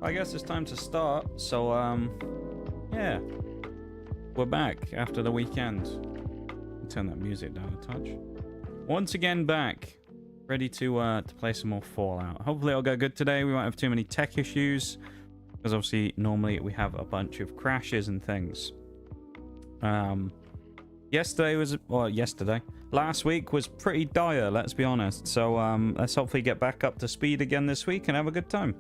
I guess it's time to start. So, yeah. We're back after the weekend. Turn that music down a touch. Once again back. Ready to play some more Fallout. Hopefully it'll go good today. We won't have too many tech issues. Because obviously, normally we have a bunch of crashes and things. Last week was pretty dire, let's be honest. So, let's hopefully get back up to speed again this week and have a good time.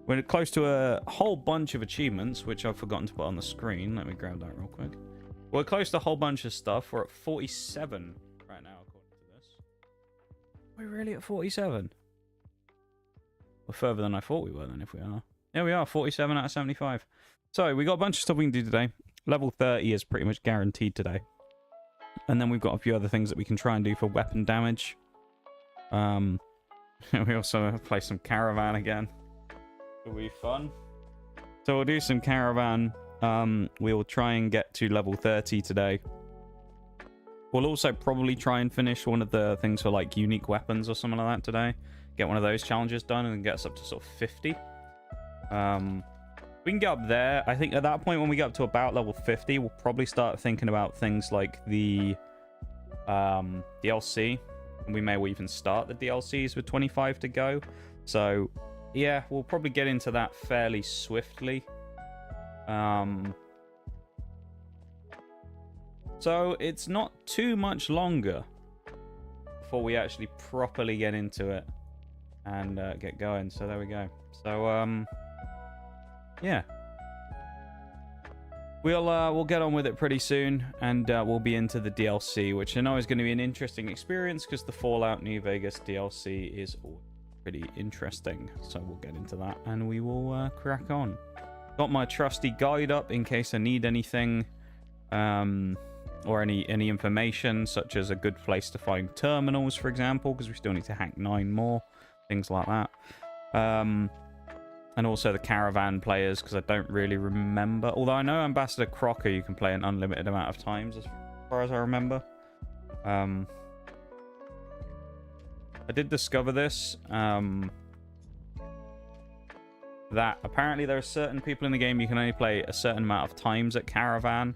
We're close to a whole bunch of achievements, which I've forgotten to put on the screen. Let me grab that real quick. We're close to a whole bunch of stuff. We're at 47 right now, according to this. We're really at 47? We're further than I thought we were then, if we are. There we are, 47 out of 75. So, we got a bunch of stuff we can do today. Level 30 is pretty much guaranteed today. And then we've got a few other things that we can try and do for weapon damage. We also play some Caravan again. It'll be fun. So we'll do some Caravan. We'll try and get to level 30 today. We'll also probably try and finish one of the things for like unique weapons or something like that today. Get one of those challenges done and get us up to sort of 50. We can get up there. I think at that point when we get up to about level 50, we'll probably start thinking about things like the DLC. And we may even start the DLCs with 25 to go. So yeah, we'll probably get into that fairly swiftly. So it's not too much longer before we actually properly get into it and get going. So there we go. So yeah, we'll get on with it pretty soon, and we'll be into the DLC, which I know is going to be an interesting experience because the Fallout New Vegas DLC is pretty interesting. So we'll get into that and we will crack on. Got my trusty guide up in case I need anything, or any information, such as a good place to find terminals, for example, because we still need to hack 9 more, things like that. And also the Caravan players, because I don't really remember. Although I know Ambassador Crocker you can play an unlimited amount of times, as far as I remember. I did discover this, that apparently there are certain people in the game you can only play a certain amount of times at Caravan.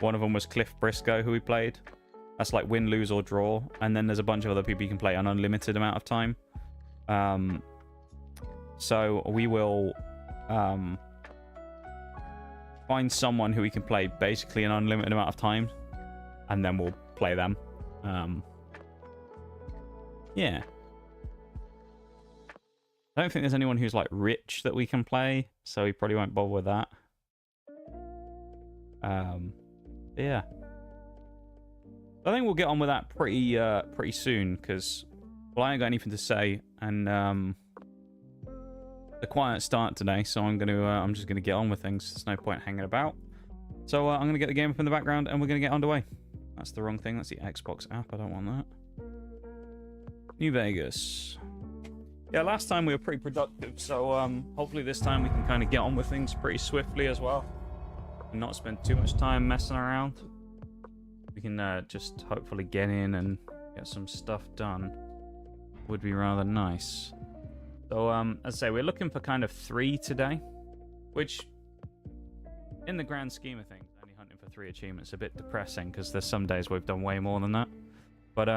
One of them was Cliff Briscoe, who we played. That's like win, lose, or draw. And then there's a bunch of other people you can play an unlimited amount of time. So we will find someone who we can play basically an unlimited amount of time, and then we'll play them. Yeah. I don't think there's anyone who's like rich that we can play, so we probably won't bother with that. Yeah. I think we'll get on with that pretty soon, because well, I ain't got anything to say, and a quiet start today, so I'm just gonna get on with things. There's no point hanging about. So I'm gonna get the game up in the background, and we're gonna get underway. That's the wrong thing. That's the Xbox app. I don't want that. New Vegas. Yeah, last time we were pretty productive, so hopefully this time we can kind of get on with things pretty swiftly as well, and not spend too much time messing around. We can just hopefully get in and get some stuff done. Would be rather nice. So, as I say, we're looking for kind of 3 today, which, in the grand scheme of things, only hunting for 3 achievements is a bit depressing, because there's some days we've done way more than that. But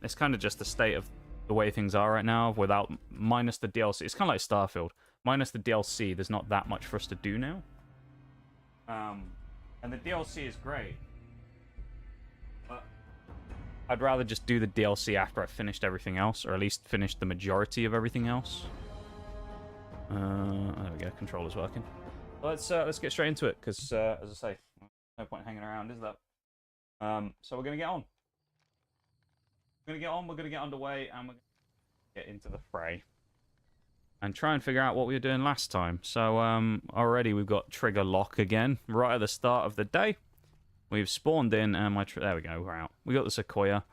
it's kind of just the state of the way things are right now, minus the DLC. It's kind of like Starfield. Minus the DLC, there's not that much for us to do now. And the DLC is great, but I'd rather just do the DLC after I've finished everything else, or at least finished the majority of everything else. There we go, controller's working. Let's get straight into it, because as I say, no point hanging around, is there? So we're gonna get on. We're gonna get underway, and we're gonna get into the fray and try and figure out what we were doing last time. So already we've got trigger lock again right at the start of the day. We've spawned in, and there we go, we're out. We got the Sequoia.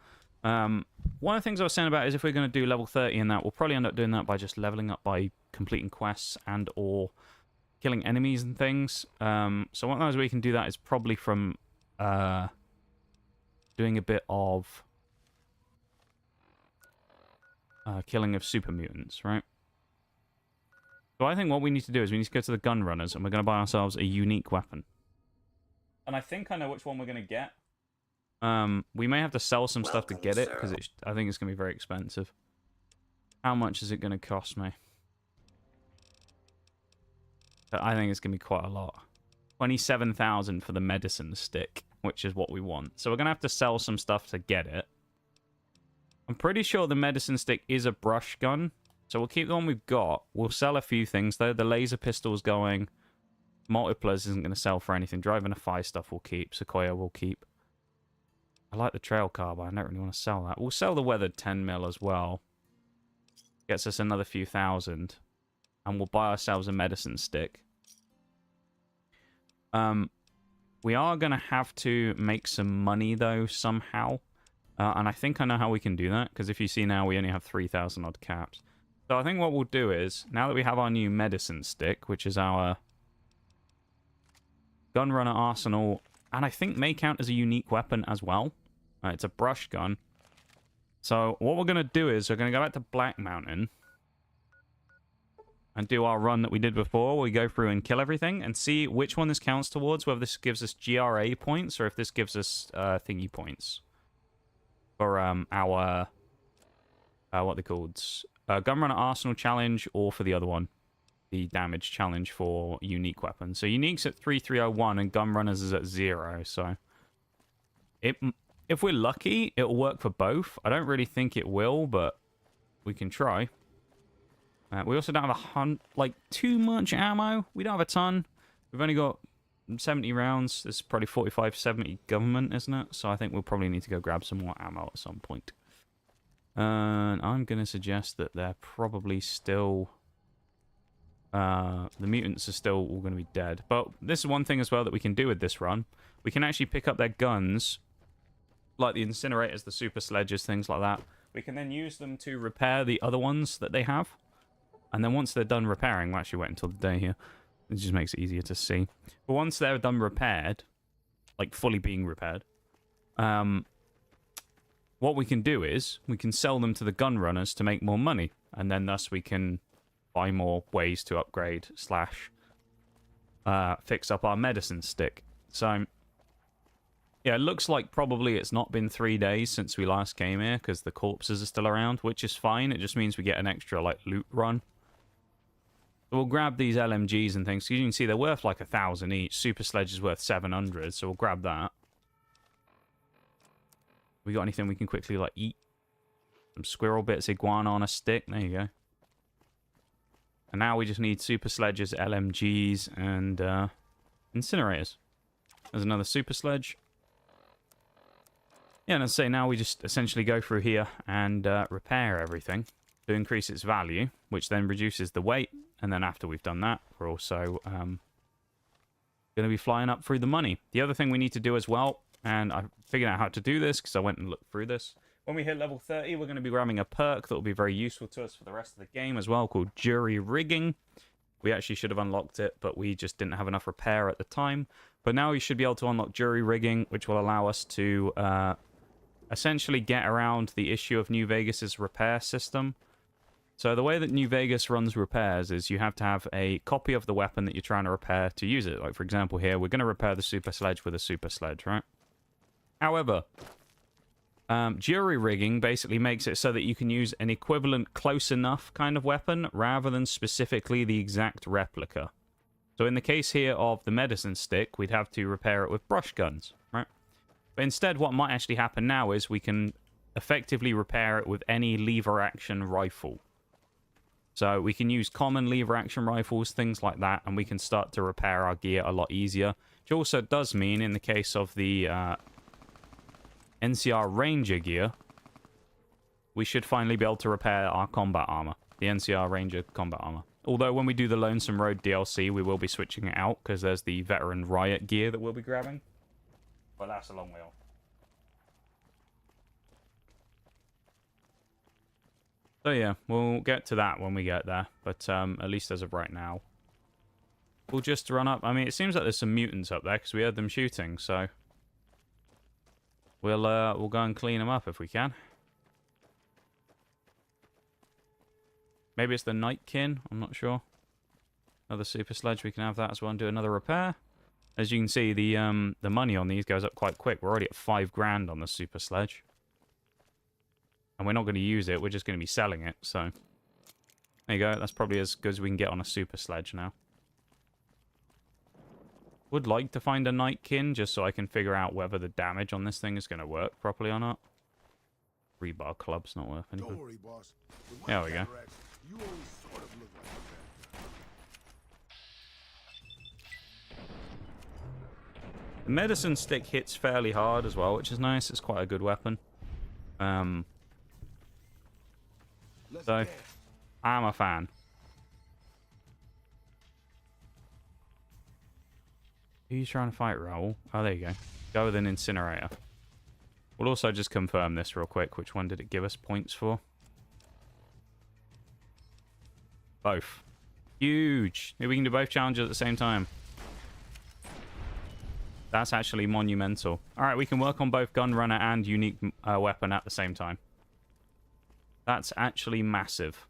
One of the things I was saying about is if we're going to do level 30 in that, we'll probably end up doing that by just leveling up by completing quests and or killing enemies and things. So one of those we can do that is probably from doing a bit of killing of super mutants, right? So I think what we need to do is we need to go to the gun runners and we're going to buy ourselves a unique weapon. And I think I know which one we're going to get. We may have to sell some stuff to get it because I think it's going to be very expensive. How much is it going to cost me? I think it's going to be quite a lot. 27,000 for the medicine stick, which is what we want. So we're going to have to sell some stuff to get it. I'm pretty sure the medicine stick is a brush gun. So we'll keep the one we've got. We'll sell a few things, though. The laser pistol's going. Multiplers isn't going to sell for anything. Driving a 5 stuff we'll keep. Sequoia we'll keep. I like the trail carbine. I don't really want to sell that. We'll sell the weathered 10 mil as well. Gets us another few thousand. And we'll buy ourselves a medicine stick. We are going to have to make some money, though, somehow. And I think I know how we can do that. Because if you see now, we only have 3,000 odd caps. So I think what we'll do is, now that we have our new medicine stick, which is our gunrunner arsenal, and I think may count as a unique weapon as well. It's a brush gun. So what we're going to do is we're going to go back to Black Mountain and do our run that we did before. We go through and kill everything and see which one this counts towards, whether this gives us GRA points or if this gives us thingy points for our, what they called, Gunrunner Arsenal Challenge, or for the other one, the Damage Challenge for unique weapons. So unique's at 3301 and Gunrunners is at 0, so if we're lucky, it'll work for both. I don't really think it will, but we can try. We also don't have too much ammo. We don't have a ton. We've only got 70 rounds. This is probably 45, 70 government, isn't it? So I think we'll probably need to go grab some more ammo at some point. And I'm going to suggest that they're probably still... the mutants are still all going to be dead. But this is one thing as well that we can do with this run. We can actually pick up their guns, like the incinerators, the super sledges, things like that. We can then use them to repair the other ones that they have. And then once they're done repairing, we'll actually wait until the day here. It just makes it easier to see. But once they're done repaired, like fully being repaired, what we can do is we can sell them to the gun runners to make more money. And then thus we can buy more ways to upgrade / fix up our medicine stick. So, yeah, it looks like probably it's not been 3 days since we last came here because the corpses are still around, which is fine. It just means we get an extra, loot run. So we'll grab these LMGs and things. You can see they're worth 1,000 each. Super Sledge is worth 700, so we'll grab that. We got anything we can quickly, eat? Some squirrel bits, iguana on a stick. There you go. And now we just need Super Sledges, LMGs, and incinerators. There's another Super Sledge. Yeah, and I'd say now we just essentially go through here and repair everything to increase its value, which then reduces the weight. And then after we've done that, we're also going to be flying up through the money. The other thing we need to do as well, and I figured out how to do this because I went and looked through this. When we hit level 30, we're going to be grabbing a perk that will be very useful to us for the rest of the game as well, called Jury Rigging. We actually should have unlocked it, but we just didn't have enough repair at the time. But now we should be able to unlock Jury Rigging, which will allow us to essentially get around the issue of New Vegas's repair system. So the way that New Vegas runs repairs is you have to have a copy of the weapon that you're trying to repair to use it. Like, for example, here, we're going to repair the Super Sledge with a Super Sledge, right? However, jury rigging basically makes it so that you can use an equivalent close enough kind of weapon rather than specifically the exact replica. So in the case here of the medicine stick, we'd have to repair it with brush guns, right? But instead, what might actually happen now is we can effectively repair it with any lever-action rifle. So we can use common lever-action rifles, things like that, and we can start to repair our gear a lot easier. Which also does mean, in the case of the NCR Ranger gear, we should finally be able to repair our combat armor. The NCR Ranger combat armor. Although when we do the Lonesome Road DLC, we will be switching it out, because there's the Veteran Riot gear that we'll be grabbing. But that's a long way off. So yeah, we'll get to that when we get there. But at least as of right now, we'll just run up. I mean, it seems like there's some mutants up there, because we heard them shooting, so... We'll go and clean them up if we can. Maybe it's the Nightkin, I'm not sure. Another super sledge. We can have that as well and do another repair. As you can see, the money on these goes up quite quick. We're already at 5 grand on the super sledge. And we're not going to use it. We're just going to be selling it. So, there you go. That's probably as good as we can get on a super sledge now. Would like to find a nightkin just so I can figure out whether the damage on this thing is going to work properly or not. Rebar club's not worth anything. Don't worry, boss. There we go. You only sort of look like The medicine stick hits fairly hard as well, which is nice. It's quite a good weapon. So, I'm a fan. Who are you trying to fight, Raoul? Oh, there you go. Go with an incinerator. We'll also just confirm this real quick. Which one did it give us points for? Both. Huge. Maybe we can do both challenges at the same time. That's actually monumental. Alright, we can work on both gun runner and unique weapon at the same time. That's actually massive.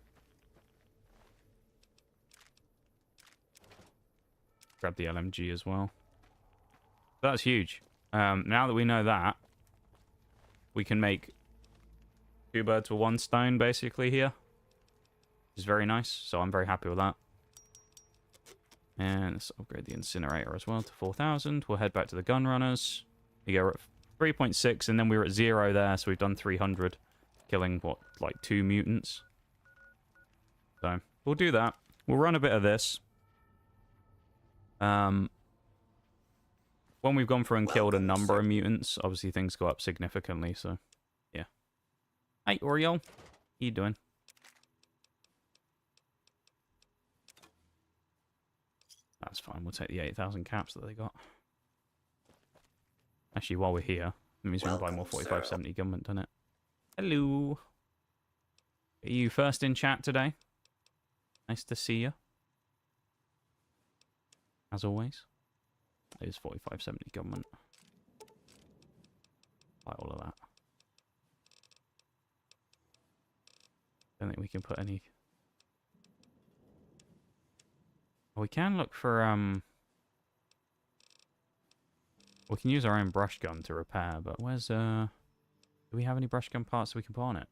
Grab the LMG as well. That's huge. Now that we know that, we can make 2 birds with 1 stone, basically, here. Which is very nice, so I'm very happy with that. And let's upgrade the incinerator as well to 4,000. We'll head back to the gun runners. You go, we're at 3.6, and then we were at 0 there, so we've done 300. Killing, what, like 2 mutants? So, we'll do that. We'll run a bit of this. When we've gone through and killed a number of mutants, obviously things go up significantly, so, yeah. Hey, Oriole. How you doing? That's fine, we'll take the 8,000 caps that they got. Actually, while we're here, it means we can buy more 4570 government, doesn't it? Hello. Are you first in chat today? Nice to see you. As always. It is 4570 government. Buy all of that. Don't think we can put any... Well, we can look for, we can use our own brush gun to repair, but where's, do we have any brush gun parts we can put on it?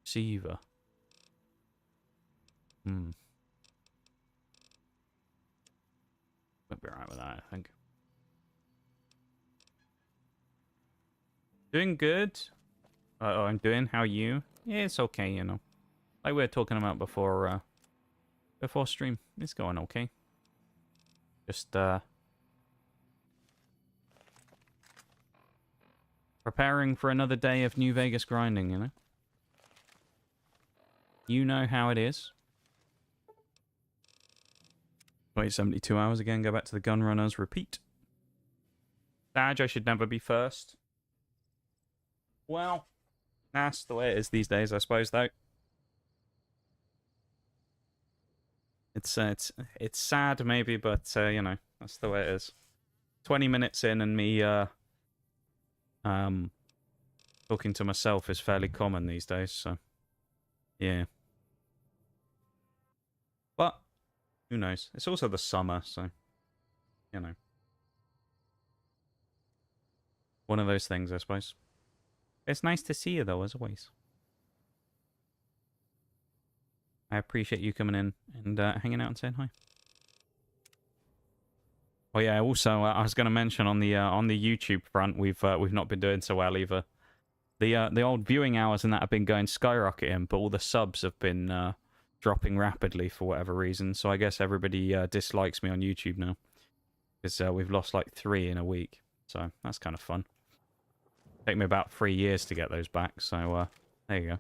Receiver. We'll be alright with that, I think. Doing good. I'm doing. How are you? Yeah, it's okay, you know. Like we were talking about before, before stream. It's going okay. Just, preparing for another day of New Vegas grinding, you know? You know how it is. Wait 72 hours again, go back to the gun runners, repeat. Badge, I should never be first. Well, that's the way it is these days, I suppose, though. It's sad, maybe, but, you know, that's the way it is. 20 minutes in and me, talking to myself is fairly common these days, so, yeah. But, who knows? It's also the summer, so, you know. One of those things, I suppose. It's nice to see you, though, as always. I appreciate you coming in and hanging out and saying hi. Oh yeah, also I was going to mention on the YouTube front, we've not been doing so well either. The old viewing hours and that have been going skyrocketing, but all the subs have been dropping rapidly for whatever reason. So I guess everybody dislikes me on YouTube now because we've lost like 3 in a week. So that's kind of fun. Take me about 3 years to get those back. So there you go.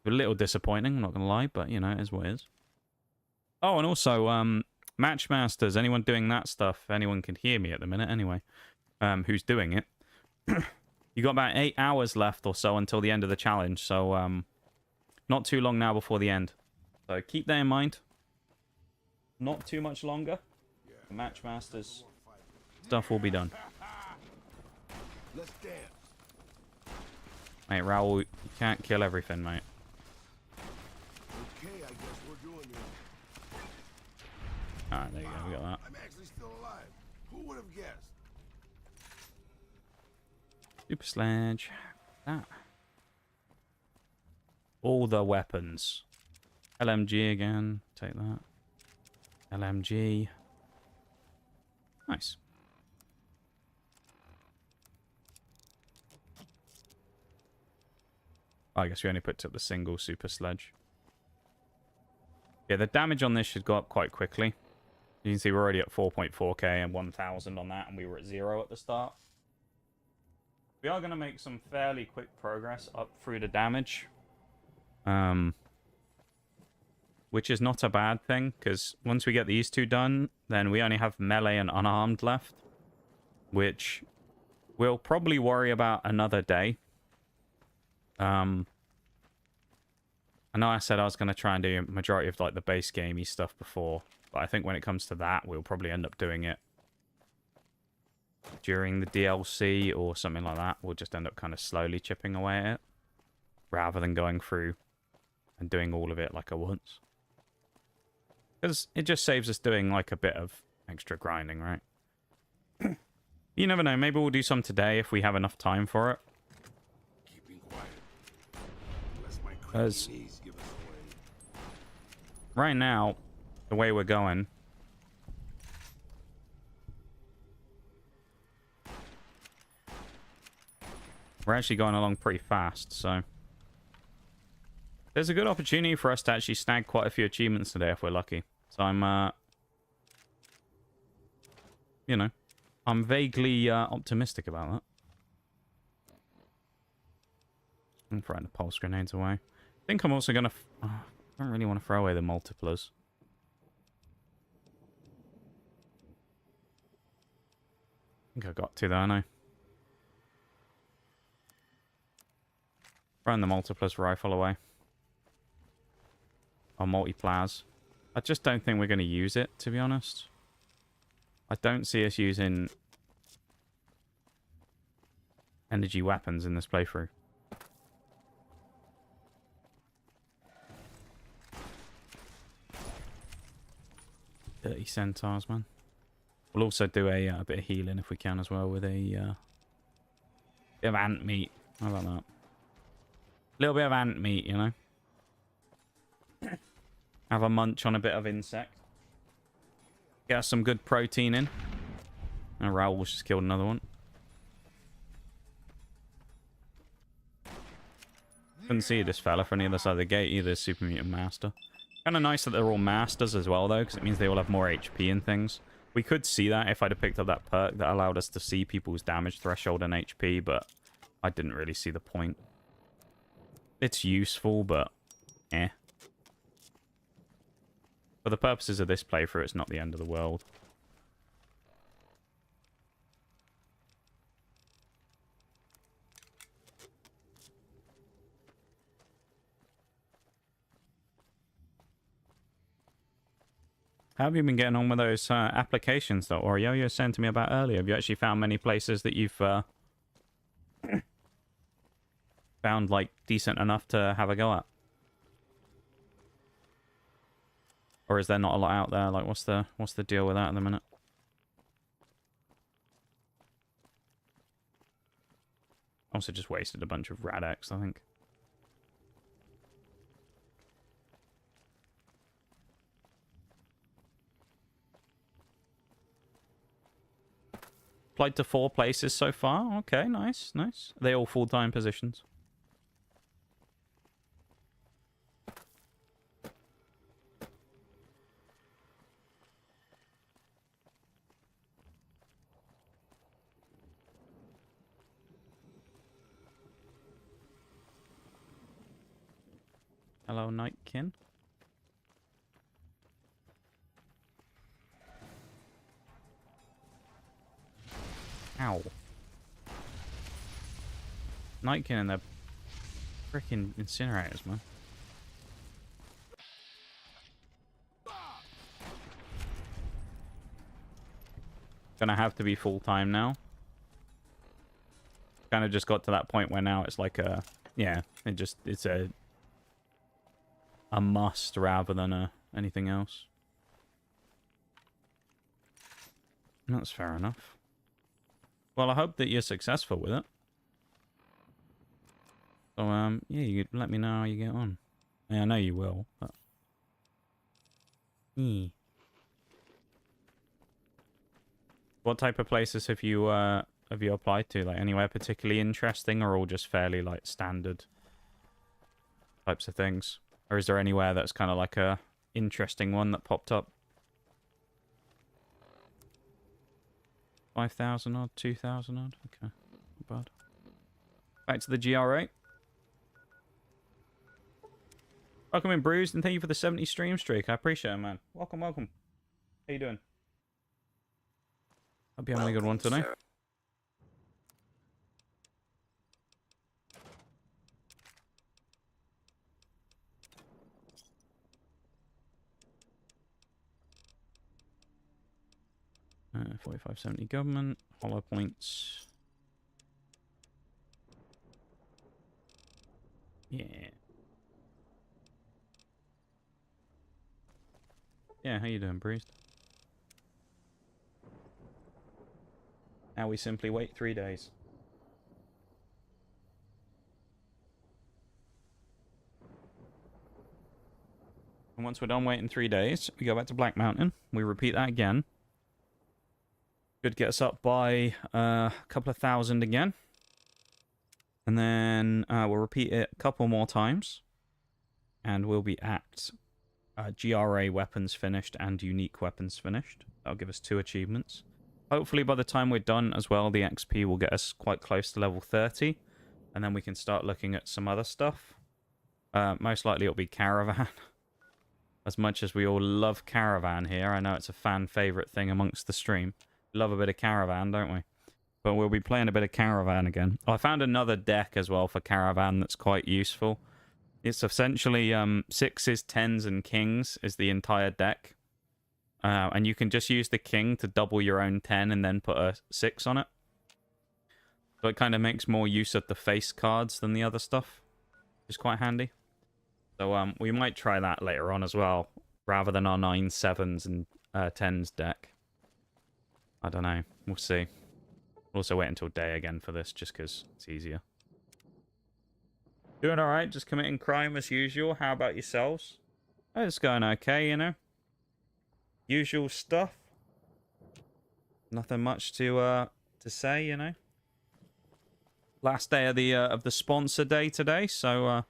A little disappointing, I'm not going to lie, but, you know, it is what it is. Oh, and also, Matchmasters, anyone doing that stuff, anyone can hear me at the minute anyway, who's doing it. You got about 8 hours left or so until the end of the challenge, so not too long now before the end. So keep that in mind. Not too much longer. The Matchmasters stuff will be done. Mate, Raoul, you can't kill everything, mate. Okay, I guess we're doing it. Alright, there you go. We got that. I'm actually still alive. Who would have guessed? Super sledge. That. All the weapons. LMG again. Take that. LMG. Nice. I guess we only put up the single super sledge. Yeah, the damage on this should go up quite quickly. You can see we're already at 4.4k and 1000 on that, and we were at 0 at the start. We are going to make some fairly quick progress up through the damage. Which is not a bad thing, because once we get these two done, then we only have melee and unarmed left. Which we'll probably worry about another day. I know I said I was going to try and do a majority of like the base gamey stuff before, but I think when it comes to that, we'll probably end up doing it during the DLC or something like that. We'll just end up kind of slowly chipping away at it, rather than going through and doing all of it like at once. Because it just saves us doing like a bit of extra grinding, right? You never know, maybe we'll do some today if we have enough time for it. Because right now, the way we're going, we're actually going along pretty fast, so there's a good opportunity for us to actually snag quite a few achievements today if we're lucky. So I'm, you know, I'm vaguely optimistic about that. I'm throwing the pulse grenades away. I think I'm also going to... I don't really want to throw away the multiplers. I think I got to, don't I? Throwing the multiplers rifle away. Or multiplas. I just don't think we're going to use it, to be honest. I don't see us using energy weapons in this playthrough. 30 centaurs, man. We'll also do a bit of healing if we can as well with a bit of ant meat. How about that? A little bit of ant meat, you know? Have a munch on a bit of insect. Get us some good protein in. And Raoul's just killed another one. Couldn't see this fella from the other side of the gate either, Super Mutant Master. Kind of nice that they're all masters as well, though, because it means they all have more HP and things. We could see that if I'd have picked up that perk that allowed us to see people's damage threshold and HP, but I didn't really see the point. It's useful, but eh. For the purposes of this playthrough, it's not the end of the world. How have you been getting on with those applications that Oreo you were saying to me about earlier? Have you actually found many places that you've found like decent enough to have a go at? Or is there not a lot out there? Like, what's the deal with that at the minute? Also just wasted a bunch of Rad-X, I think. Applied to 4 places so far. Okay, nice, nice. Are they all full-time positions? Hello, Nightkin. Ow. Nightkin and the freaking incinerators, man. Gonna have to be full-time now. Kind of just got to that point where now it's like a... Yeah, it's a must rather than anything else. That's fair enough. Well, I hope that you're successful with it. So, yeah, you let me know how you get on. Yeah, I know you will, but... What type of places have you applied to? Like, anywhere particularly interesting, or all just fairly, like, standard types of things? Or is there anywhere that's kind of like a interesting one that popped up? 5,000 odd, 2,000 odd? Okay, not bad. Back to the GR8. Welcome in, Bruised, and thank you for the 70 stream streak. I appreciate it, man. Welcome, welcome. How you doing? Hope you're having a good one today. Sir. Uh, 4570 government, hollow points. Yeah. Yeah, how you doing, Bruised? Now we simply wait 3 days. And once we're done waiting 3 days, we go back to Black Mountain. We repeat that again. Could get us up by a couple of thousand again. And then we'll repeat it a couple more times. And we'll be at GRA weapons finished and unique weapons finished. That'll give us 2 achievements. Hopefully by the time we're done as well, the XP will get us quite close to level 30. And then we can start looking at some other stuff. Most likely it'll be Caravan. As much as we all love Caravan here, I know it's a fan favourite thing amongst the stream. Love a bit of Caravan, don't we? But we'll be playing a bit of Caravan again. I found another deck as well for Caravan that's quite useful. It's essentially 6s, 10s, and kings is the entire deck. And you can just use the king to double your own 10 and then put a 6 on it. So it kind of makes more use of the face cards than the other stuff. Which is quite handy. So we might try that later on as well. Rather than our 9 7s and 10s deck. I don't know. We'll see. We'll also wait until day again for this, just because it's easier. Doing alright, just committing crime as usual. How about yourselves? Oh, it's going okay, you know. Usual stuff. Nothing much to say, you know. Last day of the sponsor day today, so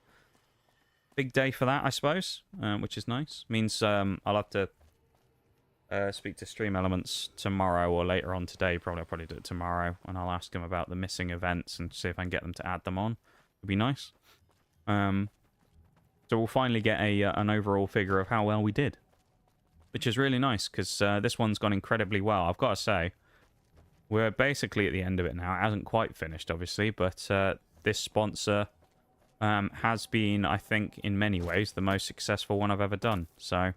big day for that, I suppose, which is nice. Means I'll have to speak to Stream Elements tomorrow or later on today. I'll probably do it tomorrow, and I'll ask them about the missing events and see if I can get them to add them on. It'd be nice. So we'll finally get an overall figure of how well we did, which is really nice because this one's gone incredibly well. I've got to say, we're basically at the end of it now. It hasn't quite finished, obviously, but this sponsor has been, I think, in many ways, the most successful one I've ever done. So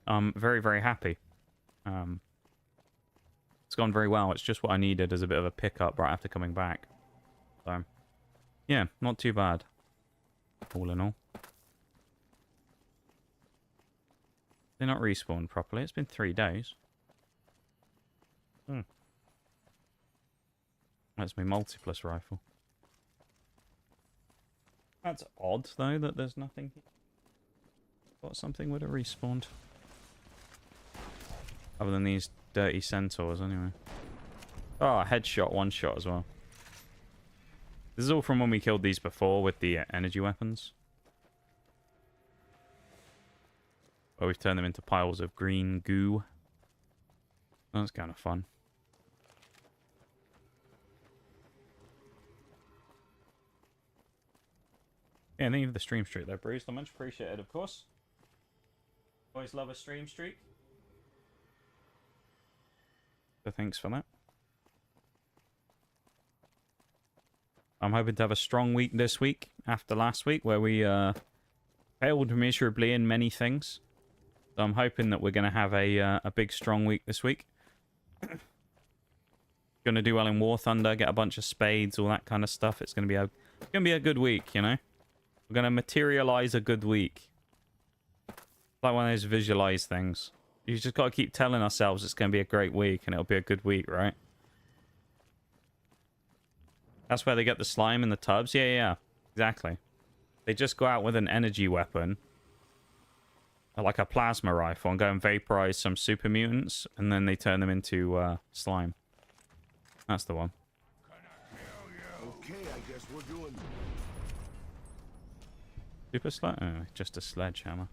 I'm very, very happy. It's gone very well. It's just what I needed as a bit of a pickup right after coming back. So, yeah, not too bad. All in all. They're not respawned properly. It's been 3 days. That's my multiplus rifle. That's odd, though, that there's nothing here. Thought something would have respawned. Other than these dirty centaurs, anyway. Oh, headshot, one shot as well. This is all from when we killed these before with the energy weapons. Where we've turned them into piles of green goo. That's kind of fun. Yeah, thank you for the stream streak there, Bruce. I much appreciated, of course. Always love a stream streak. So thanks for that. I'm hoping to have a strong week this week after last week where we failed miserably in many things. So I'm hoping that we're going to have a big strong week this week. Going to do well in War Thunder, get a bunch of spades, all that kind of stuff. It's going to be a good week, you know. We're going to materialize a good week. Like one of those visualize things. You just got to keep telling ourselves it's going to be a great week and it'll be a good week, right? That's where they get the slime in the tubs. Yeah, yeah, yeah. Exactly. They just go out with an energy weapon, like a plasma rifle, and go and vaporize some super mutants, and then they turn them into slime. That's the one. Okay, I guess we're doing. Super sledge? Oh, just a sledgehammer.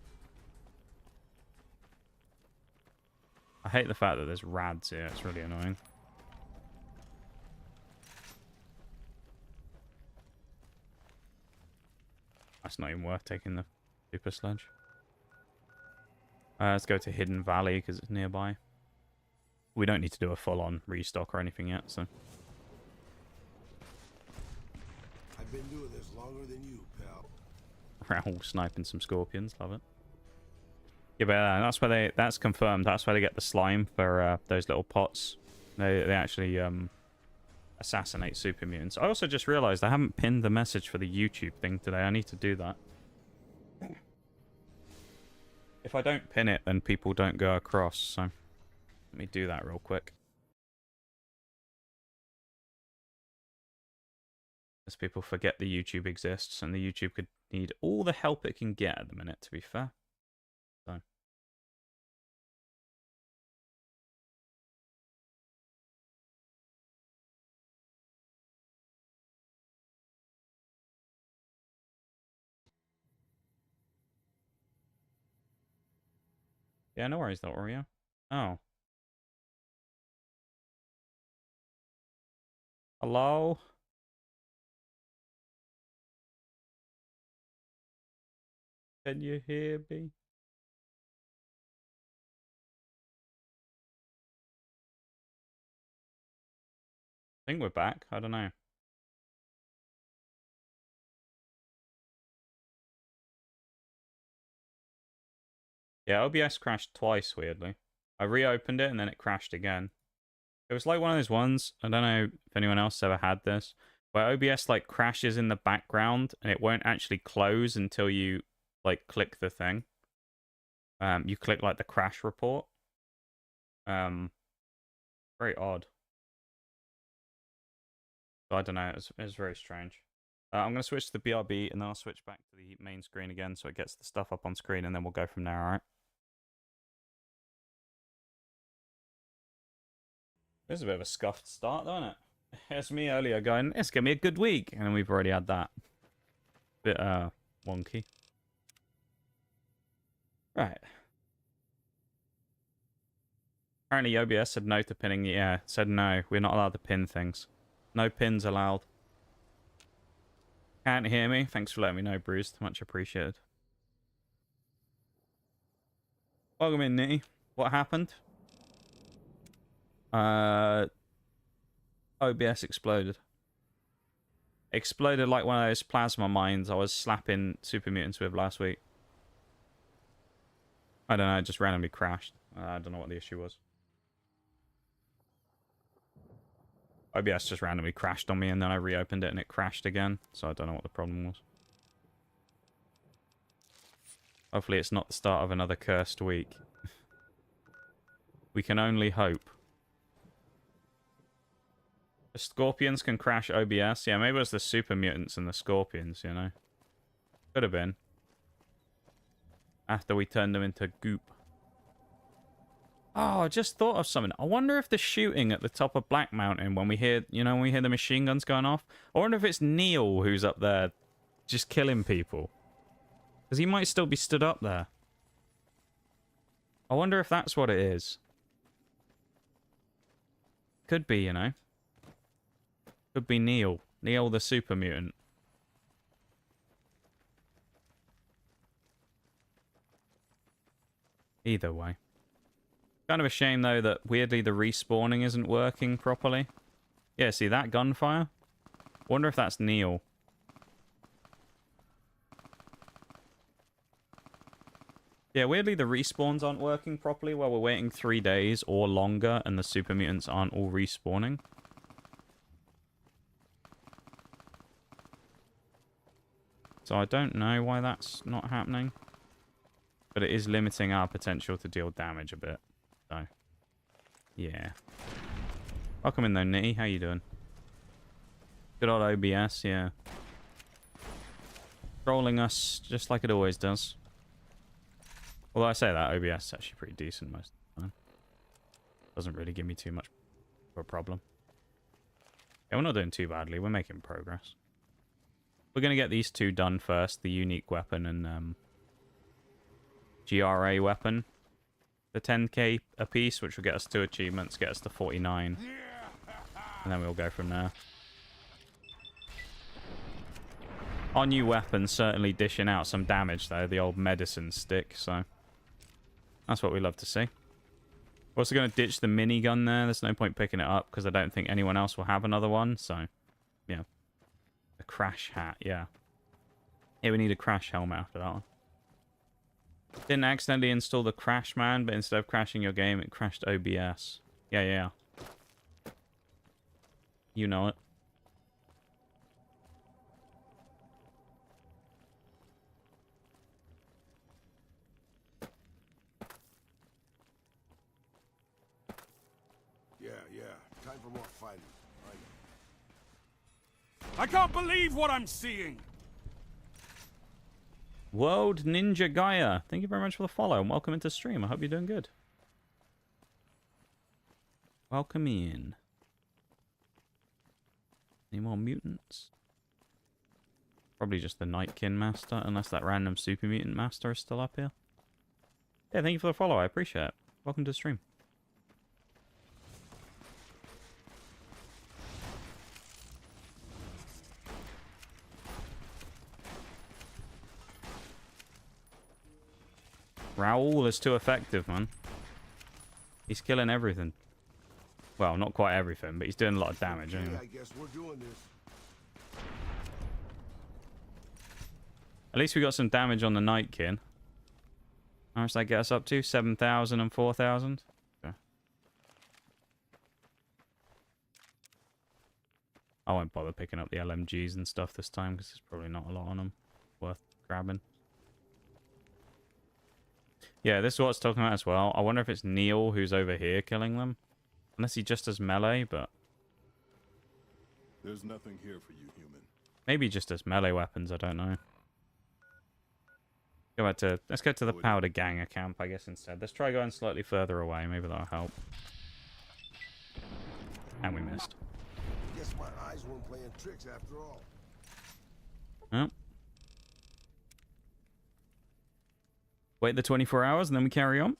I hate the fact that there's rads here. It's really annoying. That's not even worth taking the super sledge. Let's go to Hidden Valley because it's nearby. We don't need to do a full-on restock or anything yet, so... I've been doing this longer than you, pal. Raoul sniping some scorpions, love it. Yeah, but that's where they... That's confirmed. That's where they get the slime for those little pots. They actually assassinate super mutants. I also just realized I haven't pinned the message for the YouTube thing today. I need to do that. If I don't pin it, then people don't go across, so... Let me do that real quick. As people forget the YouTube exists, and the YouTube could need all the help it can get at the minute, to be fair. So... Yeah, no worries though, Oreo. Oh. Hello? Can you hear me? I think we're back. I don't know. Yeah, OBS crashed twice, weirdly. I reopened it and then it crashed again. It was like one of those ones, I don't know if anyone else ever had this, where OBS like crashes in the background and it won't actually close until you like click the thing. You click like the crash report. Very odd. So I don't know, it was very strange. I'm going to switch to the BRB and then I'll switch back to the main screen again so it gets the stuff up on screen and then we'll go from there, alright? This is a bit of a scuffed start, though, isn't it? It's me earlier going, it's going to be a good week. And then we've already had that. Bit, wonky. Right. Apparently OBS said no to pinning. Yeah, said no. We're not allowed to pin things. No pins allowed. Can't hear me? Thanks for letting me know, Bruce. Much appreciated. Welcome in, Nitty. What happened? OBS exploded. Exploded like one of those plasma mines I was slapping super mutants with last week. I don't know, it just randomly crashed. I don't know what the issue was. OBS just randomly crashed on me and then I reopened it and it crashed again. So I don't know what the problem was. Hopefully it's not the start of another cursed week. We can only hope. The scorpions can crash OBS. Yeah, maybe it was the super mutants and the scorpions, you know. Could have been. After we turned them into goop. Oh, I just thought of something. I wonder if the shooting at the top of Black Mountain when we hear, you know, when we hear the machine guns going off. I wonder if it's Neil who's up there just killing people. Because he might still be stood up there. I wonder if that's what it is. Could be, you know. Could be Neil. Neil the super mutant. Either way. Kind of a shame, though, that weirdly the respawning isn't working properly. Yeah, see that gunfire? Wonder if that's Neil. Yeah, weirdly the respawns aren't working properly while we're waiting 3 days or longer and the super mutants aren't all respawning. So I don't know why that's not happening. but it is limiting our potential to deal damage a bit. So, yeah. Welcome in though, Nitty. How you doing? Good old OBS, yeah. Trolling us just like it always does. Although I say that, OBS is actually pretty decent most of the time. Doesn't really give me too much of a problem. Yeah, we're not doing too badly. We're making progress. We're going to get these two done first. The unique weapon and GRA weapon. The 10k a piece, which will get us 2 achievements, get us to 49. And then we'll go from there. Our new weapon's certainly dishing out some damage, though. The old medicine stick, so... That's what we love to see. We're also going to ditch the minigun there. There's no point picking it up, because I don't think anyone else will have another one, so... Yeah. A crash hat, yeah. Yeah, we need a crash helmet after that one. Didn't accidentally install the crash man, but instead of crashing your game, it crashed OBS. Yeah. You know it. Yeah. Time for more fighting. I can't believe what I'm seeing. World Ninja Gaia, thank you very much for the follow and welcome into stream. I hope you're doing good. Welcome in. Any more mutants? Probably just the Nightkin Master, unless that random Super Mutant Master is still up here. Yeah, thank you for the follow. I appreciate it. Welcome to the stream. Raoul is too effective, man. He's killing everything. Well, not quite everything, but he's doing a lot of damage anyway. I guess we're doing this. At least we got some damage on the Nightkin. How much did that get us up to? 7,000 and 4,000? Okay. I won't bother picking up the LMGs and stuff this time, because there's probably not a lot on them worth grabbing. Yeah, this is what I was talking about as well. I wonder if it's Neil who's over here killing them. Unless he just does melee, but... There's nothing here for you, human. Maybe just as melee weapons, I don't know. Let's go to the Powder Ganger camp, I guess, instead. Let's try going slightly further away. Maybe that'll help. And we missed. Guess my eyes weren't playing tricks after all. Oh. Wait the 24 hours and then we carry on.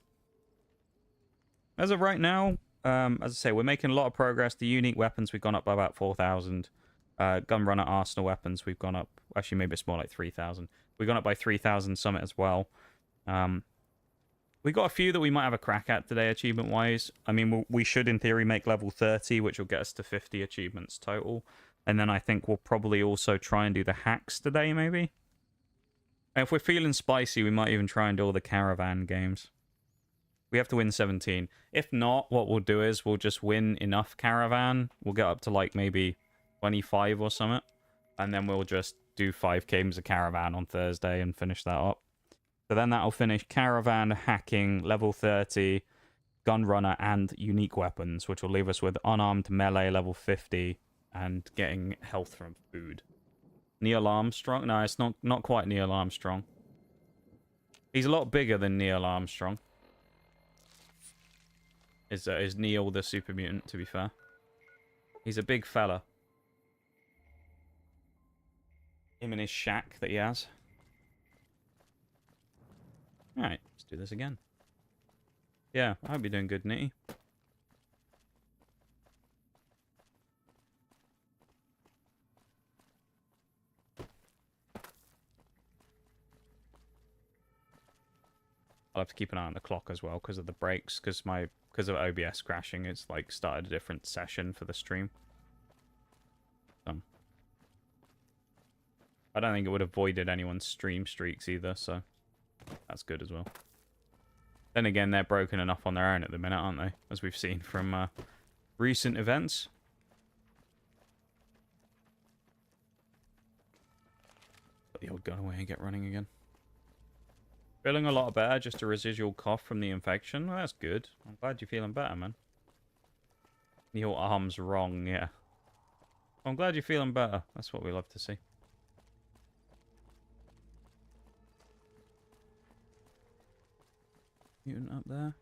As of right now, as I say, we're making a lot of progress. The unique weapons, we've gone up by about 4,000. Gunrunner Arsenal weapons, we've gone up... Actually, maybe it's more like 3,000. We've gone up by 3,000 Summit as well. We got a few that we might have a crack at today, achievement-wise. I mean, we should, in theory, make level 30, which will get us to 50 achievements total. And then I think we'll probably also try and do the hacks today, maybe. And if we're feeling spicy, we might even try and do all the caravan games. We have to win 17. If not, what we'll do is we'll just win enough caravan. We'll get up to like maybe 25 or something. And then we'll just do 5 games of caravan on Thursday and finish that up. So then that'll finish caravan, hacking, level 30, gunrunner, and unique weapons, which will leave us with unarmed melee level 50 and getting health from food. Neil Armstrong? No, it's not quite Neil Armstrong. He's a lot bigger than Neil Armstrong. Is Neil the super mutant, to be fair. He's a big fella. Him and his shack that he has. Alright, let's do this again. Yeah, I hope you're doing good, Nitty. I'll have to keep an eye on the clock as well because of the breaks, because of OBS crashing, it's like started a different session for the stream. I don't think it would have voided anyone's stream streaks either, so that's good as well. Then again, they're broken enough on their own at the minute, aren't they? As we've seen from recent events. Put the old gun away and get running again. Feeling a lot better, just a residual cough from the infection. Well, that's good. I'm glad you're feeling better, man. Your arm's wrong, yeah. I'm glad you're feeling better. That's what we love to see. Mutant up there.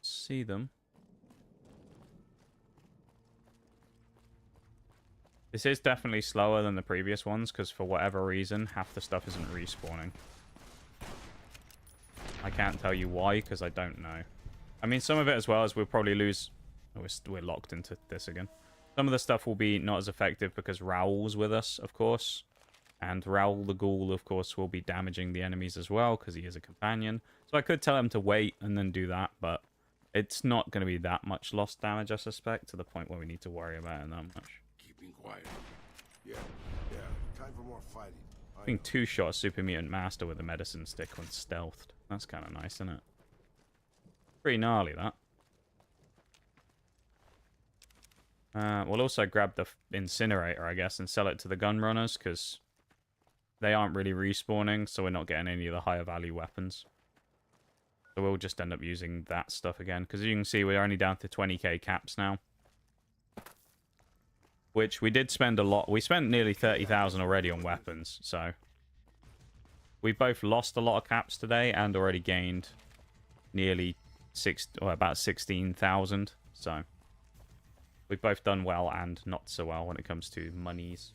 See them. This is definitely slower than the previous ones, because for whatever reason, half the stuff isn't respawning. I can't tell you why, because I don't know. I mean, some of it as well is we'll probably lose... Oh, we're locked into this again. Some of the stuff will be not as effective because Raoul's with us, of course. And Raoul the Ghoul, of course, will be damaging the enemies as well, because he is a companion. So I could tell him to wait and then do that, but it's not going to be that much lost damage, I suspect, to the point where we need to worry about it that much. Keeping quiet. Yeah. Time for more fighting. I think two-shot Super Mutant Master with a medicine stick when stealthed. That's kind of nice, isn't it? Pretty gnarly, that. We'll also grab the incinerator, I guess, and sell it to the gun runners, because they aren't really respawning, so we're not getting any of the higher value weapons. So we'll just end up using that stuff again, because as you can see, we're only down to 20k caps now. Which we did spend a lot. We spent nearly 30,000 already on weapons, so... We both lost a lot of caps today and already gained nearly about 16,000, so... We've both done well and not so well when it comes to monies.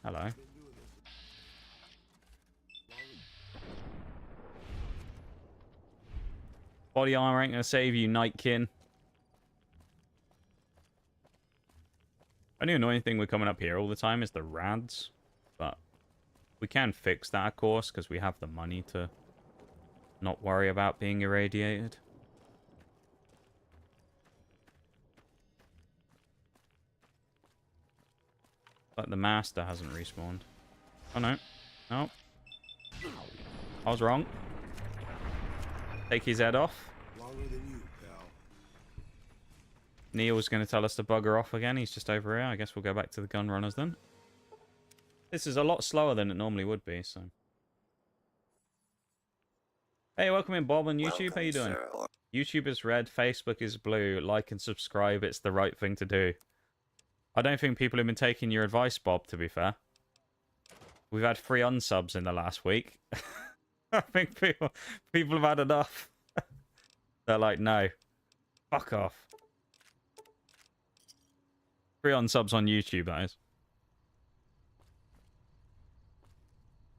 Hello. Body armor ain't gonna save you, Nightkin. Only annoying thing we're coming up here all the time is the rads. But we can fix that, of course, because we have the money to not worry about being irradiated. But the master hasn't respawned. Oh no. No. I was wrong. Take his head off. Longer than you, pal. Neil's going to tell us to bugger off again. He's just over here. I guess we'll go back to the gun runners then. This is a lot slower than it normally would be, so... Hey, welcome in, Bob, on YouTube. How you doing? YouTube is red, Facebook is blue. Like and subscribe. It's the right thing to do. I don't think people have been taking your advice, Bob, to be fair. We've had 3 unsubs in the last week. I think people have had enough. They're like, no. Fuck off. 3 unsubs on YouTube, that is.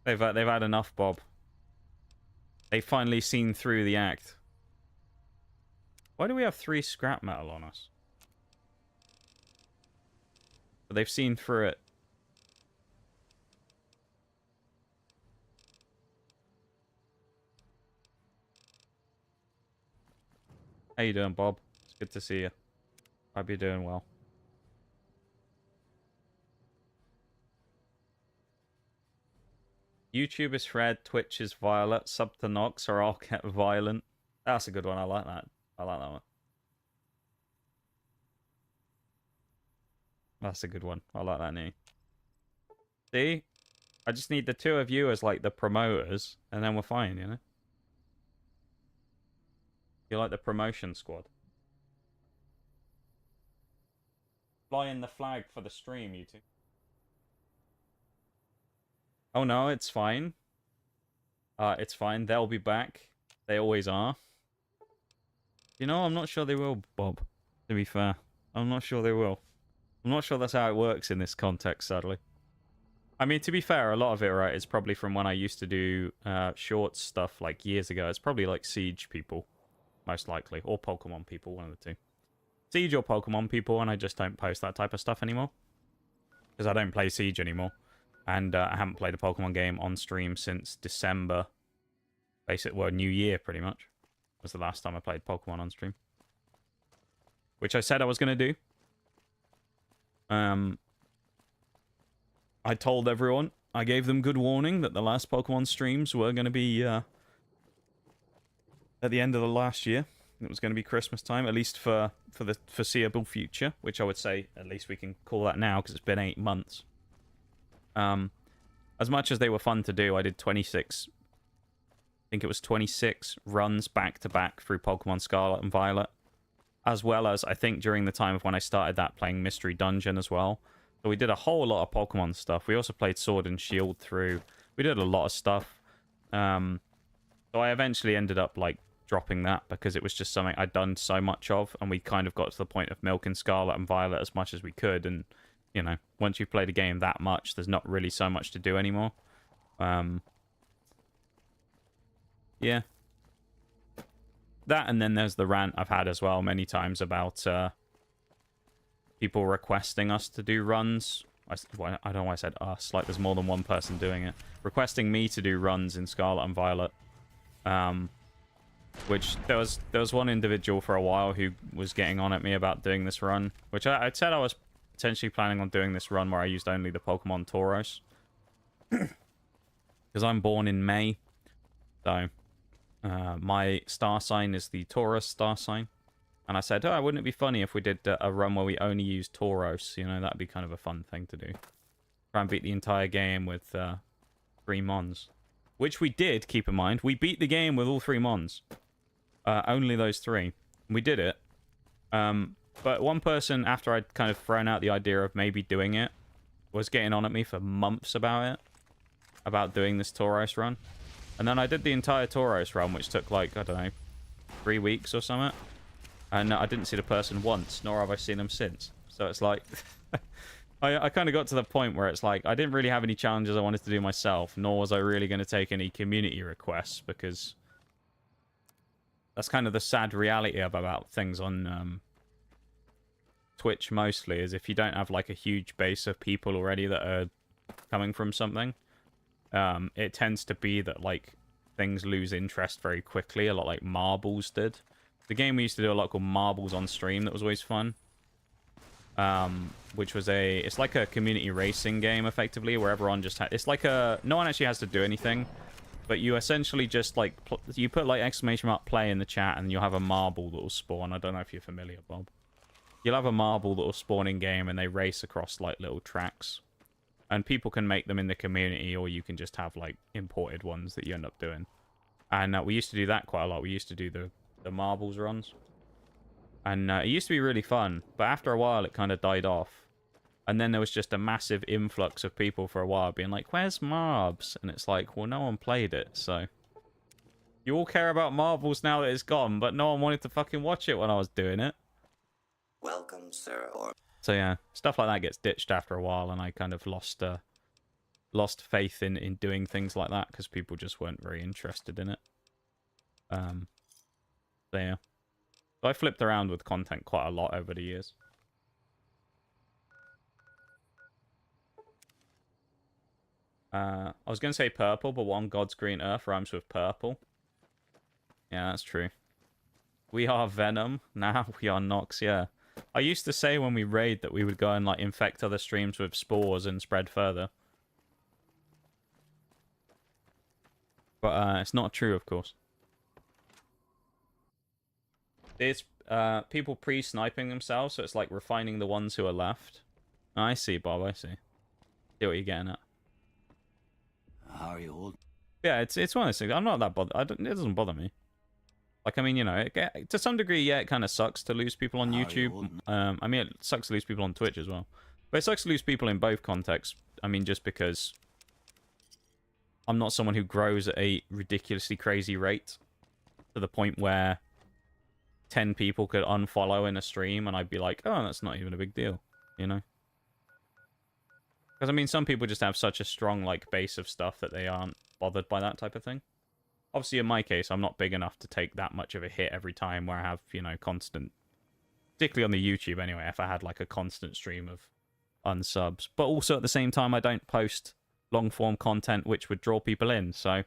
They've had enough, Bob. They've finally seen through the act. Why do we have 3 scrap metal on us? But they've seen through it. How you doing, Bob? It's good to see you. Hope you're doing well. YouTube is red, Twitch is violet, sub to Nox or all get violent. That's a good one. I like that. I like that one. That's a good one. I like that name. See? I just need the 2 of you as like the promoters, and then we're fine, you know? You're like the promotion squad. Flying the flag for the stream, you two. Oh no, it's fine. It's fine. They'll be back. They always are. You know, I'm not sure they will, Bob. To be fair. I'm not sure they will. I'm not sure that's how it works in this context, sadly. I mean, to be fair, a lot of it, right, is probably from when I used to do shorts stuff like years ago. It's probably like Siege people, most likely. Or Pokemon people, one of the two. Siege or Pokemon people, and I just don't post that type of stuff anymore. Because I don't play Siege anymore. And I haven't played a Pokemon game on stream since December. Basically, well, New Year, pretty much. Was the last time I played Pokemon on stream. Which I said I was going to do. I told everyone, I gave them good warning that the last Pokemon streams were going to be at the end of the last year. it was going to be Christmas time, at least for the foreseeable future, which I would say at least we can call that now because it's been 8 months. As much as they were fun to do, I did 26. I think it was 26 runs back to back through Pokemon Scarlet and Violet, as well as I think during the time of when I started that playing Mystery Dungeon as well. So we did a whole lot of Pokemon stuff. We also played Sword and Shield through. We did a lot of stuff. So I eventually ended up like dropping that because it was just something I'd done so much of, and we kind of got to the point of milking Scarlet and Violet as much as we could. And you know, once you've played a game that much, there's not really so much to do anymore. Yeah. That, and then there's the rant I've had as well many times about people requesting us to do runs. I don't know why I said us, like there's more than one person doing it. Requesting me to do runs in Scarlet and Violet. Which there was one individual for a while who was getting on at me about doing this run, which I said I was potentially planning on doing this run where I used only the Pokemon Tauros. Because I'm born in May. So my star sign is the Taurus star sign. And I said, oh, wouldn't it be funny if we did a run where we only used Tauros? You know, that'd be kind of a fun thing to do. Try and beat the entire game with 3 Mons. Which we did, keep in mind. We beat the game with all 3 Mons. Only those 3. We did it. But one person, after I'd kind of thrown out the idea of maybe doing it, was getting on at me for months about it. About doing this Tauros run. And then I did the entire Tauros run, which took like, I don't know, 3 weeks or something. And I didn't see the person once, nor have I seen them since. So it's like... I kind of got to the point where it's like, I didn't really have any challenges I wanted to do myself, nor was I really going to take any community requests, because that's kind of the sad reality about things on Twitch mostly, is if you don't have like a huge base of people already that are coming from something, it tends to be that like things lose interest very quickly, a lot like Marbles did. The game we used to do a lot called Marbles on stream that was always fun. Which was it's like a community racing game effectively, where everyone just it's like no one actually has to do anything, but you essentially just like you put like ! play in the chat, and you'll have a marble that will spawn. I don't know if you're familiar, Bob. You'll have a marble that will spawn in game, and they race across like little tracks, and people can make them in the community, or you can just have like imported ones that you end up doing. And we used to do that quite a lot. We used to do the marbles runs. And it used to be really fun, but after a while it kind of died off. And then there was just a massive influx of people for a while being like, where's Marbs? And it's like, well, no one played it, so... You all care about Marbles now that it's gone, but no one wanted to fucking watch it when I was doing it. Welcome, sir. So yeah, stuff like that gets ditched after a while, and I kind of lost faith in doing things like that, because people just weren't very interested in it. So yeah. So I flipped around with content quite a lot over the years. I was going to say purple, but one God's green earth rhymes with purple. Yeah, that's true. We are Venom. Now we are Nox, yeah. I used to say when we raid that we would go and like infect other streams with spores and spread further. But it's not true, of course. It's people pre-sniping themselves, so it's like refining the ones who are left. I see, Bob, I see. See what you're getting at. How are you old? Yeah, it's one of those things. I'm not that bothered. It doesn't bother me. Like, I mean, you know, to some degree, yeah, it kind of sucks to lose people on YouTube. I mean, it sucks to lose people on Twitch as well. But it sucks to lose people in both contexts. I mean, just because I'm not someone who grows at a ridiculously crazy rate to the point where 10 people could unfollow in a stream and I'd be like, oh, that's not even a big deal, you know? Because, I mean, some people just have such a strong, like, base of stuff that they aren't bothered by that type of thing. Obviously, in my case, I'm not big enough to take that much of a hit every time where I have, you know, constant... Particularly on the YouTube, anyway, if I had, like, a constant stream of unsubs. But also, at the same time, I don't post long-form content which would draw people in, so...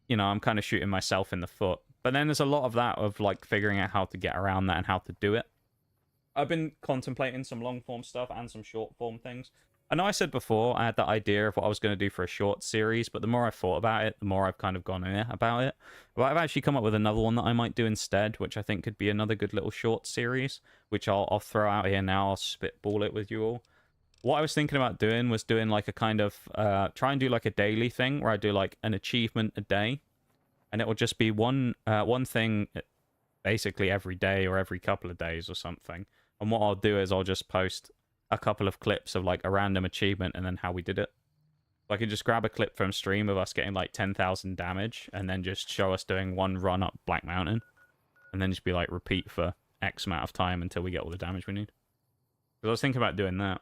You know, I'm kind of shooting myself in the foot. But then there's a lot of that of, like, figuring out how to get around that and how to do it. I've been contemplating some long-form stuff and some short-form things. I know I said before I had that idea of what I was going to do for a short series, but the more I thought about it, the more I've kind of gone about it. But I've actually come up with another one that I might do instead, which I think could be another good little short series, which I'll throw out here now. I'll spitball it with you all. What I was thinking about doing was doing like a kind of, try and do like a daily thing where I do like an achievement a day. And it will just be one thing basically every day or every couple of days or something. And what I'll do is I'll just post a couple of clips of like a random achievement and then how we did it. So I can just grab a clip from stream of us getting like 10,000 damage and then just show us doing one run up Black Mountain. And then just be like repeat for X amount of time until we get all the damage we need. Because I was thinking about doing that.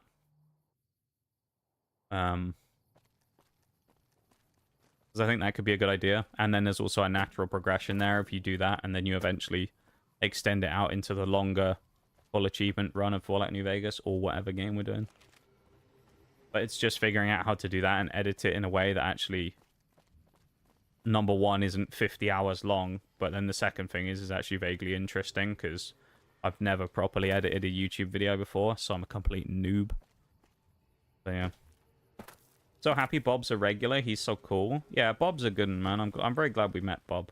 Because I think that could be a good idea. And then there's also a natural progression there if you do that, and then you eventually extend it out into the longer full achievement run of Fallout New Vegas or whatever game we're doing. But it's just figuring out how to do that and edit it in a way that actually, number one, isn't 50 hours long, but then the second thing is actually vaguely interesting, because I've never properly edited a YouTube video before, so I'm a complete noob. So yeah. So happy Bob's a regular. He's so cool. Yeah, Bob's a good one, man. I'm very glad we met Bob.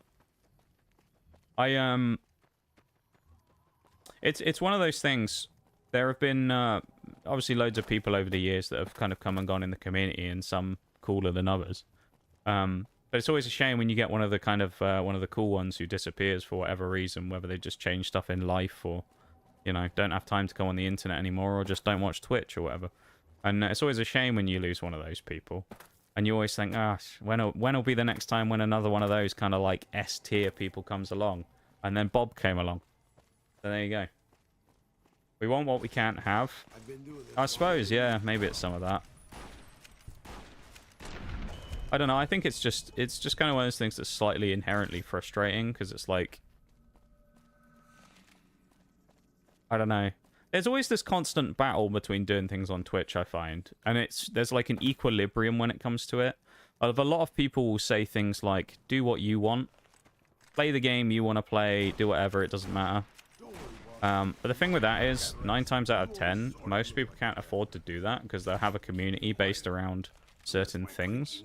It's one of those things. There have been obviously loads of people over the years that have kind of come and gone in the community, and some cooler than others. But it's always a shame when you get one of the kind of one of the cool ones who disappears for whatever reason, whether they just change stuff in life or, you know, don't have time to go on the internet anymore, or just don't watch Twitch or whatever. And it's always a shame when you lose one of those people. And you always think, when'll be the next time when another one of those kind of like S-tier people comes along? And then Bob came along. So there you go. We want what we can't have. I suppose, yeah, maybe it's some of that. I don't know, I think it's just kind of one of those things that's slightly inherently frustrating, because it's like, I don't know. There's always this constant battle between doing things on Twitch, I find. And there's like an equilibrium when it comes to it. A lot of people will say things like, do what you want. Play the game you want to play, do whatever, it doesn't matter. But the thing with that is, 9 times out of 10, most people can't afford to do that because they'll have a community based around certain things.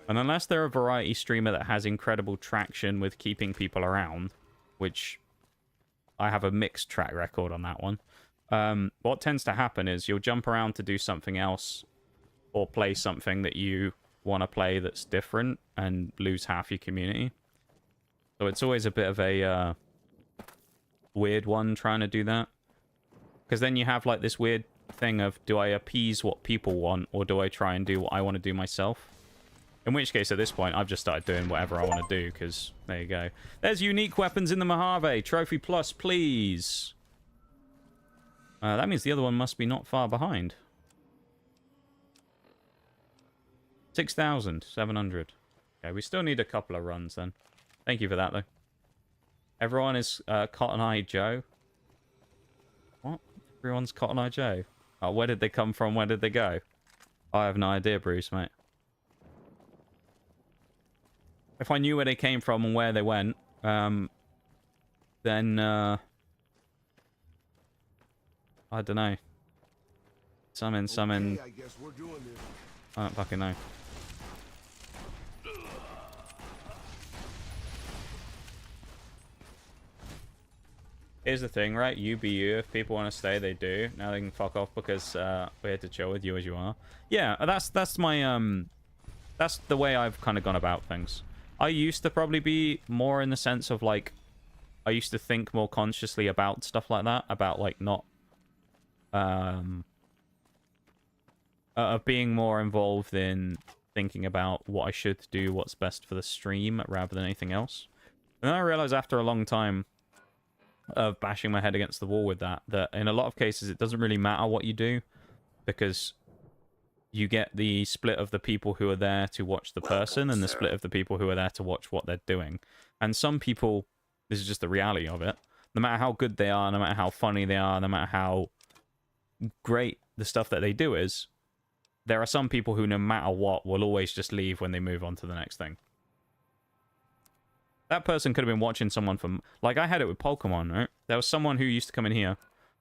And unless they're a variety streamer that has incredible traction with keeping people around, which I have a mixed track record on that one, what tends to happen is you'll jump around to do something else or play something that you want to play that's different and lose half your community. So it's always a bit of a weird one trying to do that, because then you have like this weird thing of, do I appease what people want, or do I try and do what I want to do myself? In which case, at this point, I've just started doing whatever I want to do, because there you go. There's unique weapons in the Mojave. Trophy plus, please. That means the other one must be not far behind. 6,700. Okay, we still need a couple of runs then. Thank you for that, though. Everyone is Cotton Eye Joe. What? Everyone's Cotton Eye Joe? Oh, where did they come from? Where did they go? I have no idea, Bruce, mate. If I knew where they came from and where they went, then, I don't know. Some in. I guess we're doing this. I don't fucking know. Here's the thing, right? You be you. If people want to stay, they do. Now they can fuck off because we're here to chill with you as you are. Yeah, that's my that's the way I've kind of gone about things. I used to probably be more in the sense of like, I used to think more consciously about stuff like that, about like not being more involved in thinking about what I should do, what's best for the stream, rather than anything else. And then I realized after a long time of bashing my head against the wall with that in a lot of cases it doesn't really matter what you do, because you get the split of the people who are there to watch the person and the split of the people who are there to watch what they're doing. And some people, this is just the reality of it, no matter how good they are, no matter how funny they are, no matter how great the stuff that they do is, there are some people who no matter what will always just leave when they move on to the next thing. That person could have been watching someone from, like I had it with Pokemon, right? There was someone who used to come in here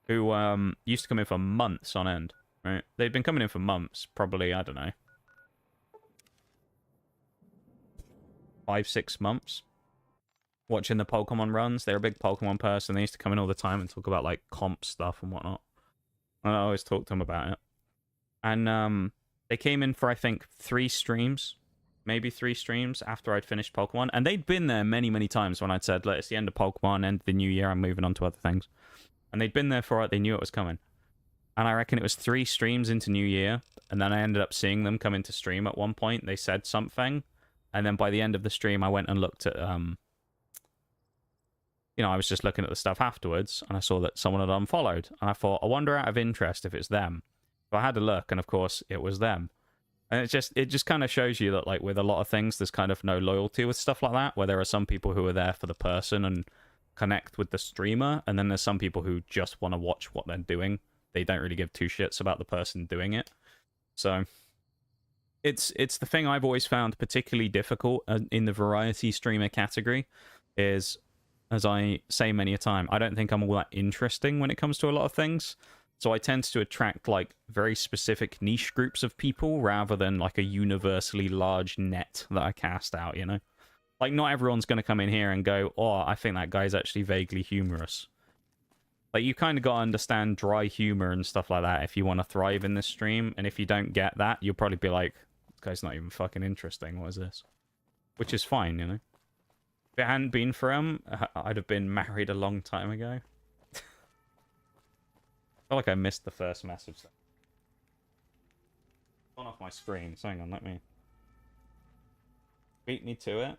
who used to come in for months on end. right? They'd been coming in for months, probably, I don't know, 5, 6 months. Watching the Pokemon runs. They're a big Pokemon person. They used to come in all the time and talk about, like, comp stuff and whatnot. And I always talk to them about it. And they came in for, I think, 3 streams. Maybe 3 streams after I'd finished Pokemon. And they'd been there many, many times when I'd said, look, it's the end of Pokemon, end of the new year, I'm moving on to other things. And they'd been there for it. They knew it was coming. And I reckon it was 3 streams into New Year. And then I ended up seeing them come into stream at one point. They said something. And then by the end of the stream, I went and looked at... you know, I was just looking at the stuff afterwards, and I saw that someone had unfollowed. And I thought, I wonder out of interest if it's them. So I had a look, and of course, it was them. And it just kind of shows you that, like, with a lot of things, there's kind of no loyalty with stuff like that, where there are some people who are there for the person and connect with the streamer, and then there's some people who just want to watch what they're doing. They don't really give 2 shits about the person doing it. So it's the thing I've always found particularly difficult in the variety streamer category is, as I say many a time, I don't think I'm all that interesting when it comes to a lot of things. So I tend to attract, like, very specific niche groups of people rather than, like, a universally large net that I cast out, you know? Like, not everyone's going to come in here and go, oh, I think that guy's actually vaguely humorous. Like, you kind of got to understand dry humor and stuff like that if you want to thrive in this stream. And if you don't get that, you'll probably be like, this guy's not even fucking interesting. What is this? Which is fine, you know? If it hadn't been for him, I'd have been married a long time ago. I feel like I missed the first message. Gone off my screen. So hang on, let me... Beat me to it.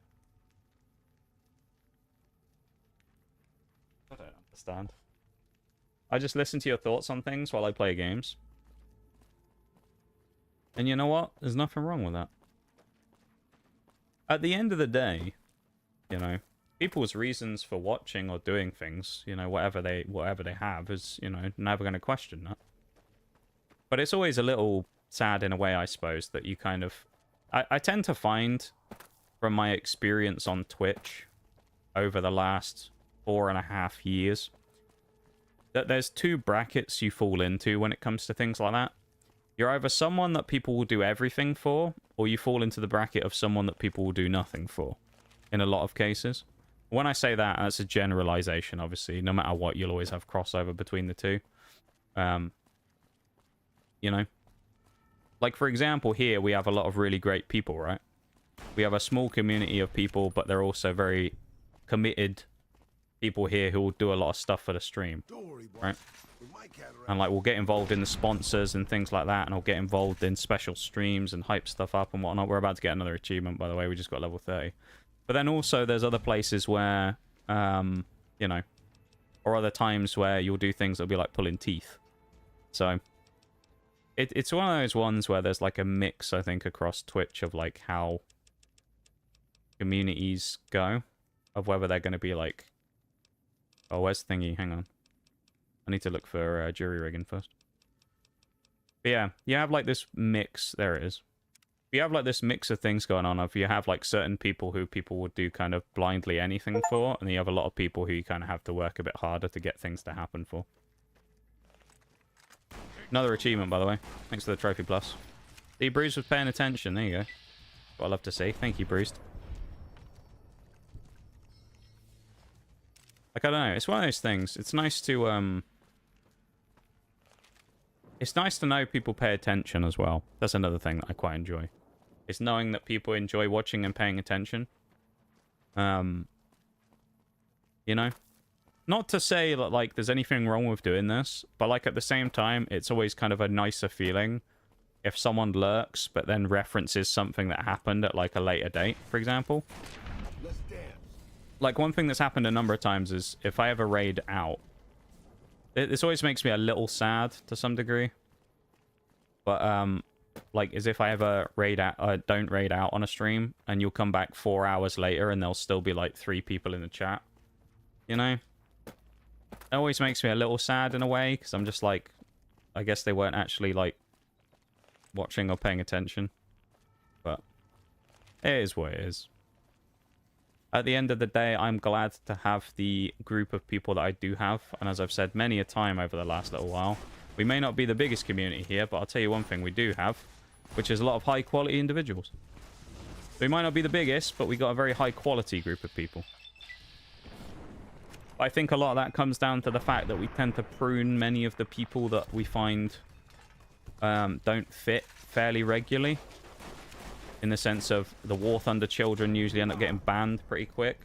I don't understand. I just listen to your thoughts on things while I play games. And you know what? There's nothing wrong with that. At the end of the day... You know, people's reasons for watching or doing things, you know, whatever they have is, you know, never going to question that. But it's always a little sad in a way, I suppose, that you kind of... I tend to find, from my experience on Twitch over the last 4.5 years, that there's 2 brackets you fall into when it comes to things like that. You're either someone that people will do everything for, or you fall into the bracket of someone that people will do nothing for. In a lot of cases. When I say that, that's a generalization, obviously. No matter what, you'll always have crossover between the 2. You know? Like, for example, here we have a lot of really great people, right? We have a small community of people, but they're also very committed people here who will do a lot of stuff for the stream. Right? And, like, we'll get involved in the sponsors and things like that, and we'll get involved in special streams and hype stuff up and whatnot. We're about to get another achievement, by the way. We just got level 30. But then also there's other places where, you know, or other times where you'll do things that'll be like pulling teeth. So it's one of those ones where there's like a mix, I think, across Twitch of like how communities go, of whether they're going to be like, oh, where's Thingy? Hang on. I need to look for jury rigging first. But yeah, you have like this mix. There it is. You have like this mix of things going on. If you have like certain people who people would do kind of blindly anything for, and you have a lot of people who you kind of have to work a bit harder to get things to happen for. Another achievement, by the way. Thanks for the trophy plus. See, Bruce was paying attention. There you go. What I love to see. Thank you, Bruce. Like, I don't know. It's one of those things. It's nice to it's nice to know people pay attention as well. That's another thing that I quite enjoy. It's knowing that people enjoy watching and paying attention. You know? Not to say that, like, there's anything wrong with doing this, but, like, at the same time, it's always kind of a nicer feeling if someone lurks, but then references something that happened at, like, a later date, for example. Let's dance. Like, one thing that's happened a number of times is if I ever raid out, this always makes me a little sad to some degree. But, like, as if I ever don't raid out on a stream, and you'll come back 4 hours later, and there'll still be, like, 3 people in the chat. You know? It always makes me a little sad in a way, because I'm just like, I guess they weren't actually, like, watching or paying attention. But it is what it is. At the end of the day, I'm glad to have the group of people that I do have. And as I've said many a time over the last little while, We may not be the biggest community here, but I'll tell you one thing we do have, which is a lot of high-quality individuals. We might not be the biggest, but we got a very high-quality group of people. I think a lot of that comes down to the fact that we tend to prune many of the people that we find don't fit fairly regularly. In the sense of the War Thunder children usually end up getting banned pretty quick.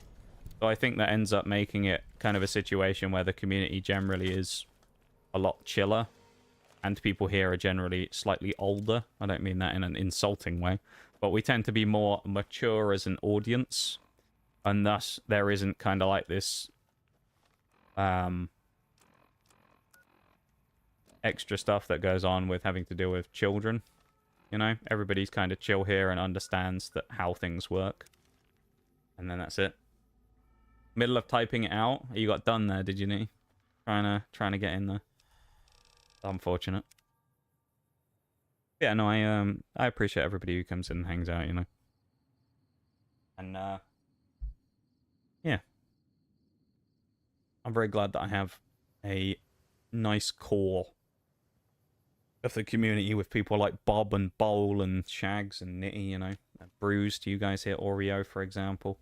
So I think that ends up making it kind of a situation where the community generally is a lot chiller. And people here are generally slightly older. I don't mean that in an insulting way. But we tend to be more mature as an audience. And thus, there isn't kind of like this extra stuff that goes on with having to deal with children. You know, everybody's kind of chill here and understands that how things work. And then that's it. Middle of typing it out. You got done there, did you, Nee? Trying to get in there. Unfortunate. Yeah, no, I appreciate everybody who comes in and hangs out, you know. And yeah. I'm very glad that I have a nice core of the community with people like Bob and Bowl and Shags and Nitty, you know. Bruised, you guys here, Oreo, for example.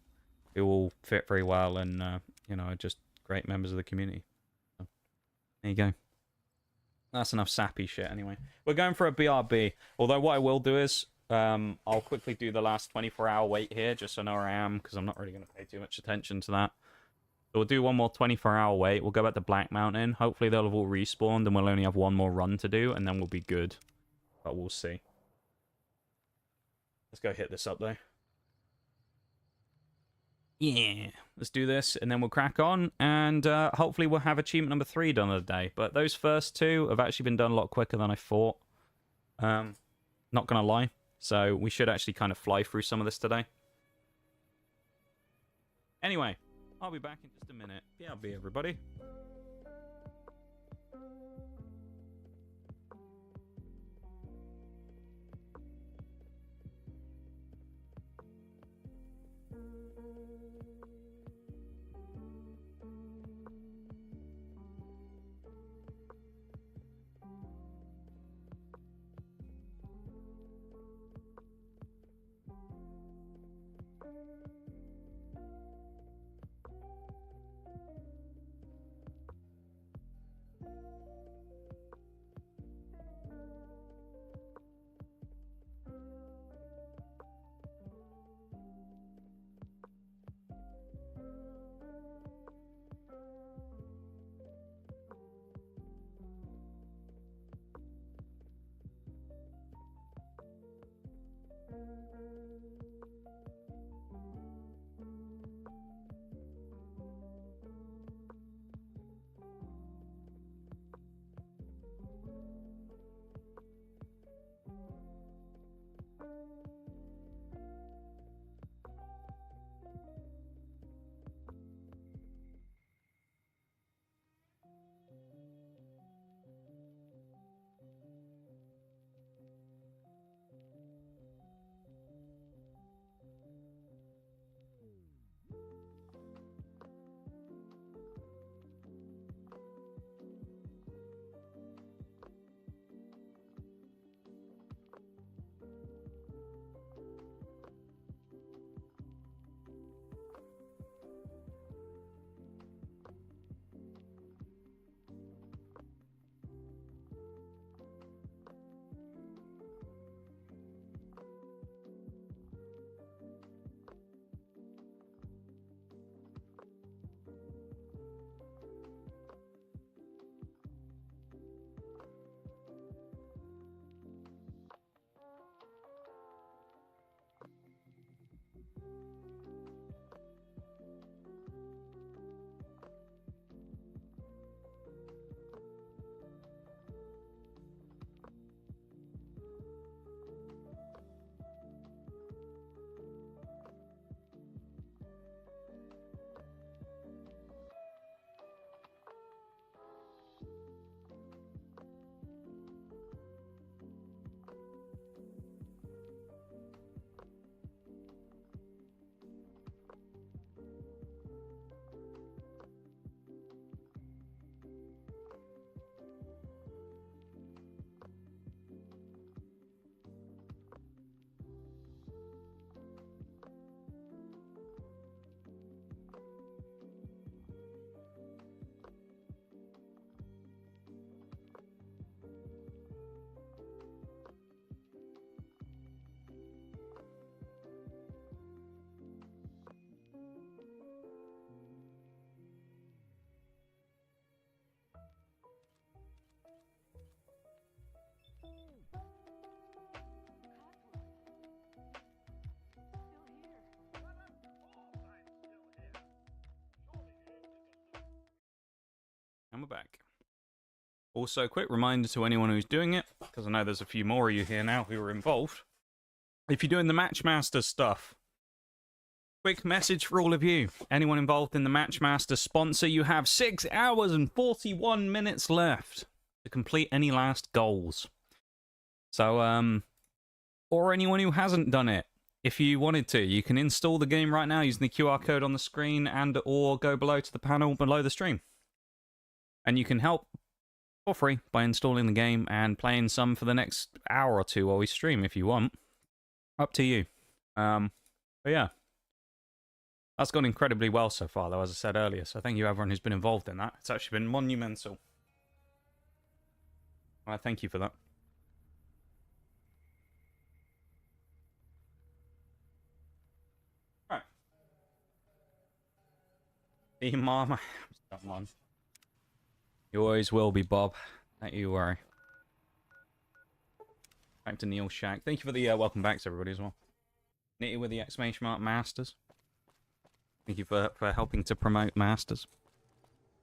Who all fit very well and, you know, are just great members of the community. So, there you go. That's enough sappy shit anyway. We're going for a BRB. Although what I will do is, I'll quickly do the last 24-hour wait here, just so I know where I am, because I'm not really going to pay too much attention to that. So we'll do one more 24-hour wait. We'll go back to Black Mountain. Hopefully they'll have all respawned, and we'll only have one more run to do, and then we'll be good. But we'll see. Let's go hit this up, though. Yeah, let's do this, and then we'll crack on, and hopefully we'll have achievement number 3 done of the day. But those first 2 have actually been done a lot quicker than I thought. Not gonna lie. So we should actually kind of fly through some of this today. Anyway, I'll be back in just a minute. BRB, everybody. we're back. Also, quick reminder to anyone who's doing it, because I know there's a few more of you here now who are involved. If you're doing the Matchmaster stuff, quick message for all of you. Anyone involved in the Matchmaster sponsor, you have 6 hours and 41 minutes left to complete any last goals. So, or anyone who hasn't done it, if you wanted to, you can install the game right now using the QR code on the screen and or go below to the panel below the stream. And you can help for free by installing the game and playing some for the next hour or two while we stream if you want. Up to you. But yeah. That's gone incredibly well so far, though, as I said earlier. So thank you everyone who's been involved in that. It's actually been monumental. I thank you for that. Right. Hey, Mama. Come on. You always will be, Bob. Don't you worry. Back to Neil Shack. Thank you for the welcome back to everybody as well. Nitty with the exclamation mark Masters. Thank you for helping to promote Masters.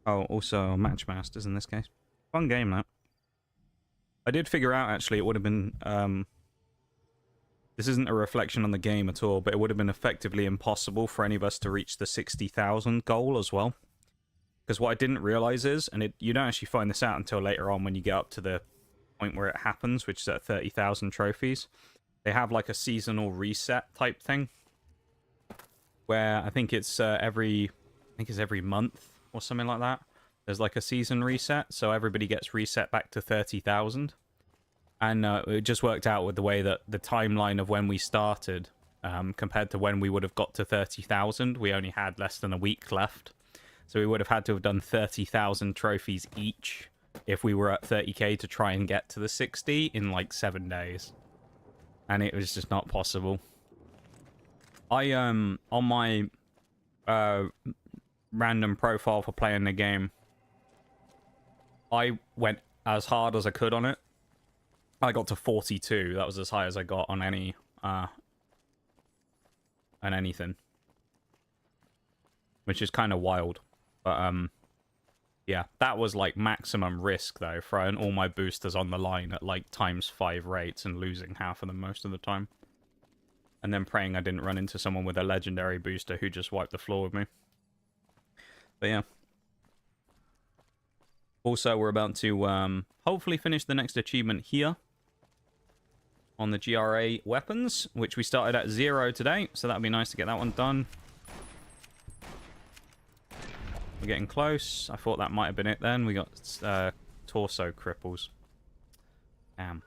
Oh, also Match Masters in this case. Fun game, that. I did figure out, actually, it would have been... this isn't a reflection on the game at all, but it would have been effectively impossible for any of us to reach the 60,000 goal as well. Because what I didn't realize is, and you don't actually find this out until later on when you get up to the point where it happens, which is at 30,000 trophies, they have like a seasonal reset type thing. Where I think it's every month or something like that. There's like a season reset, so everybody gets reset back to 30,000. And it just worked out with the way that the timeline of when we started compared to when we would have got to 30,000, we only had less than a week left. So we would have had to have done 30,000 trophies each if we were at 30k to try and get to the 60 in like 7 days. And it was just not possible. On my random profile for playing the game, I went as hard as I could on it. I got to 42. That was as high as I got on any on anything, which is kind of wild. But yeah, that was like maximum risk though, throwing all my boosters on the line at like ×5 rates and losing half of them most of the time. And then praying I didn't run into someone with a legendary booster who just wiped the floor with me. But yeah. Also, we're about to hopefully finish the next achievement here. On the GRA weapons, which we started at 0 today. So that'd be nice to get that one done. We're getting close. I thought that might have been it then. We got torso cripples. Damn.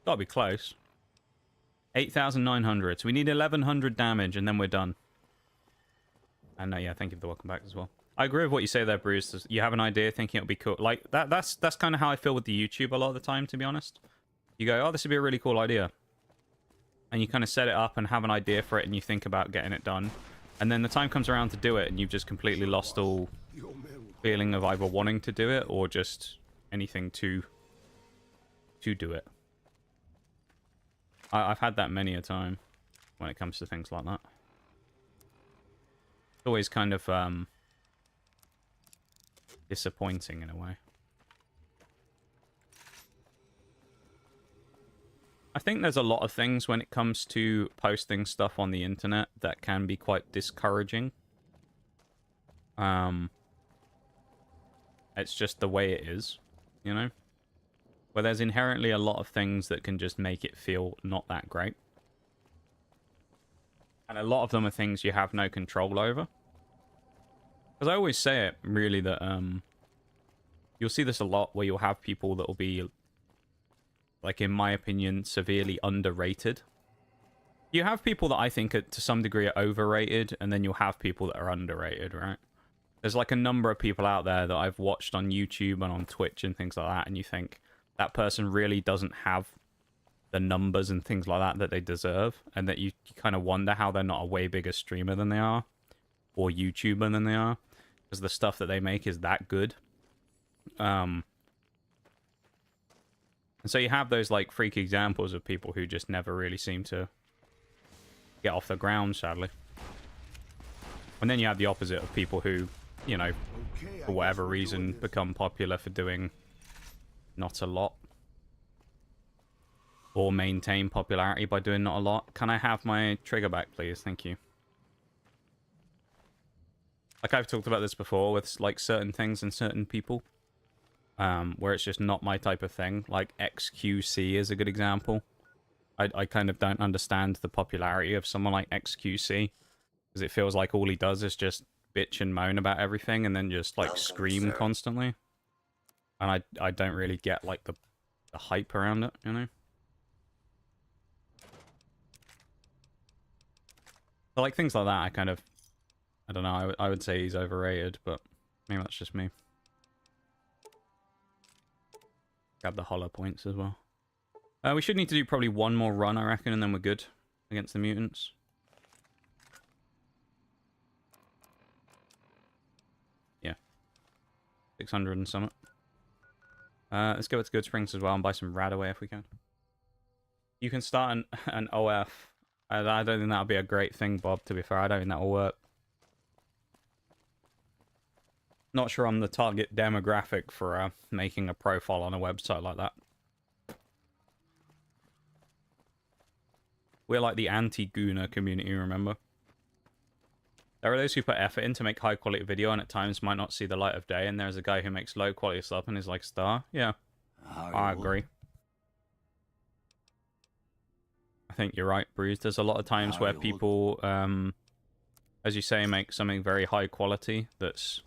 Gotta be close. 8,900. So we need 1,100 damage, and then we're done. And yeah, thank you for the welcome back as well. I agree with what you say there, Bruce. You have an idea, thinking it'll be cool. Like that's kind of how I feel with the YouTube a lot of the time, to be honest. You go, oh, this would be a really cool idea, and you kind of set it up and have an idea for it, and you think about getting it done, and then the time comes around to do it, and you've just completely lost all feeling of either wanting to do it or just anything to do it. I've had that many a time when it comes to things like that. It's always kind of disappointing in a way. I think there's a lot of things when it comes to posting stuff on the internet that can be quite discouraging. It's just the way it is, you know? Where there's inherently a lot of things that can just make it feel not that great. And a lot of them are things you have no control over. Because I always say it, really, that you'll see this a lot where you'll have people that will be, like, in my opinion, severely underrated. You have people that I think are, to some degree, are overrated, and then you'll have people that are underrated, right? There's like a number of people out there that I've watched on YouTube and on Twitch and things like that, and you think that person really doesn't have the numbers and things like that they deserve, and that you kind of wonder how they're not a way bigger streamer than they are, or YouTuber than they are, because the stuff that they make is that good. And so you have those like freak examples of people who just never really seem to get off the ground, sadly. And then you have the opposite of people who, you know, Okay, for whatever reason, become popular for doing not a lot. Or maintain popularity by doing not a lot. Can I have my trigger back, please? Thank you. Like I've talked about this before with like certain things and certain people. Where it's just not my type of thing. Like XQC is a good example. I kind of don't understand the popularity of someone like XQC. Because it feels like all he does is just bitch and moan about everything and then just like scream constantly. And I don't really get like the hype around it, you know? So like things like that I kind of, I don't know, I would say he's overrated, but maybe that's just me. Grab the hollow points as well. We should need to do probably one more run, I reckon, and then we're good against the mutants. Yeah. 600 and something. Let's go to Good Springs as well and buy some Radaway if we can. You can start an OF. I don't think that'll be a great thing, Bob, to be fair. I don't think that'll work. Not sure I'm the target demographic for making a profile on a website like that. We're like the anti-Gooner community, remember? There are those who put effort in to make high-quality video and at times might not see the light of day, and there's a guy who makes low-quality stuff and is like star. Yeah, I agree. I think you're right, Bruce. There's a lot of times where people, as you say, make something very high-quality that's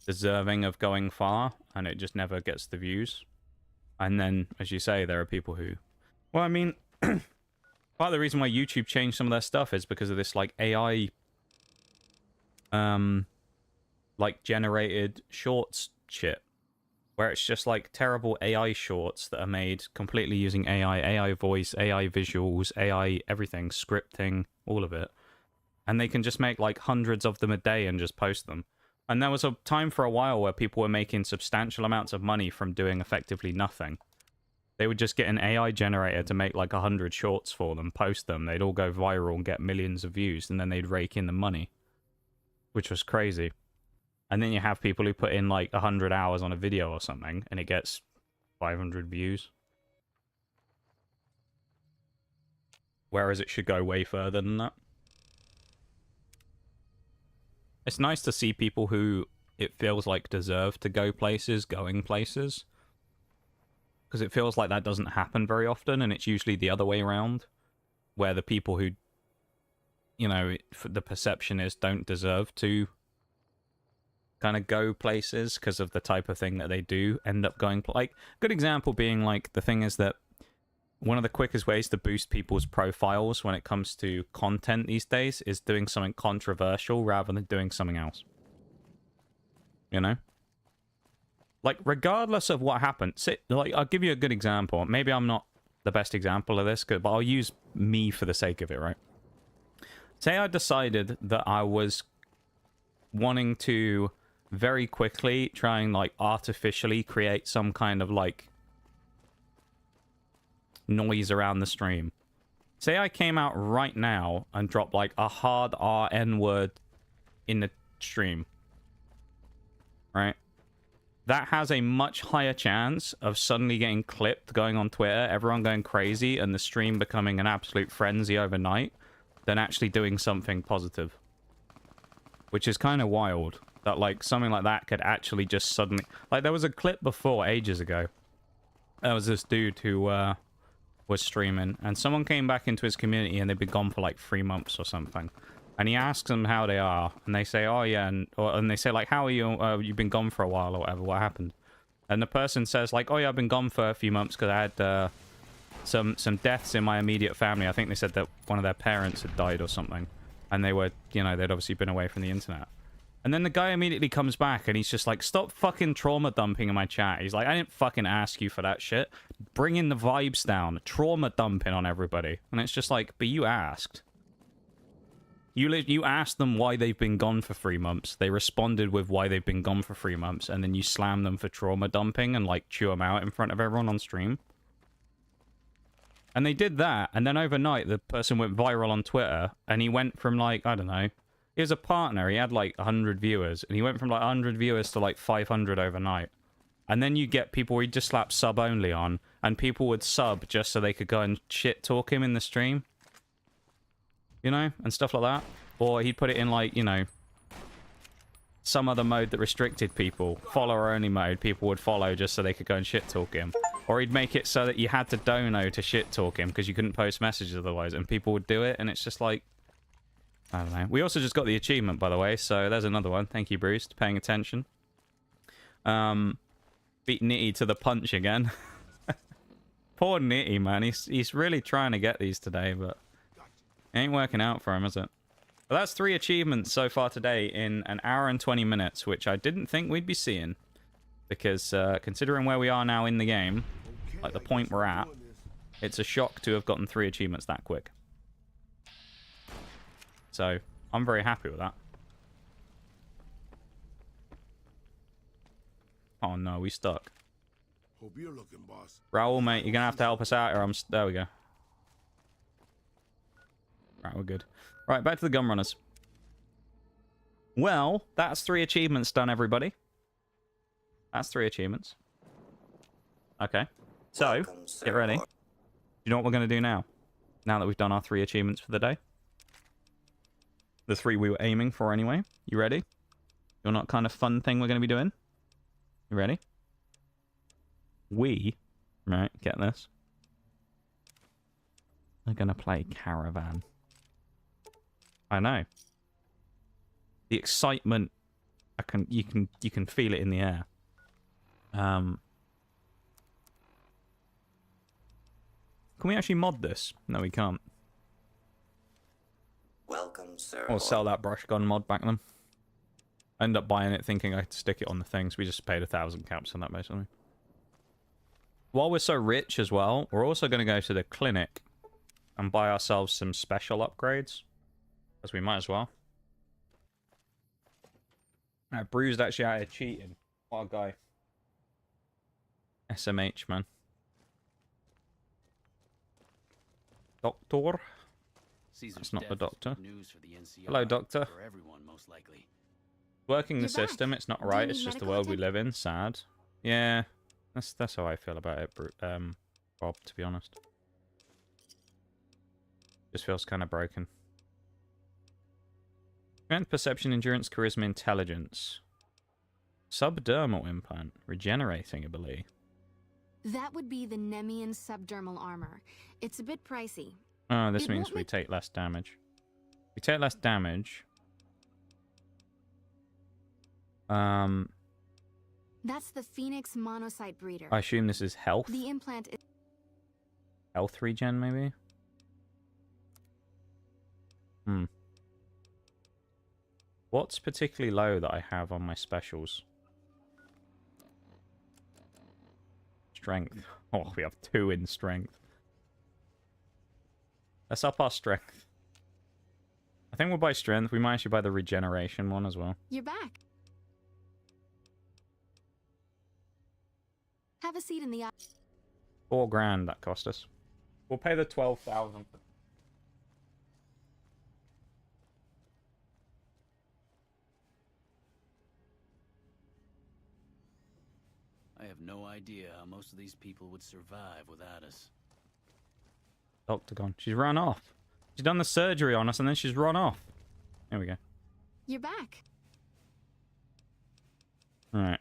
deserving of going far, and it just never gets the views. And then, as you say, there are people who... Well, I mean... Part of the reason why YouTube changed some of their stuff is because of this, like, AI... like, generated shorts shit. Where it's just, like, terrible AI shorts that are made completely using AI voice, AI visuals, AI everything, scripting, all of it. And they can just make, like, hundreds of them a day and just post them. And there was a time for a while where people were making substantial amounts of money from doing effectively nothing. They would just get an AI generator to make like 100 shorts for them, post them. They'd all go viral and get millions of views, and then they'd rake in the money. Which was crazy. And then you have people who put in like 100 hours on a video or something, and it gets 500 views. Whereas it should go way further than that. It's nice to see people who it feels like deserve to go places, going places. Because it feels like that doesn't happen very often, and it's usually the other way around. Where the people who, you know, the perception is don't deserve to kind of go places because of the type of thing that they do end up going. Like, good example being, like, the thing is that one of the quickest ways to boost people's profiles when it comes to content these days is doing something controversial rather than doing something else. You know? Like, regardless of what happened, like, I'll give you a good example. Maybe I'm not the best example of this, but I'll use me for the sake of it, right? Say I decided that I was wanting to very quickly try and, like, artificially create some kind of, like, noise around the stream. Say I came out right now and dropped, like, a hard RN word in the stream. Right? That has a much higher chance of suddenly getting clipped, going on Twitter, everyone going crazy, and the stream becoming an absolute frenzy overnight, than actually doing something positive. Which is kind of wild, that, like, something like that could actually just suddenly... Like, there was a clip before, ages ago. There was this dude who, was streaming, and someone came back into his community, and they'd been gone for, like, 3 months or something. And he asks them how they are, and they say, oh yeah, and they say, like, how are you, you've been gone for a while or whatever, what happened? And the person says, like, oh yeah, I've been gone for a few months because I had some deaths in my immediate family. I think they said that one of their parents had died or something, and they were, you know, they'd obviously been away from the internet. And then the guy immediately comes back, and he's just like, stop fucking trauma dumping in my chat. He's like, I didn't fucking ask you for that shit. Bringing the vibes down, trauma dumping on everybody. And it's just like, but you asked. You asked them why they've been gone for 3 months. They responded with why they've been gone for 3 months, and then you slam them for trauma dumping and, like, chew them out in front of everyone on stream. And they did that, and then overnight the person went viral on Twitter, and he went from, like, I don't know, He was a partner. He had like 100 viewers, and he went from like 100 viewers to like 500 overnight. And then you get people where he just slap sub only on, and people would sub just so they could go and shit talk him in the stream. You know, and stuff like that. Or he'd put it in like, you know, some other mode that restricted people. Follower only mode. People would follow just so they could go and shit talk him. Or he'd make it so that you had to dono to shit talk him because you couldn't post messages otherwise, and people would do it, and it's just like, I don't know. We also just got the achievement, by the way, so there's another one. Thank you, Bruce, for paying attention. Beat Nitty to the punch again. Poor Nitty, man. He's really trying to get these today, but it ain't working out for him, is it? But that's 3 achievements so far today in an hour and 20 minutes, which I didn't think we'd be seeing. Because considering where we are now in the game, like the point we're at, it's a shock to have gotten 3 achievements that quick. So, I'm very happy with that. Oh no, we stuck. Hope you're looking, boss. Raoul, mate, you're gonna have to help us out, or there we go. Right, we're good. Right, back to the gun runners. Well, that's 3 achievements done, everybody. That's 3 achievements. Okay. So, get ready. Do you know what we're gonna do now? Now that we've done our 3 achievements for the day? The 3 we were aiming for anyway. You ready? You know what kind of fun thing we're gonna be doing? You ready? Right, get this. We're gonna play Caravan. I know. The excitement, you can feel it in the air. Can we actually mod this? No, we can't. Welcome, sir. Or sell that brush gun mod back then. I ended up buying it thinking I could stick it on the things. We just paid 1,000 caps on that, basically. While we're so rich as well, we're also going to go to the clinic and buy ourselves some special upgrades. As we might as well. Bruised actually out here cheating. What a guy. SMH, man. Doctor? That's not the doctor. Hello, doctor. Working the system, it's not right. It's just the world we live in. Sad. Yeah, that's how I feel about it, Bob, to be honest. Just feels kind of broken. Strength, perception, endurance, charisma, intelligence. Subdermal implant. Regenerating ability. That would be the Nemean subdermal armor. It's a bit pricey. Oh, this means we take less damage. We take less damage. That's the Phoenix monocyte breeder. I assume this is health. The implant is Health regen, maybe? What's particularly low that I have on my specials? Strength. Oh, we have 2 in strength. Let's up our strength. I think we'll buy strength. We might actually buy the regeneration one as well. You're back. Have a seat in the... $4 grand that cost us. We'll pay the 12,000. I have no idea how most of these people would survive without us. Doctor gone. She's run off. She's done the surgery on us and then she's run off. There we go. You're back. Alright.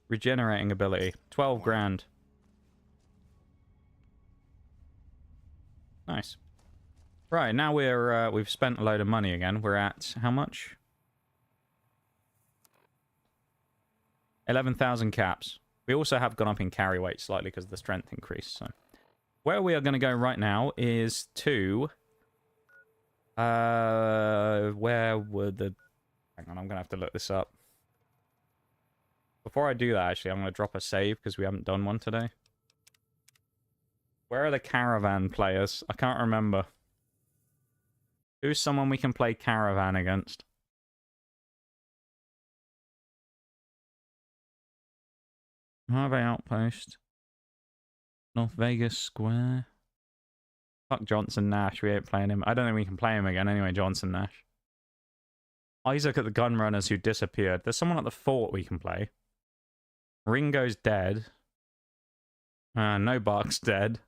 Regenerating ability. 12 grand. Nice. Right, now we've spent a load of money again. We're at how much? 11,000 caps. We also have gone up in carry weight slightly because of the strength increase. So, where we are going to go right now is to... where would the... Hang on, I'm going to have to look this up. Before I do that, actually, I'm going to drop a save because we haven't done one today. Where are the caravan players? I can't remember. Who's someone we can play caravan against? Mojave Outpost. North Vegas Square. Fuck Johnson Nash. We ain't playing him. I don't think we can play him again anyway, Johnson Nash. Isaac at the Gunrunners who disappeared. There's someone at the fort we can play. Ringo's dead. No Bark's dead.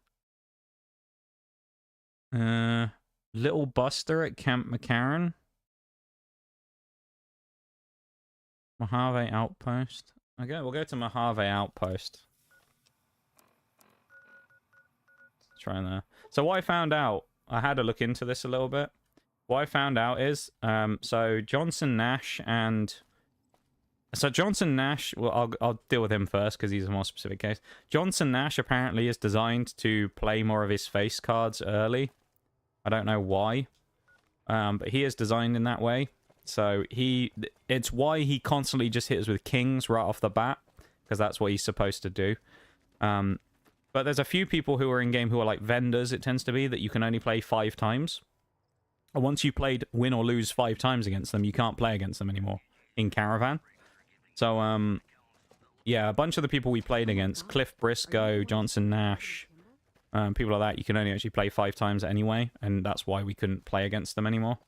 Little Buster at Camp McCarran. Mojave Outpost. Okay, we'll go to Mojave Outpost. Let's try in there. So what I found out, I had to look into this a little bit. What I found out is, so Johnson Nash and... So Johnson Nash, well, I'll deal with him first because he's a more specific case. Johnson Nash apparently is designed to play more of his face cards early. I don't know why, but he is designed in that way. So it's why he constantly just hits with kings right off the bat, because that's what he's supposed to do. But there's a few people who are in game who are like vendors, it tends to be, that you can only play 5 times. And once you played win or lose 5 times against them, you can't play against them anymore in Caravan. So, yeah, a bunch of the people we played against, Cliff Briscoe, Johnson Nash, people like that, you can only actually play 5 times anyway, and that's why we couldn't play against them anymore.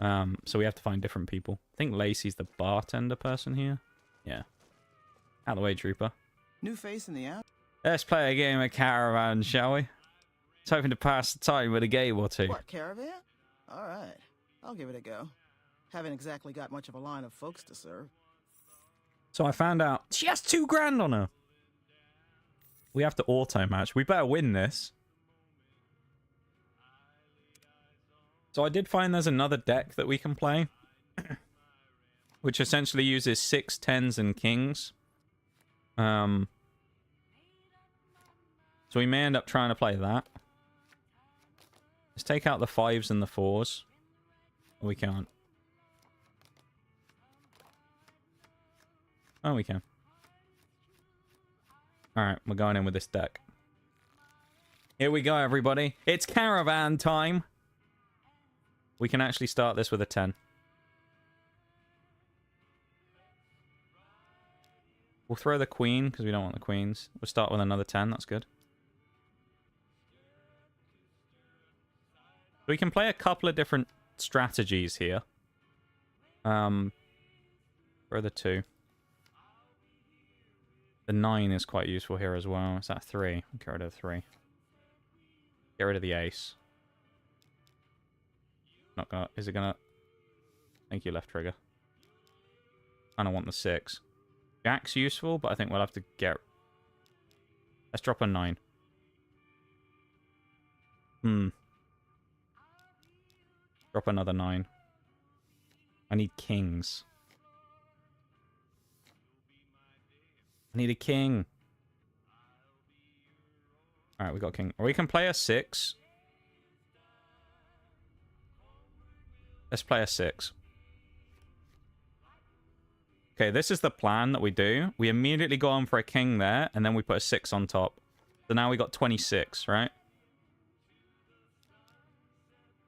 So we have to find different people. I think Lacey's the bartender person here. Yeah. Out of the way, trooper. New face in the app? Let's play a game of Caravan, shall we? I was hoping to pass the time with a game or two. What, Caravan? Alright, I'll give it a go. Haven't exactly got much of a line of folks to serve. So I found out she has 2 grand on her. We have to auto match. We better win this. So I did find there's another deck that we can play, which essentially uses 6 10s and kings. So we may end up trying to play that. Let's take out the 5s and the 4s. We can't. Oh, we can. Alright, we're going in with this deck. Here we go, everybody. It's Caravan time. We can actually start this with a 10. We'll throw the queen, because we don't want the queens. We'll start with another 10, that's good. We can play a couple of different strategies here. Throw the 2. The 9 is quite useful here as well. Is that 3? Get rid of 3. Get rid of the ace. Not gonna... Is it gonna... Thank you, left trigger. I don't want the 6. Jack's useful, but I think we'll have to get... Let's drop a 9. Drop another 9. I need kings. I need a king. Alright, we got a king. Or we can play a 6. Let's play a 6. Okay, this is the plan that we do. We immediately go on for a king there, and then we put a 6 on top. So now we got 26, right?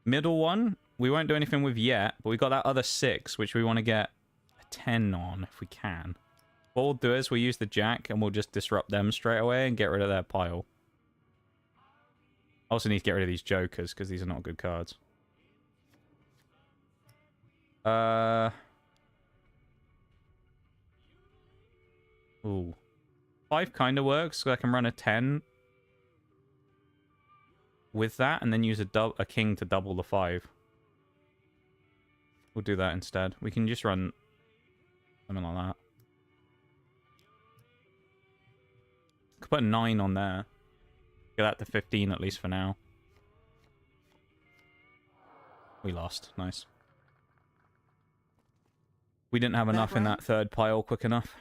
Middle one, we won't do anything with yet, but we got that other 6, which we want to get a 10 on, if we can. What we'll do is we'll use the jack, and we'll just disrupt them straight away and get rid of their pile. I also need to get rid of these jokers, because these are not good cards. Ooh. 5 kind of works, so I can run a 10 with that, and then use a king to double the 5. We'll do that instead. We can just run something like that. Could put a 9 on there. Get that to 15 at least for now. We lost. Nice. We didn't have enough in that third pile quick enough.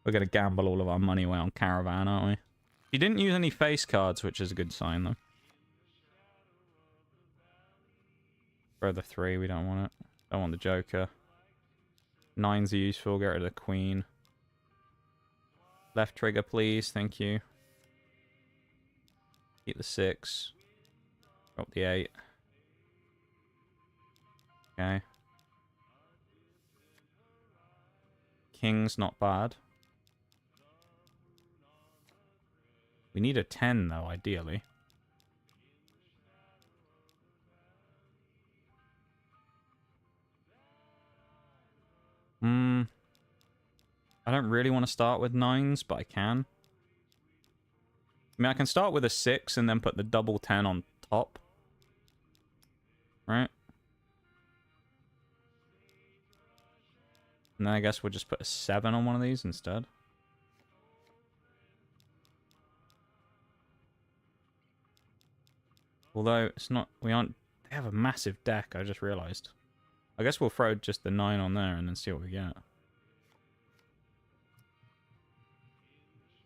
We're going to gamble all of our money away on Caravan, aren't we? He didn't use any face cards, which is a good sign, though. Throw the 3, we don't want it. Don't want the Joker. 9's are useful, get rid of the Queen. Left trigger, please, thank you. Keep the 6. Drop the 8. Okay. King's not bad. We need a 10, though, ideally. I don't really want to start with 9s, but I can. I mean, I can start with a 6 and then put the double 10 on top. Right? And then I guess we'll just put a 7 on one of these instead. Although, it's not... We aren't... They have a massive deck, I just realised. I guess we'll throw just the 9 on there and then see what we get.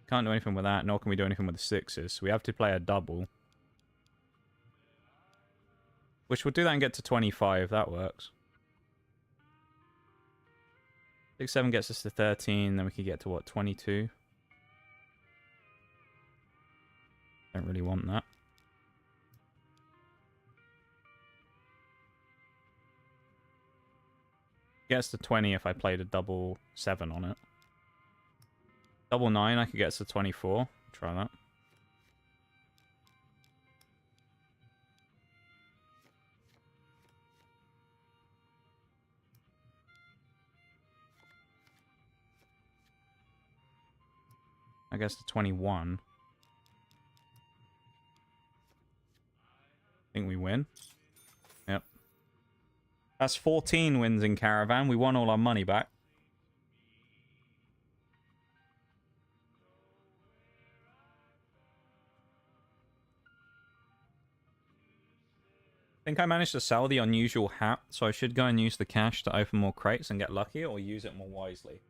Can't do anything with that, nor can we do anything with the 6s. So we have to play a double. Which we'll do that and get to 25, that works. 6, 7 gets us to 13, then we can get to what, 22? Don't really want that. Gets to 20 if I played a double 7 on it. Double 9, I could get to 24. Try that. I guess to 21. I think we win. Yep. That's 14 wins in Caravan. We won all our money back. I think I managed to sell the unusual hat, so I should go and use the cash to open more crates and get lucky, or use it more wisely.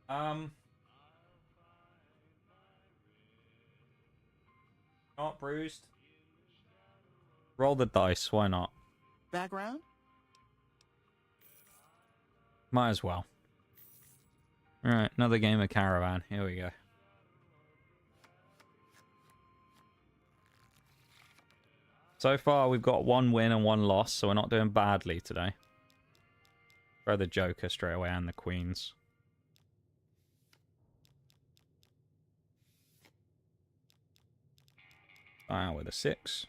Not bruised. Roll the dice, why not? Background? Might as well. Alright, another game of Caravan. Here we go. So far, we've got 1 win and 1 loss, so we're not doing badly today. Throw the Joker straight away and the Queens. Out with a 6.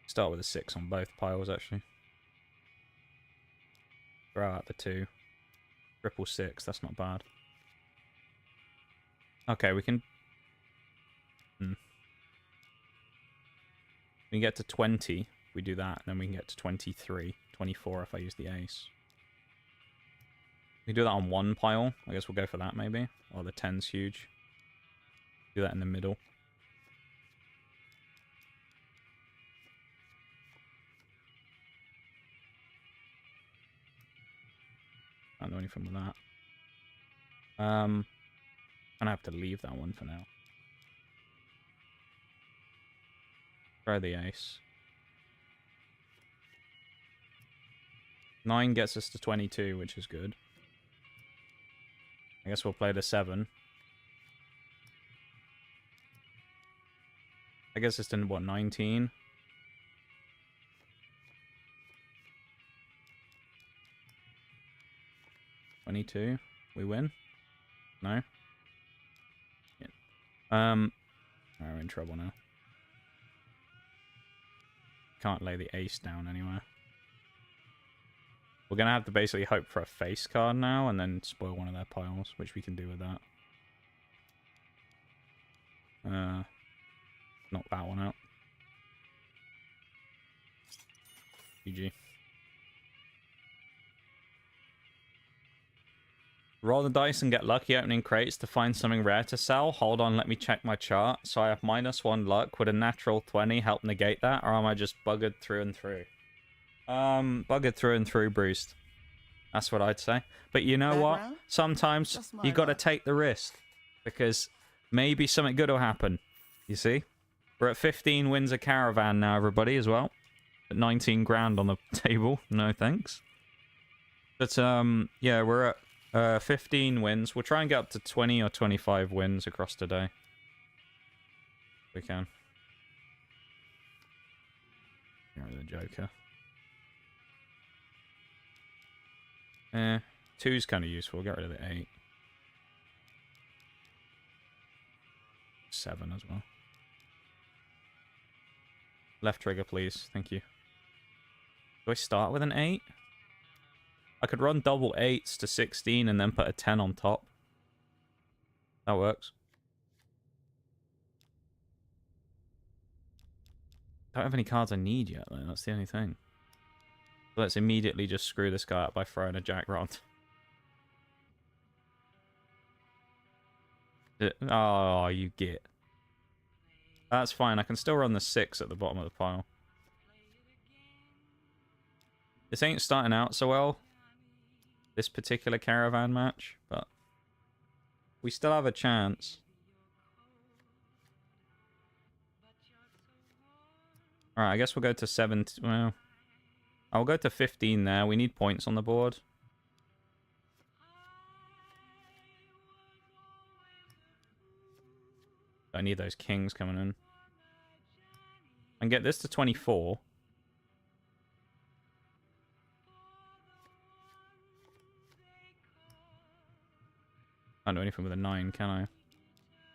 Start with a 6 on both piles, actually. Throw out the 2. Triple 6, that's not bad. Okay, we can... We can get to 20 if we do that, and then we can get to 23. 24 if I use the ace. We can do that on 1 pile. I guess we'll go for that, maybe. Oh, the 10's huge. Do that in the middle. Can't do anything with that. And I have to leave that one for now. Throw the ace. 9 gets us to 22, which is good. I guess we'll play the 7. I guess it's in, what, 19? $22. We win? No? Yeah. We're in trouble now. Can't lay the ace down anywhere. We're going to have to basically hope for a face card now and then spoil one of their piles, which we can do with that. Knock that one out. GG. Roll the dice and get lucky opening crates to find something rare to sell. Hold on, let me check my chart. So I have -1 luck. Would a natural 20 help negate that? Or am I just buggered through and through? Buggered through and through, Bruce. That's what I'd say. But you know what? Sometimes you got to take the risk. Because maybe something good will happen. You see? We're at 15 wins a Caravan now, everybody, as well. At 19 grand on the table. No thanks. But, yeah, we're at 15 wins. We'll try and get up to 20 or 25 wins across today. We can. Get rid of the Joker. 2's kind of useful. Get rid of the 8. 7 as well. Left trigger, please. Thank you. Do I start with an 8? I could run double 8s to 16 and then put a 10 on top. That works. Don't have any cards I need yet, though. That's the only thing. Let's immediately just screw this guy up by throwing a jack rod. Oh, you get. That's fine. I can still run the 6 at the bottom of the pile. This ain't starting out so well, this particular caravan match, but we still have a chance. Alright, I guess we'll go to 7. Well, I'll go to 15 there. We need points on the board. I need those kings coming in. And get this to 24. Can't do anything with a 9, can I?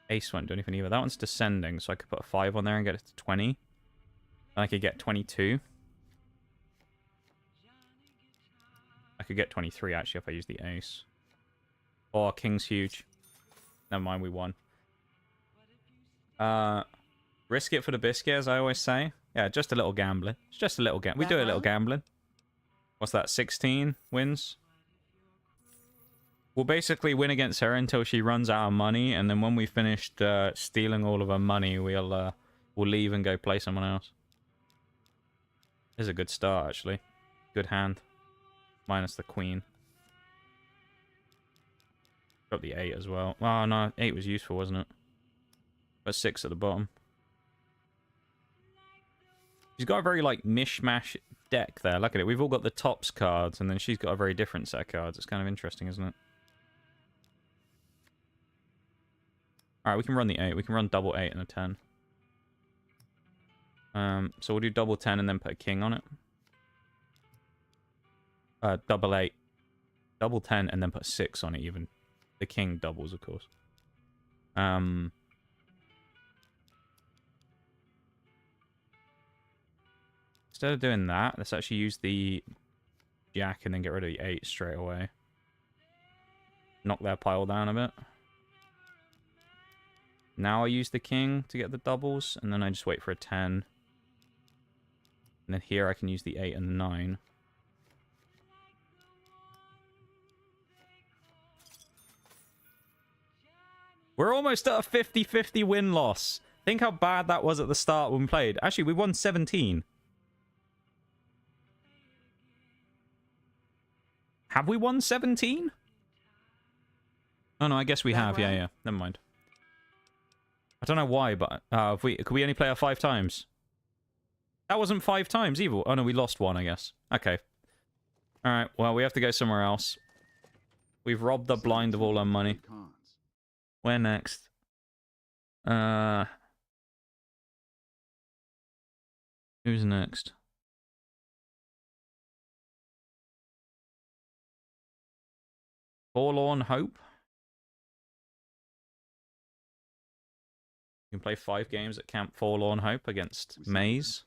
Ace won't do anything either. That one's descending, so I could put a 5 on there and get it to 20. And I could get 22. I could get 23, actually, if I use the ace. Oh, king's huge. Never mind, we won. Risk it for the biscuit, as I always say. Yeah, just a little gambling. It's just a little we do a little gambling. What's that, 16 wins? We'll basically win against her until she runs out of money, and then when we finished stealing all of her money, we'll leave and go play someone else. This is a good start, actually. Good hand. Minus the queen. Got the 8 as well. Oh, no, 8 was useful, wasn't it? But 6 at the bottom. She's got a very, like, mishmash deck there. Look at it. We've all got the tops cards, and then she's got a very different set of cards. It's kind of interesting, isn't it? Alright, we can run the 8. We can run double 8 and a 10. So we'll do double 10 and then put a king on it. Double 8. Double 10 and then put 6 on it even. The king doubles, of course. Instead of doing that, let's actually use the jack and then get rid of the 8 straight away. Knock their pile down a bit. Now I use the king to get the doubles, and then I just wait for a 10. And then here I can use the 8 and the 9. We're almost at a 50-50 win-loss. Think how bad that was at the start when we played. Actually, we won 17. Have we won 17? Oh, no, I guess we have. Yeah, yeah. Never mind. I don't know why, but could we only play her 5 times? That wasn't 5 times either. Oh, no, we lost 1, I guess. Okay. All right, well, we have to go somewhere else. We've robbed the blind of all our money. Where next? Who's next? Forlorn Hope? You can play 5 games at Camp Forlorn Hope against Maze.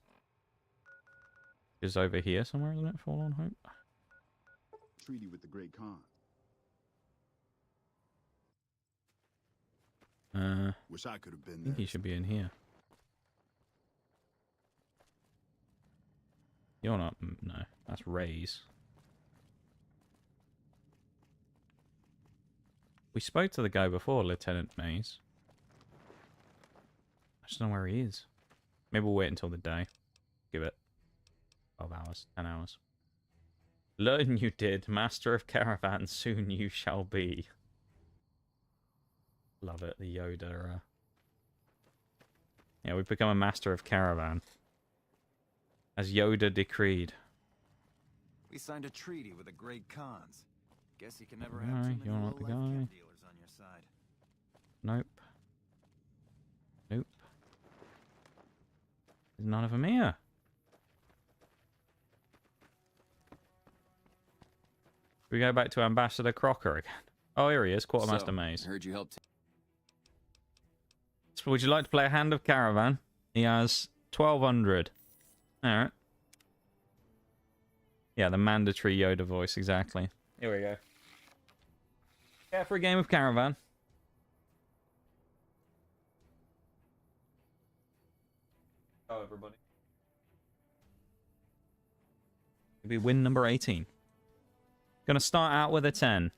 Is over here somewhere, isn't it? Forlorn Hope. Treaty with the Great Khan. Wish I could have been I there. think he should be in here. You're not. No, that's Ray's. We spoke to the guy before, Lieutenant Maze. I just don't know where he is. Maybe we'll wait until the day. Give it 12 hours, 10 hours. Learn you did, Master of Caravan, soon you shall be. Love it, the Yoda. Yeah, we've become a Master of Caravan. As Yoda decreed. We signed a treaty with the Great Khans. Guess you can never have Alright, too you're many not the low-life guy. chem dealers on your side. Nope. Nope. There's none of them here. We go back to Ambassador Crocker again. Oh, here he is, Quartermaster Maze. I heard you helped. would you like to play a hand of Caravan? He has 1200. Alright. Yeah, the mandatory Yoda voice, exactly. Here we go. Yeah, for a game of Caravan. Oh, everybody. Maybe win number 18. Gonna start out with a 10.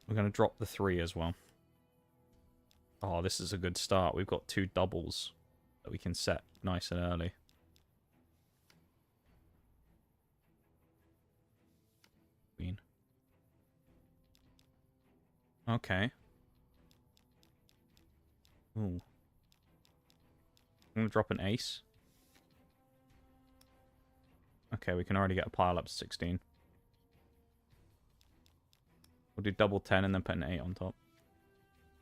We're gonna drop the 3 as well. Oh, this is a good start. We've got 2 doubles that we can set nice and early. Queen. Okay. Ooh. I'm gonna drop an ace. Okay, we can already get a pile up to 16. We'll do double 10 and then put an 8 on top.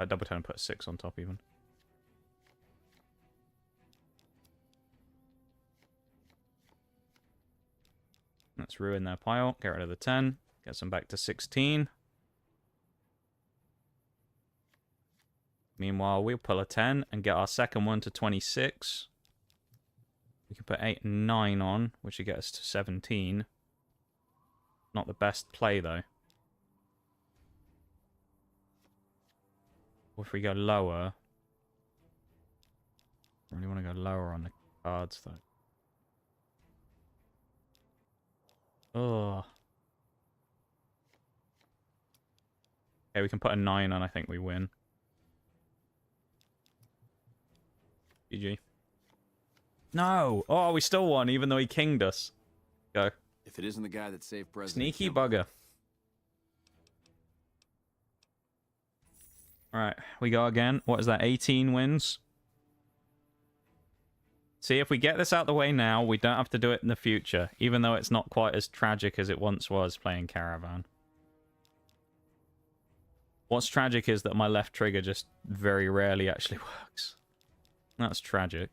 Double 10 and put a 6 on top even. Let's ruin their pile. Get rid of the 10. Get them back to 16. Meanwhile, we'll pull a 10 and get our second one to 26. We can put 8 and 9 on, which will get us to 17. Not the best play, though. Or if we go lower... I really want to go lower on the cards, though. Oh. Okay, we can put a 9 on. I think we win. GG. No! Oh, we still won, even though he kinged us. Go. If it isn't the guy that saved President Sneaky Kim- bugger. Alright, we go again. What is that? 18 wins? See, if we get this out the way now, we don't have to do it in the future, even though it's not quite as tragic as it once was playing Caravan. What's tragic is that my left trigger just very rarely actually works. That's tragic.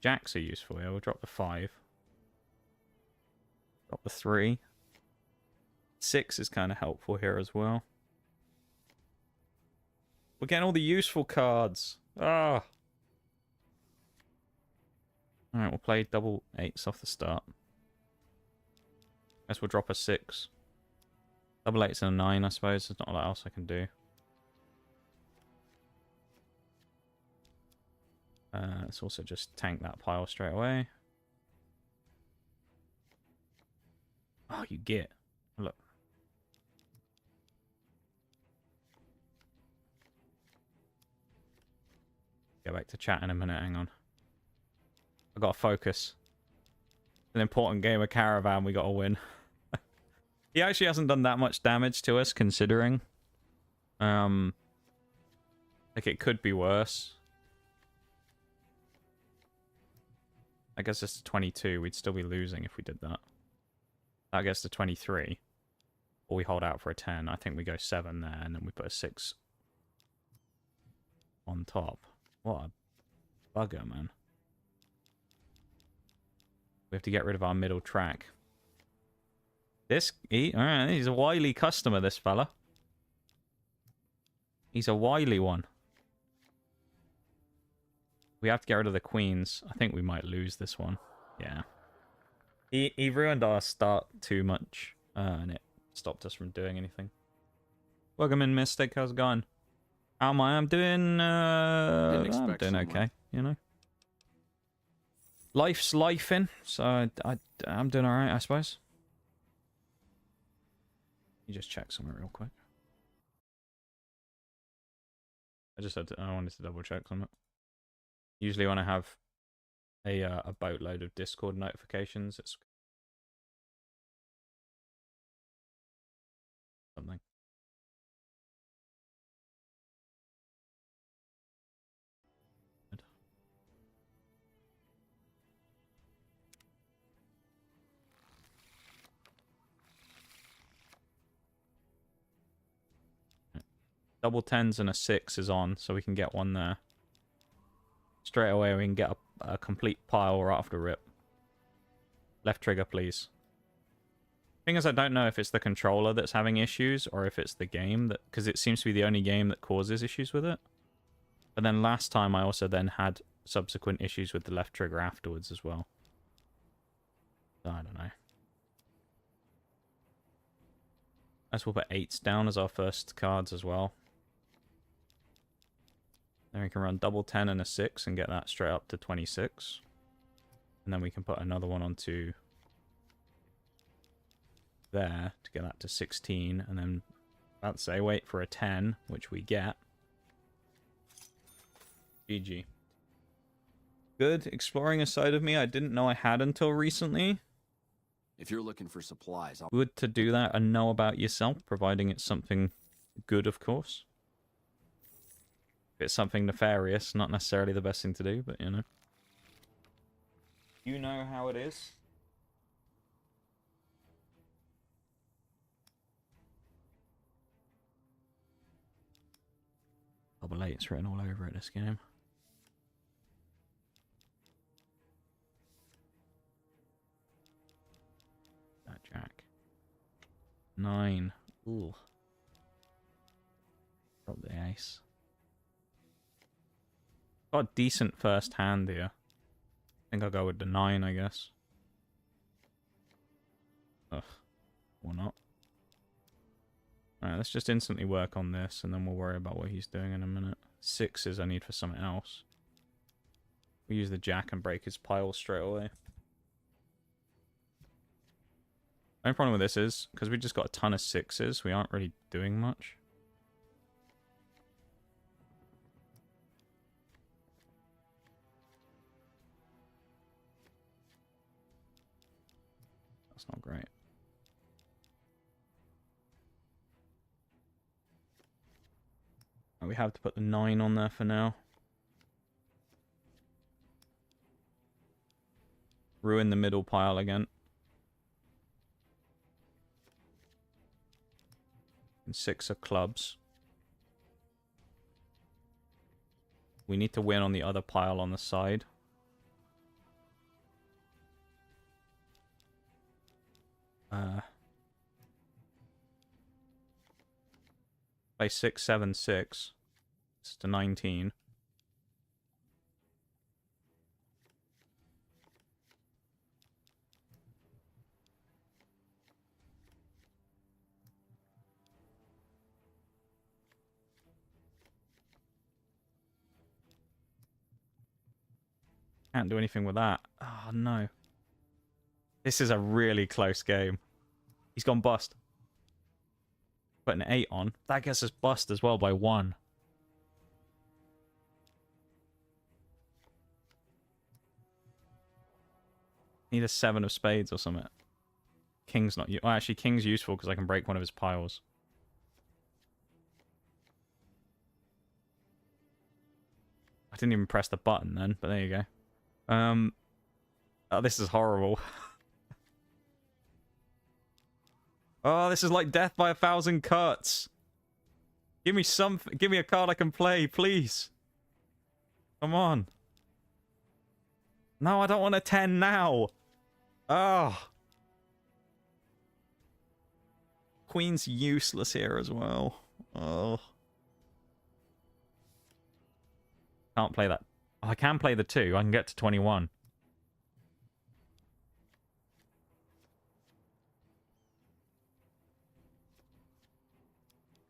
Jacks are useful here. We'll drop the 5. Drop the 3. 6 is kind of helpful here as well. We're getting all the useful cards. Ah. Alright, we'll play double 8s off the start. Guess we'll drop a 6. Double 8s and a 9, I suppose. There's not a lot else I can do. Let's also just tank that pile straight away. Oh, you get. Look. Go back to chat in a minute, hang on. I've got to focus. It's an important game of Caravan, we got to win. He actually hasn't done that much damage to us, considering. Like, it could be worse. I guess it's 22. We'd still be losing if we did that. That gets to 23. Or we hold out for a 10. I think we go 7 there, and then we put a 6 on top. What a bugger, man. We have to get rid of our middle track. Alright, he's a wily customer, this fella. He's a wily one. We have to get rid of the queens. I think we might lose this one. Yeah. He ruined our start too much, and it stopped us from doing anything. Welcome in, Mystic. How's it going? How am I? I'm doing, I'm doing okay, you know. Life's lifing, so I'm doing alright, I suppose. You just check something real quick. I wanted to double check something. Usually when I have a boatload of Discord notifications, it's something. Double 10s and a 6 is on, so we can get one there. Straight away we can get a complete pile right after rip. Left trigger, please. Thing is, I don't know if it's the controller that's having issues or if it's the game that, because it seems to be the only game that causes issues with it. But then last time I also then had subsequent issues with the left trigger afterwards as well. So I don't know. Let's we'll put 8s down as our first cards as well. Then we can run double 10 and a 6 and get that straight up to 26. And then we can put another one onto there to get that to 16. And then, about to say, wait for a 10, which we get. GG. Good. Exploring a side of me I didn't know I had until recently. If you're looking for supplies, I'll... Good to do that and know about yourself, providing it's something good, of course. If it's something nefarious, not necessarily the best thing to do, but you know. You know how it is. Double 8's written all over it, this game. That jack. 9. Ooh. Drop the ace. Got a decent first hand here. I think I'll go with the 9, I guess. Ugh. Or not. Alright, let's just instantly work on this, and then we'll worry about what he's doing in a minute. 6s I need for something else. We use the jack and break his pile straight away. The only problem with this is, because we just got a ton of 6s, we aren't really doing much. That's not great. We have to put the 9 on there for now. Ruin the middle pile again. And 6 of clubs. We need to win on the other pile on the side. Play 6, 7, 6. It's to 19. Can't do anything with that. Oh, no. This is a really close game. He's gone bust. Put an 8 on. That gets us bust as well by 1. Need a 7 of spades or something. King's not... Oh, actually, King's useful because I can break one of his piles. I didn't even press the button then, but there you go. Oh, this is horrible. Oh, this is like death by 1,000 cuts. Give me give me a card I can play, please. Come on. No, I don't want a 10 now. Oh. Queen's useless here as well. Oh. Can't play that. Oh, I can play the 2. I can get to 21.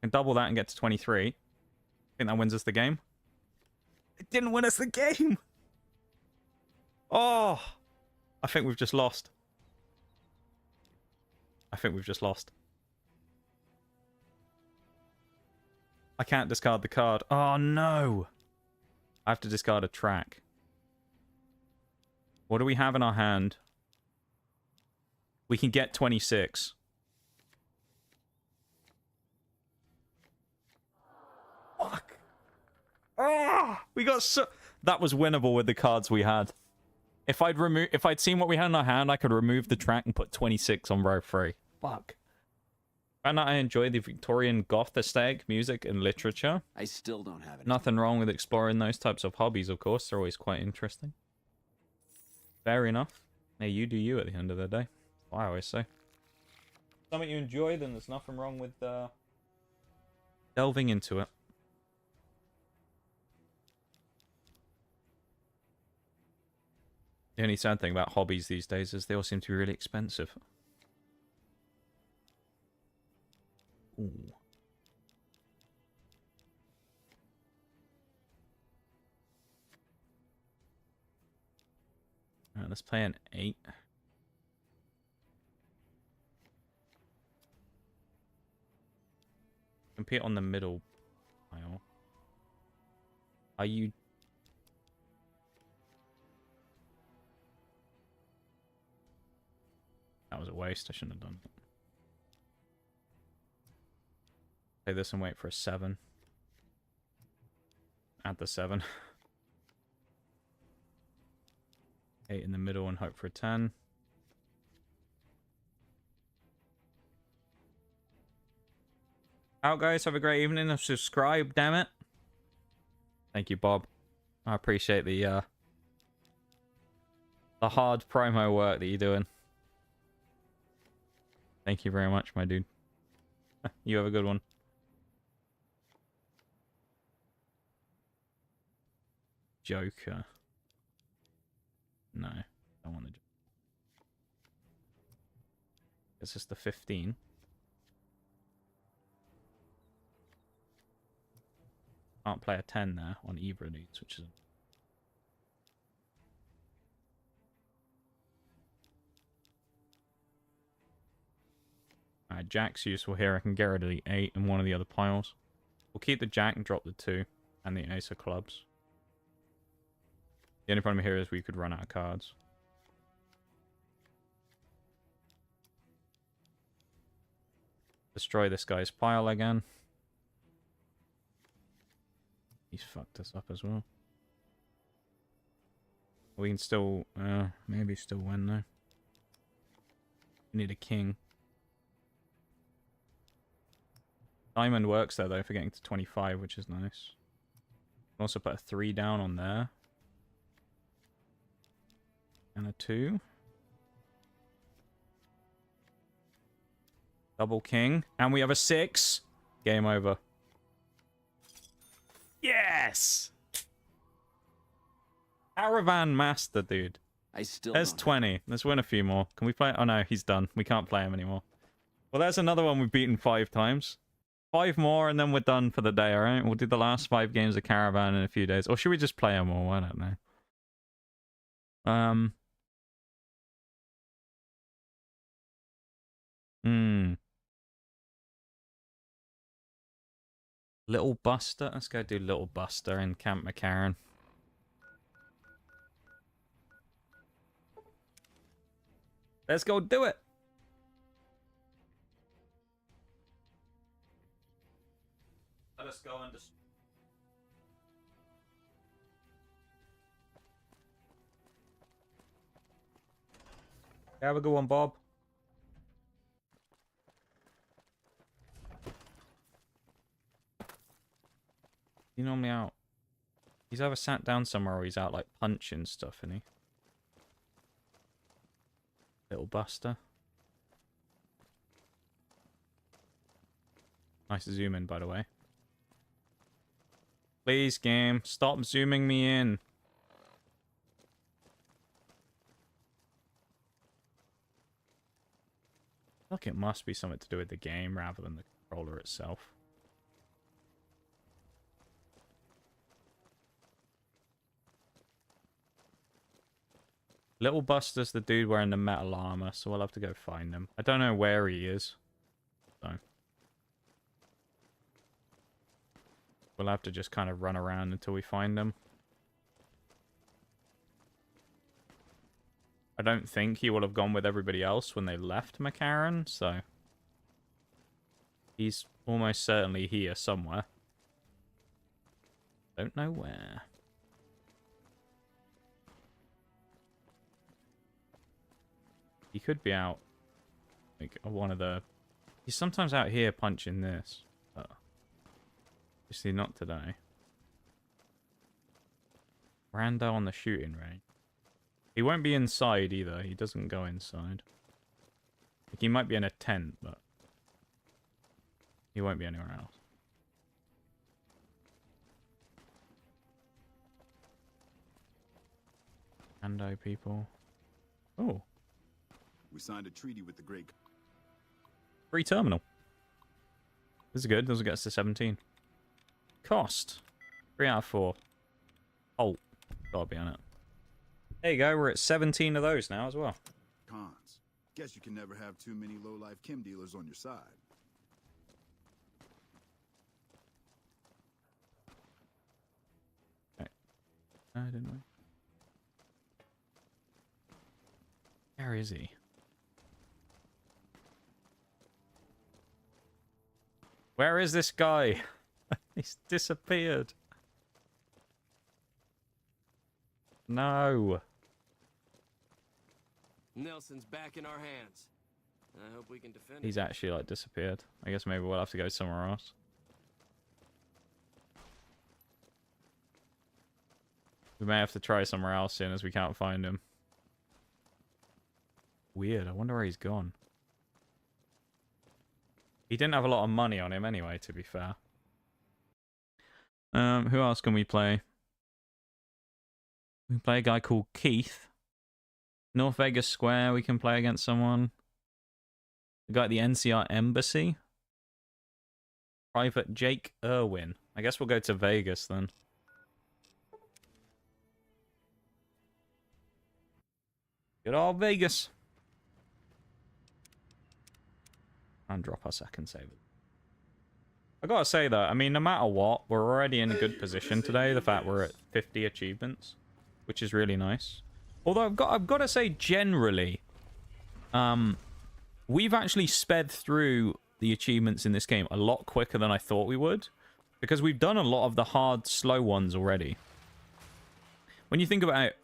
Can double that and get to 23. Think that wins us the game? It didn't win us the game! Oh! I think we've just lost. I think we've just lost. I can't discard the card. Oh, no! I have to discard a track. What do we have in our hand? We can get 26. Fuck. Ah, we got so... That was winnable with the cards we had. If I'd seen what we had in our hand, I could remove the track and put 26 on row 3. Fuck. And I enjoy the Victorian goth aesthetic, music, and literature. I still don't have it. Nothing wrong with exploring those types of hobbies, of course. They're always quite interesting. Fair enough. Hey, you do you at the end of the day. I always say. Something you enjoy, then there's nothing wrong with delving into it. The only sad thing about hobbies these days is they all seem to be really expensive. Ooh. Alright, let's play an 8. Compete on the middle pile. Are you... That was a waste. I shouldn't have done it. Play this and wait for a 7. Add the 7. 8 in the middle and hope for a 10. Out, guys. Have a great evening. Subscribe, damn it. Thank you, Bob. I appreciate the hard promo work that you're doing. Thank you very much, my dude. You have a good one. Joker. No, don't want the Joker. Is this the 15? Can't play a 10 there on either of these, which is... Alright, Jack's useful here. I can get rid of the 8 in one of the other piles. We'll keep the Jack and drop the 2 and the Ace of Clubs. The only problem here is we could run out of cards. Destroy this guy's pile again. He's fucked us up as well. We can still, maybe still win though. We need a king. Diamond works there though for getting to 25, which is nice. Also put a 3 down on there. And a 2. Double king. And we have a 6. Game over. Yes! Caravan Master, dude. There's 20. Let's win a few more. Can we play? Oh no, he's done. We can't play him anymore. Well, there's another one we've beaten 5 times. 5 more and then we're done for the day, alright? We'll do the last 5 games of Caravan in a few days. Or should we just play them all? I don't know. Little Buster. Let's go do Little Buster in Camp McCarran. Let's go do it. Let us go and just... Have a good one, Bob. He's normally out. He's either sat down somewhere or he's out like punching stuff, isn't he? Little Buster. Nice zoom in, by the way. Please, game, stop zooming me in. Look, it must be something to do with the game rather than the controller itself. Little Buster's the dude wearing the metal armor, so we'll have to go find him. I don't know where he is, so we'll have to just kind of run around until we find him. I don't think he will have gone with everybody else when they left McCarran, so he's almost certainly here somewhere. Don't know where. He could be out, like, one of the... He's sometimes out here punching this, but obviously not today. Rando on the shooting range. He won't be inside either. He doesn't go inside. Like, he might be in a tent, but he won't be anywhere else. Ando people. Oh. We signed a treaty with the Great. Free terminal. This is good. This will get us to 17. Cost. 3 out of 4. Oh. Gotta be on it. There you go. We're at 17 of those now as well. Cons. Guess you can never have too many low-life chem dealers on your side. Okay. No, didn't we? Where is he? Where is this guy? He's disappeared. No. Nelson's back in our hands. I hope we can defend He's actually like disappeared. I guess maybe we'll have to go somewhere else. We may have to try somewhere else soon as we can't find him. Weird. I wonder where he's gone. He didn't have a lot of money on him anyway, to be fair. Who else can we play? We can play a guy called Keith. North Vegas Square, we can play against someone. The guy at the NCR Embassy. Private Jake Irwin. I guess we'll go to Vegas then. Good old Vegas. And drop our second save. I gotta say though, I mean, no matter what, we're already in a good position today. The fact we're at 50 achievements, which is really nice. Although I've got to say, generally, we've actually sped through the achievements in this game a lot quicker than I thought we would, because we've done a lot of the hard, slow ones already. When you think about it,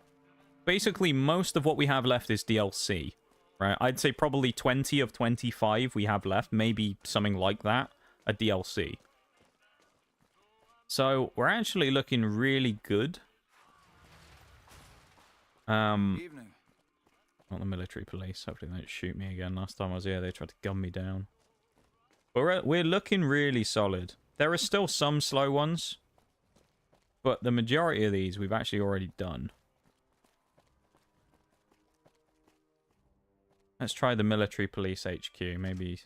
basically most of what we have left is DLC. Right, I'd say probably 20 of 25 we have left, maybe something like that, a DLC. So we're actually looking really good. Evening. Not the military police. Hopefully they don't shoot me again. Last time I was here, they tried to gun me down. But we're looking really solid. There are still some slow ones, but the majority of these we've actually already done. Let's try the military police HQ, maybe.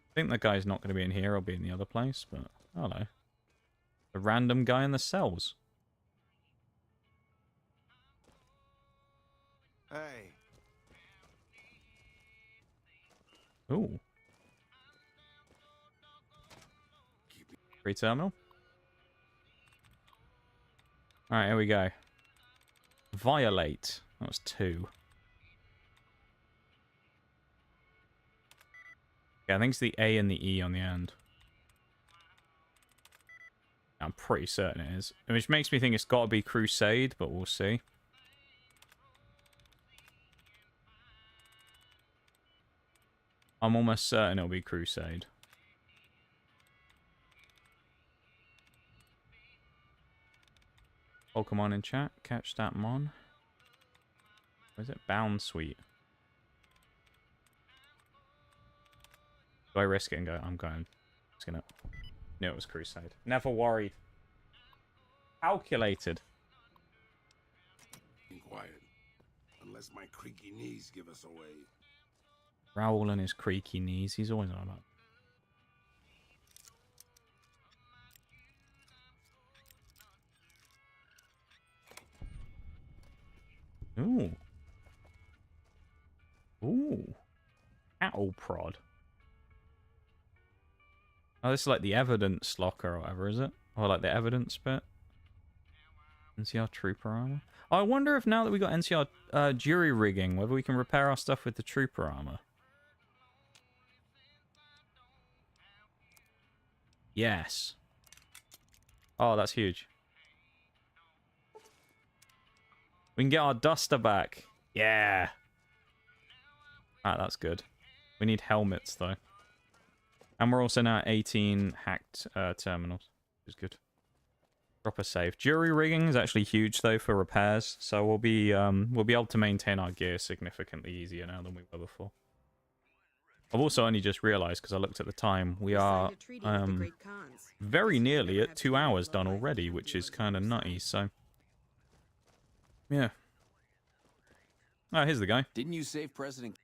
I think the guy's not going to be in here, I'll be in the other place, but hello. The random guy in the cells. Hey. Ooh. Free terminal. Alright, here we go. Violate. That was 2. Yeah, I think it's the A and the E on the end. I'm pretty certain it is. Which makes me think it's got to be Crusade, but we'll see. I'm almost certain it'll be Crusade. Pokemon in chat. Catch that mon. Where's it? Bound Suite. Do I risk it and go? I'm going. It's gonna. No, it was Crusade. Never worried. Calculated. Be quiet. Unless my creaky knees give us away. Raoul and his creaky knees. He's always on about. Ooh. Ooh. Cattle prod. Oh, this is like the evidence locker or whatever, is it? Or like the evidence bit? NCR trooper armor. Oh, I wonder if now that we got NCR jury rigging, whether we can repair our stuff with the trooper armor. Yes. Oh, that's huge. We can get our duster back. Yeah. Ah, that's good. We need helmets, though. And we're also now at 18 hacked terminals, which is good. Drop a save. Jury rigging is actually huge though for repairs, so we'll be able to maintain our gear significantly easier now than we were before. I've also only just realised, because I looked at the time, we are very nearly at 2 hours done already, which is kind of nutty, so... Yeah. Oh, here's the guy. Didn't you save President?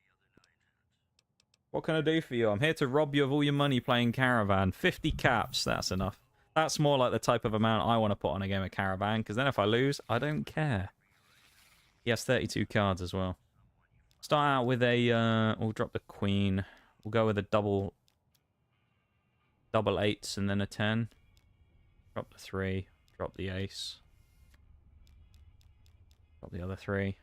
What can I do for you? I'm here to rob you of all your money playing Caravan. 50 caps, that's enough. That's more like the type of amount I want to put on a game of Caravan, because then if I lose, I don't care. He has 32 cards as well. Start out with a, we'll drop the queen. We'll go with a double eights and then a 10. Drop the 3. Drop the ace. Drop the other 3.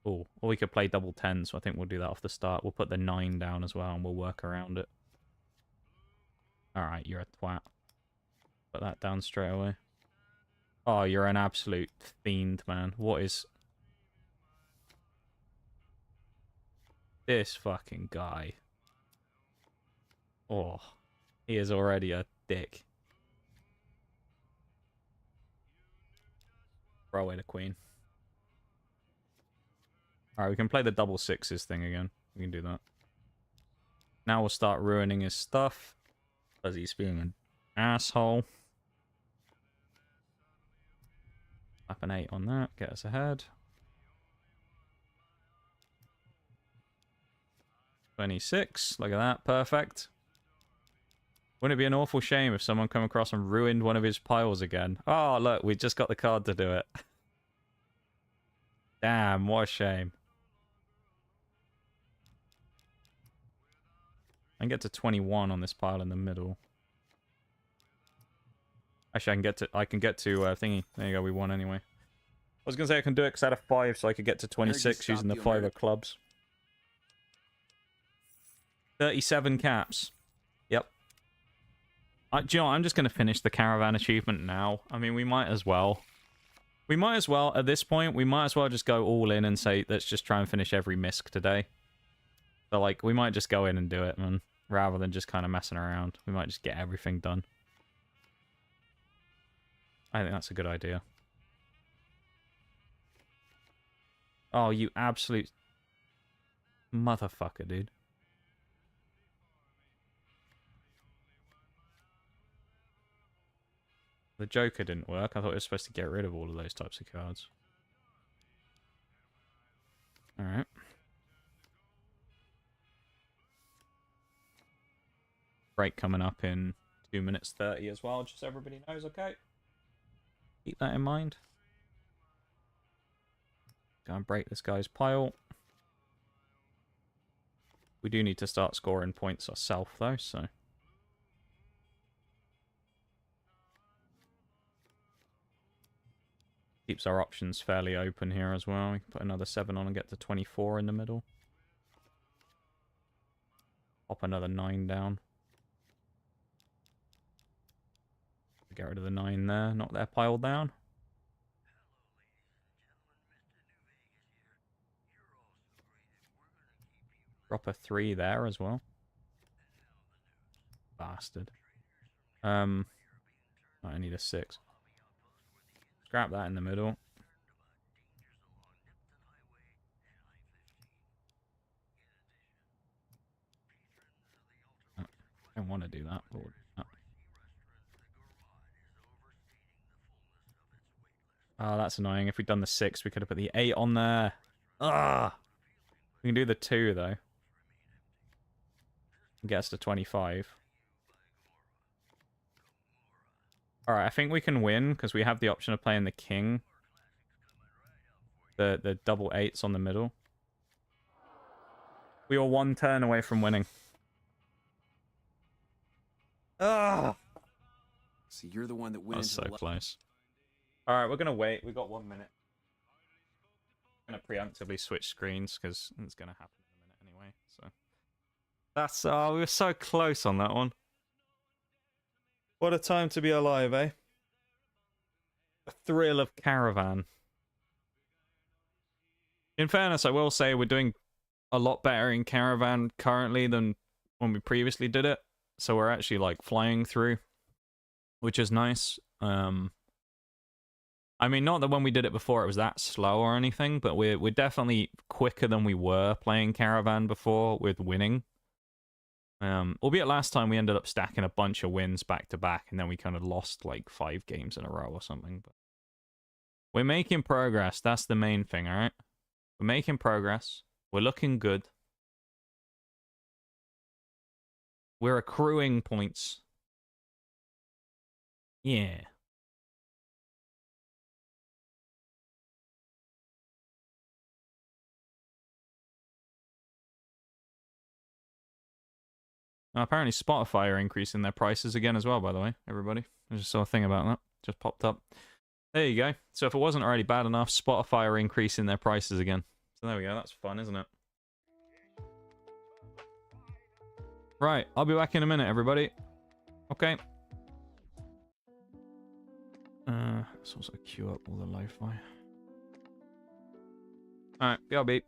Oh, or we could play double 10, so I think we'll do that off the start. We'll put the 9 down as well, and we'll work around it. Alright, you're a twat. Put that down straight away. Oh, you're an absolute fiend, man. What is... this fucking guy. Oh, he is already a dick. Throw away the queen. Alright, we can play the double sixes thing again. We can do that. Now we'll start ruining his stuff. Because he's being an asshole. Slap an 8 on that. Get us ahead. 26. Look at that. Perfect. Wouldn't it be an awful shame if someone come across and ruined one of his piles again? Oh, look. We just got the card to do it. Damn, what a shame. I can get to 21 on this pile in the middle. Actually, I can get to thingy. There you go, we won anyway. I was going to say I can do it because I had a 5, so I could get to 26 using the 5 of clubs. 37 caps. Yep. Do you know what? I'm just going to finish the Caravan achievement now. I mean, we might as well. We might as well, at this point, we might as well just go all in and say, let's just try and finish every misc today. So, like, we might just go in and do it, man. Rather than just kind of messing around. We might just get everything done. I think that's a good idea. Oh, you absolute motherfucker, dude. The Joker didn't work. I thought it was supposed to get rid of all of those types of cards. Alright. Break coming up in 2 minutes 30 as well, just so everybody knows, okay? Keep that in mind. Go and break this guy's pile. We do need to start scoring points ourselves, though, so... keeps our options fairly open here as well. We can put another 7 on and get to 24 in the middle. Pop another 9 down. Get rid of the 9 there. Knock their pile down. Drop a 3 there as well. Bastard. I need a 6. Scrap that in the middle. I don't want to do that. But oh, that's annoying. If we'd done the 6, we could have put the 8 on there. Ah, we can do the 2 though. Get us to 25. Alright, I think we can win because we have the option of playing the king. The double 8s on the middle. We were 1 turn away from winning. Ah! So you're the one that went into so close. Alright, we're going to wait. We've got 1 minute. I'm going to preemptively switch screens because it's going to happen in a minute anyway. So that's... oh, we were so close on that one. What a time to be alive, eh? The thrill of Caravan. In fairness, I will say we're doing a lot better in Caravan currently than when we previously did it. So we're actually like flying through, which is nice. I mean, not that when we did it before it was that slow or anything, but we're definitely quicker than we were playing Caravan before with winning. Albeit last time we ended up stacking a bunch of wins back to back, and then we kind of lost like 5 games in a row or something. But we're making progress. That's the main thing, all right? We're making progress. We're looking good. We're accruing points. Yeah. Apparently Spotify are increasing their prices again as well, by the way, everybody. I just saw a thing about that. Just popped up. There you go. So if it wasn't already bad enough, Spotify are increasing their prices again. So there we go. That's fun, isn't it? Right. I'll be back in a minute, everybody. Okay. Let's also queue up all the lo-fi. Alright. BRB.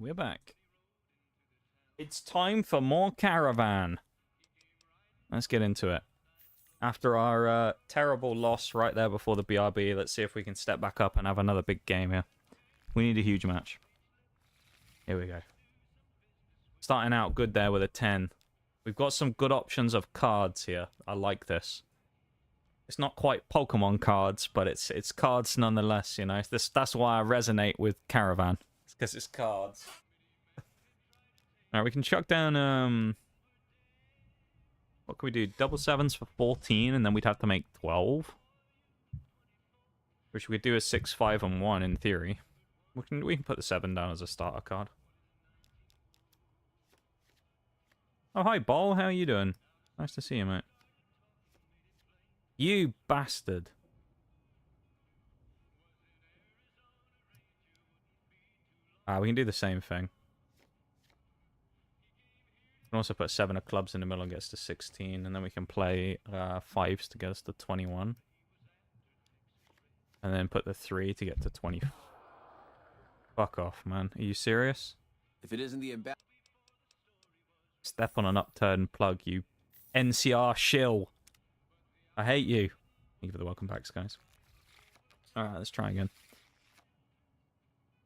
We're back. It's time for more Caravan. Let's get into it. After our terrible loss right there before the BRB, let's see if we can step back up and have another big game here. We need a huge match. Here we go. Starting out good there with a 10. We've got some good options of cards here. I like this. It's not quite Pokemon cards, but it's cards nonetheless, you know. That's why I resonate with Caravan. It's because it's cards. Alright, we can chuck down, what can we do? Double sevens for 14, and then we'd have to make 12. Which we could do a 6, 5, and 1 in theory. We can put the 7 down as a starter card. Oh, hi, Bol. How are you doing? Nice to see you, mate. You bastard. We can do the same thing. We can also put 7 of clubs in the middle and get us to 16, and then we can play 5s to get us to 21. And then put the 3 to get to 20. Fuck off, man. Are you serious? If it isn't the Step on an upturned plug, you NCR shill. I hate you. Thank you for the welcome backs, guys. Alright, let's try again.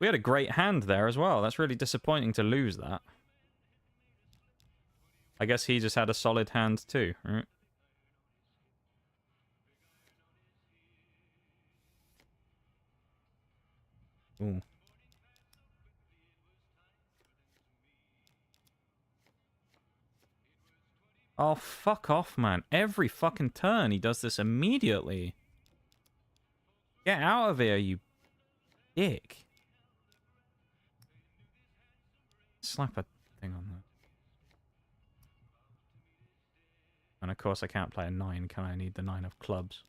We had a great hand there as well. That's really disappointing to lose that. I guess he just had a solid hand too, right? Ooh. Oh, fuck off, man. Every fucking turn he does this immediately. Get out of here, you dick. Slap a thing on that. And of course I can't play a 9, can I? I need the 9 of clubs.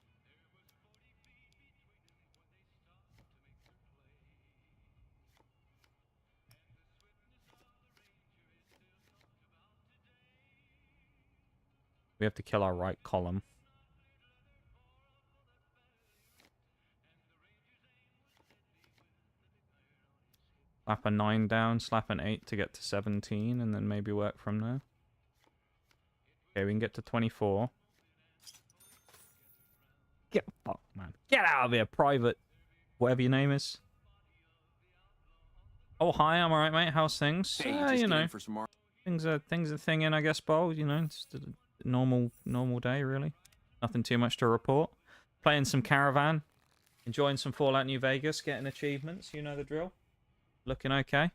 We have to kill our right column. Slap a 9 down, slap an 8 to get to 17, and then maybe work from there. Okay, we can get to 24. Get fuck, man. Get out of here, private. Whatever your name is. Oh, hi, I'm alright, mate. How's things? You know. Things are thinging, I guess, Bo. You know, just a normal day, really. Nothing too much to report. Playing some Caravan. Enjoying some Fallout New Vegas. Getting achievements. You know the drill. Looking okay.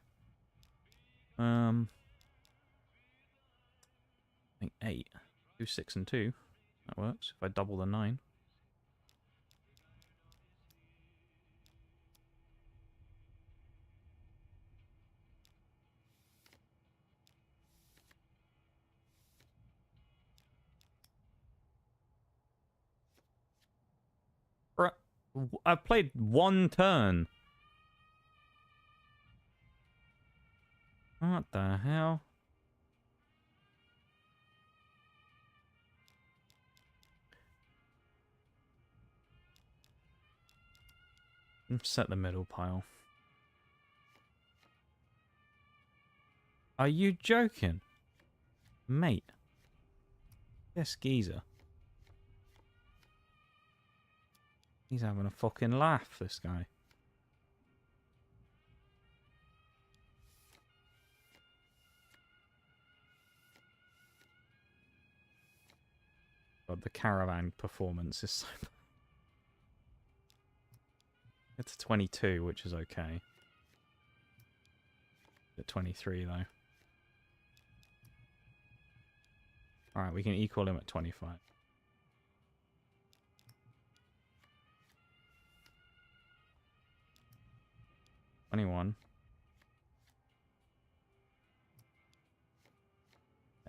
I think 8. 2, 6, and 2. That works. If I double the 9. I've played 1 turn. What the hell? Set the middle pile. Are you joking? Mate. This geezer. He's having a fucking laugh, this guy. God, the Caravan performance is so... It's 22, which is okay. At 23, though. Alright, we can equal him at 25. 21.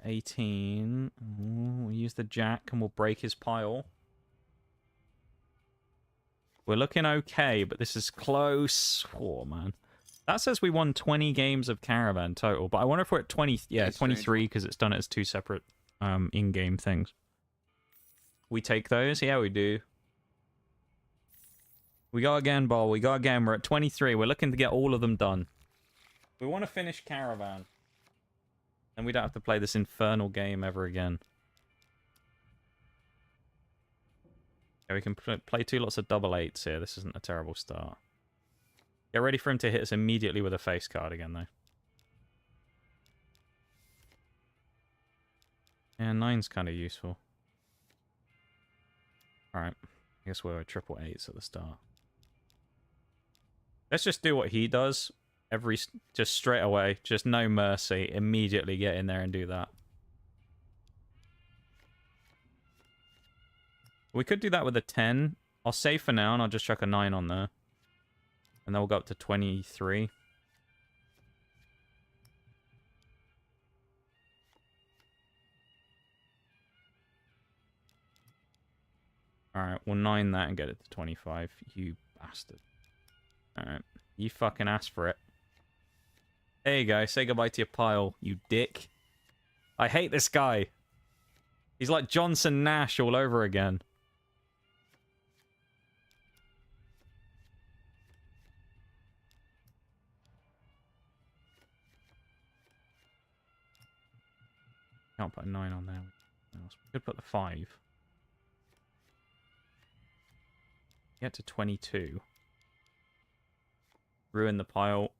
18. Ooh, we'll use the jack and we'll break his pile. We're looking okay, but this is close. Oh, man. That says we won 20 games of Caravan total, but I wonder if we're at 20... Yeah, 23, because it's done it as 2 separate in-game things. We take those? Yeah, we do. We go again, Bol. We go again. We're at 23. We're looking to get all of them done. We want to finish Caravan. And we don't have to play this infernal game ever again. Yeah, we can play 2 lots of double 8s here. This isn't a terrible start. Get ready for him to hit us immediately with a face card again, though. Yeah, 9's kind of useful. Alright. I guess we're 888s at the start. Let's just do what he does. Just straight away. Just no mercy. Immediately get in there and do that. We could do that with a 10. I'll save for now and I'll just chuck a 9 on there. And then we'll go up to 23. Alright, we'll 9 that and get it to 25. You bastard. Alright. You fucking asked for it. There you go. Say goodbye to your pile, you dick. I hate this guy. He's like Johnson Nash all over again. Can't put a 9 on there. We could put the 5. Get to 22. Ruin the pile.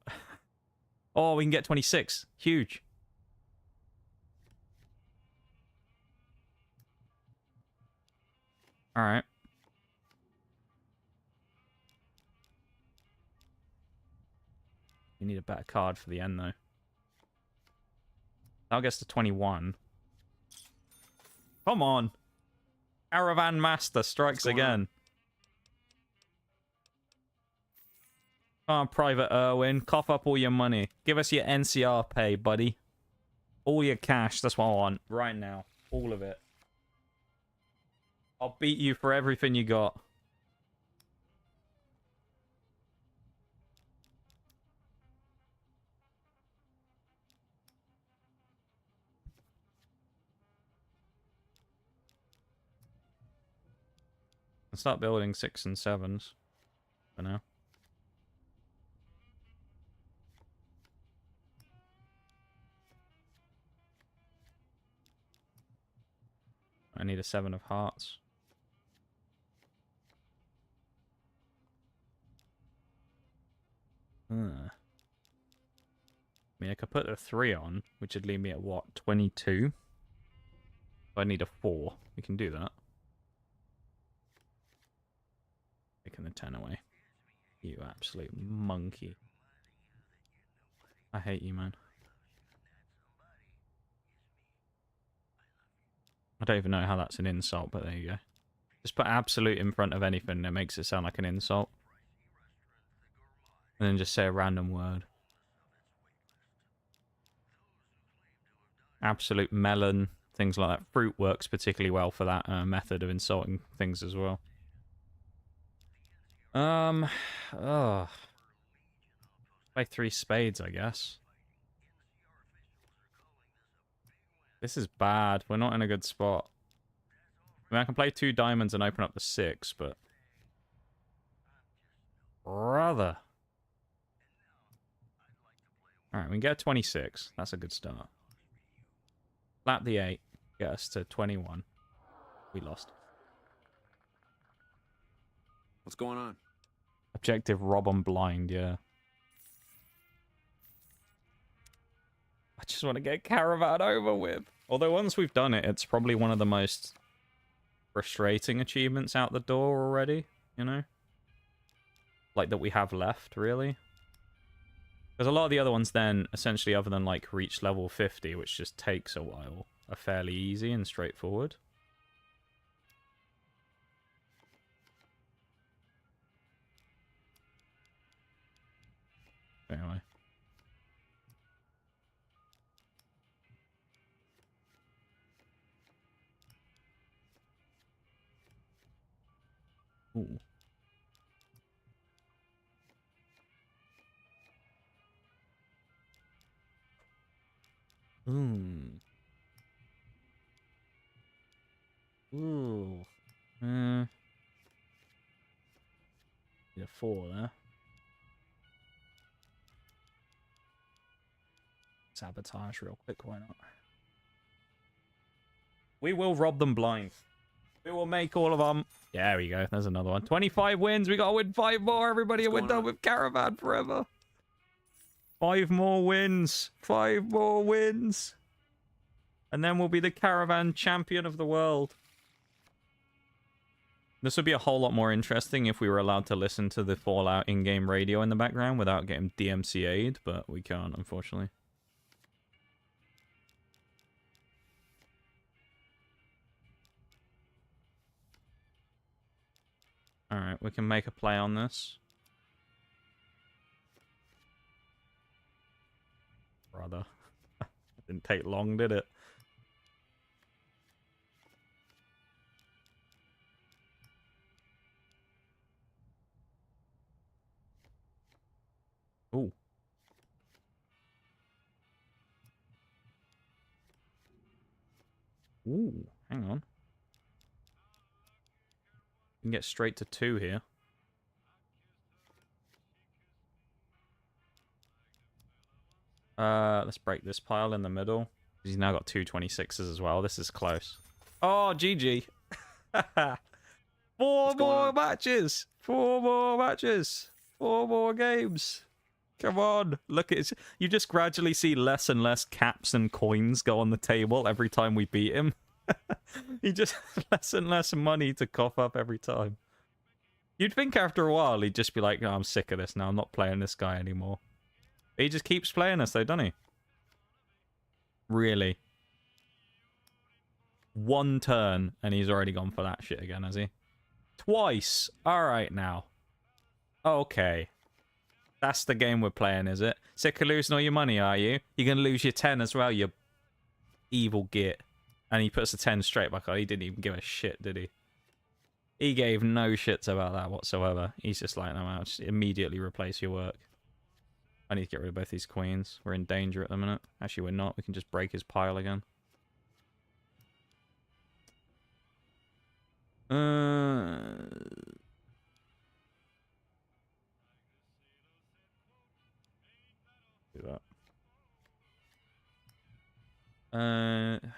Oh, we can get 26. Huge. Alright. You need a better card for the end, though. That gets to 21. Come on. Caravan Master strikes again. Come on, Private Irwin. Cough up all your money. Give us your NCR pay, buddy. All your cash. That's what I want. Right now. All of it. I'll beat you for everything you got. I'll start building 6 and 7s for now. I need a 7 of hearts. I mean, I could put a 3 on, which would leave me at what, 22? I need a 4. We can do that. Taking the 10 away. You absolute monkey. I hate you, man. I don't even know how that's an insult, but there you go. Just put absolute in front of anything that makes it sound like an insult. And then just say a random word. Absolute melon, things like that. Fruit works particularly well for that method of insulting things as well. Play 3 spades, I guess. This is bad. We're not in a good spot. I mean, I can play 2 diamonds and open up the 6, but... Brother. Alright, we can get a 26. That's a good start. Lap the 8. Get us to 21. We lost. What's going on? Objective rob on blind, yeah. I just want to get Caravan over with. Although once we've done it, it's probably one of the most frustrating achievements out the door already, you know? Like, that we have left, really. Because a lot of the other ones then, essentially other than, like, reach level 50, which just takes a while, are fairly easy and straightforward. Anyway. Ooh. Ooh. Need a 4 there. Sabotage real quick, why not? We will rob them blind. We will make all of them. Yeah, there we go. There's another one. 25 wins. We got to win 5 more, everybody, and we're done with Caravan forever. 5 more wins. 5 more wins. And then we'll be the Caravan champion of the world. This would be a whole lot more interesting if we were allowed to listen to the Fallout in-game radio in the background without getting DMCA'd, but we can't, unfortunately. Alright, we can make a play on this. Brother. Didn't take long, did it? Ooh. Ooh, hang on. We can get straight to 2 here. Let's break this pile in the middle. He's now got 2 26s as well. This is close. Oh, GG. 4 more matches. 4 more matches. 4 more games. Come on. Look, you just gradually see less and less caps and coins go on the table every time we beat him. He just has less and less money to cough up every time. You'd think after a while he'd just be like, no, I'm sick of this now. I'm not playing this guy anymore. But he just keeps playing us though, doesn't he? Really? 1 turn and he's already gone for that shit again, has he? Twice. Alright now. Okay. That's the game we're playing, is it? Sick of losing all your money, are you? You're going to lose your 10 as well, you evil git. And he puts the 10 straight back on. He didn't even give a shit, did he? He gave no shits about that whatsoever. He's just like, no, I'll just immediately replace your work. I need to get rid of both these queens. We're in danger at the minute. Actually, we're not. We can just break his pile again. Do that.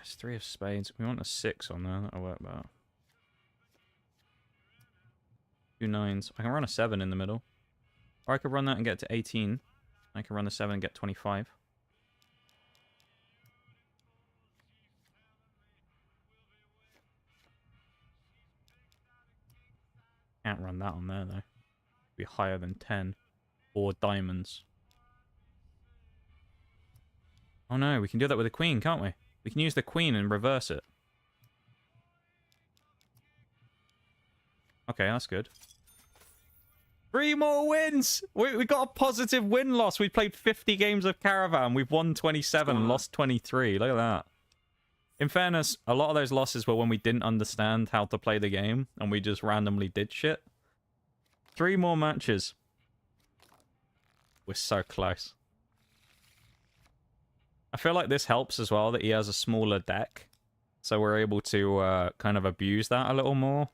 It's 3 of spades. We want a 6 on there. That'll work better. 2 9s. I can run a 7 in the middle. Or I could run that and get to 18. I can run the 7 and get 25. Can't run that on there, though. Be higher than 10. Or diamonds. Oh no, we can do that with a queen, can't we? We can use the queen and reverse it. Okay, that's good. 3 more wins! We got a positive win-loss. We played 50 games of Caravan. We've won 27, lost 23. Look at that. In fairness, a lot of those losses were when we didn't understand how to play the game and we just randomly did shit. 3 more matches. We're so close. I feel like this helps as well that he has a smaller deck. So we're able to kind of abuse that a little more.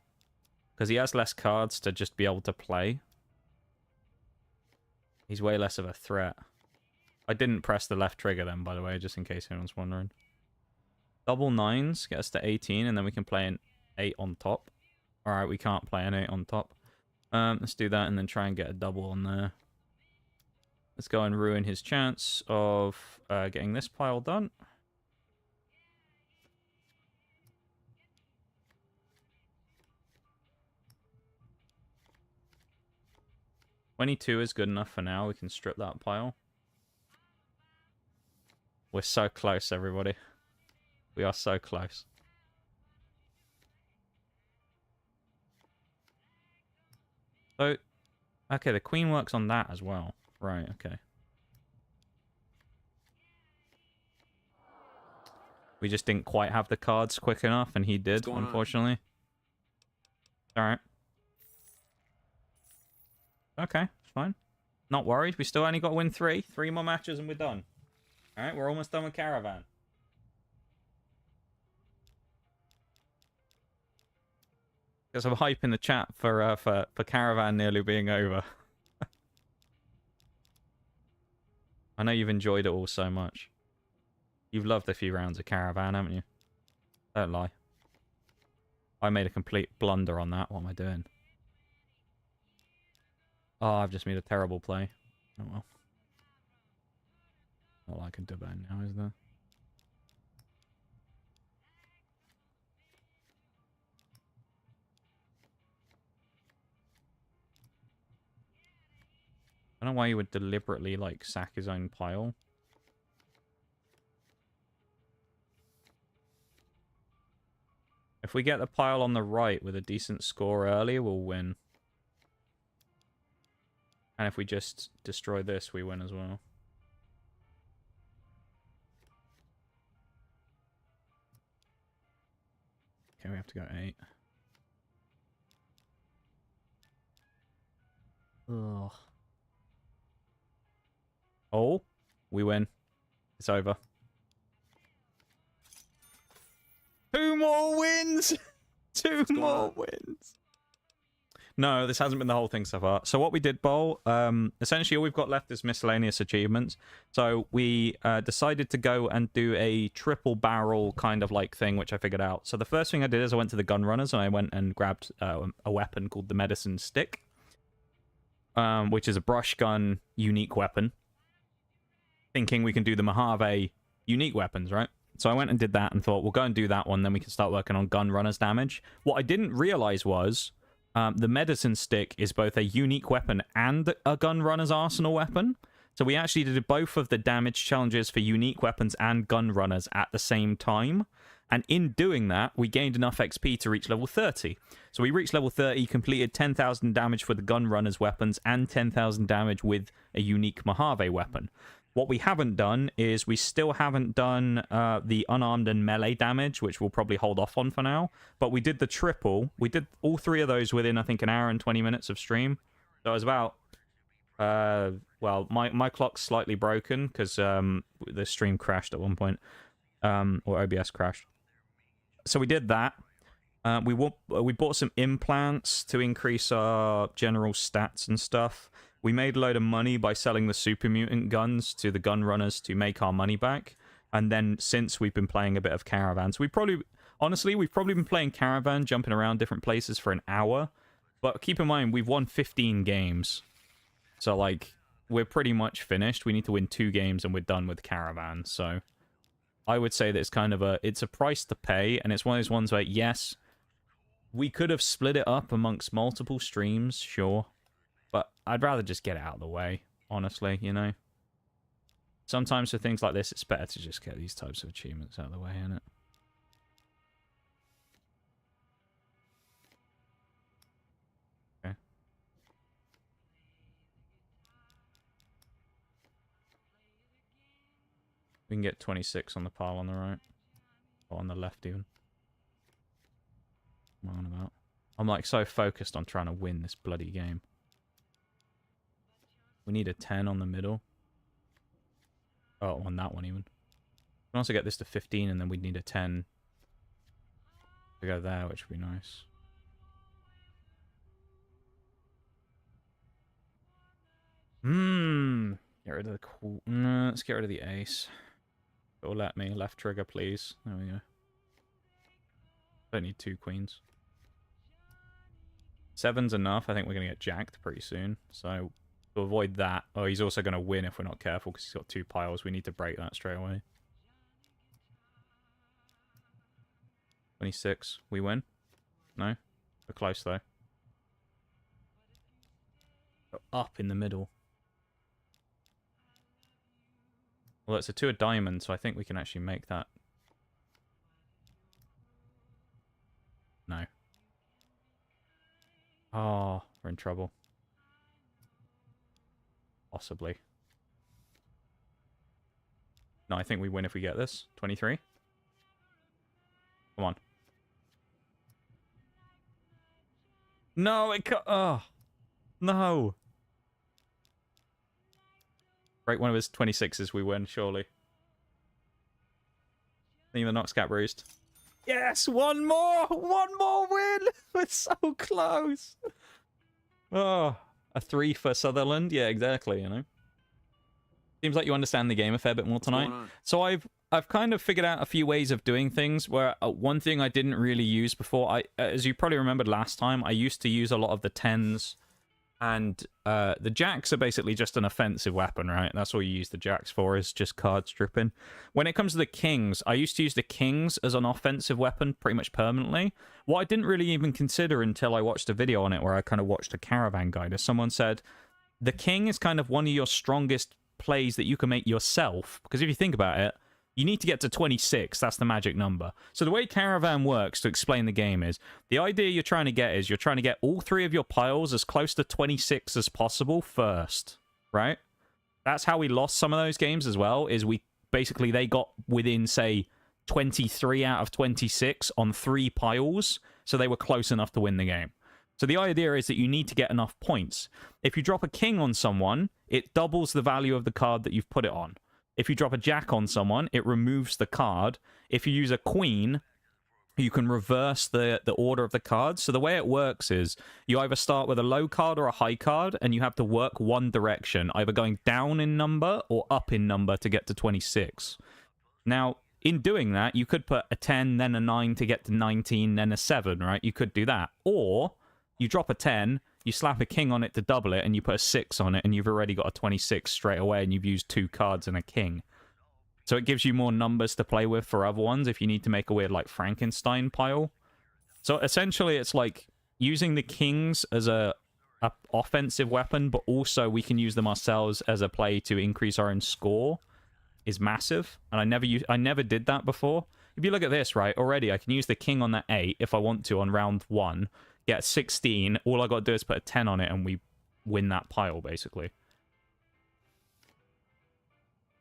Because he has less cards to just be able to play. He's way less of a threat. I didn't press the left trigger then, by the way, just in case anyone's wondering. Double 9s get us to 18, and then we can play an 8 on top. Alright, we can't play an 8 on top. Let's do that and then try and get a double on there. Let's go and ruin his chance of getting this pile done. $22 is good enough for now. We can strip that pile. We're so close, everybody. We are so close. So, okay, the queen works on that as well. Right, okay. We just didn't quite have the cards quick enough, and he did, unfortunately. Alright. Okay, fine. Not worried. We still only got to win 3. 3 more matches and we're done. Alright, we're almost done with Caravan. There's some hype in the chat for Caravan nearly being over. I know you've enjoyed it all so much. You've loved a few rounds of Caravan, haven't you? Don't lie. I made a complete blunder on that. What am I doing? Oh, I've just made a terrible play. Oh well. Not like I can do better now, is there? I don't know why he would deliberately, like, sack his own pile. If we get the pile on the right with a decent score early, we'll win. And if we just destroy this, we win as well. Okay, we have to go 8. Ugh. Oh, we win. It's over. 2 more wins! 2 more wins! No, this hasn't been the whole thing so far. So what we did, Bowl, essentially all we've got left is miscellaneous achievements. So we decided to go and do a triple barrel kind of like thing, which I figured out. So the first thing I did is I went to the gun runners and I went and grabbed a weapon called the medicine stick, which is a brush gun unique weapon. Thinking we can do the Mojave unique weapons, right? So I went and did that and thought, we'll go and do that one, then we can start working on gun runners damage. What I didn't realize was the medicine stick is both a unique weapon and a gun runner's arsenal weapon. So we actually did both of the damage challenges for unique weapons and gun runners at the same time. And in doing that, we gained enough XP to reach level 30. So we reached level 30, completed 10,000 damage for the gun runner's weapons and 10,000 damage with a unique Mojave weapon. What we haven't done is we still haven't done the unarmed and melee damage, which we'll probably hold off on for now. But we did the triple. We did all 3 of those within, I think, an hour and 20 minutes of stream. So it was about... well, my clock's slightly broken because the stream crashed at one point. Or OBS crashed. So we did that. We bought some implants to increase our general stats and stuff. We made a load of money by selling the super mutant guns to the gun runners to make our money back. And then since we've been playing a bit of Caravans, honestly, we've probably been playing Caravan, jumping around different places for an hour. But keep in mind, we've won 15 games. So, like, we're pretty much finished. We need to win 2 games and we're done with Caravan. So I would say that it's kind of it's a price to pay. And it's one of those ones where, yes, we could have split it up amongst multiple streams, sure. But I'd rather just get it out of the way, honestly, you know? Sometimes for things like this, it's better to just get these types of achievements out of the way, innit? Okay. We can get 26 on the pile on the right. Or on the left, even. What am I on about? I'm, like, so focused on trying to win this bloody game. We need a 10 on the middle. Oh, on that one even. We can also get this to 15 and then we'd need a 10 to go there, which would be nice. Get rid of the cool. No, let's get rid of the ace. It'll let me. Left trigger, please. There we go. Don't need 2 queens. 7's enough. I think we're going to get jacked pretty soon. So to avoid that. Oh, he's also going to win if we're not careful because he's got 2 piles. We need to break that straight away. 26. We win? No? We're close, though. Up in the middle. Well, it's a 2 of diamonds, so I think we can actually make that. No. Oh, we're in trouble. Possibly. No, I think we win if we get this. 23. Come on. No, it cut. Oh. No. Break one of his 26s, we win, surely. Think of the Noxcat Roost. Yes! One more! One more win! We're so close! Oh, a 3 for Sutherland? Yeah, exactly, you know. Seems like you understand the game a fair bit more tonight. So I've kind of figured out a few ways of doing things where one thing I didn't really use before, as you probably remembered last time, I used to use a lot of the 10s. And the jacks are basically just an offensive weapon, right? That's all you use the jacks for, is just card stripping. When it comes to the kings, I used to use the kings as an offensive weapon pretty much permanently. What I didn't really even consider until I watched a video on it where I kind of watched a caravan guide is someone said, the king is kind of one of your strongest plays that you can make yourself. Because if you think about it, you need to get to 26. That's the magic number. So the way Caravan works, to explain the game, is the idea you're trying to get all 3 of your piles as close to 26 as possible first, right? That's how we lost some of those games as well, is they got within, say, 23 out of 26 on 3 piles, so they were close enough to win the game. So the idea is that you need to get enough points. If you drop a king on someone, it doubles the value of the card that you've put it on. If you drop a jack on someone, it removes the card. If you use a queen, you can reverse the order of the cards. So the way it works is you either start with a low card or a high card, and you have to work one direction, either going down in number or up in number to get to 26. Now, in doing that, you could put a 10, then a 9 to get to 19, then a 7, right? You could do that. Or you drop a 10, you slap a king on it to double it, and you put a 6 on it, and you've already got a 26 straight away, and you've used 2 cards and a king. So it gives you more numbers to play with for other ones if you need to make a weird, like, Frankenstein pile. So essentially, it's like using the kings as a offensive weapon, but also we can use them ourselves as a play to increase our own score is massive. And I never did that before. If you look at this, right, already I can use the king on that 8 if I want to on round 1. Get 16, all I got to do is put a 10 on it, and we win that pile, basically.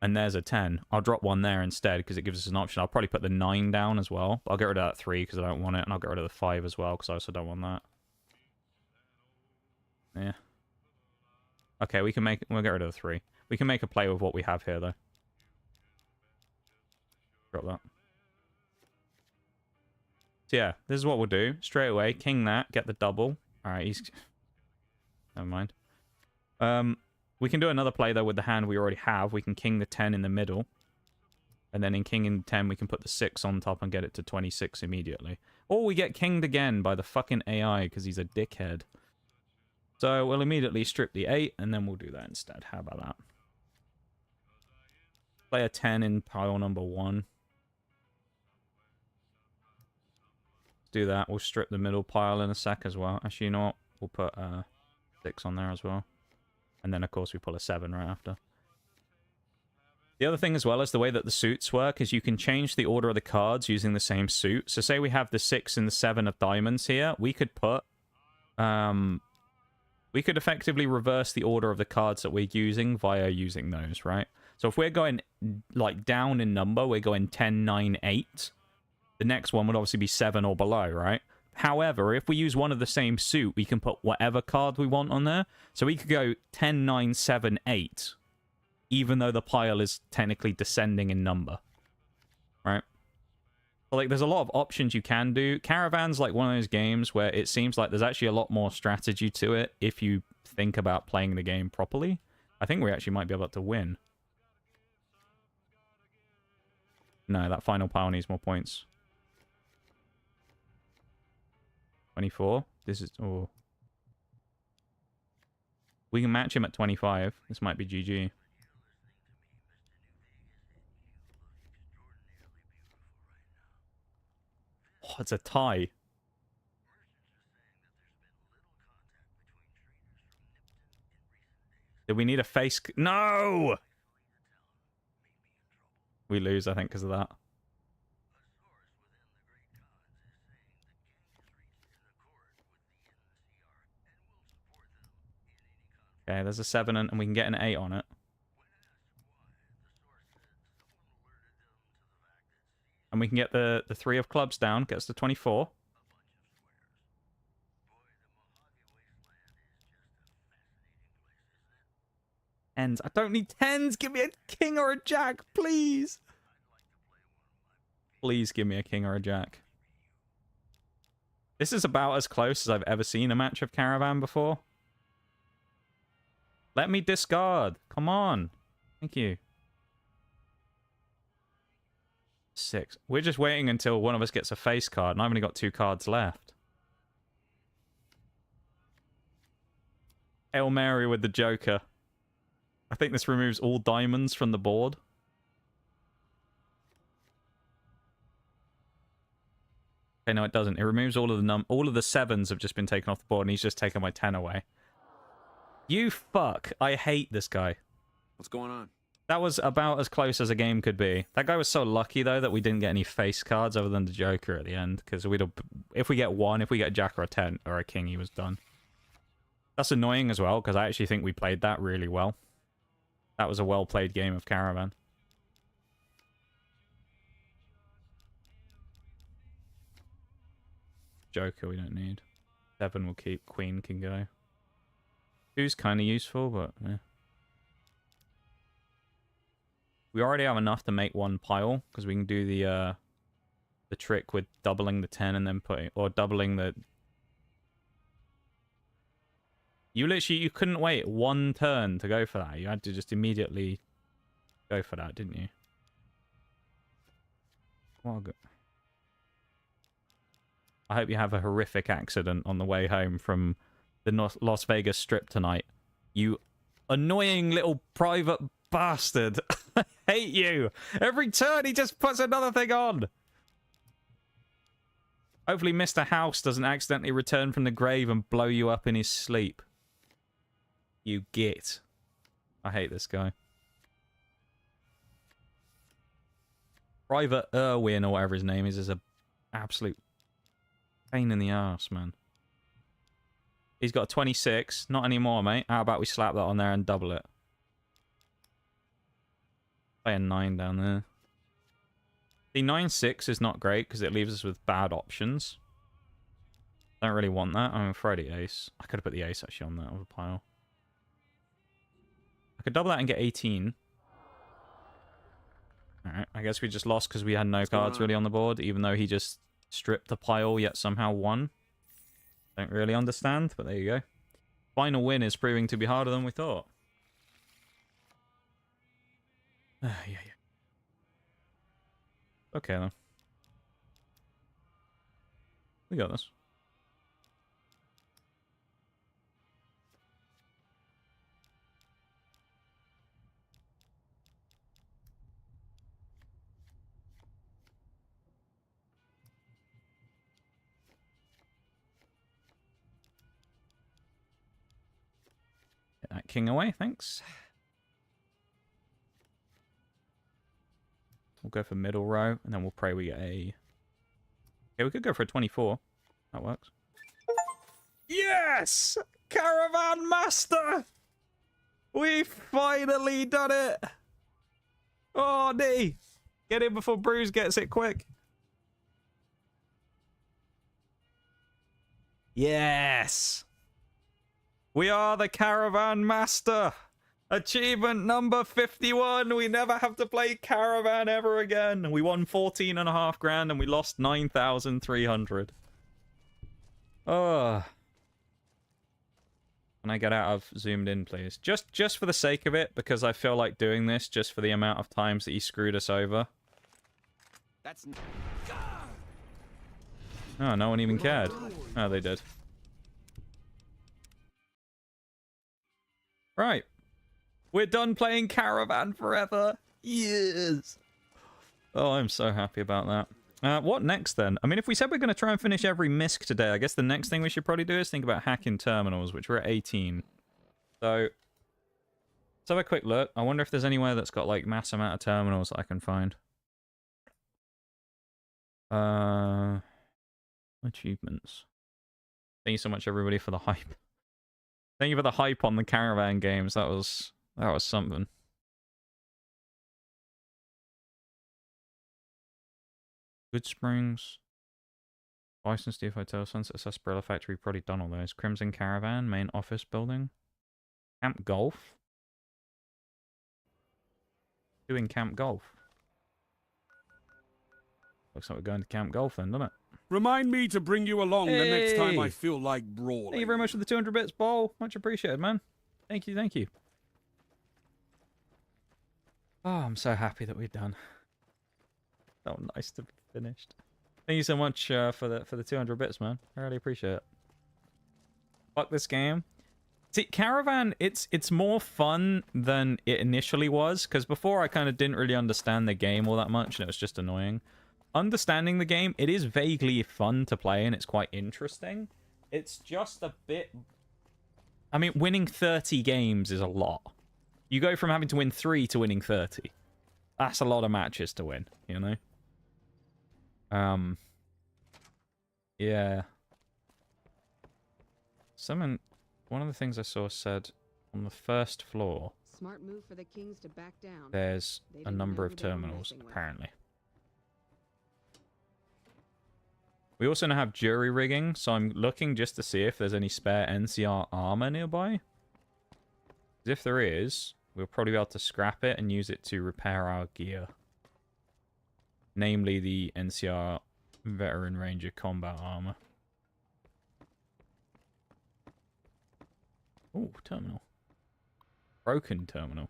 And there's a 10. I'll drop 1 there instead, because it gives us an option. I'll probably put the 9 down as well. I'll get rid of that 3, because I don't want it, and I'll get rid of the 5 as well, because I also don't want that. Yeah. Okay, we'll get rid of the 3. We can make a play with what we have here, though. Drop that. So yeah, this is what we'll do. Straight away, king that, get the double. Alright, he's... Never mind. We can do another play, though, with the hand we already have. We can king the 10 in the middle. And then in king in 10, we can put the 6 on top and get it to 26 immediately. Or we get kinged again by the fucking AI, because he's a dickhead. So we'll immediately strip the 8, and then we'll do that instead. How about that? Play a 10 in pile number 1. Do that. We'll strip the middle pile in a sec as well. Actually, you know what? We'll put 6 on there as well. And then, of course, we pull a 7 right after. The other thing as well is the way that the suits work is you can change the order of the cards using the same suit. So say we have the 6 and the 7 of diamonds here. We could put... we could effectively reverse the order of the cards that we're using via using those, right? So if we're going, like, down in number, we're going 10, 9, 8... The next one would obviously be 7 or below, right? However, if we use one of the same suit, we can put whatever card we want on there. So we could go 10, 9, 7, 8, even though the pile is technically descending in number, right? But, like, there's a lot of options you can do. Caravan's like one of those games where it seems like there's actually a lot more strategy to it if you think about playing the game properly. I think we actually might be able to win. No, that final pile needs more points. 24. This is... Oh. We can match him at 25. This might be GG. Oh, it's a tie. Did we need a face... No! We lose, I think, because of that. Okay, there's a 7 and we can get an 8 on it. And we can get the 3 of clubs down, gets to 24. Tens. I don't need 10s. Give me a king or a jack, please. Please give me a king or a jack. This is about as close as I've ever seen a match of Caravan before. Let me discard. Come on. Thank you. 6. We're just waiting until one of us gets a face card, and I've only got 2 cards left. Hail Mary with the Joker. I think this removes all diamonds from the board. Okay, no, it doesn't. It removes all of the 7s have just been taken off the board, and he's just taken my 10 away. You fuck. I hate this guy. What's going on? That was about as close as a game could be. That guy was so lucky, though, that we didn't get any face cards other than the Joker at the end. Because if we get one, if we get a Jack or a 10 or a King, he was done. That's annoying as well, because I actually think we played that really well. That was a well-played game of Caravan. Joker we don't need. 7 will keep. Queen can go. 2's kind of useful, but yeah. We already have enough to make one pile, because we can do the trick with doubling the 10 and then putting, or doubling the... You couldn't wait one turn to go for that. You had to just immediately go for that, didn't you? Well, I hope you have a horrific accident on the way home from the Las Vegas Strip tonight. You annoying little private bastard. I hate you. Every turn he just puts another thing on. Hopefully Mr. House doesn't accidentally return from the grave and blow you up in his sleep. You git. I hate this guy. Private Irwin, or whatever his name is a absolute pain in the ass, man. He's got a 26. Not anymore, mate. How about we slap that on there and double it? Play a 9 down there. The 9-6 is not great because it leaves us with bad options. Don't really want that. I'm afraid of the ace. I could have put the ace actually on that other pile. I could double that and get 18. Alright, I guess we just lost because we had no cards really on the board, even though he just stripped the pile yet somehow won. Don't really understand, but there you go. Final win is proving to be harder than we thought. Yeah. Okay, then. We got this. Get that king away, thanks. We'll go for middle row, and then we'll pray we get a... Okay, we could go for a 24. That works. Yes! Caravan Master! We've finally done it! Oh, nee! Get in before Bruce gets it quick. Yes! We are the Caravan Master! Achievement number 51. We never have to play Caravan ever again. We won 14.5 grand and we lost 9,300. Oh. Can I get out of zoomed in, please? Just for the sake of it, because I feel like doing this just for the amount of times that he screwed us over. That's... Oh, no one even cared. Oh, they did. Right. We're done playing Caravan forever. Yes. Oh, I'm so happy about that. What next, then? I mean, if we said we're going to try and finish every misc today, I guess the next thing we should probably do is think about hacking terminals, which we're at 18. So, let's have a quick look. I wonder if there's anywhere that's got, like, mass amount of terminals that I can find. Achievements. Thank you so much, everybody, for the hype. Thank you for the hype on the Caravan games. That was something. Good Springs. Bison Steve Hotel, Sunset Sarsaparilla Factory, probably done all those. Crimson Caravan, main office building. Camp Golf. Doing Camp Golf. Looks like we're going to Camp Golf then, doesn't it? Remind me to bring you along the next time I feel like brawling. Thank you very much for the 200 bits, Ball. Much appreciated, man. Thank you, thank you. Oh, I'm so happy that we're done. So nice to be finished. Thank you so much for the 200 bits, man. I really appreciate it. Fuck this game. See, Caravan, it's more fun than it initially was, because before I kind of didn't really understand the game all that much, and it was just annoying. Understanding the game, it is vaguely fun to play, and it's quite interesting. It's just a bit... I mean, winning 30 games is a lot. You go from having to win 3 to winning 30. That's a lot of matches to win, you know? Yeah. One of the things I saw said on the first floor, Smart move for the Kings to back down. there's They a didn't number know of who they were terminals, messing with. apparently. We also now have jury rigging, so I'm looking just to see if there's any spare NCR armor nearby. 'Cause if there is, we'll probably be able to scrap it and use it to repair our gear. Namely the NCR Veteran Ranger combat armor. Ooh, terminal. Broken terminal.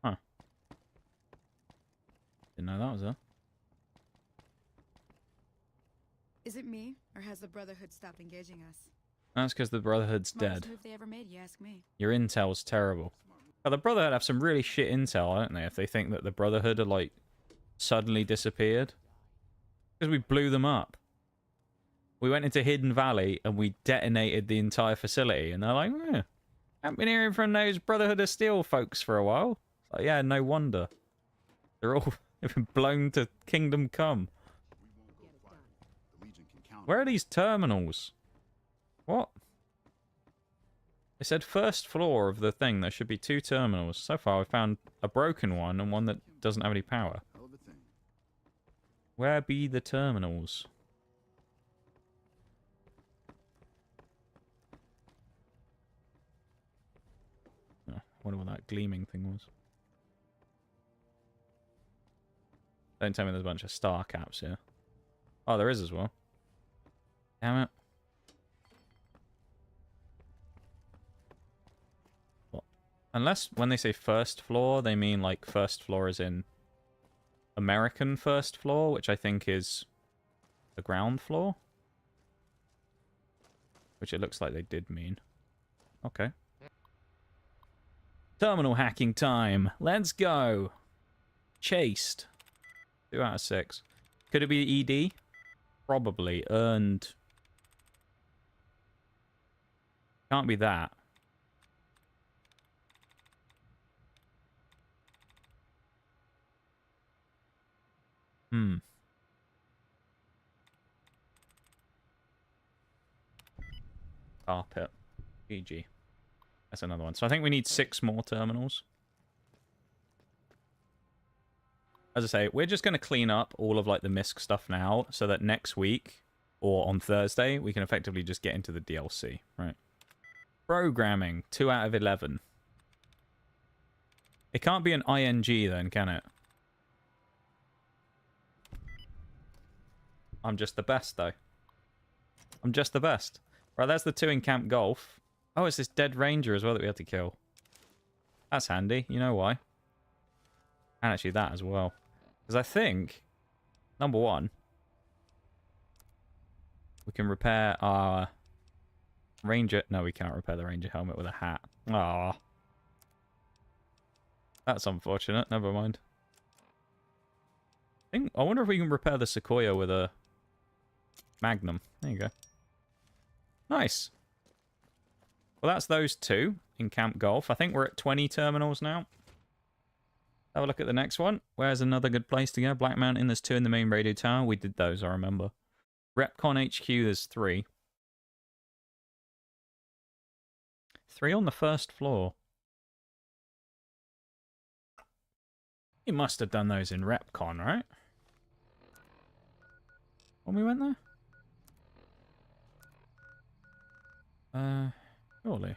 Huh. Didn't know that was there. Is it me, or has the Brotherhood stopped engaging us? That's because the Brotherhood's Smartest dead. move they ever made, you ask me. Your intel's terrible. Well, the Brotherhood have some really shit intel, don't they? If they think that the Brotherhood are, like, suddenly disappeared. Because we blew them up. We went into Hidden Valley and we detonated the entire facility. And they're like, haven't been hearing from those Brotherhood of Steel folks for a while. Like, yeah, no wonder. They're all they've been blown to Kingdom Come. Where are these terminals? What? They said first floor of the thing. There should be 2 terminals. So far, I've found a broken one and one that doesn't have any power. Where be the terminals? Oh, I wonder what that gleaming thing was. Don't tell me there's a bunch of star caps here. Oh, there is as well. Damn it. What? Unless when they say first floor, they mean like first floor as in American first floor, which I think is the ground floor. Which it looks like they did mean. Okay. Terminal hacking time. Let's go. Chased. 2 out of 6. Could it be ED? Probably. Earned. Can't be that. Carpet. GG. That's another one. So I think we need 6 more terminals. As I say, we're just going to clean up all of like the misc stuff now so that next week or on Thursday we can effectively just get into the DLC, right? Programming, 2 out of 11. It can't be an ING then, can it? I'm just the best though. I'm just the best. Right, there's the 2 in Camp Golf. Oh, it's this dead ranger as well that we had to kill. That's handy. You know why? And actually that as well. Because I think, number 1, we can repair our ranger... No, we can't repair the ranger helmet with a hat. Ah, that's unfortunate. Never mind. I wonder if we can repair the Sequoia with a Magnum. There you go. Nice. Well, that's those 2 in Camp Golf. I think we're at 20 terminals now. Have a look at the next one. Where's another good place to go? Black Mountain, there's 2 in the main radio tower. We did those, I remember. Repcon HQ, there's 3. 3 on the first floor. You must have done those in Repcon, right? When we went there? Surely.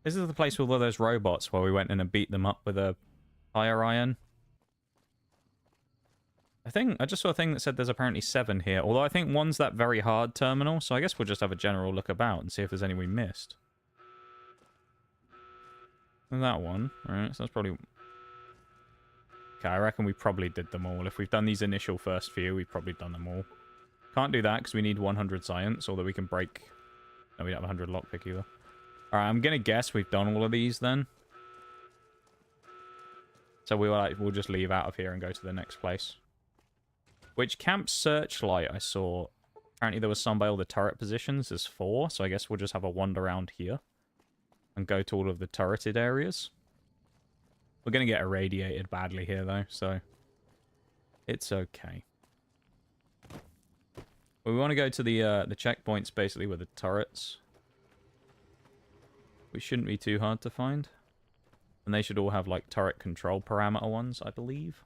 This is the place with all those robots where we went in and beat them up with a fire iron. I just saw a thing that said there's apparently 7 here, although I think one's that very hard terminal, so I guess we'll just have a general look about and see if there's any we missed. And that one, alright, so that's probably... Okay, I reckon we probably did them all. If we've done these initial first few, we've probably done them all. Can't do that because we need 100 science, although we can break... No, we don't have 100 lockpick either. Alright, I'm gonna guess we've done all of these then. So we'll just leave out of here and go to the next place. Which Camp Searchlight I saw Apparently there was some by all the turret positions. There's 4, so I guess we'll just have a wander around here. And go to all of the turreted areas. We're going to get irradiated badly here, though, so... It's okay. We want to go to the checkpoints, basically, with the turrets. Which shouldn't be too hard to find. And they should all have, like, turret control parameter ones, I believe.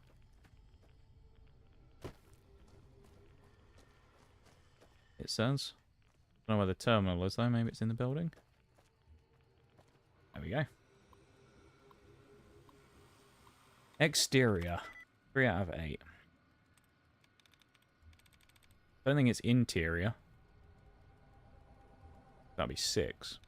It says. I don't know where the terminal is, though. Maybe it's in the building. There we go. Exterior. 3 out of 8. I don't think it's interior. That'd be 6.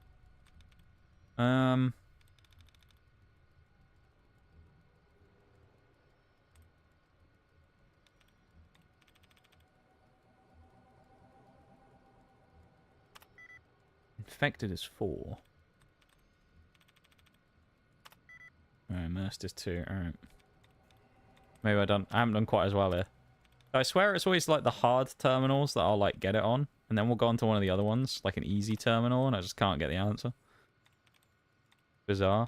Infected is 4. Alright, immersed is 2. Alright. Maybe I haven't done quite as well here. I swear it's always like the hard terminals that I'll like get it on. And then we'll go on to one of the other ones, like an easy terminal, and I just can't get the answer. Bizarre.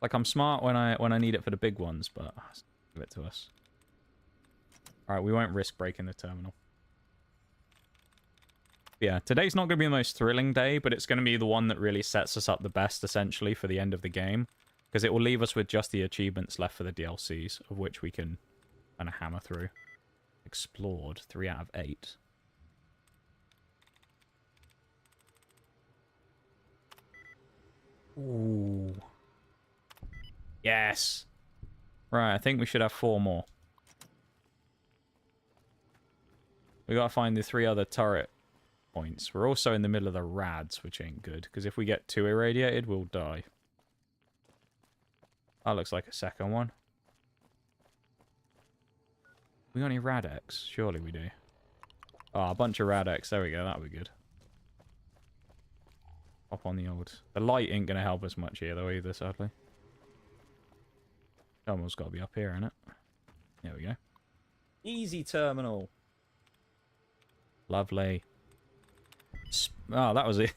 Like I'm smart when I need it for the big ones, but give it to us. Alright, we won't risk breaking the terminal. Yeah, today's not going to be the most thrilling day, but it's going to be the one that really sets us up the best, essentially, for the end of the game. Because it will leave us with just the achievements left for the DLCs, of which we can kind of hammer through. Explored, 3 out of 8. Ooh. Yes! Right, I think we should have 4 more. We gotta find the 3 other turret points. We're also in the middle of the rads, which ain't good, because if we get too irradiated, we'll die. That looks like a second one. We got any Rad-X? Surely we do. Oh, a bunch of Rad-X. There we go. That'll be good. Hop on the old... The light ain't gonna help us much here, though, either, sadly. Terminal's got to be up here, innit? There we go. Easy terminal. Lovely. Oh, that was it.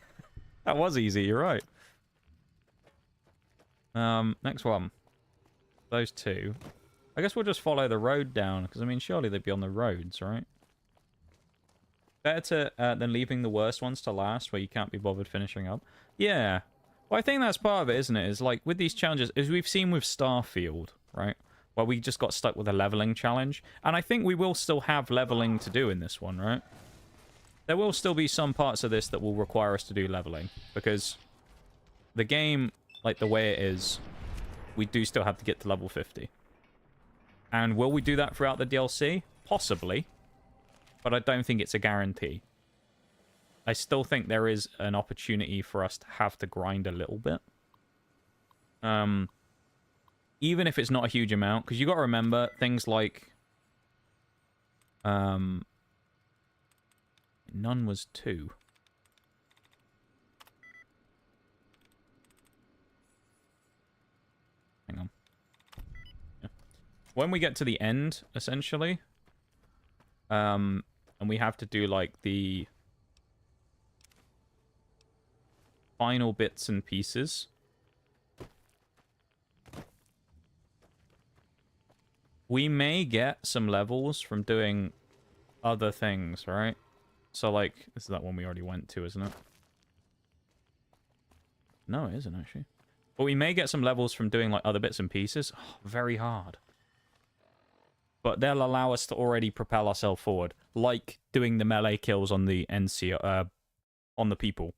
That was easy, you're right. Next one. Those 2. I guess we'll just follow the road down, because, I mean, surely they'd be on the roads, right? Better to, than leaving the worst ones to last, where you can't be bothered finishing up. Yeah. Well, I think that's part of it, isn't it? Is like, with these challenges, as we've seen with Starfield, right? Where we just got stuck with a leveling challenge. And I think we will still have leveling to do in this one, right? There will still be some parts of this that will require us to do leveling. Because the game, like the way it is, we do still have to get to level 50. And will we do that throughout the DLC? Possibly. But I don't think it's a guarantee. I still think there is an opportunity for us to have to grind a little bit. Even if it's not a huge amount. Because you got to remember, things like... None was 2. Hang on. Yeah. When we get to the end, essentially, and we have to do, like, the final bits and pieces, we may get some levels from doing other things, right? So, like, this is that one we already went to, isn't it? No, it isn't, actually. But we may get some levels from doing, like, other bits and pieces. Oh, very hard. But they'll allow us to already propel ourselves forward. Like doing the melee kills on the NCR, on the people.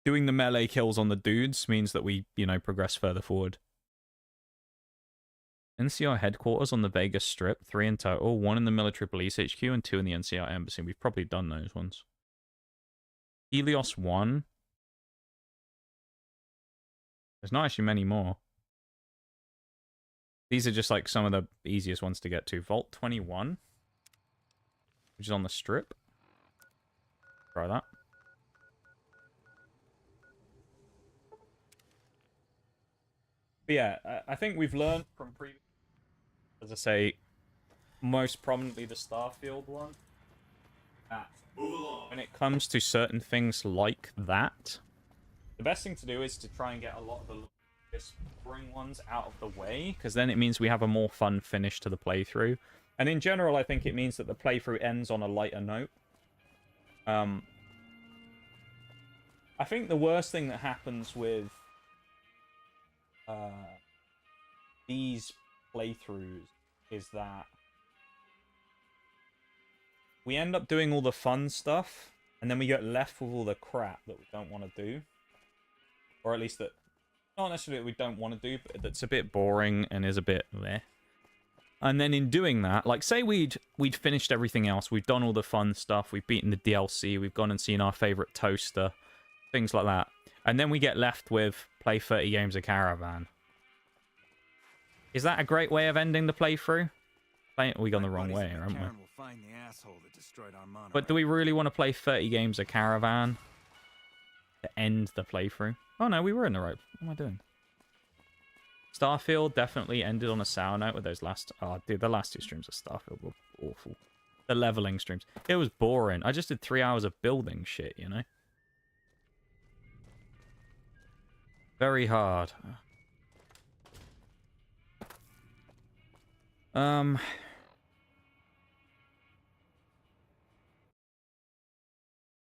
Doing the melee kills on the dudes means that we, you know, progress further forward. NCR headquarters on the Vegas Strip, 3 in total, 1 in the military police HQ and 2 in the NCR embassy. We've probably done those ones. Helios 1. There's not actually many more. These are just like some of the easiest ones to get to. Vault 21, which is on the Strip. Try that. But yeah, I think we've learned from previous, as I say, most prominently the Starfield one, that when it comes to certain things like that, the best thing to do is to try and get a lot of the boring ones out of the way, because then it means we have a more fun finish to the playthrough. And in general, I think it means that the playthrough ends on a lighter note. I think the worst thing that happens with these playthroughs is that we end up doing all the fun stuff, and then we get left with all the crap that we don't want to do. Or at least that, not necessarily that we don't want to do, but that's a bit boring and is a bit meh. And then in doing that, like say we'd finished everything else, we've done all the fun stuff, we've beaten the DLC, we've gone and seen our favorite toaster, things like that. And then we get left with play 30 games of Caravan. Is that a great way of ending the playthrough? We gone the wrong way, haven't we? But do we really want to play 30 games of Caravan to end the playthrough? Oh no, we were in the right. What am I doing? Starfield definitely ended on a sour note with those last... Oh, dude, the last 2 streams of Starfield were awful. The leveling streams. It was boring. I just did 3 hours of building shit, you know? Very hard.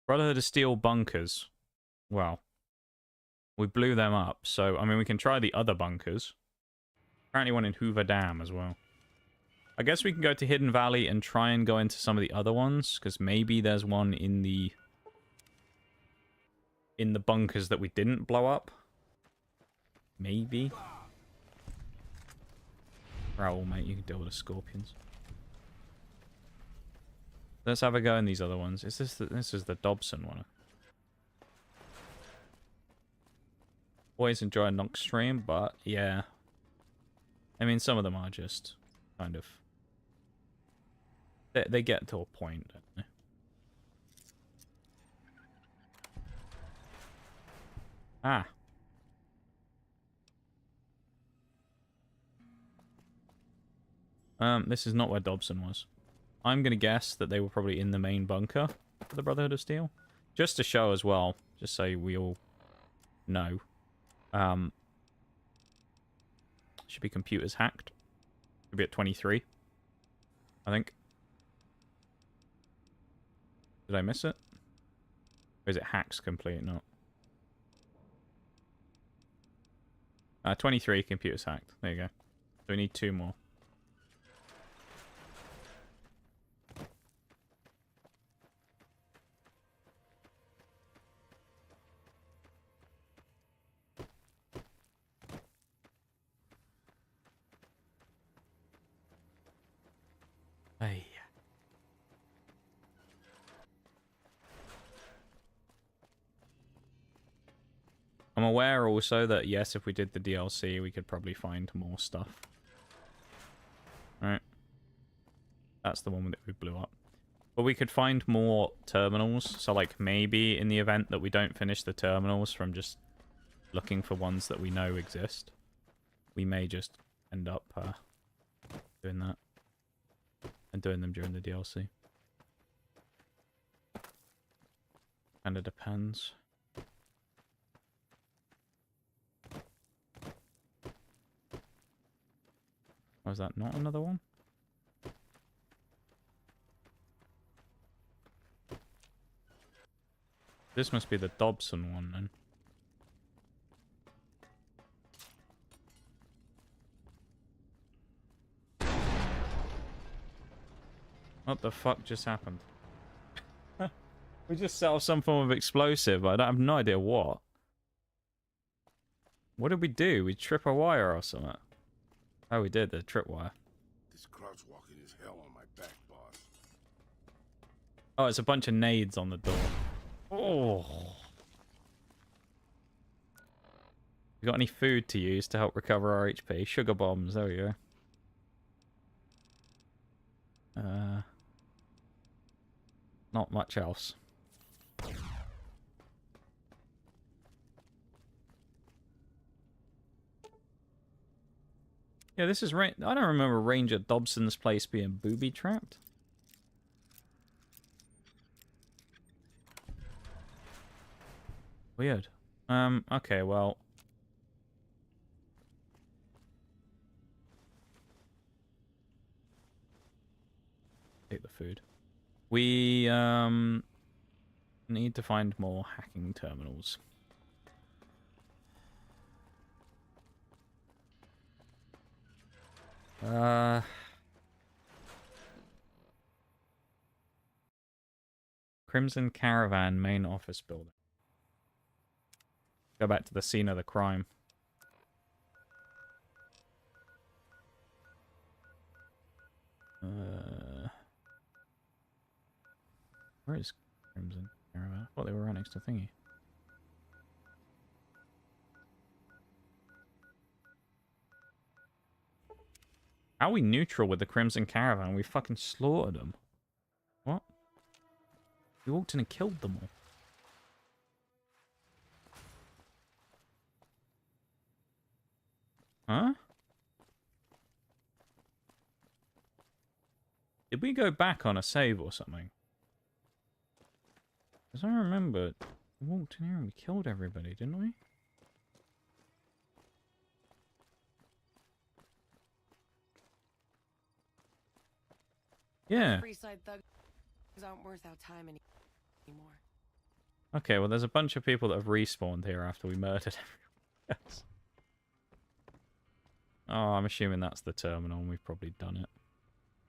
Brotherhood of Steel bunkers. Well, we blew them up, so, I mean, we can try the other bunkers. Apparently one in Hoover Dam as well. I guess we can go to Hidden Valley and try and go into some of the other ones, because maybe there's one in the bunkers that we didn't blow up. Maybe. Raoul, mate, you can deal with the scorpions. Let's have a go in these other ones. Is this this is the Dobson one? Always enjoy a Nox stream, but yeah. I mean, some of them are just kind of... They get to a point, don't they? Ah. This is not where Dobson was. I'm going to guess that they were probably in the main bunker for the Brotherhood of Steel. Just to show as well, just so we all know. Should be computers hacked. Should be at 23. I think. Did I miss it? Or is it hacks complete? Not. 23 computers hacked. There you go. So we need 2 more. Hey. I'm aware also that, yes, if we did the DLC, we could probably find more stuff. Right. That's the one that we blew up. But we could find more terminals. So, like, maybe in the event that we don't finish the terminals from just looking for ones that we know exist, we may just end up doing that. And doing them during the DLC. Kind of depends. Oh, is that not another one? This must be the Dobson one then. What the fuck just happened? We just set off some form of explosive. I have no idea what. What did we do? We trip a wire or something? Oh, we did. The trip wire. This crouch walking is hell on my back, boss. Oh, it's a bunch of nades on the door. Oh. You got any food to use to help recover our HP? Sugar bombs. There we go. Not much else. Yeah, this is right. I don't remember Ranger Dobson's place being booby-trapped. Weird. Okay, well. Take the food. We, need to find more hacking terminals. Crimson Caravan main office building. Go back to the scene of the crime. Where is Crimson Caravan? I thought they were right next to Thingy. How are we neutral with the Crimson Caravan? We fucking slaughtered them. What? We walked in and killed them all. Huh? Did we go back on a save or something? Because I remember we walked in here and we killed everybody, didn't we? Yeah. Freeside thugs aren't worth our time anymore. Okay, well there's a bunch of people that have respawned here after we murdered everyone else. Oh, I'm assuming that's the terminal and we've probably done it.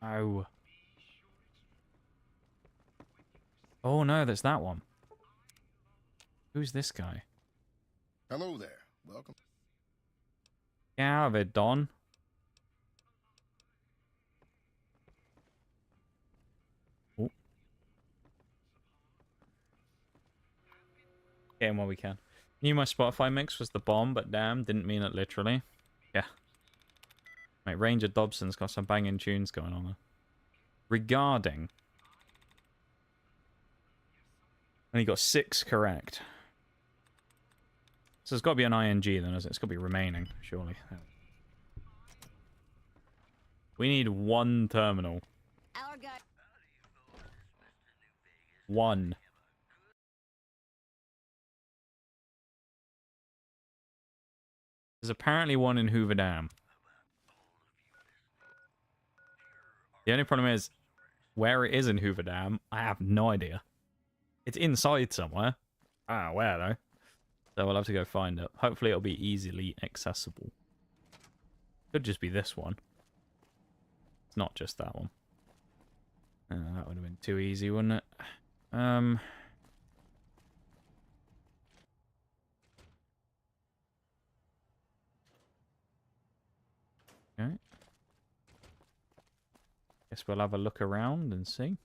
Oh. Oh no, that's that one. Who's this guy? Hello there. Welcome. Get out of it, Don. Oh. Get in while we can. Knew my Spotify mix was the bomb, but damn, didn't mean it literally. Yeah. Mate, Ranger Dobson's got some banging tunes going on there. Regarding. And he got 6 correct. So it's got to be an ING then, isn't it? It's got to be remaining, surely. We need 1 terminal. Our guy. 1. There's apparently 1 in Hoover Dam. The only problem is, where it is in Hoover Dam, I have no idea. It's inside somewhere. Ah, where though? So we'll have to go find it. Hopefully it'll be easily accessible. Could just be this one. It's not just that one. That would have been too easy, wouldn't it? Okay. Guess we'll have a look around and see.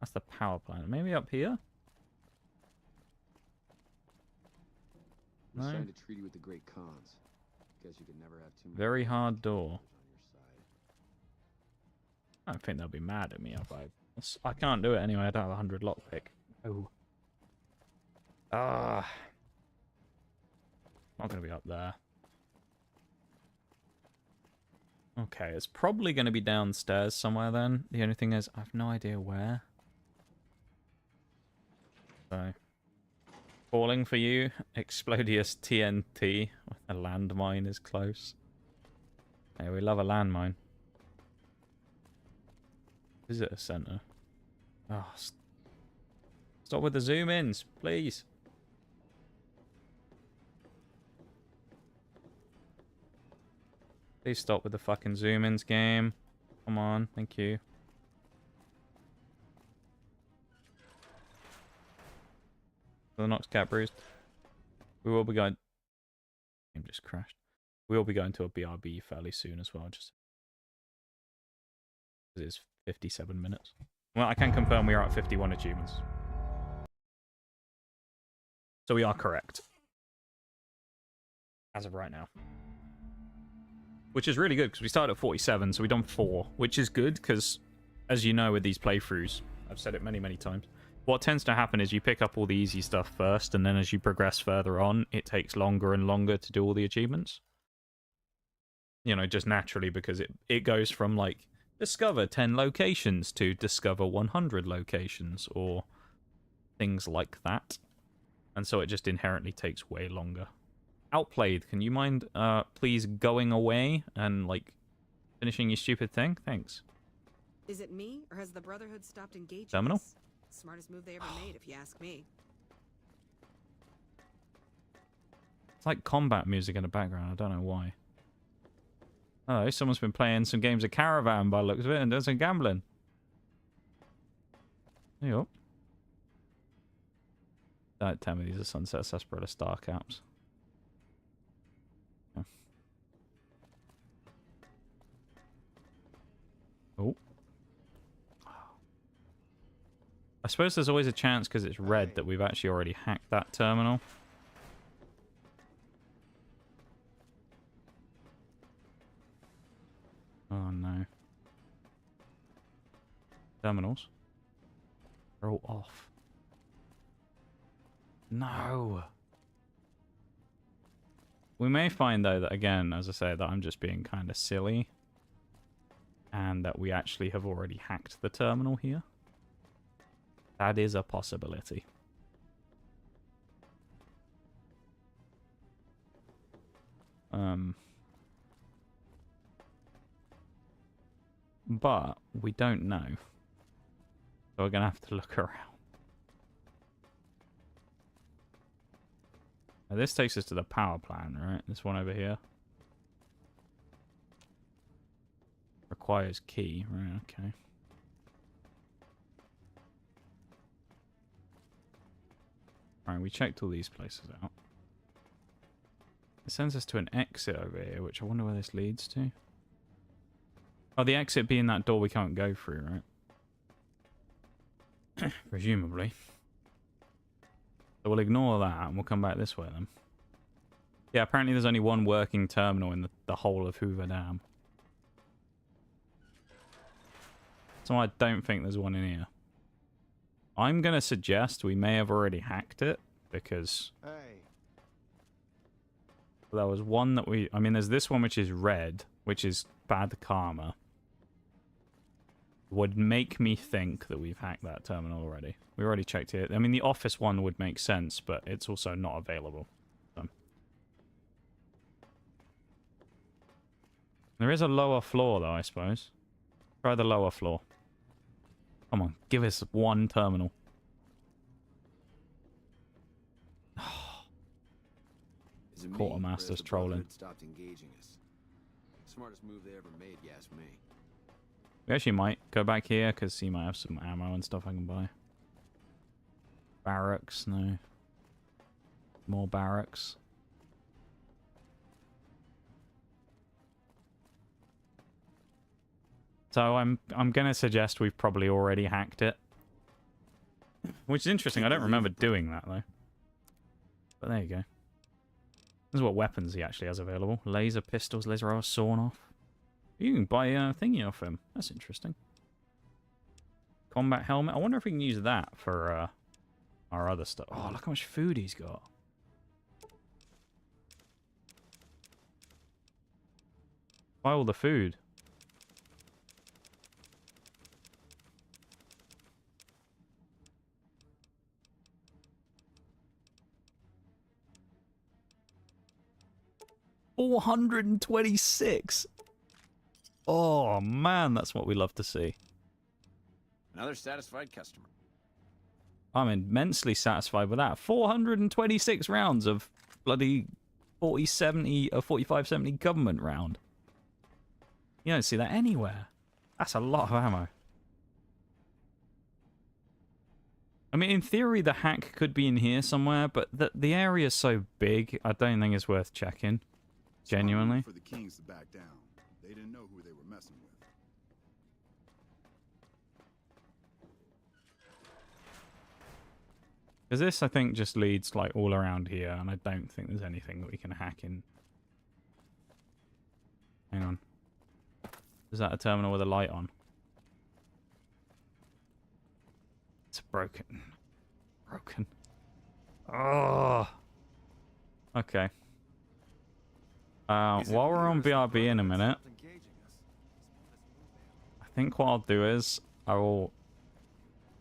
That's the power plant. Maybe up here? We No. signed a treaty with the Great Khans. Guess you could never have too many. Very hard door. I don't think they'll be mad at me if I can't do it anyway. I don't have 100 lockpick. Oh. Ah. Not going to be up there. Okay, it's probably going to be downstairs somewhere then. The only thing is, I have no idea where. So, calling for you, Explodious TNT. A landmine is close. Hey, we love a landmine. Visitor center. Oh, stop with the zoom ins, please. Please stop with the fucking zoom ins, game. Come on, thank you. The Nox cat bruised. We will be going. Game just crashed. We will be going to a BRB fairly soon as well. Just it is 57 minutes. Well, I can confirm we are at 51 achievements. So we are correct as of right now, which is really good because we started at 47, so we've done 4, which is good because, as you know, with these playthroughs, I've said it many times. what tends to happen is you pick up all the easy stuff first, and then as you progress further on, it takes longer and longer to do all the achievements. You know, just naturally, because it goes from, like, discover 10 locations to discover 100 locations, or things like that. And so it just inherently takes way longer. Outplayed, can you mind, please going away and, like, finishing your stupid thing? Thanks. Is it me, or has the Brotherhood stopped engaging Terminal? us? Smartest move they ever made, if you ask me. It's like combat music in the background, I don't know why. Oh, someone's been playing some games of Caravan by the looks of it and doing some gambling. There you go. Don't tell me these are Sunset Sarsaparilla Star Caps. Yeah. Oh. I suppose there's always a chance because it's red that we've actually already hacked that terminal. Oh no. Terminals. They're all off. No. We may find though that again, as I say, that I'm just being kind of silly. And that we actually have already hacked the terminal here. That is a possibility. But we don't know. So we're gonna have to look around. Now this takes us to the power plant, right? This one over here. Requires key, right? Okay. Alright, we checked all these places out. It sends us to an exit over here, which I wonder where this leads to. Oh, the exit being that door we can't go through, right? Presumably. So we'll ignore that and we'll come back this way then. Yeah, apparently there's only one working terminal in the whole of Hoover Dam. So I don't think there's one in here. I'm going to suggest we may have already hacked it because there was one that I mean, there's this one which is red, which is bad karma. Would make me think that we've hacked that terminal already. We already checked it. I mean, the office one would make sense, but it's also not available. So. There is a lower floor, though, I suppose. Try the lower floor. Come on, give us one terminal. Quartermaster's trolling. Stopped engaging us. Smartest move they ever made, you ask me. We actually might go back here because he might have some ammo and stuff I can buy. Barracks, no. More barracks. So I'm gonna suggest we've probably already hacked it. Which is interesting, I don't remember doing that though. But there you go. This is what weapons he actually has available. Laser pistols, laser arrows, sawn off. You can buy a thingy off him. That's interesting. Combat helmet. I wonder if we can use that for our other stuff. Oh, look how much food he's got. Buy all the food. $426. Oh man, that's what we love to see. Another satisfied customer. I'm immensely satisfied with that. 426 rounds of bloody 4070 or 4570 government round. You don't see that anywhere. That's a lot of ammo. I mean, in theory, the hack could be in here somewhere, but the area's so big, I don't think it's worth checking. Genuinely. For the Kings to back down. They didn't know who they were messing with. Because this, I think, just leads like all around here, and I don't think there's anything that we can hack in. Hang on. Is that a terminal with a light on? It's broken. broken. Oh. Okay. While we're on BRB in a minute, I think what I'll do is I will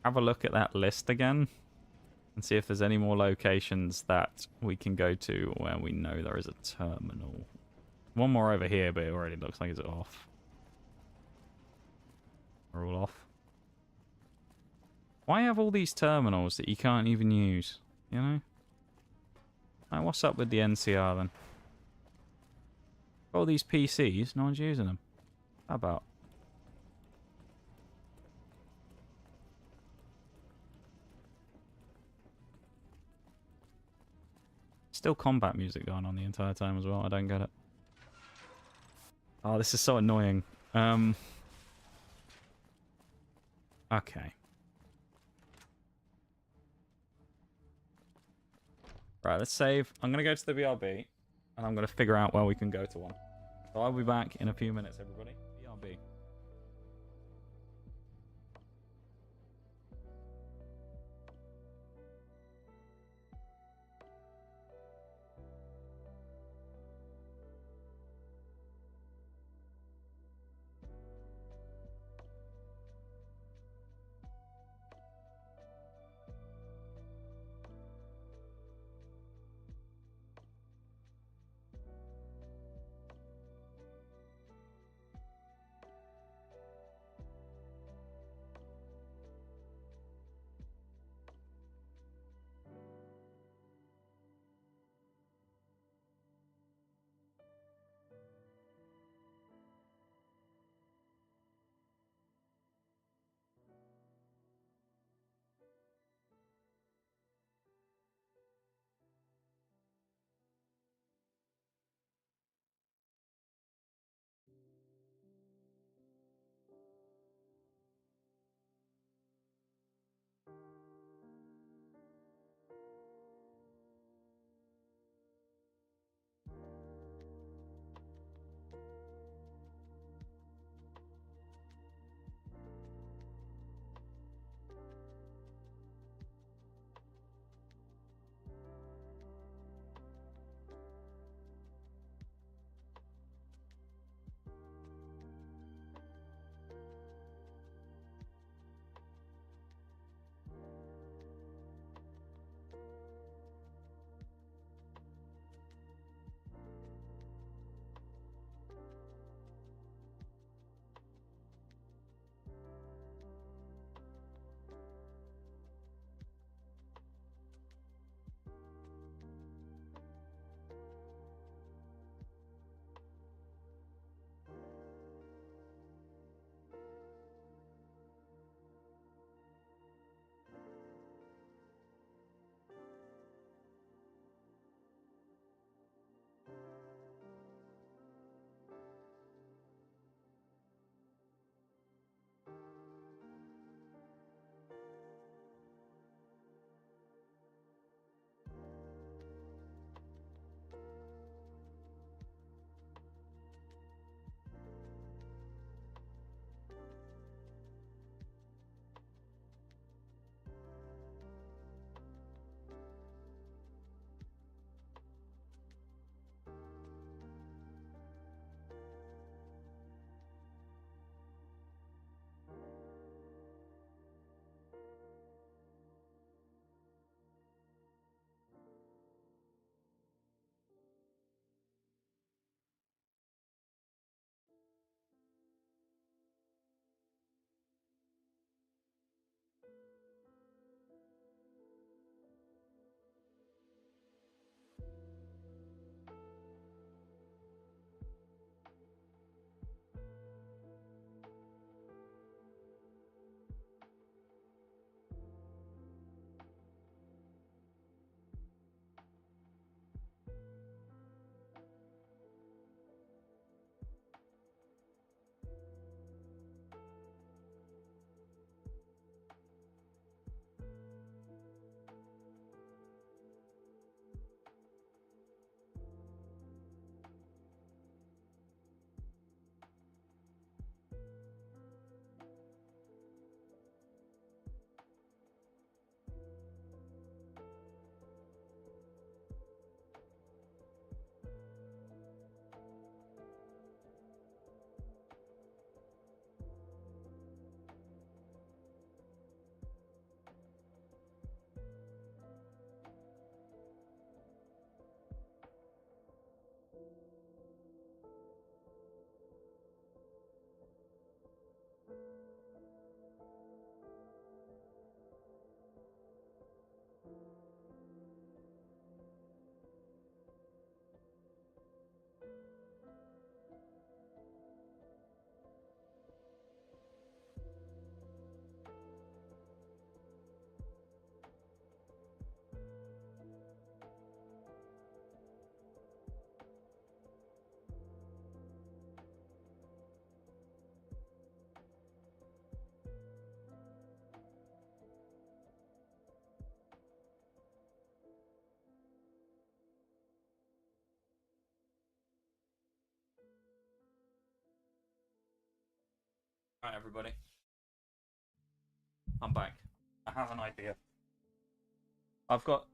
have a look at that list again and see if there's any more locations that we can go to where we know there is a terminal. One more over here, but it already looks like it's off. We're all off. Why have all these terminals that you can't even use? You know? Like, what's up with the NCR then? All these PCs, no one's using them. How about? Still combat music going on the entire time as well. I don't get it. Oh, this is so annoying. Okay. Right, let's save. I'm going to go to the BRB, and I'm going to figure out where we can go to one. So I'll be back in a few minutes, everybody. BRB. Alright, everybody. I'm back. I have an idea. I've got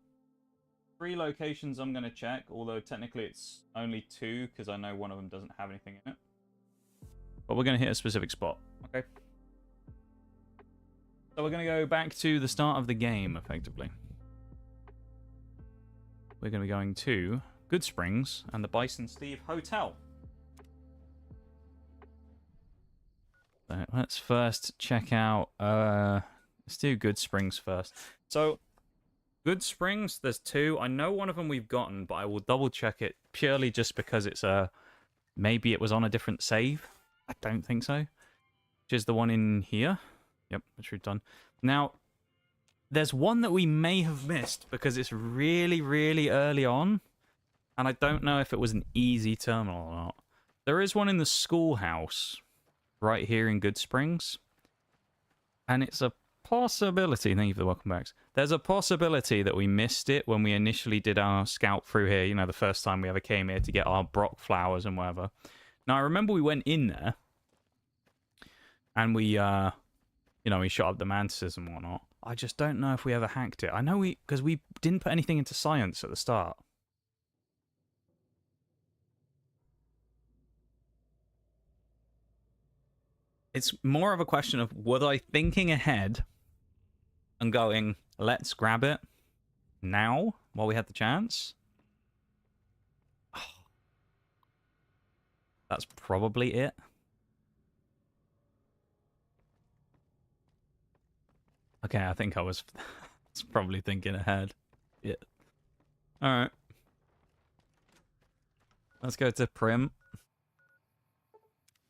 3 locations I'm going to check, although technically it's only 2 because I know one of them doesn't have anything in it. But we're going to hit a specific spot, okay? So we're going to go back to the start of the game, effectively. We're going to be going to Good Springs and the Bison Steve Hotel. So let's first check out, let's do Good Springs first. So, Good Springs, there's 2. I know one of them we've gotten, but I will double check it purely just because it's maybe it was on a different save. I don't think so. Which is the one in here. Yep, which we've done. Now, there's one that we may have missed because it's really, really early on. And I don't know if it was an easy terminal or not. There is one in the schoolhouse right here in Good Springs. And it's a possibility. Thank you for the welcome backs. There's a possibility that we missed it when we initially did our scout through here. You know, the first time we ever came here to get our Brock flowers and whatever. Now, I remember we went in there. And we, you know, we shot up the mantises and whatnot. I just don't know if we ever hacked it. I know because we didn't put anything into science at the start. It's more of a question of, was I thinking ahead and going, let's grab it now while we had the chance? Oh. That's probably it. Okay, I think I was probably thinking ahead. Yeah. Alright. Let's go to Prim.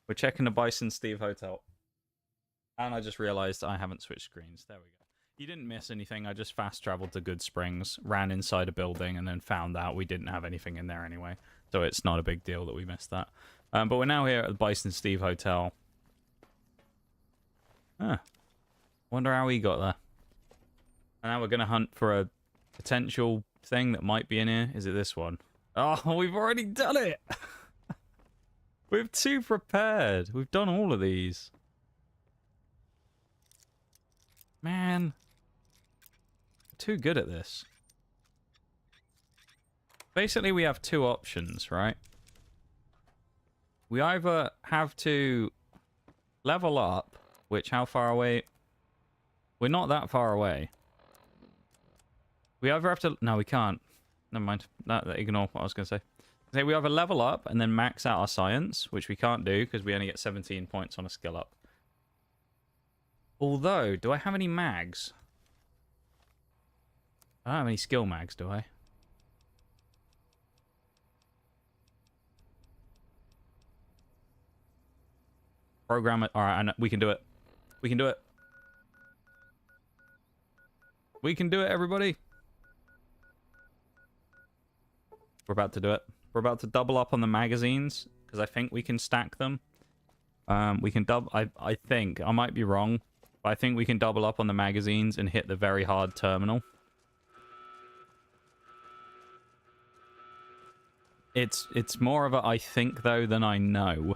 We're checking the Bison Steve Hotel. And I just realized I haven't switched screens. There we go. You didn't miss anything. I just fast traveled to Good Springs, ran inside a building, and then found out we didn't have anything in there anyway. So it's not a big deal that we missed that. But we're now here at the Bison Steve Hotel. Huh. Wonder how he got there. And now we're going to hunt for a potential thing that might be in here. Is it this one? Oh, we've already done it! We're too prepared. We've done all of these. Man. Too good at this. Basically, we have 2 options, right? We either have to level up, which how far away? We're not that far away. We either have to... No, we can't. Never mind. Ignore what I was going to say. So we either level up and then max out our science, which we can't do because we only get 17 points on a skill up. Although, do I have any mags? I don't have any skill mags, do I? Program it. Alright, we can do it. We can do it. We can do it, everybody. We're about to do it. We're about to double up on the magazines because I think we can stack them. We can double. I think I might be wrong, but I think we can double up on the magazines and hit the very hard terminal. It's more of a I think though than I know,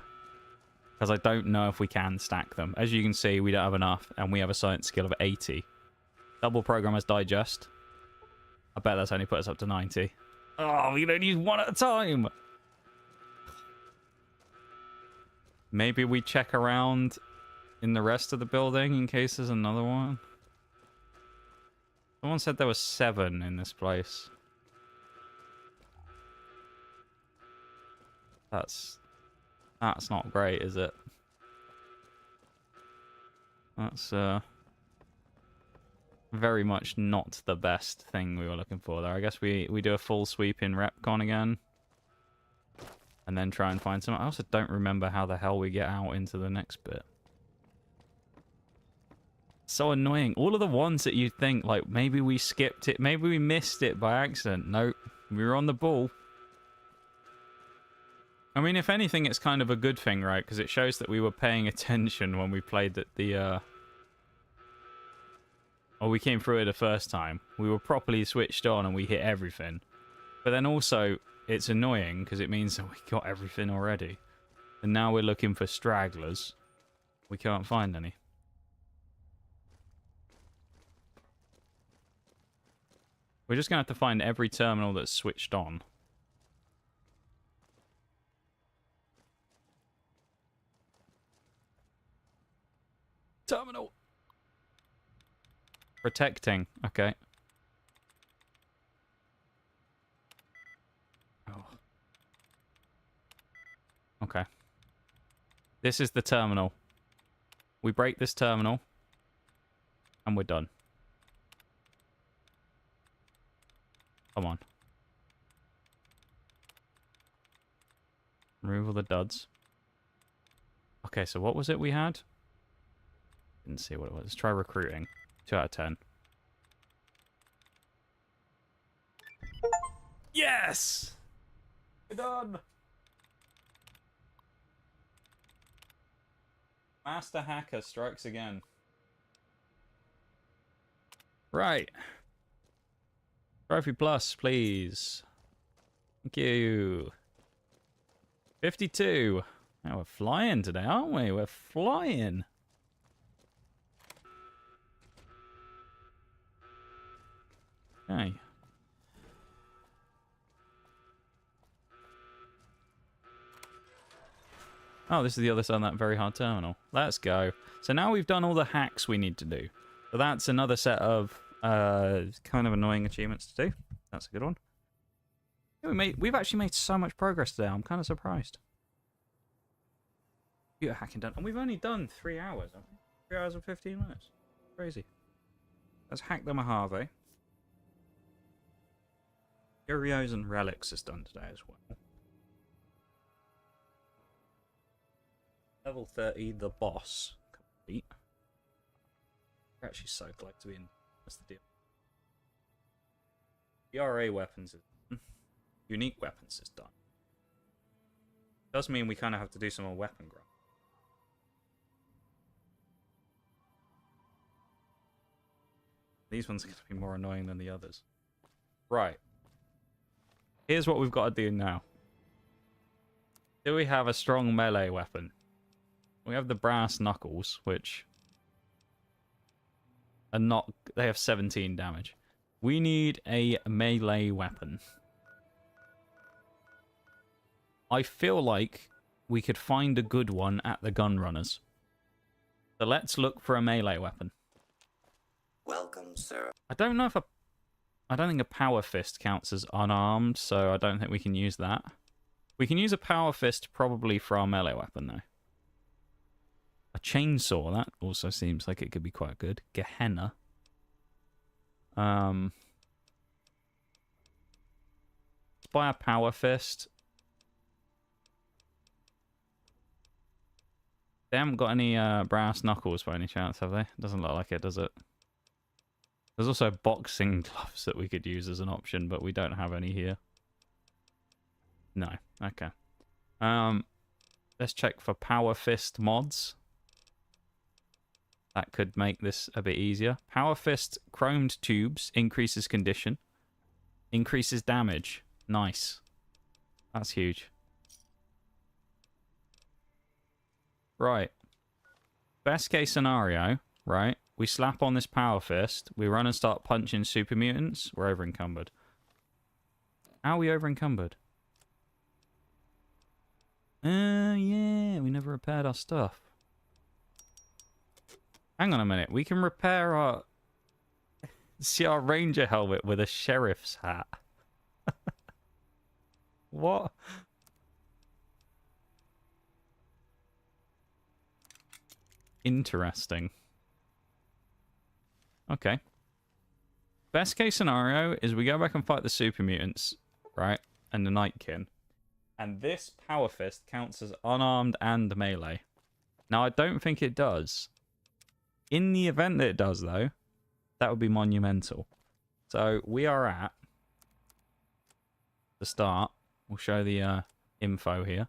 because I don't know if we can stack them. As you can see, we don't have enough, and we have a science skill of 80. Double Programmer's Digest. I bet that's only put us up to 90. Oh, we don't use one at a time. Maybe we check around in the rest of the building in case there's another one. Someone said there was 7 in this place. That's not great, is it? That's very much not the best thing we were looking for there. I guess we do a full sweep in Repcon again. And then try and find some... I also don't remember how the hell we get out into the next bit. So annoying. All of the ones that you think, like, maybe we skipped it, maybe we missed it by accident. Nope. We were on the ball. I mean, if anything, it's kind of a good thing, right? Because it shows that we were paying attention when we played the or we came through it the first time. We were properly switched on and we hit everything. But then also, it's annoying because it means that we got everything already. And now we're looking for stragglers. We can't find any. We're just going to have to find every terminal that's switched on. Terminal! Protecting. Okay. Oh. Okay. This is the terminal. We break this terminal. And we're done. Come on. Remove all the duds. Okay, so what was it we had? Didn't see what it was. Let's try recruiting. 2 out of 10. Yes! We're done! Master Hacker strikes again. Right. Trophy plus, please. Thank you. 52. Now we're flying today, aren't we? We're flying. Okay. Oh, this is the other side of that very hard terminal. Let's go. So now we've done all the hacks we need to do. So that's another set of kind of annoying achievements to do. That's a good one. Yeah, we've actually made so much progress today. I'm kind of surprised. Computer hacking done. And we've only done 3 hours. 3 hours and 15 minutes. Crazy. Let's hack the Mojave. Curios and relics is done today as well. Level 30, the boss. Complete. We're actually so glad to be in. That's the deal. ERA weapons is done. Unique weapons is done. Does mean we kind of have to do some more weapon growth. These ones are going to be more annoying than the others. Right. Here's what we've got to do now. Do we have a strong melee weapon? We have the brass knuckles, which are not... They have 17 damage. We need a melee weapon. I feel like we could find a good one at the gun runners. So let's look for a melee weapon. Welcome, sir. I don't know if I don't think a power fist counts as unarmed, so I don't think we can use that. We can use a power fist probably for our melee weapon, though. A chainsaw, that also seems like it could be quite good. Gehenna. Buy a power fist. They haven't got any brass knuckles by any chance, have they? Doesn't look like it, does it? There's also boxing gloves that we could use as an option, but we don't have any here. No. Okay. Let's check for power fist mods. That could make this a bit easier. Power fist chromed tubes increases condition. Increases damage. Nice. That's huge. Right. Best case scenario, right? We slap on this power fist. We run and start punching super mutants. We're over encumbered. How are we over encumbered? Yeah. We never repaired our stuff. Hang on a minute. We can repair our... See our ranger helmet with a sheriff's hat. What? Interesting. Okay. Best case scenario is we go back and fight the super mutants, right? And the Nightkin. And this power fist counts as unarmed and melee. Now, I don't think it does. In the event that it does, though, that would be monumental. So we are at the start. We'll show the info here.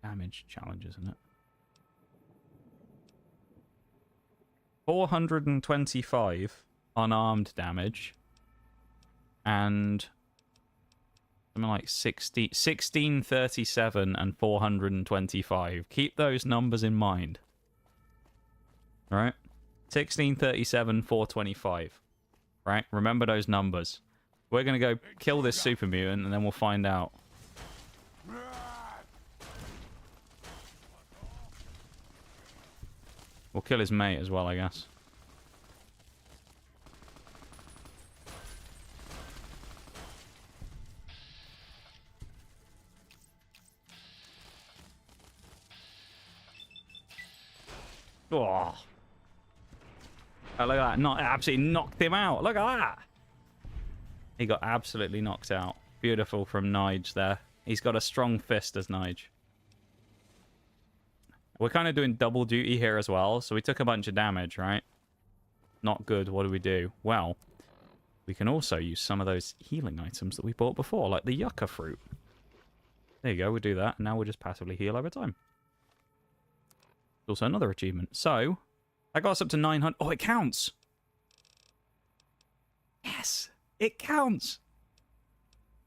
Damage challenge, isn't it? 425 unarmed damage. And something like 1637 and 425. Keep those numbers in mind. Alright? 1637, 425. Right? Remember those numbers. We're going to go kill this super mutant and then we'll find out. We'll kill his mate as well, I guess. Oh. Oh, look at that. Absolutely knocked him out. Look at that. He got absolutely knocked out. Beautiful from Nige there. He's got a strong fist as Nige. We're kind of doing double duty here as well. So we took a bunch of damage, right? Not good. What do we do? Well, we can also use some of those healing items that we bought before, like the yucca fruit. There you go. We do that. And now we'll just passively heal over time. Also another achievement. So, that got us up to 900. Oh, it counts. Yes, it counts.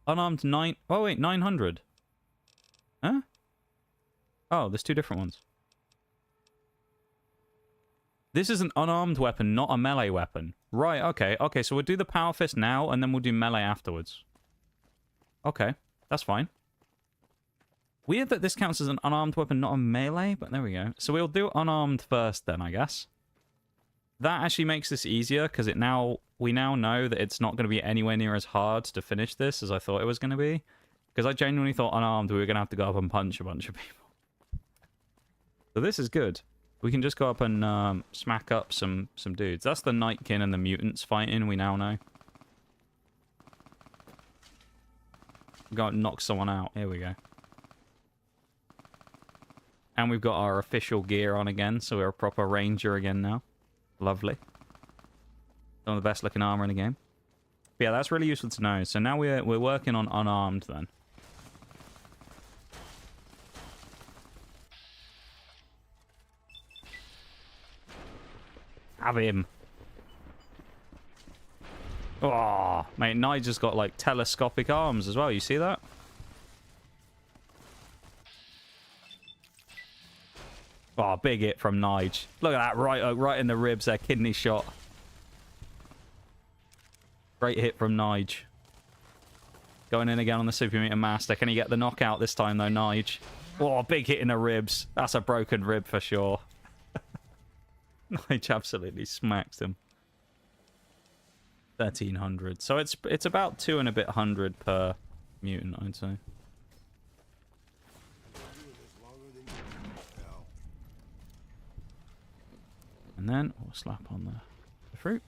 Unarmed 9. Oh, wait, 900. Huh? Oh, there's two different ones. This is an unarmed weapon, not a melee weapon. Right, okay. Okay, so we'll do the power fist now, and then we'll do melee afterwards. Okay, that's fine. Weird that this counts as an unarmed weapon, not a melee, but there we go. So we'll do unarmed first then, I guess. That actually makes this easier, because we now know that it's not going to be anywhere near as hard to finish this as I thought it was going to be. Because I genuinely thought unarmed we were going to have to go up and punch a bunch of people. So this is good. We can just go up and smack up some dudes. That's the Nightkin and the mutants fighting, we now know. Go and knock someone out. Here we go. And we've got our official gear on again, so we're a proper ranger again now. Lovely. Some of the best looking armor in the game. But yeah, that's really useful to know. So now we're working on unarmed then. Have him. Oh, mate, Nigel's got like telescopic arms as well. You see that? Oh, big hit from Nige. Look at that, right in the ribs there, kidney shot. Great hit from Nige. Going in again on the Super Mutant Master. Can he get the knockout this time, though, Nige? Oh, big hit in the ribs. That's a broken rib for sure. Nige absolutely smacks him. 1,300. So it's about 2 and a bit hundred per mutant, I'd say. And then we'll slap on the fruit.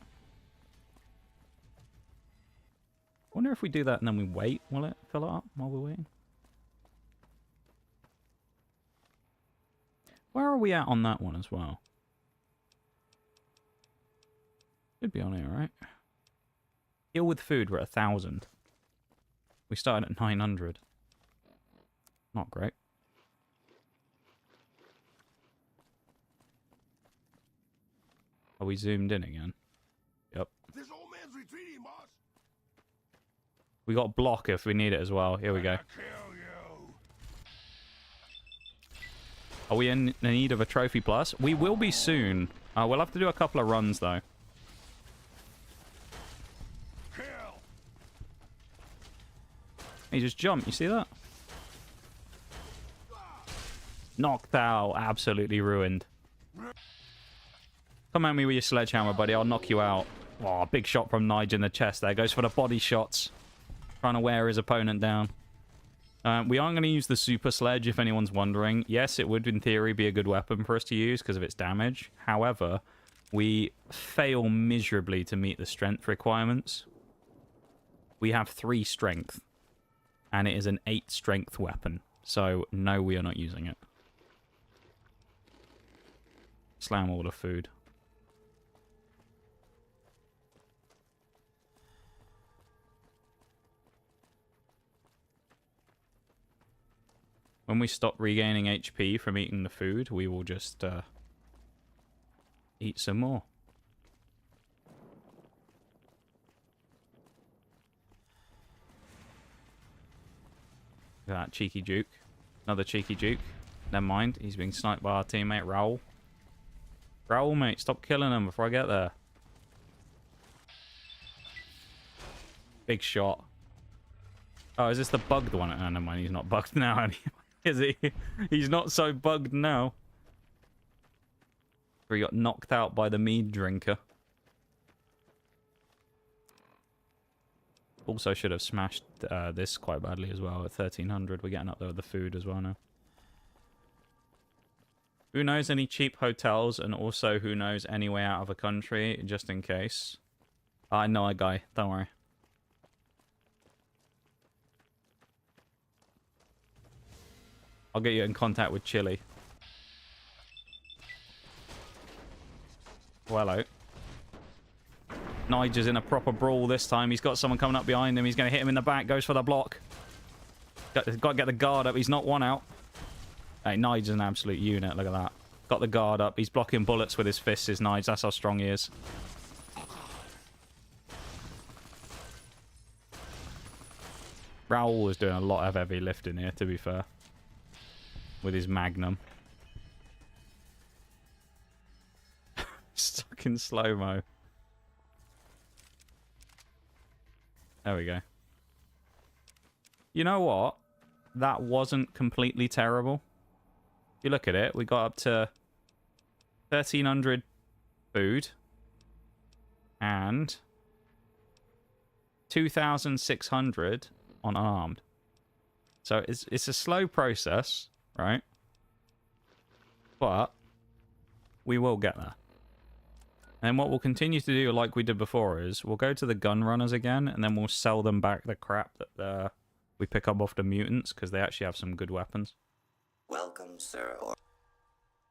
I wonder if we do that and then we wait, will it fill it up while we're waiting? Where are we at on that one as well? Should be on here, right? Heal with food, we're at 1,000. We started at 900. Not great. Are we zoomed in again? Yep. This old man's retreating, boss. We got block if we need it as well. Here we go. Are we in need of a trophy plus? We will be soon. We'll have to do a couple of runs though. He just jumped. You see that? Knocked out. Absolutely ruined. Come at me with your sledgehammer, buddy. I'll knock you out. Oh, big shot from Nige in the chest there. Goes for the body shots. Trying to wear his opponent down. We aren't going to use the super sledge, if anyone's wondering. Yes, it would, in theory, be a good weapon for us to use because of its damage. However, we fail miserably to meet the strength requirements. We have 3 strength, and it is an 8 strength weapon. So, no, we are not using it. Slam all the food. When we stop regaining HP from eating the food, we will just eat some more. Look at that cheeky Duke. Another cheeky Duke. Never mind, he's being sniped by our teammate Raoul. Raoul, mate, stop killing him before I get there. Big shot. Oh, is this the bugged one? Oh, never mind, he's not bugged now anyway. Is he? He's not so bugged now. He got knocked out by the Meaddrinker. Also should have smashed this quite badly as well at 1300. We're getting up there with the food as well now. Who knows any cheap hotels, and also who knows any way out of a country, just in case. I know a guy, don't worry. I'll get you in contact with Chile. Well, hello. Nige's in a proper brawl this time. He's got someone coming up behind him. He's going to hit him in the back. Goes for the block. Got to get the guard up. He's not one out. Hey, Nige's an absolute unit. Look at that. Got the guard up. He's blocking bullets with his fists, is Nige. That's how strong he is. Raoul was doing a lot of heavy lifting here, to be fair. With his magnum. Stuck in slow-mo. There we go. You know what? That wasn't completely terrible. If you look at it, we got up to 1300 food. And 2600 on unarmed. So it's a slow process. Right? But we will get there. And what we'll continue to do, like we did before, is we'll go to the gun runners again, and then we'll sell them back the crap that we pick up off the mutants, because they actually have some good weapons. Welcome, sir.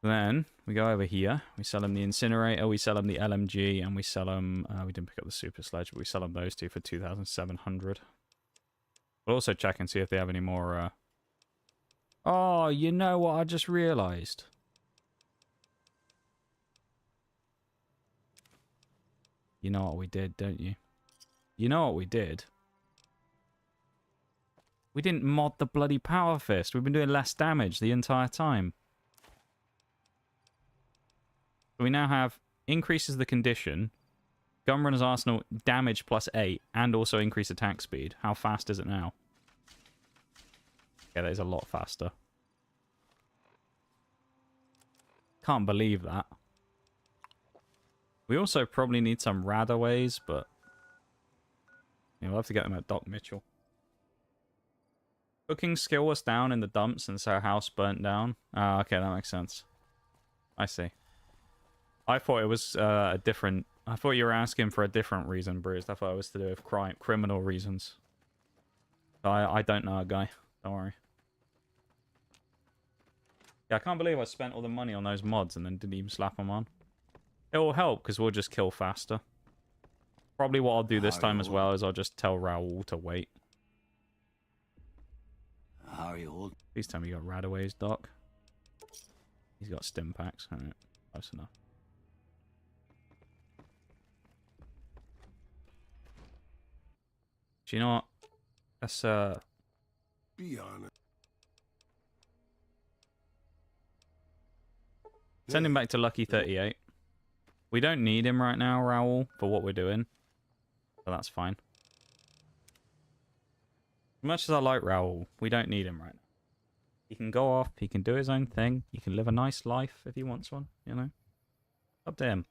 Then we go over here. We sell them the incinerator, we sell them the LMG, and we sell them... we didn't pick up the super sledge, but we sell them those two for 2,700. We'll also check and see if they have any more... Oh, you know what I just realised? You know what we did, don't you? You know what we did? We didn't mod the bloody power fist. We've been doing less damage the entire time. So we now have increases the condition, Gunrunner's Arsenal damage +8, and also increase attack speed. How fast is it now? Yeah, that is a lot faster. Can't believe that. We also probably need some radaways, but... yeah, we'll have to get them at Doc Mitchell. Cooking skill was down in the dumps, and so our house burnt down. Ah, okay, that makes sense. I see. I thought it was a different... I thought you were asking for a different reason, Bruce. I thought it was to do with criminal reasons. I don't know a guy. Don't worry. Yeah, I can't believe I spent all the money on those mods and then didn't even slap them on. It will help, because we'll just kill faster. Probably what I'll do this time as well is I'll just tell Raoul to wait. How are you old? Please tell me you got radaways, Doc. He's got stim packs. Alright, close enough. Do you know what? Let's, be honest. Send him back to Lucky 38. We don't need him right now, Raoul, for what we're doing. So that's fine. As much as I like Raoul, we don't need him right now. He can go off, he can do his own thing, he can live a nice life if he wants one, you know? Up to him.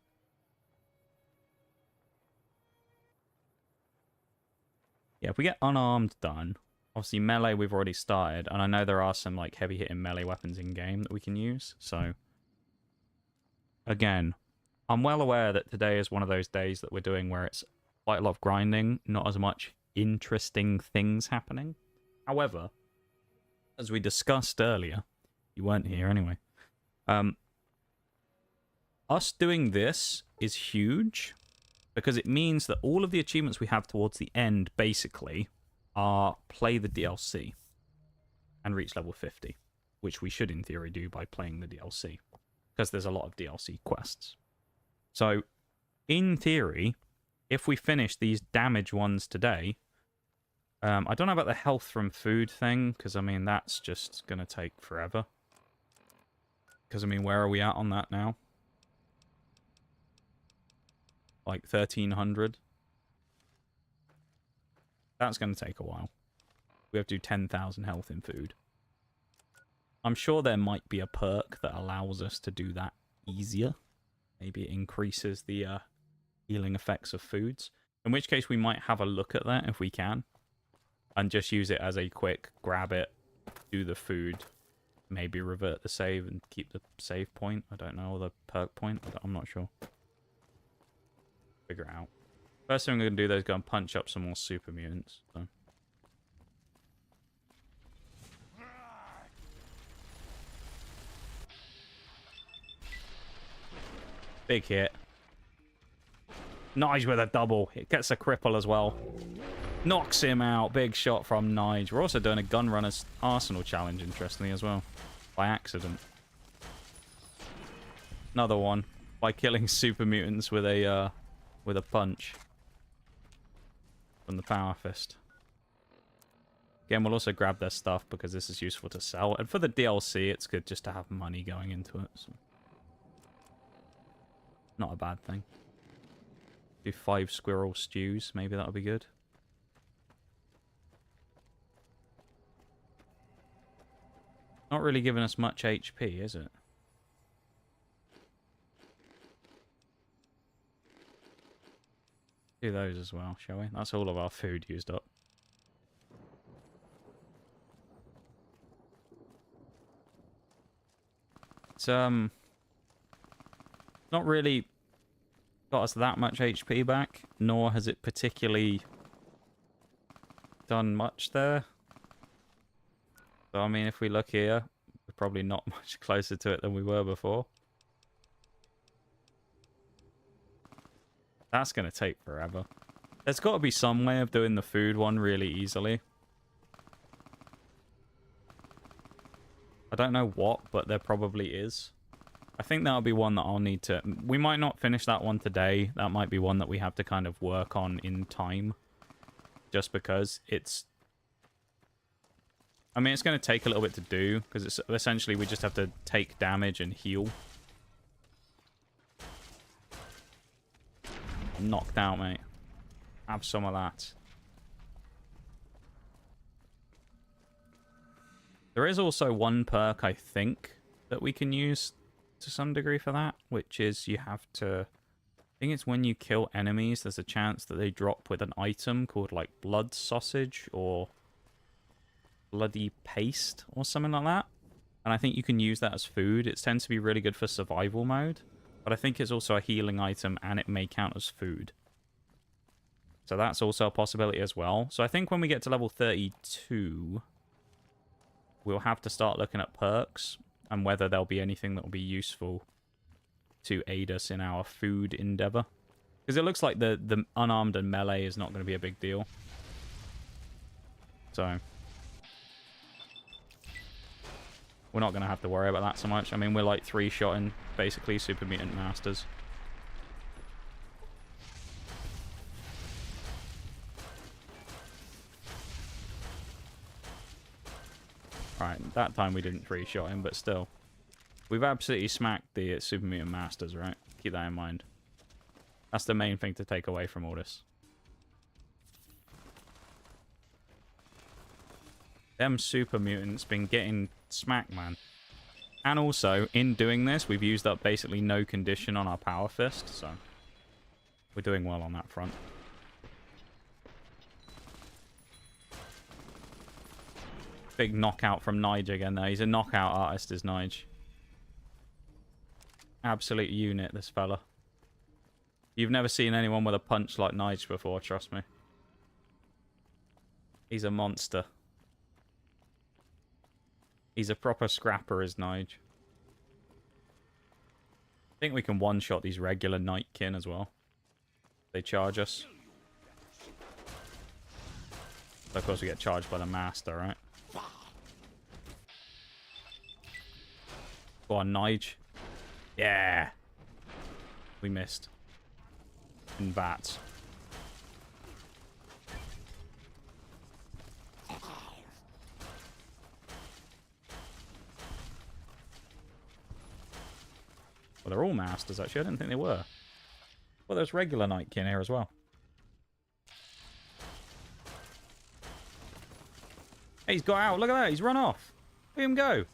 Yeah, if we get unarmed done, Obviously, melee we've already started, and I know there are some like heavy-hitting melee weapons in-game that we can use, so... Again, I'm well aware that today is one of those days that we're doing where it's quite a lot of grinding, not as much interesting things happening. However, as we discussed earlier, you weren't here anyway, us doing this is huge, because it means that all of the achievements we have towards the end, basically, are play the DLC and reach level 50, which we should in theory do by playing the DLC, because there's a lot of DLC quests. So, in theory, if we finish these damage ones today, I don't know about the health from food thing, because, I mean, that's just going to take forever. Because, I mean, where are we at on that now? Like 1,300? That's going to take a while. We have to do 10,000 health in food. I'm sure there might be a perk that allows us to do that easier. Maybe it increases the healing effects of foods. In which case we might have a look at that if we can. And just use it as a quick grab it, do the food, maybe revert the save and keep the save point. I don't know, or the perk point. I'm not sure. Figure it out. First thing I'm going to do though is go and punch up some more super mutants. So. Big hit. Nige with a double. It gets a cripple as well. Knocks him out. Big shot from Nige. We're also doing a Gunrunner's Arsenal challenge, interestingly, as well. By accident. Another one. By killing super mutants with a punch. From the Power Fist. Again, we'll also grab their stuff because this is useful to sell. And for the DLC, it's good just to have money going into it. So. Not a bad thing. Do 5 squirrel stews. Maybe that'll be good. Not really giving us much HP, is it? Do those as well, shall we? That's all of our food used up. It's not really got us that much HP back, nor has it particularly done much there. So I mean, if we look here, we're probably not much closer to it than we were before. That's going to take forever. There's got to be some way of doing the food one really easily. I don't know what, but there probably is. I think that'll be one that I'll need to... We might not finish that one today. That might be one that we have to kind of work on in time. Just because it's... I mean, it's going to take a little bit to do, because it's essentially we just have to take damage and heal. I'm knocked out, mate. Have some of that. There is also one perk, I think, that we can use to some degree for that, which is you have to... I think it's when you kill enemies, there's a chance that they drop with an item called, like, blood sausage or bloody paste or something like that. And I think you can use that as food. It tends to be really good for survival mode. But I think it's also a healing item, and it may count as food. So that's also a possibility as well. So I think when we get to level 32, we'll have to start looking at perks, and whether there'll be anything that will be useful to aid us in our food endeavor. Because it looks like the unarmed and melee is not going to be a big deal. So... we're not going to have to worry about that so much. I mean, we're like 3-shotting, basically, Super Mutant Masters. Right, that time we didn't 3-shot him, but still. We've absolutely smacked the Super Mutant Masters, right? Keep that in mind. That's the main thing to take away from all this. Them super mutants been getting smacked, man. And also, in doing this, we've used up basically no condition on our Power Fist, so we're doing well on that front. Big knockout from Nige again there. He's a knockout artist, is Nige. Absolute unit, this fella. You've never seen anyone with a punch like Nige before, trust me. He's a monster. He's a proper scrapper, is Nige. I think we can one-shot these regular Nightkin as well. They charge us. Of course, we get charged by the Master, right? Go on, Nige. Yeah. We missed. In bats. Well, they're all Masters, actually. I didn't think they were. Well, there's regular Nightkin here as well. Hey, he's got out. Look at that. He's run off. Look at him go.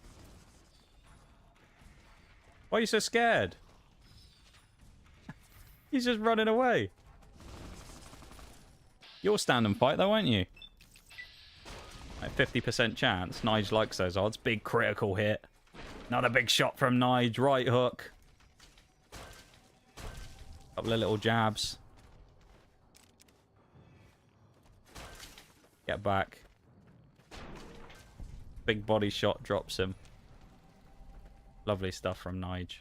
Why are you so scared? He's just running away. You'll stand and fight though, won't you? Like 50% chance. Nige likes those odds. Big critical hit. Another big shot from Nige. Right hook. Couple of little jabs. Get back. Big body shot drops him. Lovely stuff from Nige.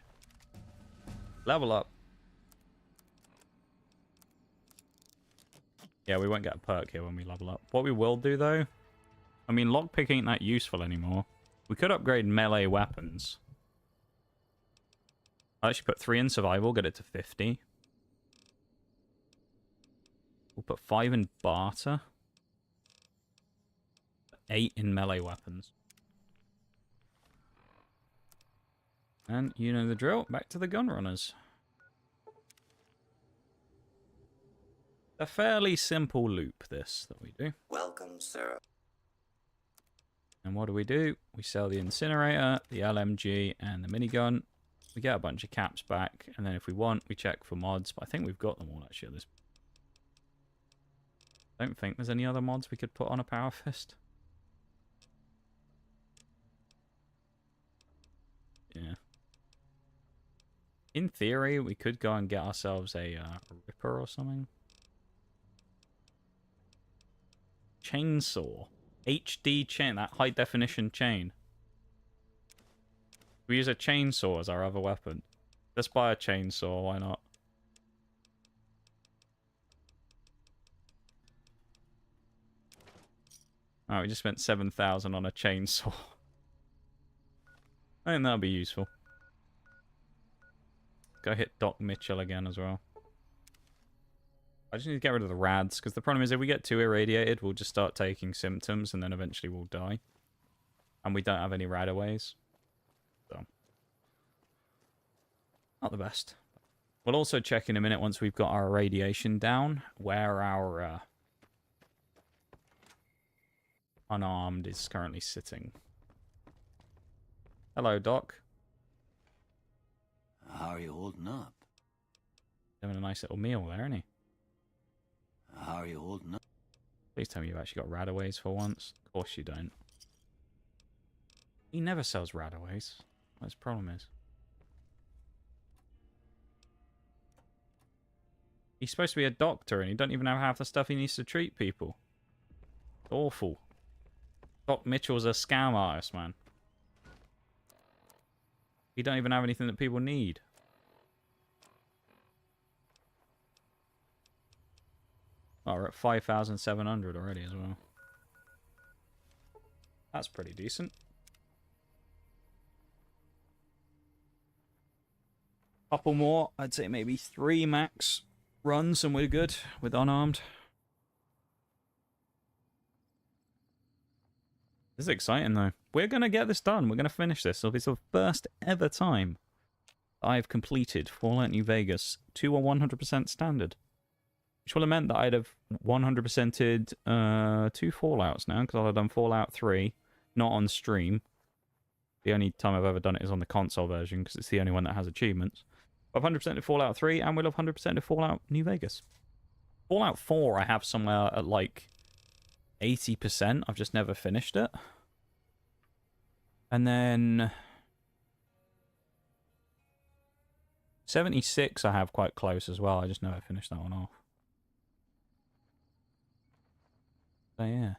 Level up. Yeah, we won't get a perk here when we level up. What we will do, though... I mean, lockpick ain't that useful anymore. We could upgrade melee weapons. I'll actually put 3 in survival, get it to 50. We'll put 5 in barter. 8 in melee weapons. And you know the drill. Back to the gun runners. A fairly simple loop, this, that we do. Welcome, sir. And what do? We sell the incinerator, the LMG, and the minigun. We get a bunch of caps back, and then if we want, we check for mods. But I think we've got them all, actually, at this. I don't think there's any other mods we could put on a Power Fist. Yeah. In theory, we could go and get ourselves a Ripper or something. Chainsaw. HD chain, that high definition chain. We use a chainsaw as our other weapon. Let's buy a chainsaw, why not? Oh, we just spent 7,000 on a chainsaw. I think that'll be useful. Go hit Doc Mitchell again as well. I just need to get rid of the rads, because the problem is if we get too irradiated, we'll just start taking symptoms, and then eventually we'll die. And we don't have any radaways. So. Not the best. We'll also check in a minute once we've got our irradiation down, where our unarmed is currently sitting. Hello, Doc. How are you holding up? Having a nice little meal there, isn't he? How are you holding up? Please tell me you've actually got radaways for once. Of course you don't. He never sells radaways. What his problem is. He's supposed to be a doctor and he doesn't even have half the stuff he needs to treat people. It's awful. Doc Mitchell's a scam artist, man. He don't even have anything that people need. Oh, we're at 5,700 already as well. That's pretty decent. Couple more, I'd say maybe 3 max runs and we're good with unarmed. This is exciting though. We're going to get this done. We're going to finish this. It'll be the first ever time I've completed Fallout New Vegas to a 100% standard. Which will have meant that I'd have 100%ed 2 Fallouts now, because I'll have done Fallout 3, not on stream. The only time I've ever done it is on the console version, because it's the only one that has achievements. I've 100%ed Fallout 3, and we'll have 100%ed Fallout New Vegas. Fallout 4 I have somewhere at like 80%. I've just never finished it. And then 76 I have quite close as well. I just never finished that one off. So yeah.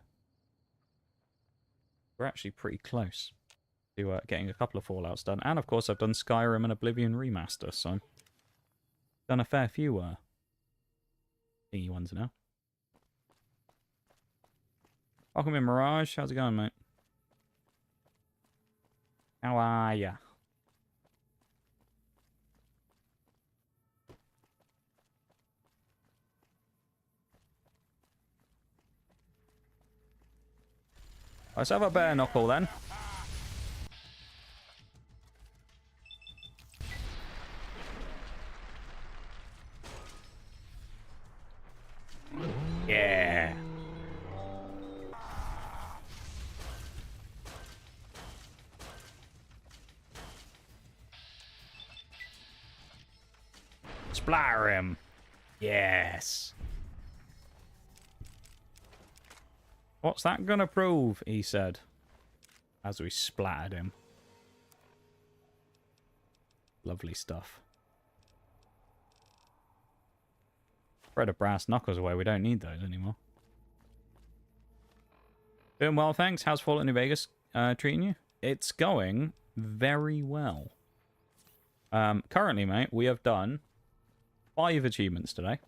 We're actually pretty close to getting a couple of Fallouts done. And of course I've done Skyrim and Oblivion Remaster, so done a fair few thingy ones now. Welcome in, Mirage. How's it going, mate? How are ya? Let's have a bare knuckle then. Yeah. Splatter him. Yes. What's that gonna prove? He said, as we splattered him. Lovely stuff. Throw the brass knuckles away. We don't need those anymore. Doing well, thanks. How's Fallout New Vegas treating you? It's going very well. Currently, mate, we have done 5 achievements today.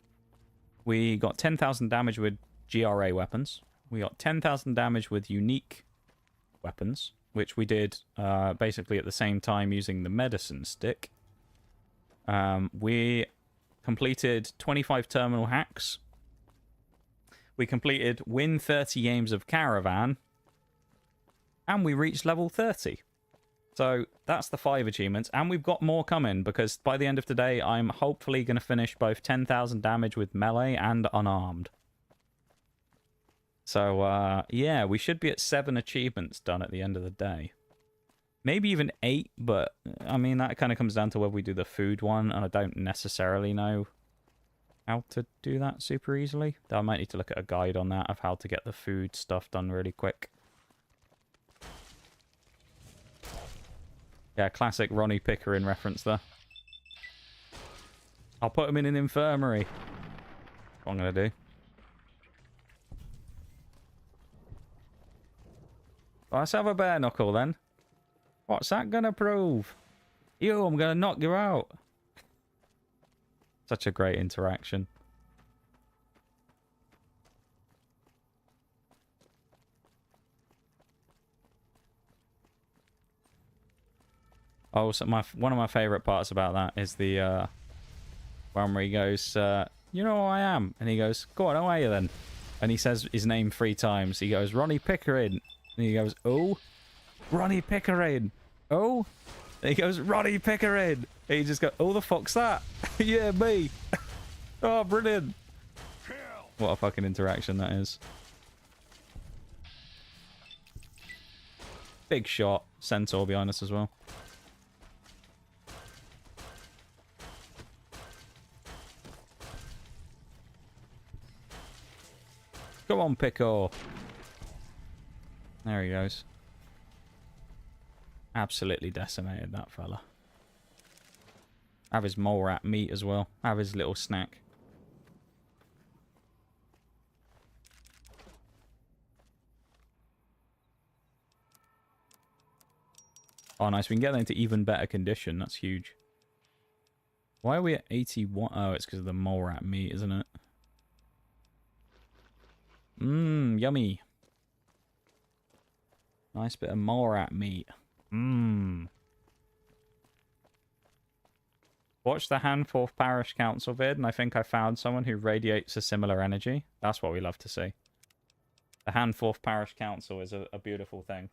We got 10,000 damage with GRA weapons. We got 10,000 damage with unique weapons, which we did basically at the same time using the medicine stick. We completed 25 terminal hacks. We completed win 30 games of Caravan. And we reached level 30. So that's the 5 achievements. And we've got more coming because by the end of today, I'm hopefully going to finish both 10,000 damage with melee and unarmed. So, yeah, we should be at 7 achievements done at the end of the day. Maybe even 8, but, I mean, that kind of comes down to whether we do the food one, and I don't necessarily know how to do that super easily. I might need to look at a guide on that of how to get the food stuff done really quick. Yeah, classic Ronnie Pickering reference there. I'll put him in an infirmary. That's what I'm going to do. Let's have a bare knuckle then. What's that gonna prove? You, I'm gonna knock you out. Such a great interaction. Oh, so one of my favorite parts about that is the one where he goes, you know who I am? And he goes, go on, how are you then? And he says his name 3 times. He goes, Ronnie Pickering. And he goes, oh, Ronnie Pickering. Oh, and he goes, Ronnie Pickering. And he just goes, oh, the fuck's that? Yeah, me. Oh, brilliant. What a fucking interaction that is. Big shot. Centaur behind us as well. Come on, Pico. There he goes. Absolutely decimated that fella. Have his mole rat meat as well. Have his little snack. Oh, nice. We can get that into even better condition. That's huge. Why are we at 81? Oh, it's because of the mole rat meat, isn't it? Mmm, yummy. Nice bit of mole rat meat. Mmm. Watch the Handforth Parish Council vid, and I think I found someone who radiates a similar energy. That's what we love to see. The Handforth Parish Council is a beautiful thing.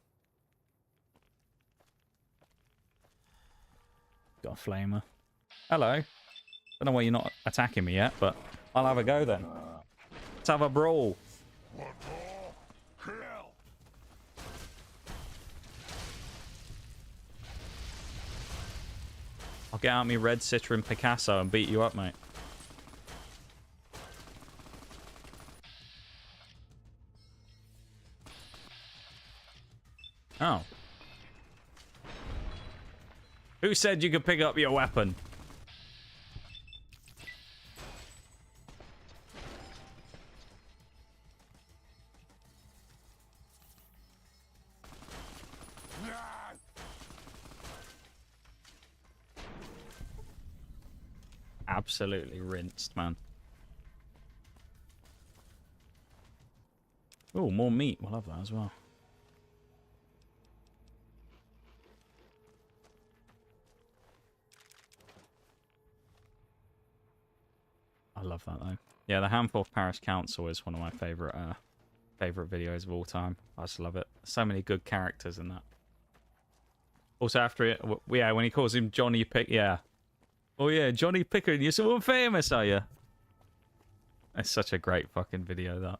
Got a flamer. Hello. Don't know why you're not attacking me yet, but I'll have a go then. Let's have a brawl. I'll get out me red Citroen Picasso and beat you up, mate. Oh. Who said you could pick up your weapon? Absolutely rinsed, man. Oh, more meat. We'll have that as well. I love that though. Yeah, the Handforth Parish Council is one of my favorite videos of all time. I just love it. So many good characters in that. Also, after it, yeah, when he calls him Johnny Pick, yeah. Oh yeah, Johnny Pickering, you're someone famous, are you? It's such a great fucking video, that.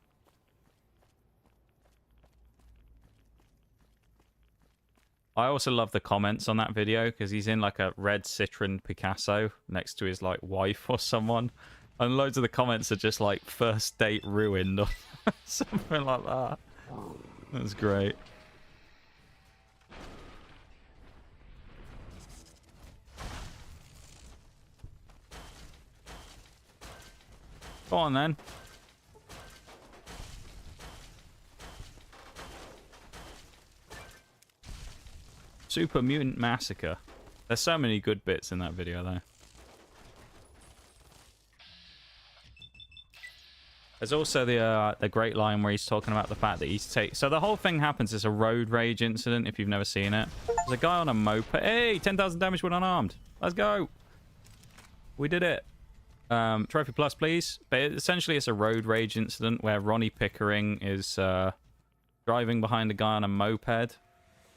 I also love the comments on that video because he's in like a red Citroen Picasso next to his like wife or someone, and loads of the comments are just like first date ruined or something like that. That's great. Go on then. Super Mutant Massacre. There's so many good bits in that video though. There's also the great line where he's talking about the fact that he's so the whole thing happens as a road rage incident if you've never seen it. There's a guy on a moped. Hey, 10,000 damage when unarmed. Let's go. We did it. Trophy plus, please. But essentially, it's a road rage incident where Ronnie Pickering is driving behind a guy on a moped.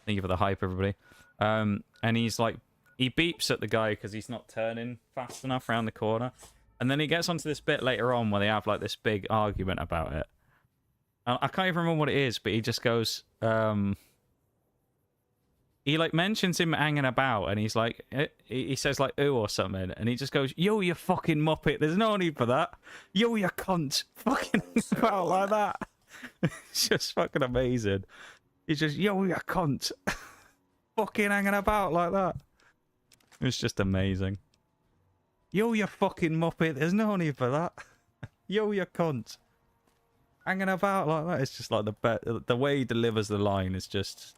Thank you for the hype, everybody. And he's like, he beeps at the guy because he's not turning fast enough around the corner. And then he gets onto this bit later on where they have like this big argument about it. I can't even remember what it is, but he just goes, he like mentions him hanging about, and he's like, he says like ooh or something, and he just goes, yo, you fucking muppet, there's no need for that. Yo, you cunt. Fucking about like that. It's just fucking amazing. He's just, yo, you cunt. Fucking hanging about like that. It's just amazing. Yo, you fucking muppet, there's no need for that. Yo, you cunt. Hanging about like that. It's just like the way he delivers the line is just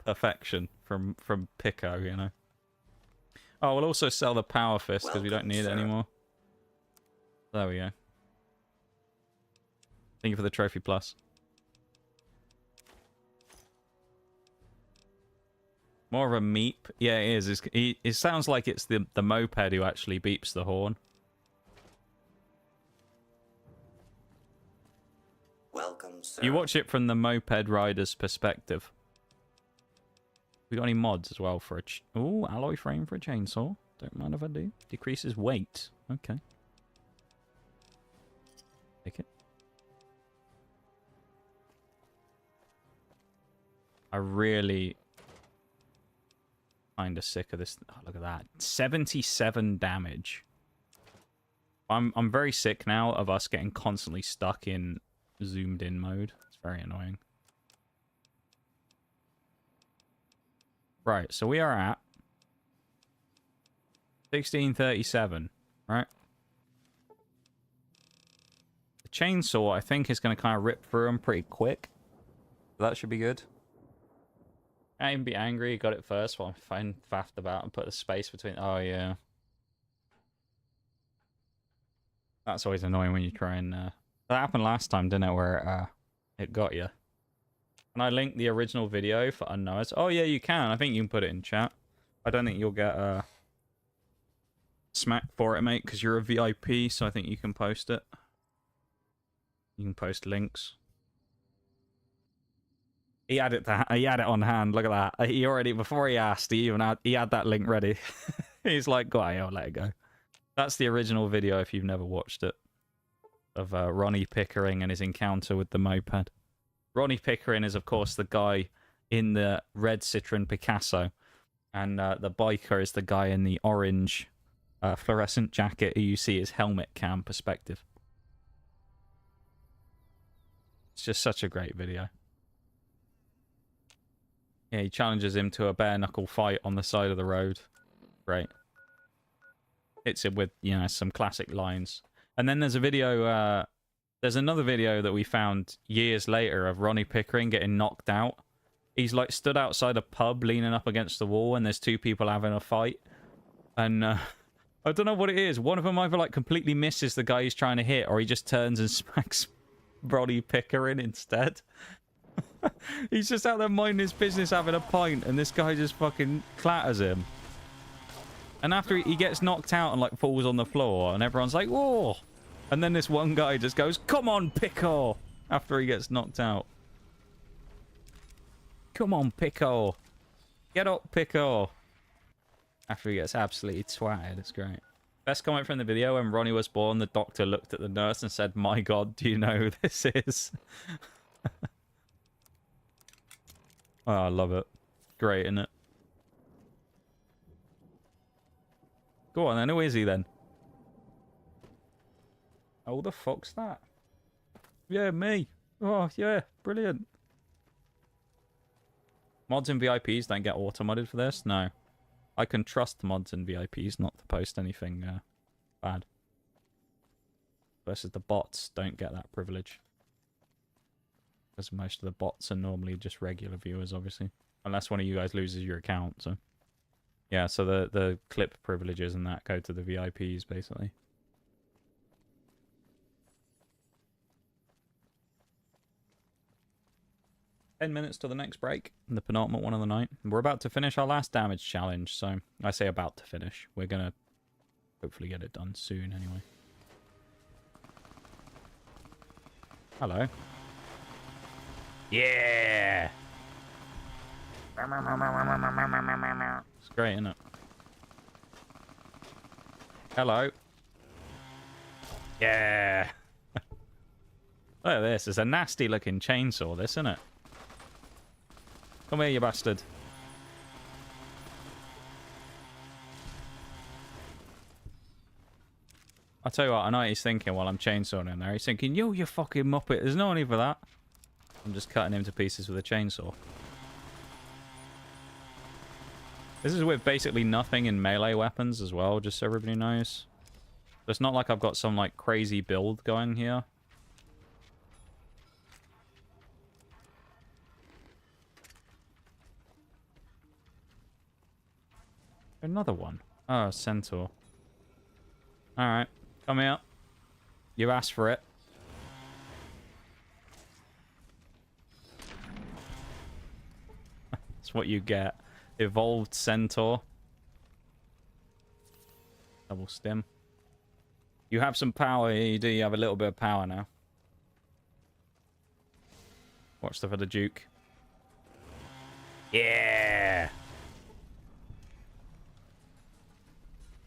perfection from Pico, you know. Oh, we'll also sell the Power Fist because we don't need it anymore. There we go. Thank you for the Trophy Plus. More of a meep. Yeah, it is. It sounds like it's the moped who actually beeps the horn. Welcome, sir. You watch it from the moped rider's perspective. We got any mods as well for a... Ooh, alloy frame for a chainsaw. Don't mind if I do. Decreases weight. Okay. Take it. I really... kind of sick of this. Oh, look at that. 77 damage. I'm very sick now of us getting constantly stuck in zoomed in mode. It's very annoying. Right, so we are at 1637, right? The chainsaw, I think, is going to kind of rip through them pretty quick. That should be good. Can't even be angry, you got it first while I'm faffed about and put the space between... Oh, yeah. That's always annoying when you try and... That happened last time, didn't it, where it got you. Can I link the original video for unknowers? Oh, yeah, you can. I think you can put it in chat. I don't think you'll get smacked for it, mate, because you're a VIP, so I think you can post it. You can post links. He had it on hand. Look at that. He already, before he asked, he had that link ready. He's like, go on, I'll let it go. That's the original video if you've never watched it. Of Ronnie Pickering and his encounter with the moped. Ronnie Pickering is, of course, the guy in the red Citroen Picasso. And the biker is the guy in the orange fluorescent jacket who you see his helmet cam perspective. It's just such a great video. Yeah, he challenges him to a bare knuckle fight on the side of the road. Great. Hits it with, you know, some classic lines. And then there's a video, there's another video that we found years later of Ronnie Pickering getting knocked out. He's like stood outside a pub leaning up against the wall and there's two people having a fight. And I don't know what it is. One of them either like completely misses the guy he's trying to hit or he just turns and smacks Ronnie Pickering instead. He's just out there minding his business having a pint and this guy just fucking clatters him. And after he gets knocked out and like falls on the floor and everyone's like, whoa! And then this one guy just goes, come on, Pico! After he gets knocked out. Come on, Pico! Get up, Pico! After he gets absolutely twatted. It's great. Best comment from the video, when Ronnie was born, the doctor looked at the nurse and said, my God, do you know who this is? Oh, I love it. Great, isn't it? Go on then, who is he then? Oh, the fuck's that? Yeah, me. Oh, yeah, brilliant. Mods and VIPs don't get auto-modded for this? No. I can trust mods and VIPs not to post anything bad. Versus the bots don't get that privilege. Because most of the bots are normally just regular viewers, obviously. Unless one of you guys loses your account, so... Yeah, so the clip privileges and that go to the VIPs, basically. "10 minutes to the next break, the penultimate one of the night. We're about to finish our last damage challenge, so I say about to finish. We're gonna hopefully get it done soon, anyway. Hello. Yeah! It's great, isn't it? Hello. Yeah! Look at this. It's a nasty looking chainsaw, this, isn't it? Come here, you bastard. I'll tell you what, I know what he's thinking while I'm chainsawing him there. He's thinking, yo, you fucking muppet. There's no need for that. I'm just cutting him to pieces with a chainsaw. This is with basically nothing in melee weapons as well, just so everybody knows. It's not like I've got some like crazy build going here. Another one. Oh, centaur. Alright, come here. You asked for it. That's what you get. Evolved centaur. Double stim. You have some power here, you do. You have a little bit of power now. Watch for the Duke. Yeah!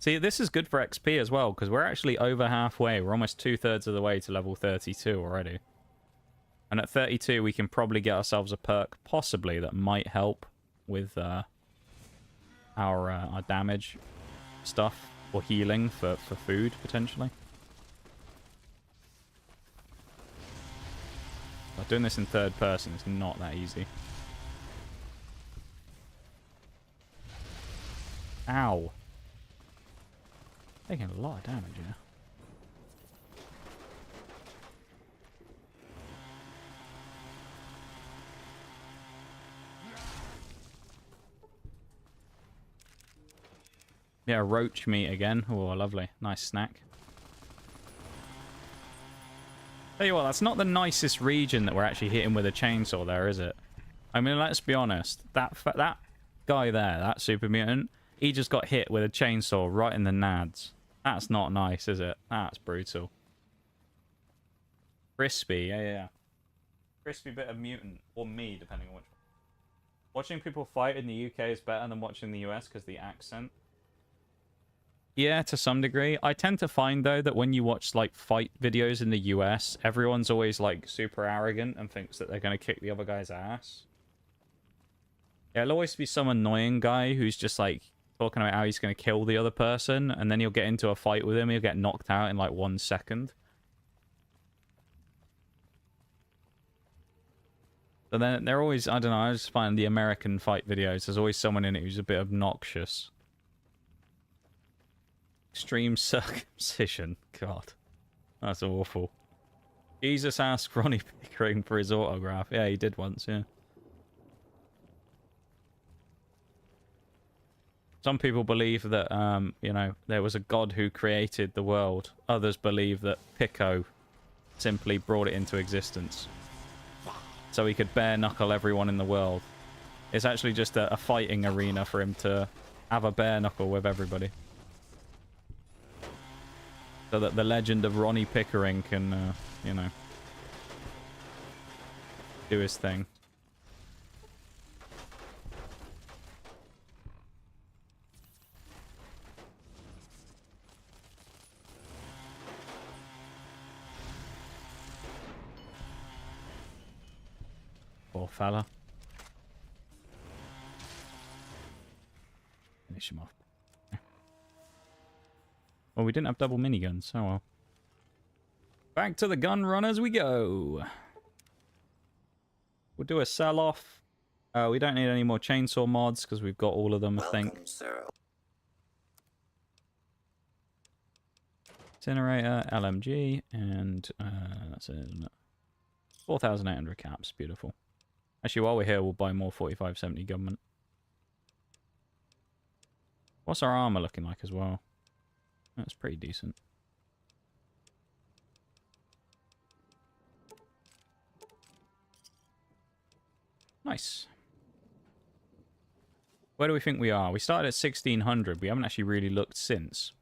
See, this is good for XP as well, because we're actually over halfway. We're almost 2/3 of the way to level 32 already. And at 32, we can probably get ourselves a perk, possibly, that might help with our damage stuff, or healing for food, potentially. But doing this in third person is not that easy. Ow. Taking a lot of damage, yeah. Yeah, roach meat again. Oh, lovely. Nice snack. Tell you what, that's not the nicest region that we're actually hitting with a chainsaw there, is it? I mean, let's be honest. That guy there, that super mutant, he just got hit with a chainsaw right in the nads. That's not nice, is it? That's brutal. Crispy, yeah. Crispy bit of mutant. Or me, depending on which one. Watching people fight in the UK is better than watching the US because the accent. Yeah, to some degree. I tend to find, though, that when you watch, like, fight videos in the US, everyone's always, like, super arrogant and thinks that they're going to kick the other guy's ass. Yeah, it'll always be some annoying guy who's just, like, talking about how he's going to kill the other person, and then you'll get into a fight with him, he'll get knocked out in, like, 1 second. So then they're always, I don't know, I just find the American fight videos, there's always someone in it who's a bit obnoxious. Extreme circumcision. God. That's awful. Jesus asked Ronnie Pickering for his autograph. Yeah, he did once, yeah. Some people believe that, you know, there was a god who created the world. Others believe that Pico simply brought it into existence. So he could bare knuckle everyone in the world. It's actually just a fighting arena for him to have a bare knuckle with everybody. So that the legend of Ronnie Pickering can, you know, do his thing. Poor fella. Finish him off. Well, we didn't have double miniguns, so well. Back to the gun run as we go. We'll do a sell-off. We don't need any more chainsaw mods because we've got all of them, I think. Incinerator, LMG, and that's it, isn't it? 4,800 caps, beautiful. Actually, while we're here, we'll buy more 4570 government. What's our armor looking like as well? That's pretty decent. Nice. Where do we think we are? We started at 1600. We haven't actually really looked since.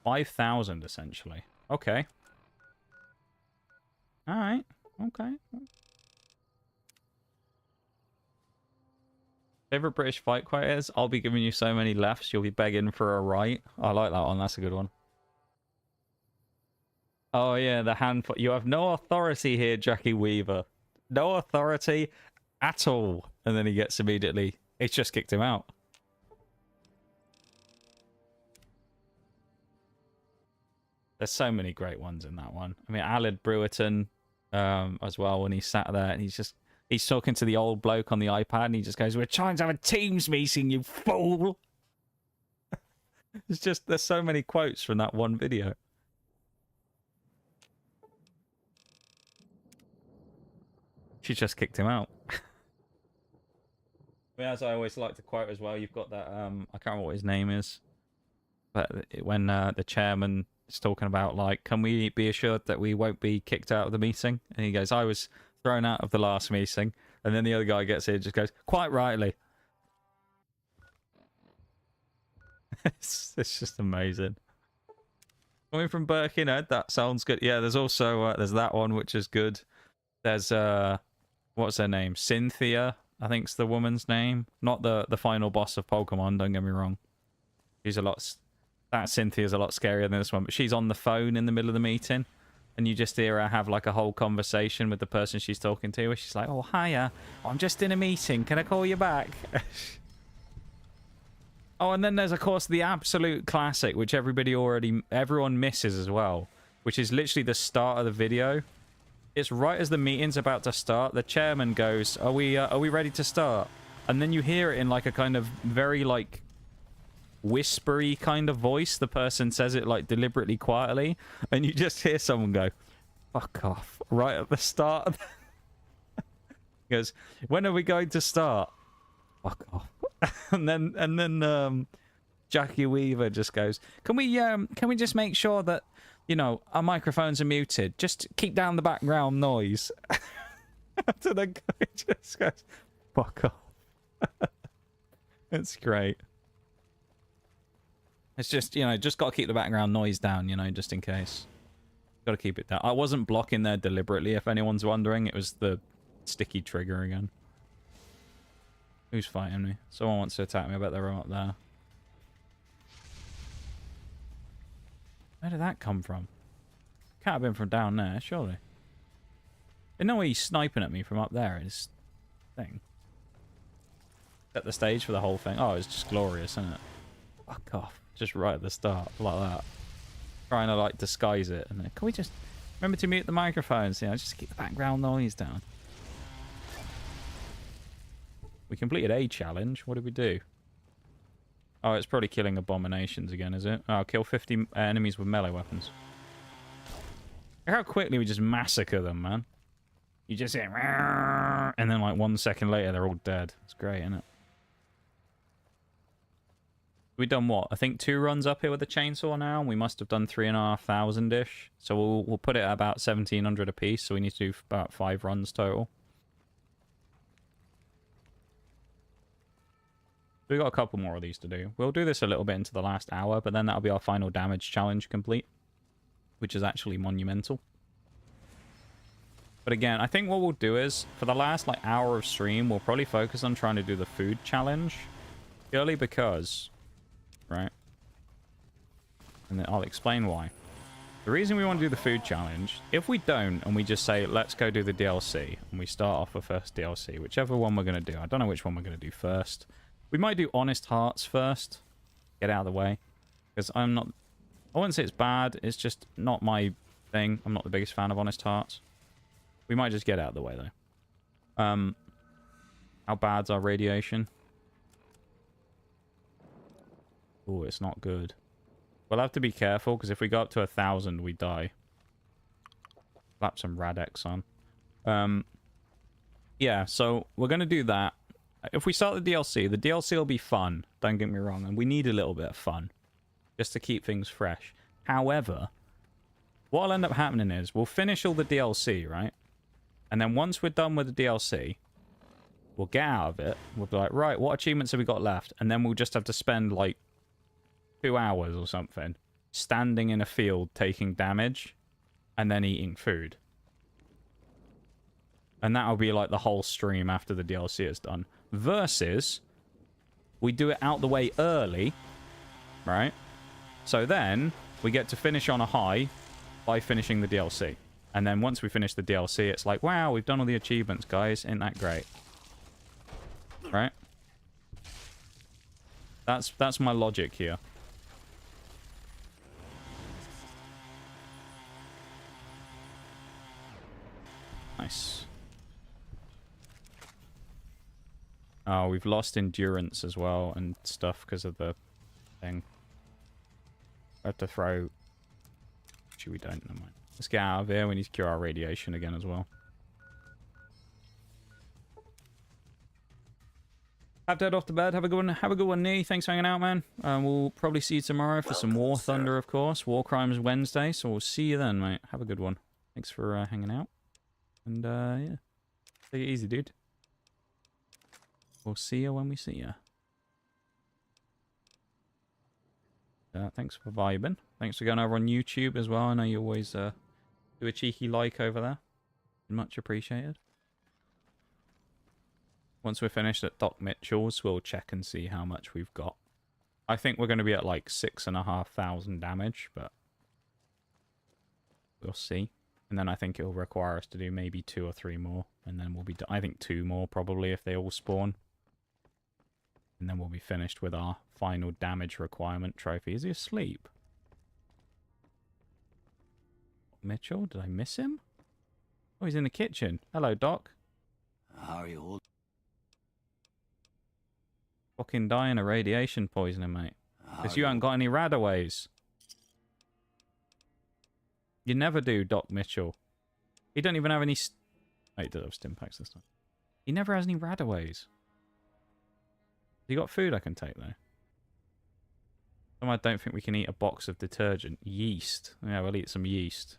5,000 essentially. Okay. Alright. Okay. Favorite British fight quote is, I'll be giving you so many lefts, you'll be begging for a right. I like that one. That's a good one. Oh, yeah, the hand... You have no authority here, Jackie Weaver. No authority at all. And then he gets immediately... It's just kicked him out. There's so many great ones in that one. I mean, Aled Brewerton as well, when he sat there and he's talking to the old bloke on the iPad and he just goes, we're trying to have a Teams meeting, you fool. It's just, there's so many quotes from that one video. She just kicked him out. I mean, as I always like to quote as well, you've got that, I can't remember what his name is, but when the chairman is talking about, like, can we be assured that we won't be kicked out of the meeting? And he goes, I was thrown out of the last meeting. And then the other guy gets here and just goes, quite rightly. It's just amazing. Coming from Birkenhead, that sounds good. Yeah, there's also, there's that one, which is good. There's, what's her name? Cynthia, I think's the woman's name. Not the final boss of Pokemon, don't get me wrong. She's a lot... That Cynthia's a lot scarier than this one, but she's on the phone in the middle of the meeting, and you just hear her have like a whole conversation with the person she's talking to, where she's like, oh, hiya, I'm just in a meeting, can I call you back? Oh, and then there's, of course, the absolute classic, which everyone misses as well, which is literally the start of the video. It's right as the meeting's about to start, the chairman goes, are we ready to start? And then you hear it in like a kind of very like whispery kind of voice. The person says it like deliberately quietly, and you just hear someone go, fuck off, right at the start. He goes, when are we going to start? Fuck off. and then Jackie Weaver just goes, can we just make sure that, you know, our microphones are muted, just keep down the background noise. So the guy just goes, fuck off. It's great. It's just, you know, just got to keep the background noise down, you know, just in case. Got to keep it down. I wasn't blocking there deliberately, if anyone's wondering. It was the sticky trigger again. Who's fighting me? Someone wants to attack me. I bet they're up there. Where did that come from? Can't have been from down there, surely. You know he's sniping at me from up there, his thing. Set the stage for the whole thing. Oh, it's just glorious, isn't it? Fuck off. Just right at the start, like that. Trying to, like, disguise it. And then, can we just Remember to mute the microphones. Yeah, just keep the background noise down. We completed a challenge. What did we do? Oh, it's probably killing abominations again, is it? Oh, kill 50 enemies with melee weapons. Look how quickly we just massacre them, man. You just hear, and then like 1 second later, they're all dead. It's great, isn't it? We've done what? I think 2 runs up here with the chainsaw now, and we must have done 3,500-ish. So we'll put it at about 1,700 a piece. So we need to do about 5 runs total. We've got a couple more of these to do. We'll do this a little bit into the last hour, but then that'll be our final damage challenge complete, which is actually monumental. But again, I think what we'll do is, for the last like hour of stream, we'll probably focus on trying to do the food challenge. Purely because, right? And then I'll explain why. The reason we want to do the food challenge, if we don't, and we just say, let's go do the DLC, and we start off with first DLC, whichever one we're going to do. I don't know which one we're going to do first. We might do Honest Hearts first. Get out of the way. Because I wouldn't say it's bad. It's just not my thing. I'm not the biggest fan of Honest Hearts. We might just get out of the way, though. How bad's our radiation? Oh, it's not good. We'll have to be careful, because if we go up to 1,000, we die. Slap some Radex on. Yeah, so we're going to do that. If we start the DLC will be fun. Don't get me wrong. And we need a little bit of fun. Just to keep things fresh. However, what'll end up happening is we'll finish all the DLC, right? And then once we're done with the DLC, we'll get out of it. We'll be like, right, what achievements have we got left? And then we'll just have to spend like 2 hours or something standing in a field taking damage and then eating food. And that'll be like the whole stream after the DLC is done. Versus, we do it out the way early, right? So then, we get to finish on a high by finishing the DLC. And then once we finish the DLC, it's like, wow, we've done all the achievements, guys. Isn't that great? Right? That's my logic here. Nice. Oh, we've lost endurance as well and stuff because of the thing. I have to throw... Actually, we don't. Never mind. Let's get out of here. We need to cure our radiation again as well. Have to head off to bed. Have a good one. Have a good one, Nee. Thanks for hanging out, man. We'll probably see you tomorrow for some War Thunder, of course. War Crimes Wednesday, so we'll see you then, mate. Have a good one. Thanks for hanging out. And, yeah. Take it easy, dude. We'll see you when we see you. Thanks for vibing. Thanks for going over on YouTube as well. I know you always do a cheeky like over there. Much appreciated. Once we're finished at Doc Mitchell's, we'll check and see how much we've got. I think we're going to be at like 6,500 damage, but we'll see. And then I think it'll require us to do maybe 2 or 3 more. And then we'll be... I think 2 more probably if they all spawn. And then we'll be finished with our final damage requirement trophy. Is he asleep? Mitchell? Did I miss him? Oh, he's in the kitchen. Hello, Doc. How are you holding? Fucking dying of radiation poisoning, mate. Because you haven't got any radaways. You never do, Doc Mitchell. He don't even have any... Oh, he does have stim packs this time. He never has any radaways. You got food I can take, though? I don't think we can eat a box of detergent. Yeast. Yeah, we'll eat some yeast.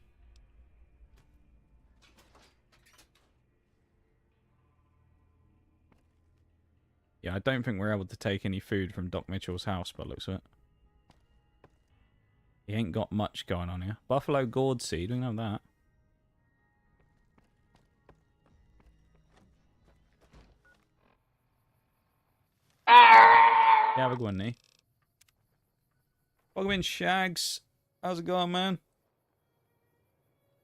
Yeah, I don't think we're able to take any food from Doc Mitchell's house, but looks of it. He ain't got much going on here. Buffalo gourd seed, we can have that. Yeah, have a good one, Nee. Welcome in, Shags. How's it going, man?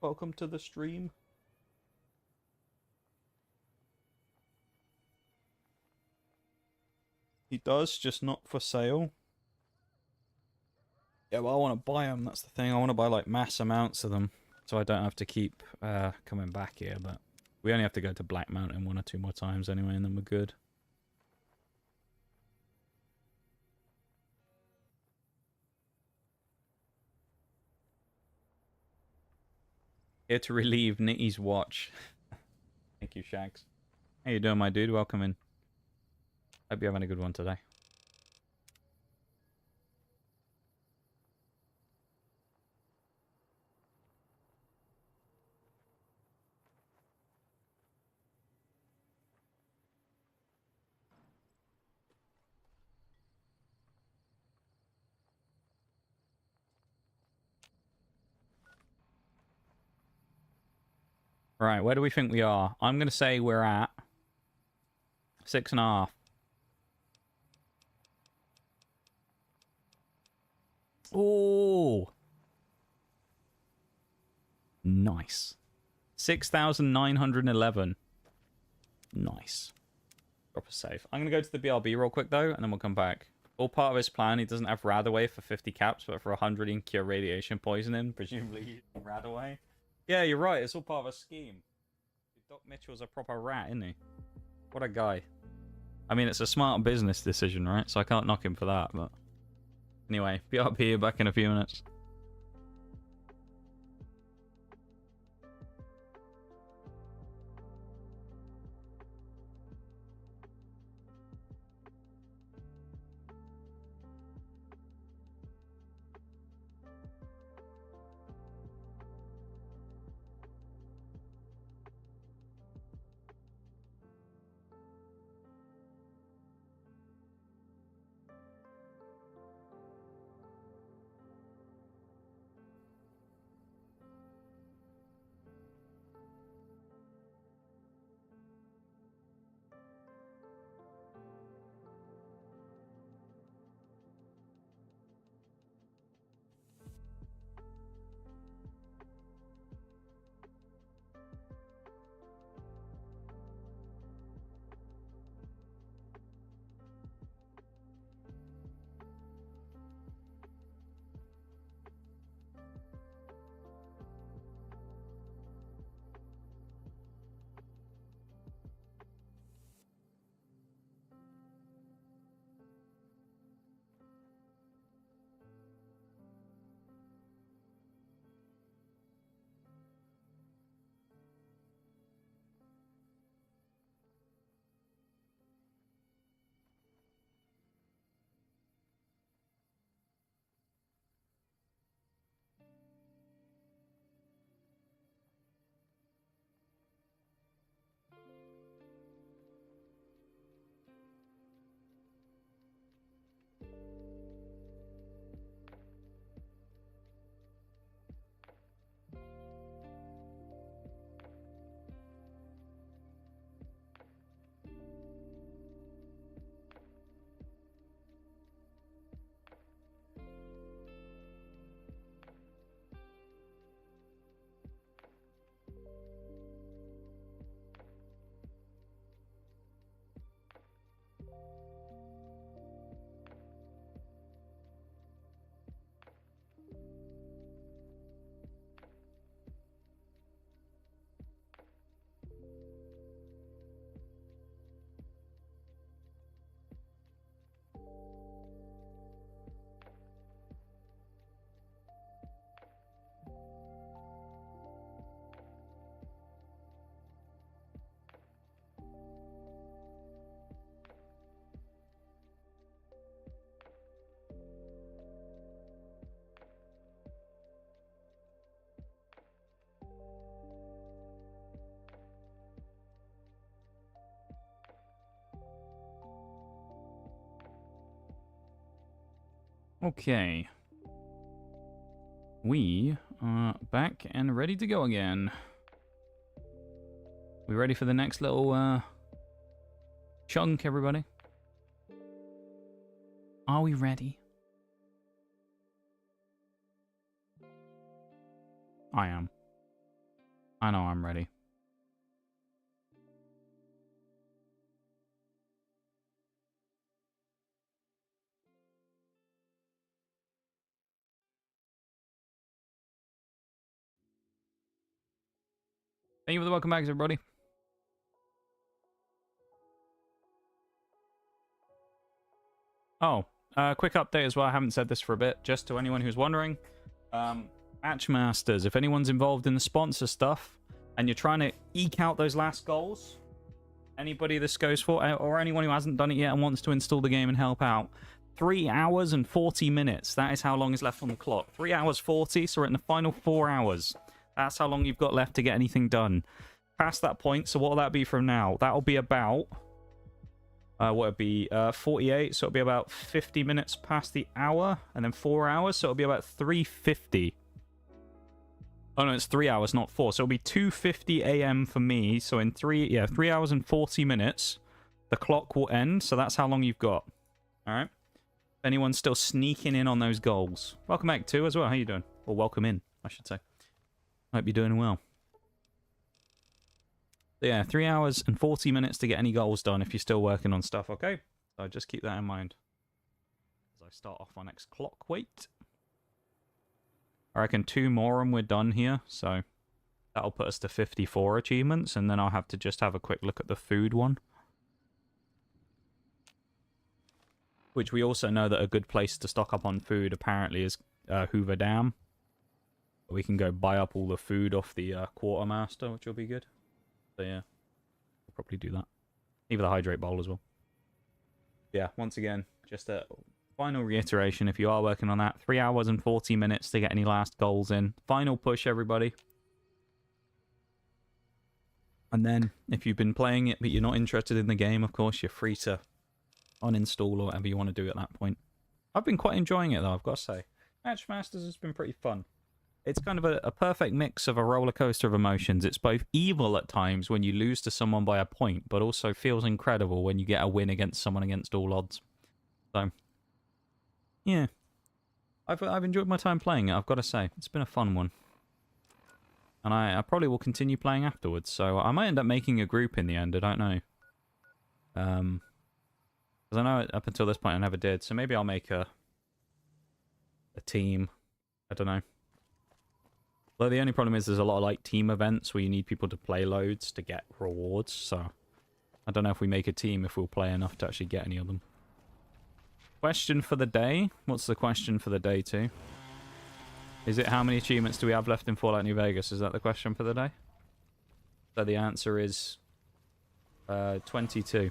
Welcome to the stream. He does, just not for sale. Yeah, well, I want to buy them. That's the thing. I want to buy, like, mass amounts of them. so I don't have to keep coming back here, but we only have to go to Black Mountain 1 or 2 more times anyway, and then we're good. Here to relieve Nitty's watch. Thank you, Shags. How you doing, my dude? Welcome in. Hope you're having a good one today. Right, where do we think we are? I'm going to say we're at 6.5. Oh, nice. 6,911. Nice. Drop a save. I'm going to go to the BRB real quick, though, and then we'll come back. All part of his plan, he doesn't have Radaway for 50 caps, but for 100 he can cure radiation poisoning. Presumably Radaway. Yeah, you're right. It's all part of a scheme. Doc Mitchell's a proper rat, isn't he? What a guy. I mean, it's a smart business decision, right? So I can't knock him for that, but... Anyway, BRB back in a few minutes. Okay. We are back and ready to go again. We ready for the next little chunk, everybody? Are we ready? I am. I know I'm ready. Thank you for the welcome back, everybody. Oh, quick update as well. I haven't said this for a bit. Just to anyone who's wondering, Matchmasters, if anyone's involved in the sponsor stuff and you're trying to eke out those last goals, anybody this goes for, or anyone who hasn't done it yet and wants to install the game and help out, 3 hours and 40 minutes. That is how long is left on the clock. 3 hours 40, so we're in the final 4 hours. That's how long you've got left to get anything done. Past that point, so what will that be from now? That'll be about... what would it be? 48, so it'll be about 50 minutes past the hour, and then 4 hours, so it'll be about 3:50. Oh no, it's 3 hours, not 4. So it'll be 2:50 a.m. for me. So in 3 hours and 40 minutes, the clock will end. So that's how long you've got. All right. If anyone's still sneaking in on those goals, welcome back too as well. How you doing? Or welcome in, I should say. Hope you're doing well. So yeah, 3 hours and 40 minutes to get any goals done if you're still working on stuff. Okay. So just keep that in mind as I start off my next clock wait. I reckon 2 more and we're done here, so that'll put us to 54 achievements, and then I'll have to just have a quick look at the food one. Which we also know that a good place to stock up on food apparently is Hoover Dam. We can go buy up all the food off the quartermaster, which will be good. So yeah, we'll probably do that. Even the hydrate bowl as well. Yeah, once again, just a... final reiteration, if you are working on that, 3 hours and 40 minutes to get any last goals in. Final push, everybody. And then, if you've been playing it but you're not interested in the game, of course, you're free to uninstall or whatever you want to do at that point. I've been quite enjoying it, though, I've got to say. Matchmasters has been pretty fun. It's kind of a perfect mix of a roller coaster of emotions. It's both evil at times when you lose to someone by a point, but also feels incredible when you get a win against someone against all odds. So... yeah, I've enjoyed my time playing it, I've got to say. It's been a fun one. And I probably will continue playing afterwards, so I might end up making a group in the end, I don't know. Because I know up until this point I never did, so maybe I'll make a team. I don't know. Well, the only problem is there's a lot of like team events where you need people to play loads to get rewards, so I don't know if we make a team if we'll play enough to actually get any of them. Question for the day. What's the question for the day, too? Is it how many achievements do we have left in Fallout New Vegas? Is that the question for the day? So the answer is 22.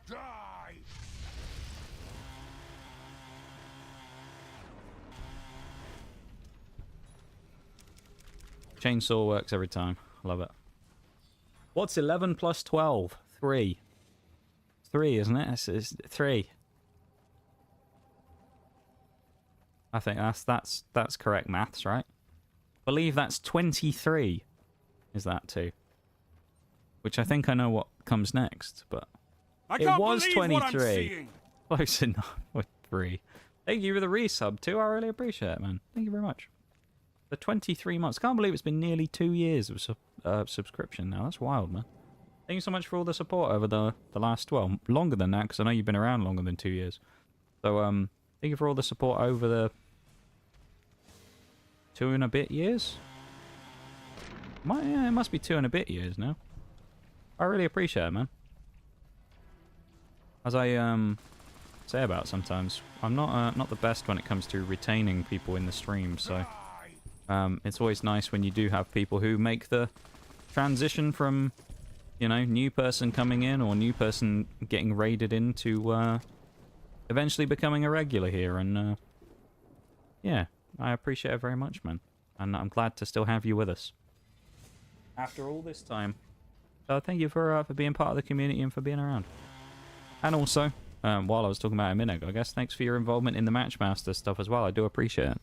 Die! Chainsaw works every time. Love it. What's 11 plus 12? 3. 3, isn't it? It's 3. I think that's correct maths, right? I believe that's 23. Is that too? Which I think I know what comes next, but it was 23. Close enough with 3. Thank you for the resub too. I really appreciate it, man. Thank you very much. The 23 months. Can't believe it's been nearly 2 years of subscription now. That's wild, man. Thank you so much for all the support over the last, well, longer than that, because I know you've been around longer than 2 years. So, thank you for all the support over the 2 and a bit years? Yeah, it must be 2 and a bit years now. I really appreciate it, man. As I say about sometimes, I'm not the best when it comes to retaining people in the stream, so it's always nice when you do have people who make the transition from, you know, new person coming in or new person getting raided into eventually becoming a regular here. And yeah, I appreciate it very much, man. And I'm glad to still have you with us after all this time. So thank you for being part of the community and for being around. And also, while I was talking about it a minute ago, I guess thanks for your involvement in the Matchmaster stuff as well. I do appreciate it.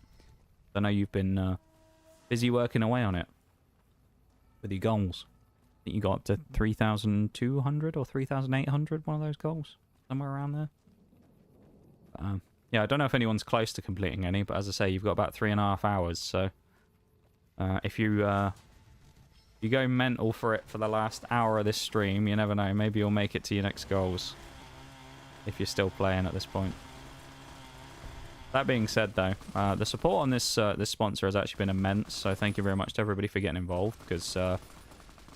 I know you've been busy working away on it with your goals. I think you got up to 3,200 or 3,800, one of those goals. Somewhere around there. Yeah, I don't know if anyone's close to completing any, but as I say, you've got about 3.5 hours, so if you go mental for it for the last hour of this stream, you never know, maybe you'll make it to your next goals if you're still playing at this point. That being said, though, the support on this this sponsor has actually been immense. So thank you very much to everybody for getting involved, because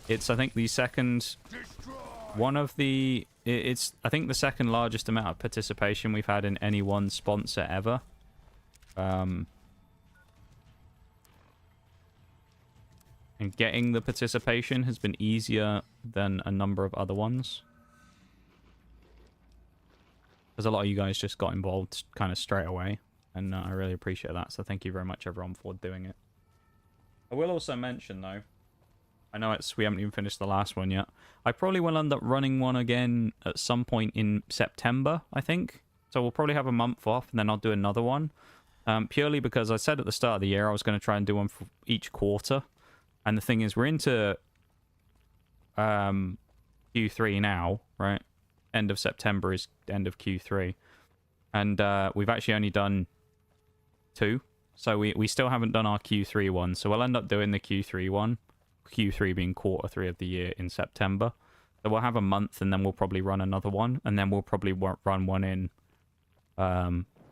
it's, I think, the second one of the it's I think the second largest amount of participation we've had in any one sponsor ever. And getting the participation has been easier than a number of other ones. Because a lot of you guys just got involved kind of straight away. And I really appreciate that. So thank you very much, everyone, for doing it. I will also mention, though, I know we haven't even finished the last one yet. I probably will end up running one again at some point in September, I think. So we'll probably have a month off, and then I'll do another one. Purely because I said at the start of the year I was going to try and do one for each quarter. And the thing is, we're into Q3 now, right? End of September is end of Q3. And we've actually only done 2. So we still haven't done our Q3 one. So we'll end up doing the Q3 one. Q3 being quarter 3 of the year in September. So we'll have a month, and then we'll probably run another one. And then we'll probably run one in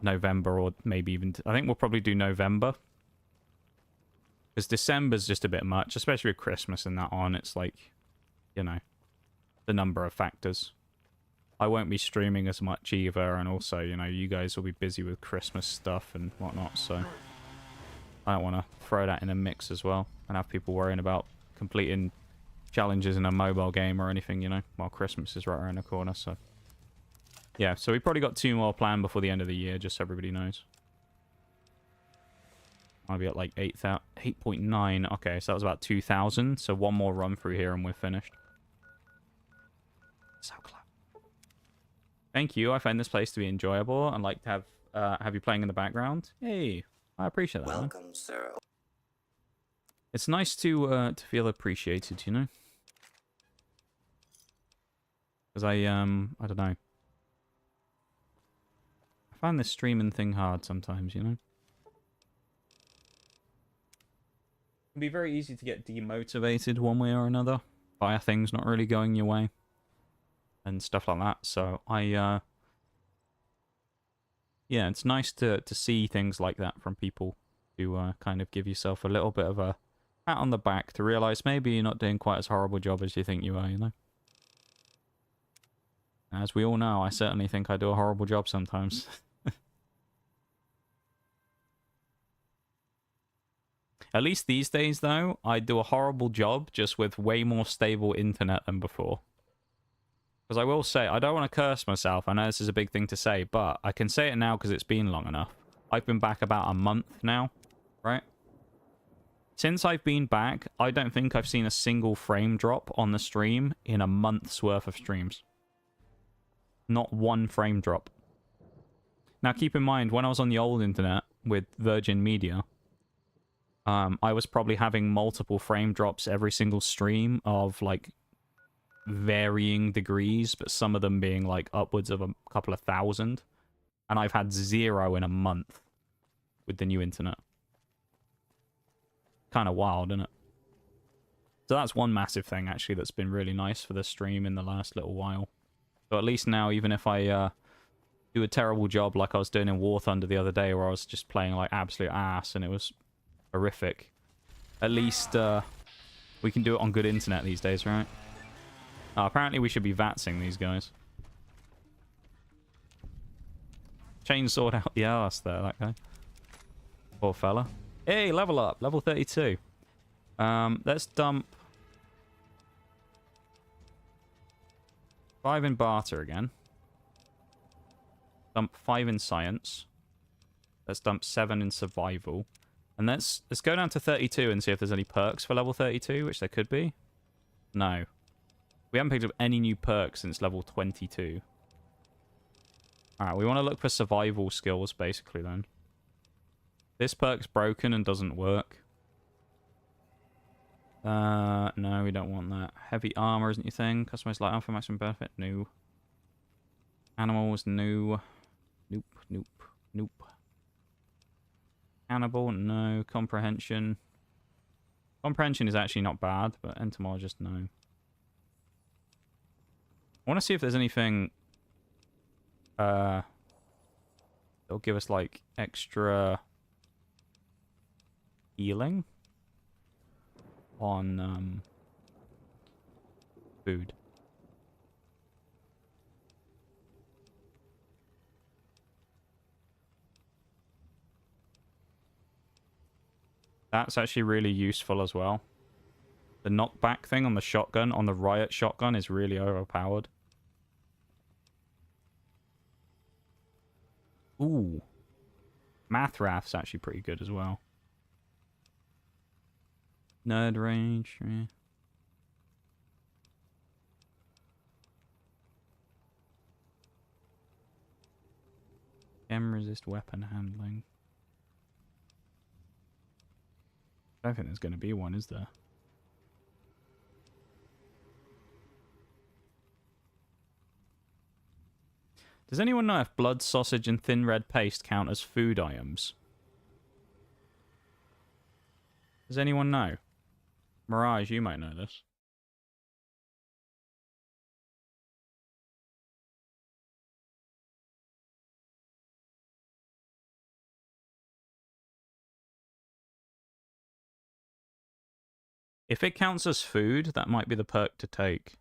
November, or maybe even... I think we'll probably do November. Because December's just a bit much, especially with Christmas and that on. It's like, you know, the number of factors. I won't be streaming as much either, and also, you know, you guys will be busy with Christmas stuff and whatnot, so I don't want to throw that in a mix as well and have people worrying about completing challenges in a mobile game or anything, you know, while Christmas is right around the corner. So yeah, so we probably got 2 more planned before the end of the year, just so everybody knows. I'll be at like 8.9. Okay, so that was about 2,000. So one more run through here and we're finished. So close. Thank you. I find this place to be enjoyable and like to have you playing in the background. Hey, I appreciate that. Welcome, sir. It's nice to feel appreciated, you know. Because I don't know. I find this streaming thing hard sometimes, you know. It can be very easy to get demotivated one way or another by things not really going your way and stuff like that. So yeah, it's nice to see things like that from people, to kind of give yourself a little bit of a pat on the back, to realize maybe you're not doing quite as horrible a job as you think you are, you know. As we all know, I certainly think I do a horrible job sometimes. At least these days, though, I do a horrible job, just with way more stable internet than before. Because I will say, I don't want to curse myself. I know this is a big thing to say, but I can say it now because it's been long enough. I've been back about a month now, right? Since I've been back, I don't think I've seen a single frame drop on the stream in a month's worth of streams. Not one frame drop. Now, keep in mind, when I was on the old internet with Virgin Media, I was probably having multiple frame drops every single stream of, like, varying degrees, but some of them being, like, upwards of a couple of thousand. And I've had 0 in a month with the new internet. Kind of wild, isn't it? So that's one massive thing, actually, that's been really nice for the stream in the last little while. So at least now, even if I do a terrible job like I was doing in War Thunder the other day, where I was just playing, like, absolute ass, and it was horrific, at least we can do it on good internet these days, right? Apparently we should be vatsing these guys. Chainsawed out the arse there, that guy. Poor fella. Hey, level up. Level 32. Let's dump 5 in barter again. Dump 5 in science. Let's dump 7 in survival. And let's go down to 32 and see if there's any perks for level 32, which there could be. No. We haven't picked up any new perks since level 22. Alright, we want to look for survival skills, basically, then. This perk's broken and doesn't work. No, we don't want that. Heavy armor isn't your thing. Customized light armor for maximum benefit. No. Animals, no. Nope, nope, nope. Cannibal, no. Comprehension. Comprehension is actually not bad, but entomologist, no. I want to see if there's anything It'll give us, like, extra healing on food. That's actually really useful as well. The knockback thing on the shotgun, on the riot shotgun, is really overpowered. Ooh. Math Raft's actually pretty good as well. Nerd range. Yeah. Gem resist weapon handling. I don't think there's going to be one, is there? Does anyone know if blood, sausage, and thin red paste count as food items? Does anyone know? Mirage, you might know this. If it counts as food, that might be the perk to take.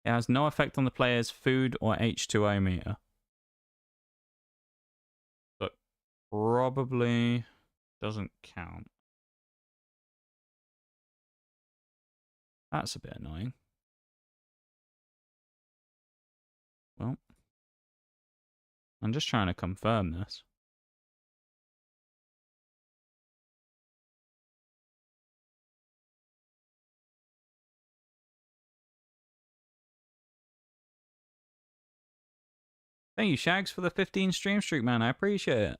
It has no effect on the player's food or H2O meter. But probably doesn't count. That's a bit annoying. Well, I'm just trying to confirm this. Thank you, Shags, for the 15 stream streak, man. I appreciate it.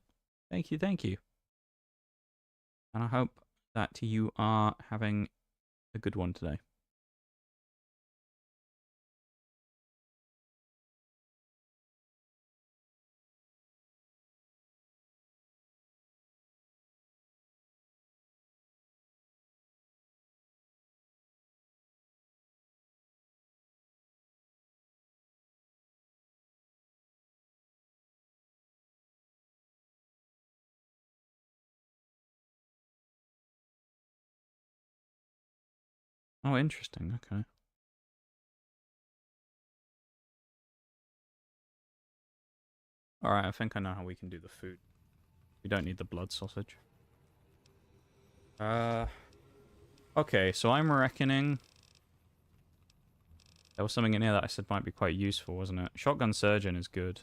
Thank you, thank you. And I hope that you are having a good one today. Oh, interesting. Okay. Alright, I think I know how we can do the food. We don't need the blood sausage. Okay, so I'm reckoning... There was something in here that I said might be quite useful, wasn't it? Shotgun Surgeon is good.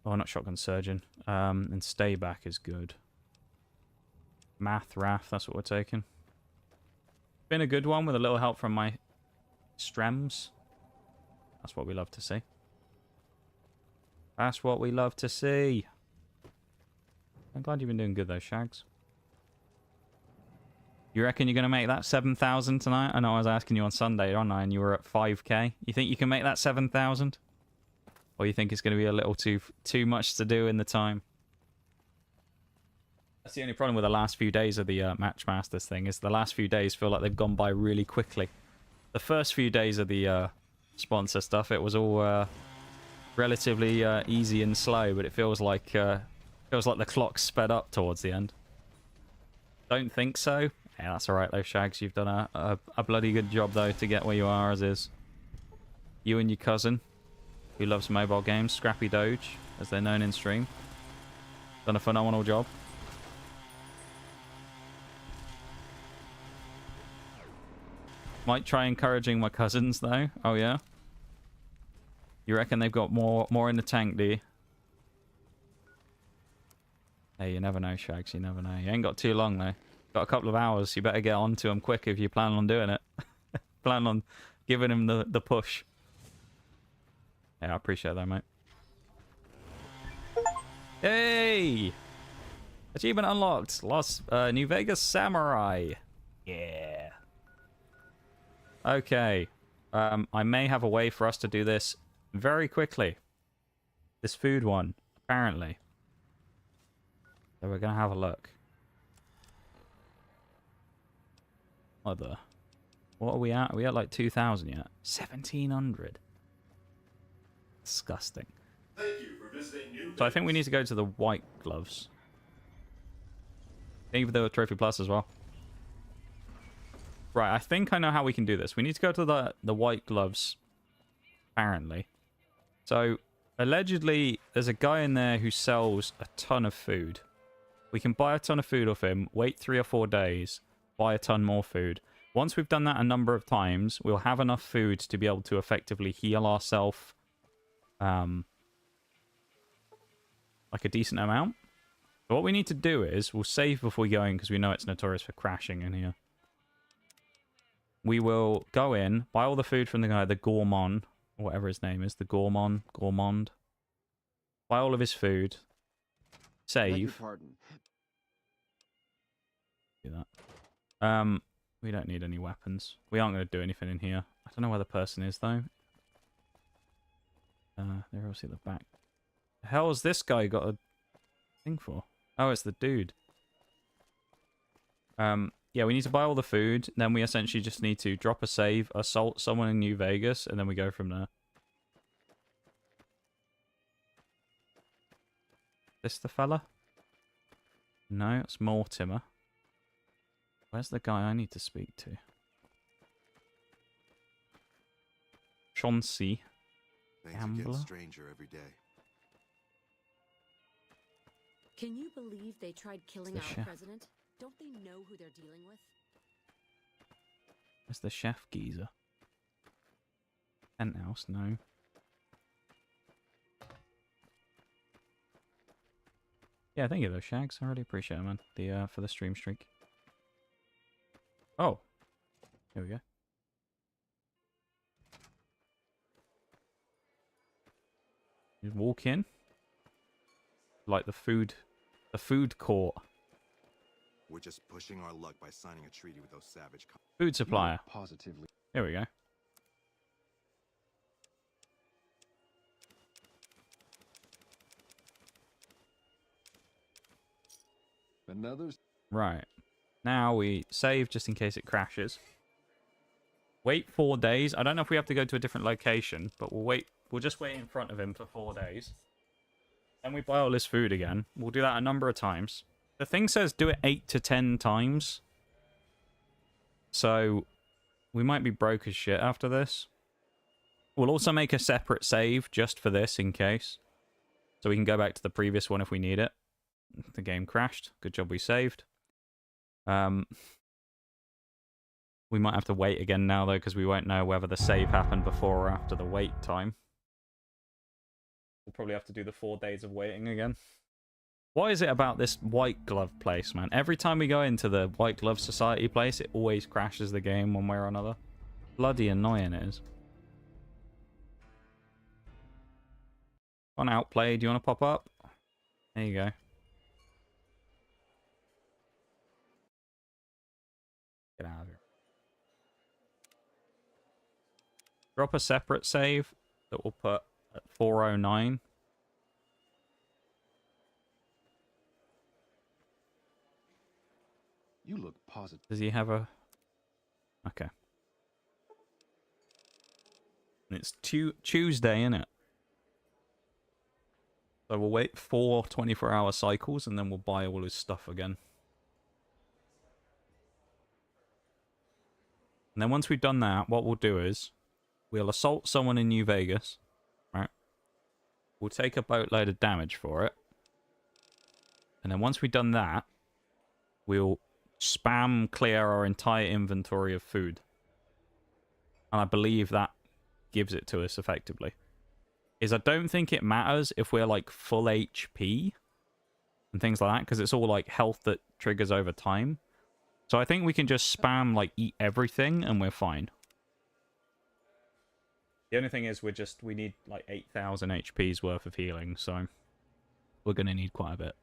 Oh, not Shotgun Surgeon. And Stay Back is good. Math Raft, that's what we're taking. Been a good one with a little help from my strems. That's what we love to see. That's what we love to see. I'm glad you've been doing good though, Shags. You reckon you're going to make that 7,000 tonight? I know I was asking you on Sunday, aren't I? And you were at 5k. You think you can make that 7,000? Or you think it's going to be a little too much to do in the time? That's the only problem with the last few days of the Matchmasters thing, is the last few days feel like they've gone by really quickly. The first few days of the sponsor stuff, it was all relatively easy and slow, but it feels like the clock's sped up towards the end. Don't think so? Yeah, that's alright though, Shags. You've done a bloody good job though to get where you are as is. You and your cousin, who loves mobile games, Scrappy Doge, as they're known in stream, done a phenomenal job. Might try encouraging my cousins, though. Oh, yeah? You reckon they've got more in the tank, do you? Hey, you never know, Shags. You never know. You ain't got too long, though. Got a couple of hours. You better get on to them quick if you plan on doing it. Plan on giving him the push. Yeah, I appreciate that, mate. Hey! Achievement unlocked. New Vegas Samurai. Yeah. Okay. I may have a way for us to do this very quickly. This food one, apparently. So we're going to have a look. What are we at? Are we at like 2,000 yet? 1,700. Disgusting. Thank you for visiting New So I think we need to go to the white gloves. Even though Trophy Plus as well. Right, I think I know how we can do this. We need to go to the white gloves. Apparently. So, allegedly, there's a guy in there who sells a ton of food. We can buy a ton of food off him, wait 3 or 4 days, buy a ton more food. Once we've done that a number of times, we'll have enough food to be able to effectively heal ourselves like a decent amount. So what we need to do is, we'll save before we go in because we know it's notorious for crashing in here. We will go in, buy all the food from the guy, the Gourmand, or whatever his name is, the Gourmand. Buy all of his food. Save. Do that. We don't need any weapons. We aren't going to do anything in here. I don't know where the person is, though. They're obviously at the back. The hell has this guy got a thing for? Oh, it's the dude. Yeah, we need to buy all the food. Then we essentially just need to drop a save, assault someone in New Vegas, and then we go from there. This the fella? No, it's Mortimer. Where's the guy I need to speak to? Chauncey. Gambler. Stranger every day. Can you believe they tried killing our chef. president? Don't they know who they're dealing with? Where's the chef geezer? Penthouse, no. Yeah, thank you though, Shags. I really appreciate it, man. For the stream streak. Oh. Here we go. You walk in. Like the food court. We're just pushing our luck by signing a treaty with those savage. Food supplier. Positively. Here we go. Another. Right. Now we save just in case it crashes. Wait 4 days. I don't know if we have to go to a different location, but we'll wait. We'll just wait in front of him for 4 days. Then we buy all his food again. We'll do that a number of times. The thing says do it 8 to 10 times. So we might be broke as shit after this. We'll also make a separate save just for this in case. So we can go back to the previous one if we need it. The game crashed. Good job we saved. We might have to wait again now though because we won't know whether the save happened before or after the wait time. We'll probably have to do the 4 days of waiting again. What is it about this white glove place, man? Every time we go into the White Glove Society place, it always crashes the game one way or another. Bloody annoying it is. On Outplay, do you want to pop up? There you go. Get out of here. Drop a separate save that we'll put at 409. You look positive. Does he have a... Okay. It's Tuesday, isn't it? So we'll wait 4 24-hour cycles and then we'll buy all his stuff again. And then once we've done that, what we'll do is we'll assault someone in New Vegas, right? We'll take a boatload of damage for it. And then once we've done that, we'll spam clear our entire inventory of food. And I believe that gives it to us effectively. I don't think it matters if we're like full HP and things like that, because it's all like health that triggers over time. So I think we can just spam like eat everything and we're fine. The only thing is we need like 8,000 HP's worth of healing, so we're going to need quite a bit.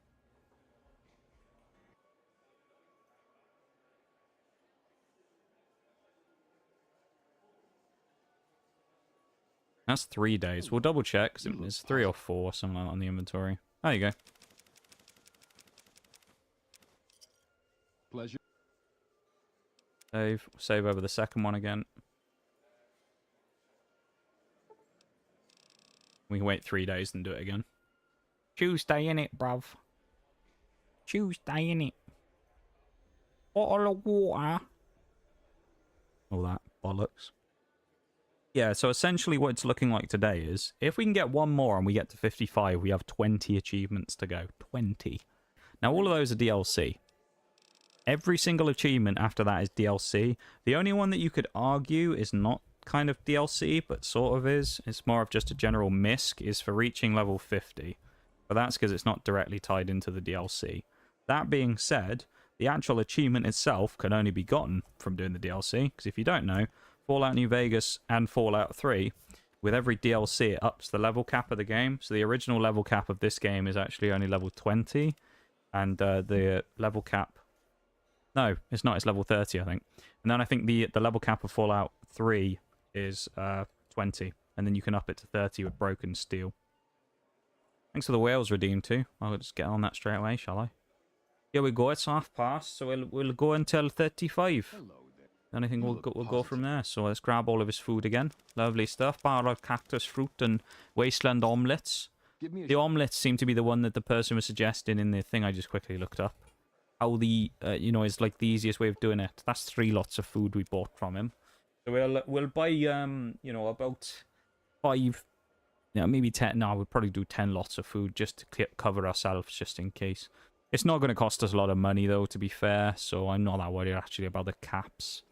That's 3 days. We'll double check, because it's 3 or 4, something like that on the inventory. There you go. Pleasure. Save over the second one again. We can wait 3 days and do it again. Tuesday in it, bruv. Tuesday in it. Bottle of water. All that bollocks. Yeah, so essentially what it's looking like today is, if we can get one more and we get to 55, we have 20 achievements to go. 20. Now, all of those are DLC. Every single achievement after that is DLC. The only one that you could argue is not kind of DLC, but sort of is, it's more of just a general misc, is for reaching level 50. But that's because it's not directly tied into the DLC. That being said, the actual achievement itself can only be gotten from doing the DLC, because if you don't know, Fallout New Vegas and Fallout 3, with every DLC it ups the level cap of the game. So the original level cap of this game is actually only level 20, and the level cap... No, it's not, it's level 30, I think. And then I think the level cap of Fallout 3 is 20, and then you can up it to 30 with broken steel. Thanks for the whales redeemed too. I'll just get on that straight away, shall I? Here we go, it's half past, so we'll go until 35. Hello there. Then I think we'll go from there. So let's grab all of his food again. Lovely stuff. Bar of cactus fruit and wasteland omelettes. The omelettes seem to be the one that the person was suggesting in the thing I just quickly looked up. How the, is like the easiest way of doing it. That's 3 lots of food we bought from him. So we'll buy, about 5, maybe 10. No, we'll probably do 10 lots of food just to cover ourselves, just in case. It's not going to cost us a lot of money, though, to be fair. So I'm not that worried, actually, about the caps.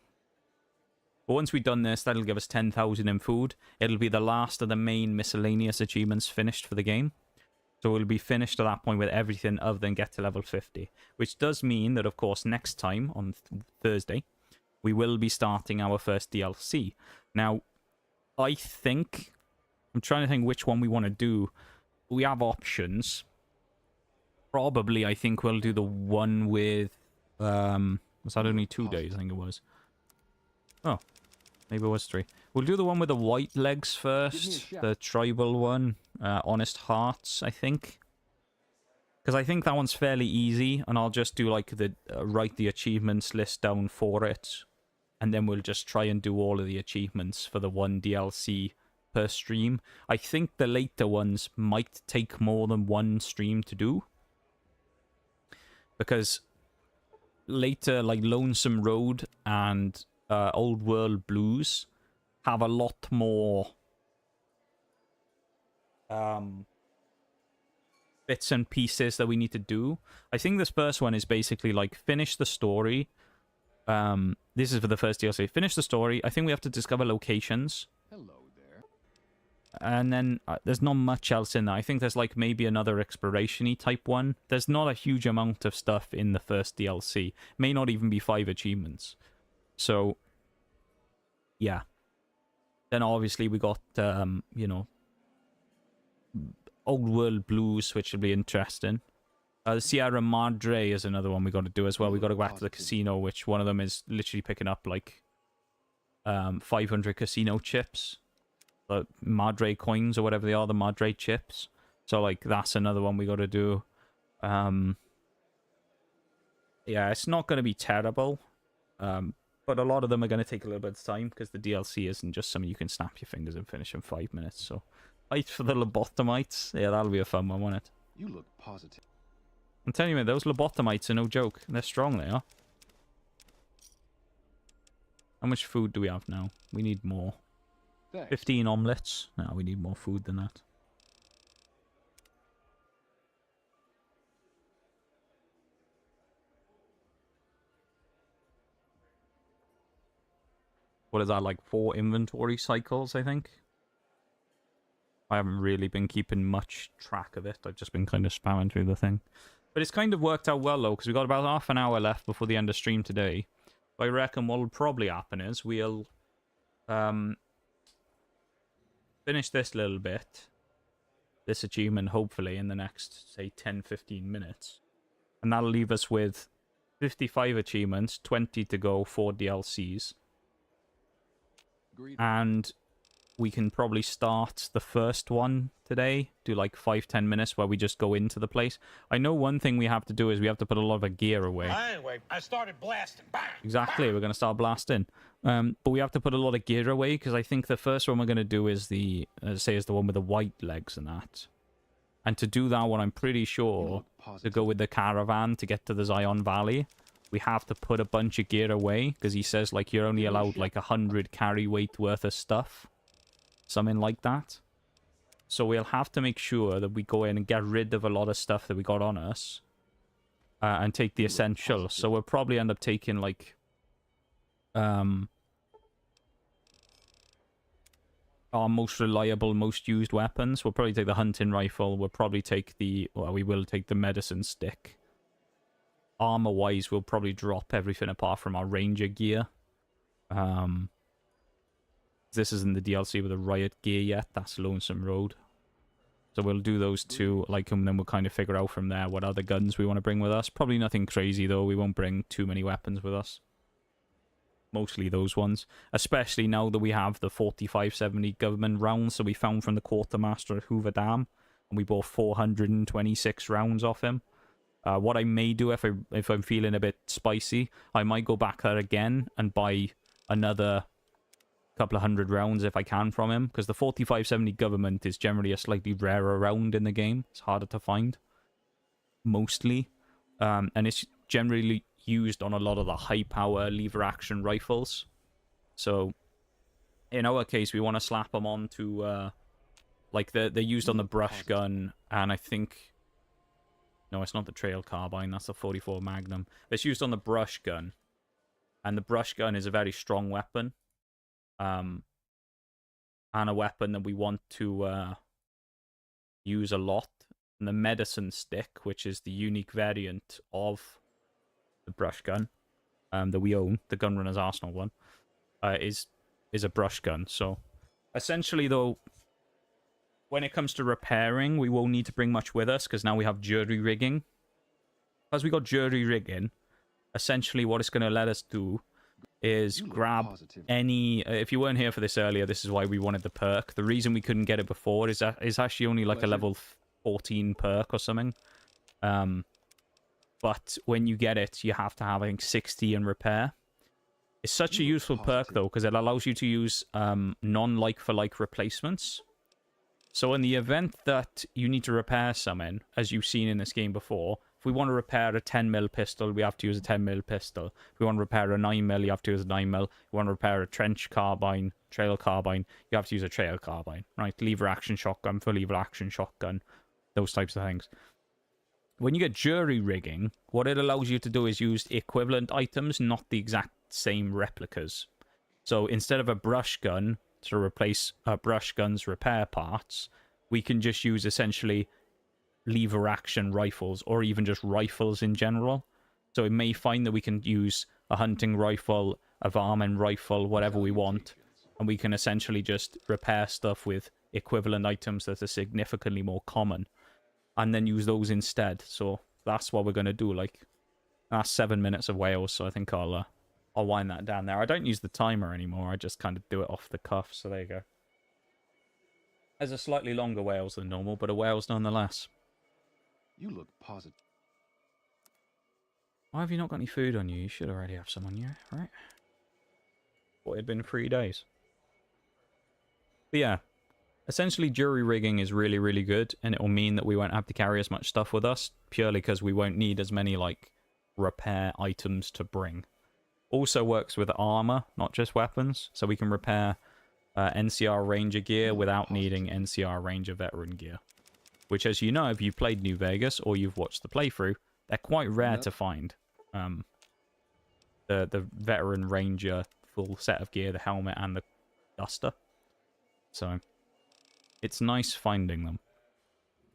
But once we've done this, that'll give us 10,000 in food. It'll be the last of the main miscellaneous achievements finished for the game. So we'll be finished at that point with everything other than get to level 50. Which does mean that, of course, next time, on Thursday, we will be starting our first DLC. Now, I think... I'm trying to think which one we want to do. We have options. Probably, I think we'll do the one with... was that only 2 days? I think it was. Oh, maybe it was 3. We'll do the one with the white legs first. The tribal one. Honest Hearts, I think. Because I think that one's fairly easy. And I'll just do like the... write the achievements list down for it. And then we'll just try and do all of the achievements for the one DLC per stream. I think the later ones might take more than one stream to do. Because later, like Lonesome Road and Old World Blues have a lot more bits and pieces that we need to do. I think this first one is basically like finish the story. This is for the first DLC. Finish the story. I think we have to discover locations. Hello there. And then there's not much else in there. I think there's like maybe another exploration-y type one. There's not a huge amount of stuff in the first DLC. May not even be 5 achievements. So, yeah. Then obviously we got, Old World Blues, which will be interesting. Sierra Madre is another one we got to do as well. We got to go back to the casino, which one of them is literally picking up like 500 casino chips. Madre coins or whatever they are, the Madre chips. So like that's another one we got to do. Yeah, it's not going to be terrible. But a lot of them are going to take a little bit of time because the DLC isn't just something you can snap your fingers and finish in 5 minutes. So fight for the lobotomites. Yeah, that'll be a fun one, won't it? You look positive. I'm telling you, man, those lobotomites are no joke. They're strong, they are. How much food do we have now? We need more. Thanks. 15 omelettes. No, we need more food than that. What is that, like 4 inventory cycles, I think? I haven't really been keeping much track of it. I've just been kind of spamming through the thing. But it's kind of worked out well, though, because we've got about half an hour left before the end of stream today. I reckon what will probably happen is we'll finish this little bit, this achievement, hopefully, in the next, say, 10-15 minutes. And that'll leave us with 55 achievements, 20 to go, 4 DLCs. And we can probably start the first one today. Do like 5-10 minutes where we just go into the place. I know one thing we have to do is we have to put a lot of our gear away. Anyway, I started blasting. Bang! Exactly, we're going to start blasting. But we have to put a lot of gear away because I think the first one we're going to do is the, is the one with the white legs and that. And to do that one, I'm pretty sure, to go with the caravan to get to the Zion Valley, we have to put a bunch of gear away because he says like you're only allowed like 100 carry weight worth of stuff. Something like that. So we'll have to make sure that we go in and get rid of a lot of stuff that we got on us. And take the essentials. So we'll probably end up taking like... our most reliable, most used weapons. We'll probably take the hunting rifle. We'll probably take the... Well, we will take the medicine stick. Armor-wise, we'll probably drop everything apart from our ranger gear. This isn't the DLC with the riot gear yet. That's Lonesome Road. So we'll do those two, like, and then we'll kind of figure out from there what other guns we want to bring with us. Probably nothing crazy, though. We won't bring too many weapons with us. Mostly those ones. Especially now that we have the 4570 government rounds that we found from the quartermaster at Hoover Dam. And we bought 426 rounds off him. What I may do if I'm feeling a bit spicy, I might go back there again and buy another couple of 100 rounds if I can from him. Because the 4570 government is generally a slightly rarer round in the game. It's harder to find. Mostly. And it's generally used on a lot of the high power lever action rifles. So in our case we want to slap them on to like they're used on the brush gun, and I think no, it's not the trail carbine, that's the 44 Magnum. It's used on the brush gun, and the brush gun is a very strong weapon, and a weapon that we want to use a lot. And the medicine stick, which is the unique variant of the brush gun that we own, the Gunrunner's Arsenal one, is a brush gun. So essentially, though, when it comes to repairing, we won't need to bring much with us because now we have jury rigging. As we got jury rigging, essentially what it's going to let us do is grab any... if you weren't here for this earlier, this is why we wanted the perk. The reason we couldn't get it before is that it's actually only like a level 14 perk or something. But when you get it, you have to have, I think, 60 in repair. It's such a useful perk, though, because it allows you to use non-like-for-like replacements. So in the event that you need to repair something, as you've seen in this game before, if we want to repair a 10mm pistol, we have to use a 10mm pistol. If we want to repair a 9mm, you have to use a 9mm. If you want to repair a trench carbine, trail carbine, you have to use a trail carbine. Right? Lever action shotgun for lever action shotgun. Those types of things. When you get jury rigging, what it allows you to do is use equivalent items, not the exact same replicas. So instead of a brush gun to replace a brush gun's repair parts, we can just use essentially lever action rifles, or even just rifles in general. So it may find that we can use a hunting rifle, a varmint rifle, whatever we want, and we can essentially just repair stuff with equivalent items that are significantly more common, and then use those instead. So that's what we're going to do. Like, that's 7 minutes of Wales, so I think I'll wind that down there. I don't use the timer anymore. I just kind of do it off the cuff, so there you go. There's a slightly longer Wales than normal, but a Wales nonetheless. You look positive. Why have you not got any food on you? You should already have some on you, right? Well, it'd been 3 days. But yeah, essentially jury rigging is really, really good, and it will mean that we won't have to carry as much stuff with us, purely because we won't need as many, like, repair items to bring. Also works with armor, not just weapons, so we can repair NCR Ranger gear without needing NCR Ranger veteran gear. Which, as you know, if you've played New Vegas or you've watched the playthrough, they're quite rare to find. The veteran Ranger full set of gear, the helmet and the duster. So it's nice finding them.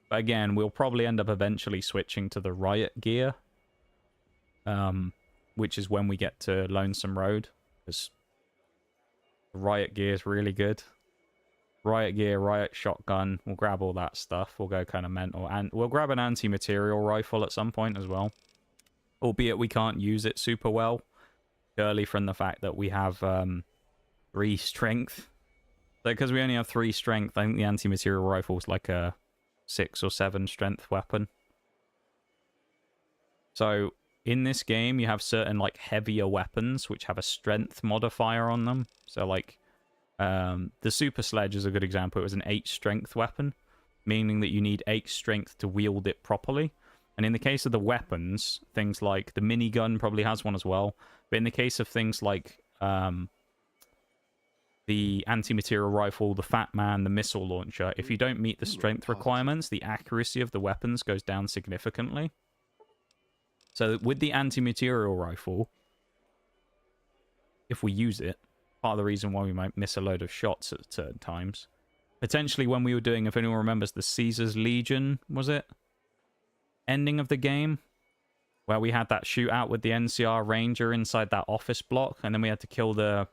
But again, we'll probably end up eventually switching to the riot gear. Which is when we get to Lonesome Road. Because the riot gear is really good. Riot gear, riot shotgun. We'll grab all that stuff. We'll go kind of mental. And we'll grab an anti-material rifle at some point as well. Albeit we can't use it super well. Purely from the fact that we have 3 strength. Because we only have 3 strength, I think the anti-material rifle is like a 6 or 7 strength weapon. So in this game, you have certain like heavier weapons which have a strength modifier on them. So like the super sledge is a good example. It was an 8 strength weapon, meaning that you need 8 strength to wield it properly. And in the case of the weapons, things like the minigun probably has one as well. But in the case of things like the anti-material rifle, the Fat Man, the missile launcher, if you don't meet the strength requirements, the accuracy of the weapons goes down significantly. So with the anti-material rifle, if we use it, part of the reason why we might miss a load of shots at certain times, potentially when we were doing, if anyone remembers, the Caesar's Legion, was it? Ending of the game, where we had that shootout with the NCR Ranger inside that office block, and then we had to kill the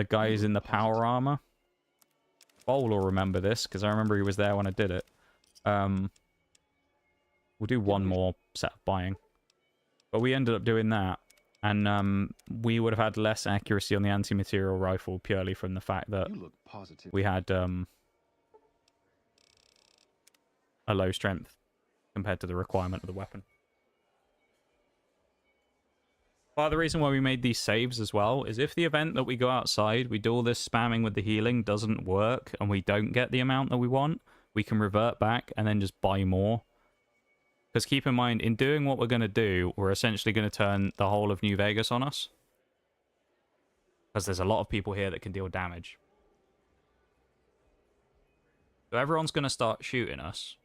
guys in the power armor. Bowl will remember this, because I remember he was there when I did it. We'll do one more set of buying. But we ended up doing that, and we would have had less accuracy on the anti-material rifle purely from the fact that we had a low strength compared to the requirement of the weapon. Part of the reason why we made these saves as well is if the event that we go outside, we do all this spamming with the healing, doesn't work, and we don't get the amount that we want, we can revert back and then just buy more. Because keep in mind, in doing what we're going to do, we're essentially going to turn the whole of New Vegas on us. Because there's a lot of people here that can deal damage. So everyone's going to start shooting us.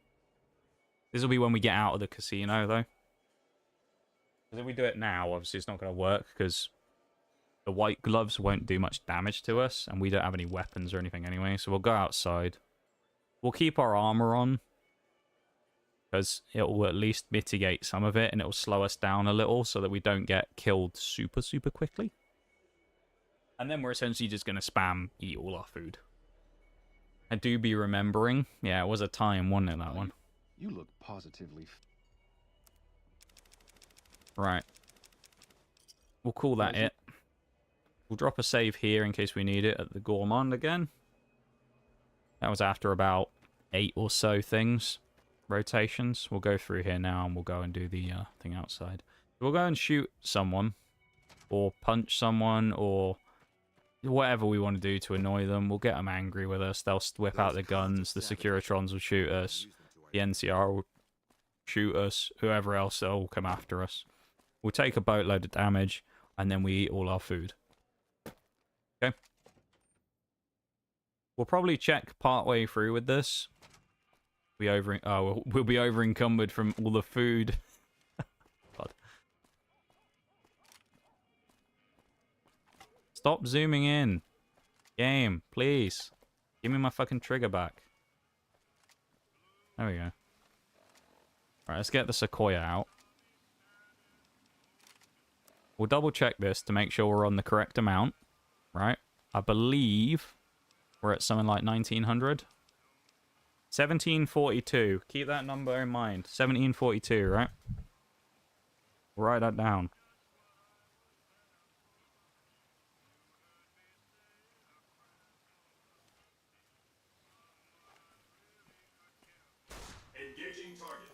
This will be when we get out of the casino, though. Because if we do it now, obviously it's not going to work, because the white gloves won't do much damage to us, and we don't have any weapons or anything anyway, so we'll go outside. We'll keep our armor on, because it will at least mitigate some of it, and it will slow us down a little, so that we don't get killed super, super quickly. And then we're essentially just going to spam eat all our food. I do be remembering. Yeah, it was a time, wasn't it, that one? You look positively... Right. We'll call that it. We'll drop a save here in case we need it at the Gourmand again. That was after about 8 or so things. Rotations. We'll go through here now and we'll go and do the thing outside. We'll go and shoot someone. Or punch someone. Or whatever we want to do to annoy them. We'll get them angry with us. They'll whip out the guns. The Securitrons will shoot us. The NCR will shoot us. Whoever else will come after us. We'll take a boatload of damage, and then we eat all our food. Okay. We'll probably check partway through with this. We'll be over encumbered from all the food. God. Stop zooming in. Game, please. Give me my fucking trigger back. There we go. Alright, let's get the Sequoia out. We'll double check this to make sure we're on the correct amount. Right? I believe we're at something like 1900. 1742. Keep that number in mind. 1742, right? We'll write that down. Engaging target.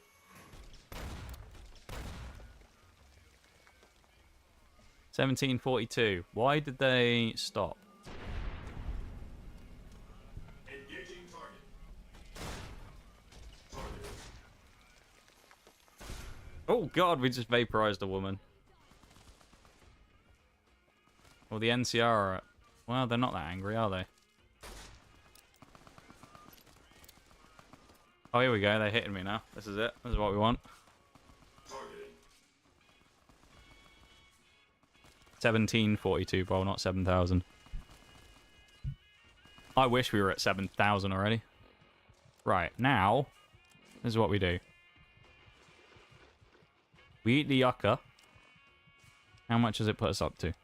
1742. Why did they stop? Engaging target. Oh god, we just vaporized a woman. Well, the NCR are... Well, they're not that angry, are they? Oh, here we go. They're hitting me now. This is it. This is what we want. 1742, bro, not 7,000. I wish we were at 7,000 already. Right, now, this is what we do. We eat the yucca. How much does it put us up to?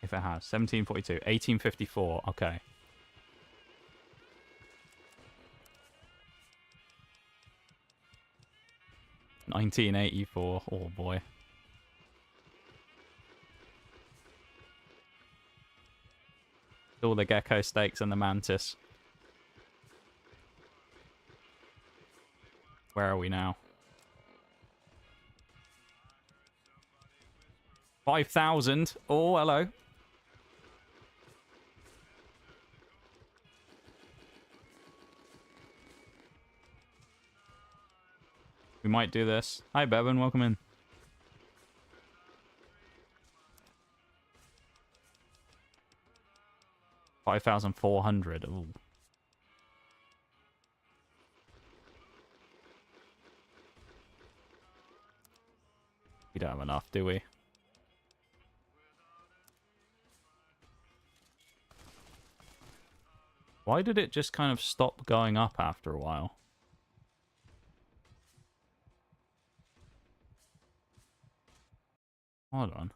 If it has. 1742. 1854. Okay. $19.84. Oh, boy. All the gecko steaks and the mantis. Where are we now? 5,000. Oh, hello. We might do this. Hi, Bevan. Welcome in. $5,400. Ooh. We don't have enough, do we? Why did it just kind of stop going up after a while? Hold on.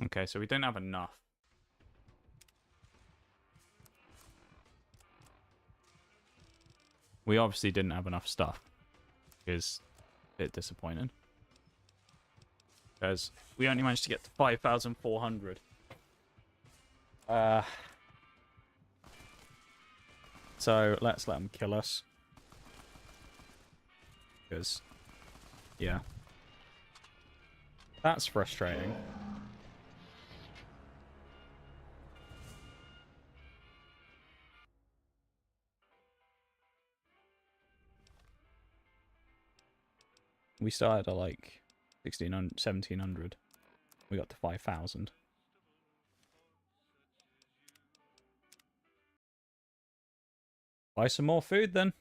Okay, so we don't have enough. We obviously didn't have enough stuff. Which is a bit disappointing. Because we only managed to get to 5,400. So let's let them kill us. Because, yeah. That's frustrating. We started at like 1,600, 1,700. We got to 5,000. Buy some more food then.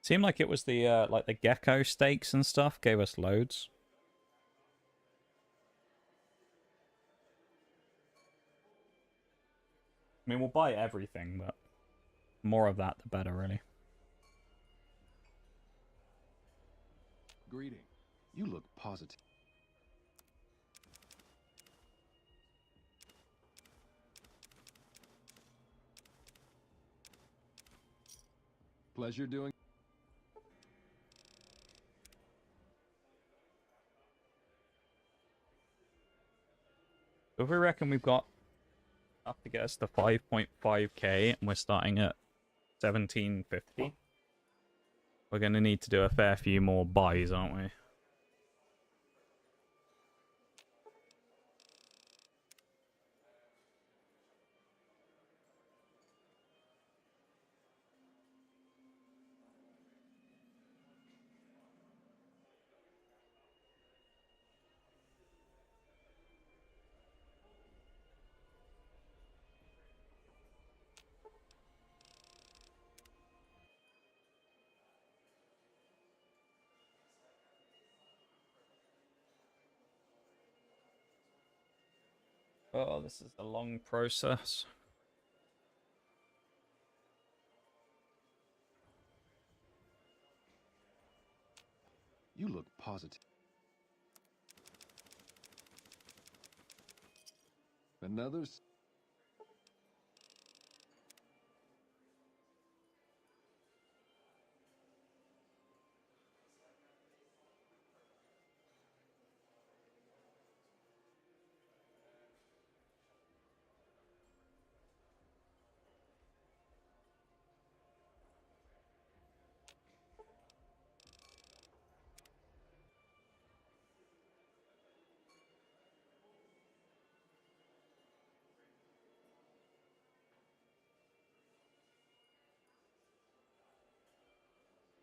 Seemed like it was the like the gecko steaks and stuff gave us loads. I mean, we'll buy everything, but more of that the better, really. Greeting. You look positive. Pleasure doing. So if we reckon we've got up to get us to 5.5k and we're starting at 1750, we're going to need to do a fair few more buys, aren't we? Oh, this is a long process. You look positive. Another's.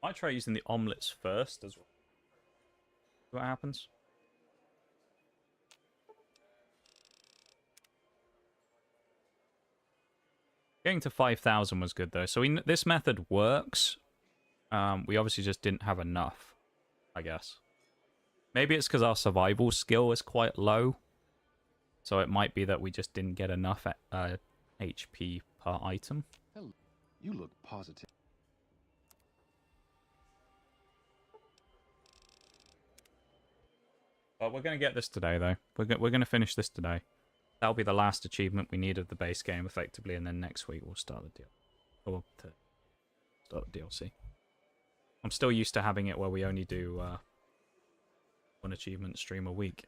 I try using the omelets first as well. See what happens. Getting to 5,000 was good though. So this method works. We obviously just didn't have enough, I guess. Maybe it's because our survival skill is quite low. So it might be that we just didn't get enough HP per item. Hello. You look positive. But we're going to get this today, though. We're going to finish this today. That'll be the last achievement we need of the base game, effectively, and then next week we'll start the deal. Or start the DLC. I'm still used to having it where we only do one achievement stream a week.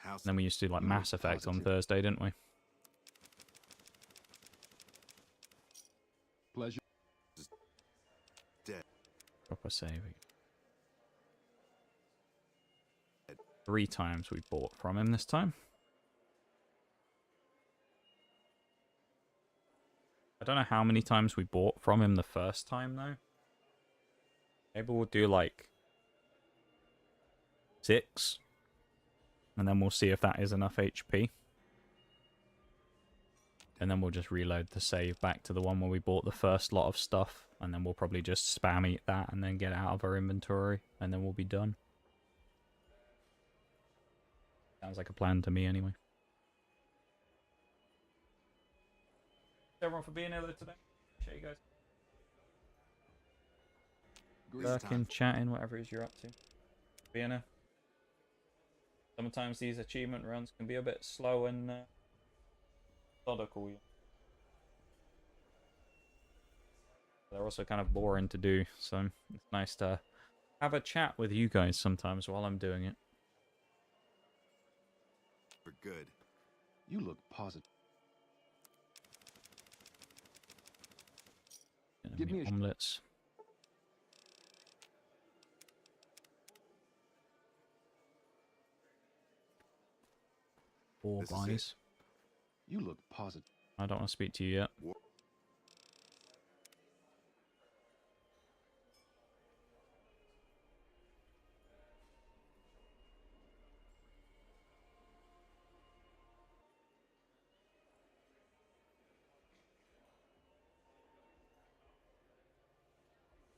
And then we used to do like Mass Effect on Thursday, didn't we? Pleasure. Dead. Proper saving. 3 times we bought from him this time. I don't know how many times we bought from him the first time, though. Maybe we'll do, like, 6. And then we'll see if that is enough HP. And then we'll just reload the save back to the one where we bought the first lot of stuff. And then we'll probably just spam eat that and then get it out of our inventory. And then we'll be done. Sounds like a plan to me, anyway. Thanks everyone for being here today. Appreciate you guys. Lurking, chatting, whatever it is you're up to. Being here. Sometimes these achievement runs can be a bit slow and methodical. They're also kind of boring to do, so it's nice to have a chat with you guys sometimes while I'm doing it. For good. You look positive. Give me omelets. Four buys. You look positive. I don't want to speak to you yet.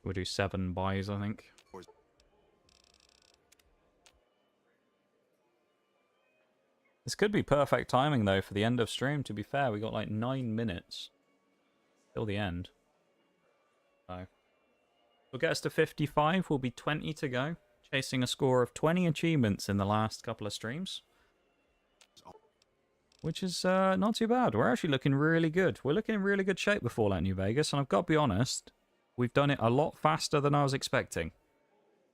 We'll do 7 buys, I think. This could be perfect timing, though, for the end of stream, to be fair. We got like 9 minutes till the end. So we'll get us to 55. We'll be 20 to go. Chasing a score of 20 achievements in the last couple of streams. Which is not too bad. We're actually looking really good. We're looking in really good shape with Fallout New Vegas. And I've got to be honest, we've done it a lot faster than I was expecting.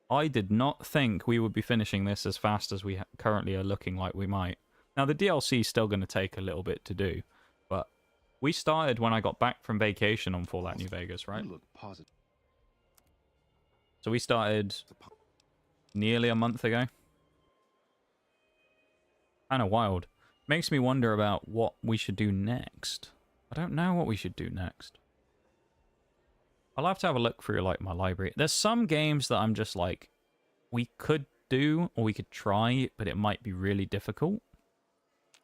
I did not think we would be finishing this as fast as we currently are looking like we might. Now, the DLC is still going to take a little bit to do, but we started when I got back from vacation on Fallout New Vegas, right? You look positive. So we started nearly a month ago. Kind of wild. Makes me wonder about what we should do next. I don't know what we should do next. I'll have to have a look through like my library. There's some games that I'm just like, we could do or we could try, but it might be really difficult.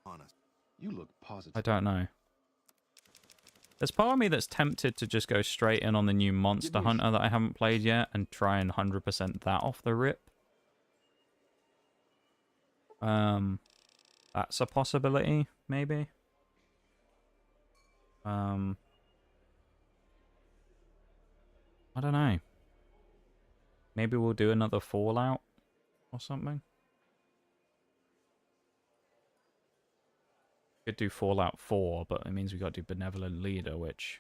Honest. You look positive. I don't know. There's part of me that's tempted to just go straight in on the new Monster Hunter that I haven't played yet and try and 100% that off the rip. That's a possibility, maybe. I don't know. Maybe we'll do another Fallout or something. Could do Fallout 4, but it means we got to do Benevolent Leader, which...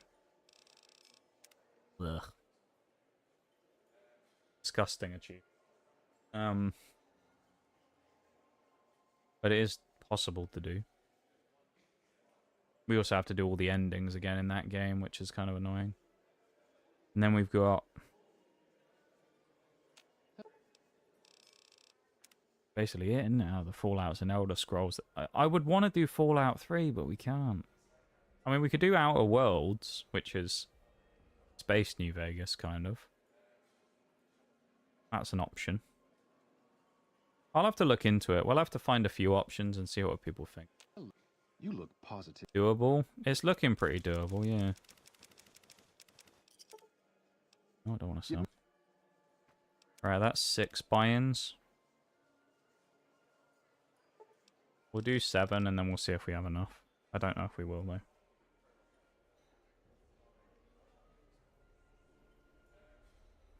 Ugh. Disgusting achievement. But it is possible to do. We also have to do all the endings again in that game, which is kind of annoying. And then we've got... basically it, isn't it? The Fallouts and Elder Scrolls. I would want to do Fallout 3, but we can't. I mean, we could do Outer Worlds, which is Space New Vegas, kind of. That's an option. I'll have to look into it. We'll have to find a few options and see what people think. You look positive. Doable? It's looking pretty doable, yeah. Oh, I don't want to sell. Alright, that's 6 buy-ins. We'll do 7 and then we'll see if we have enough. I don't know if we will, though.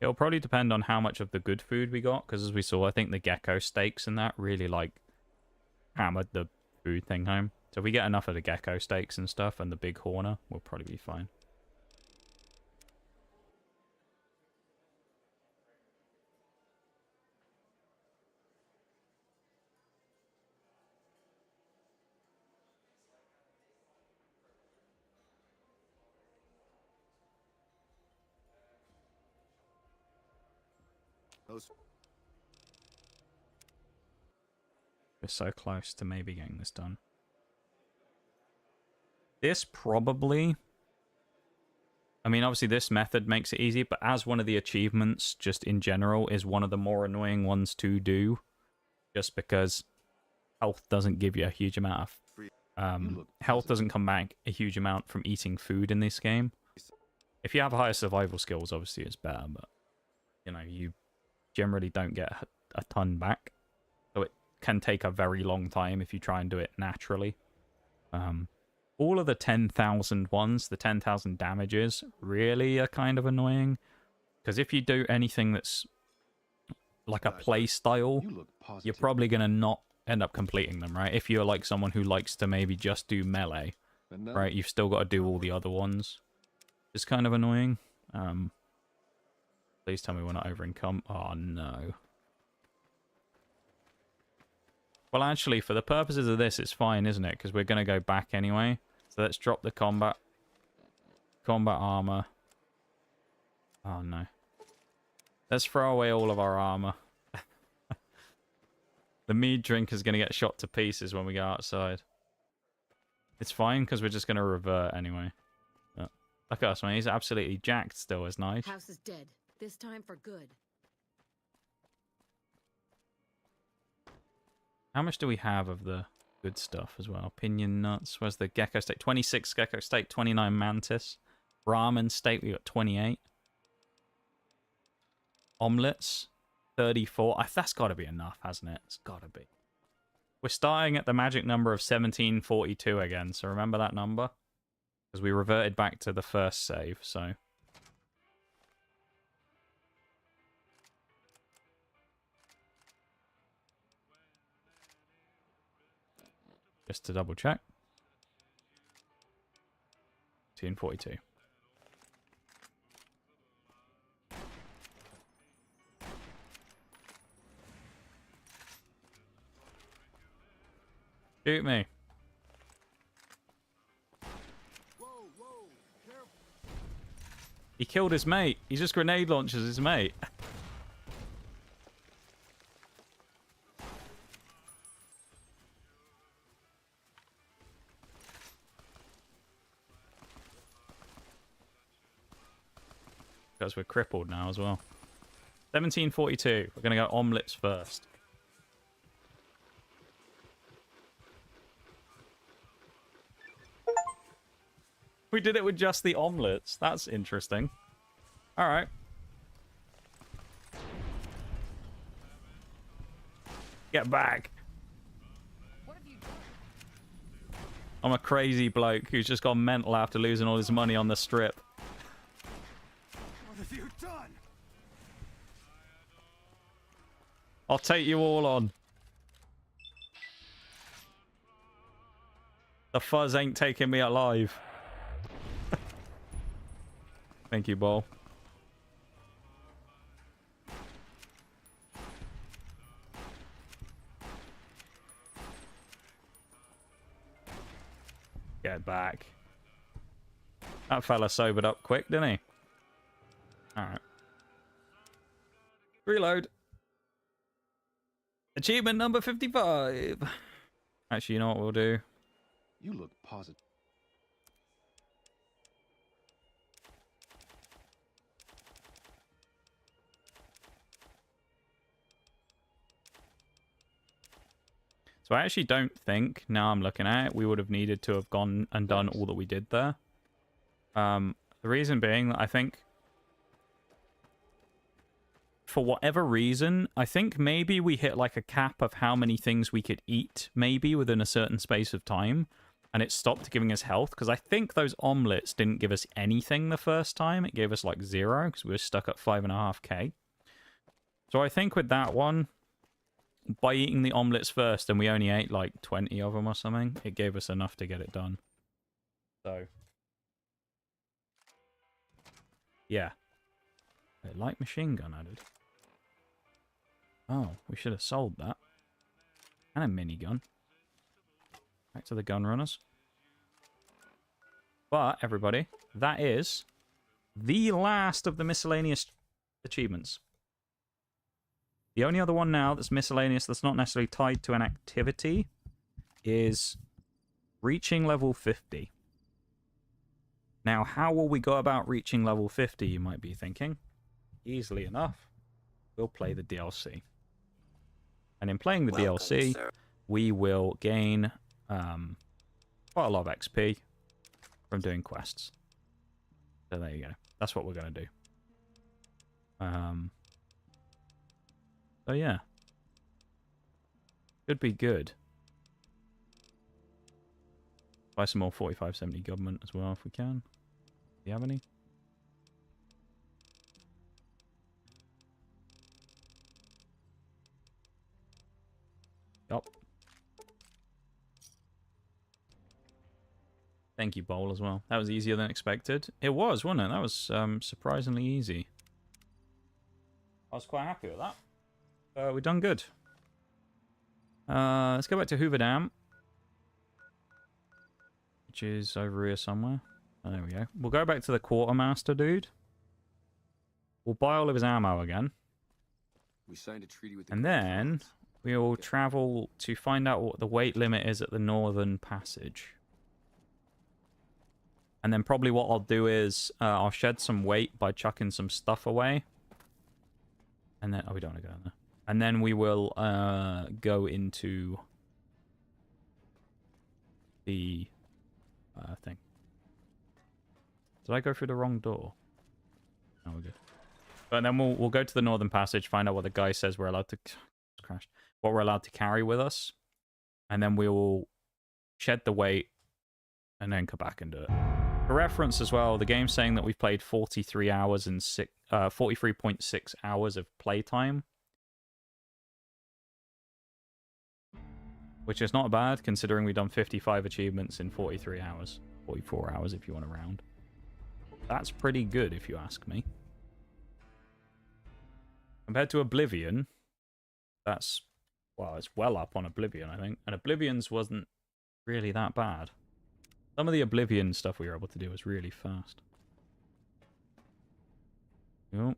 It'll probably depend on how much of the good food we got, because as we saw, I think the gecko steaks and that really, like, hammered the food thing home. So if we get enough of the gecko steaks and stuff and the big horner, we'll probably be fine. We're so close to maybe getting this done. This probably... I mean, obviously this method makes it easy, but as one of the achievements, just in general, is one of the more annoying ones to do. Just because health doesn't give you a huge amount of... health doesn't come back a huge amount from eating food in this game. If you have higher survival skills, obviously it's better, but... You know, you generally don't get a ton back. So it can take a very long time if you try and do it naturally. All of the 10,000 ones, the 10,000 damages, really are kind of annoying. Because if you do anything that's like a play style, you're probably going to not end up completing them, right? If you're like someone who likes to maybe just do melee, right? You've still got to do all the other ones. It's kind of annoying. Please tell me we're not over income. Oh, no. Well, actually, for the purposes of this, it's fine, isn't it? Because we're going to go back anyway. So let's drop the combat armor. Oh, no. Let's throw away all of our armor. The Meaddrinker is going to get shot to pieces when we go outside. It's fine, because we're just going to revert anyway. But look at us, man. He's absolutely jacked still, is Nige. House is dead. This time for good. How much do we have of the good stuff as well? Pinion nuts. Where's the gecko steak? 26 gecko steak, 29 mantis. Ramen steak, we got 28. Omelets, 34. That's got to be enough, hasn't it? It's got to be. We're starting at the magic number of 1742 again, so remember that number? Because we reverted back to the first save, so... Just to double check. 1742. Shoot me. He killed his mate. He just grenade launches his mate. Because we're crippled now as well. 1742. We're going to go omelets first. We did it with just the omelets. That's interesting. All right. Get back. I'm a crazy bloke who's just gone mental after losing all his money on the strip. What have you done? I'll take you all on. The fuzz ain't taking me alive. Thank you, Ball. Get back. That fella sobered up quick, didn't he? Alright. Reload. Achievement number 55. Actually, you know what we'll do? You look positive. So I actually don't think, now I'm looking at it, we would have needed to have gone and done all that we did there. The reason being that I think, for whatever reason, I think maybe we hit like a cap of how many things we could eat, maybe within a certain space of time, and it stopped giving us health, because I think those omelets didn't give us anything the first time. It gave us like 0, because we were stuck at 5.5k. So I think with that one, by eating the omelets first, and we only ate like 20 of them or something, it gave us enough to get it done. So, yeah. A light machine gun added. Oh, we should have sold that. And a minigun. Back to the gun runners. But, everybody, that is the last of the miscellaneous achievements. The only other one now that's miscellaneous, that's not necessarily tied to an activity, is reaching level 50. Now, how will we go about reaching level 50, you might be thinking? Easily enough. We'll play the DLC. And in playing the DLC, sir. we will gain quite a lot of XP from doing quests. So there you go. That's what we're going to do. So yeah. Could be good. Buy some more 4570 government as well if we can. Do you have any? Yup. Thank you, Bowl, as well. That was easier than expected. It was, wasn't it? That was surprisingly easy. I was quite happy with that. We've done good. Let's go back to Hoover Dam, which is over here somewhere. Oh, there we go. We'll go back to the quartermaster dude. We'll buy all of his ammo again. We signed a treaty with the and then we'll travel to find out what the weight limit is at the Northern Passage. And then probably what I'll do is I'll shed some weight by chucking some stuff away. And then... Oh, we don't want to go in there. And then we will go into the thing. Did I go through the wrong door? No, we're good. But then we'll go to the Northern Passage, find out what the guy says we're allowed to... Crash. What we're allowed to carry with us. And then we will shed the weight and then come back and do it. For reference as well, the game's saying that we've played 43 hours and 43.6 hours of playtime. Which is not bad, considering we've done 55 achievements in 43 hours. 44 hours, if you want to round. That's pretty good, if you ask me. Compared to Oblivion, that's... Well, it's well up on Oblivion, I think. And Oblivion's wasn't really that bad. Some of the Oblivion stuff we were able to do was really fast. Oh.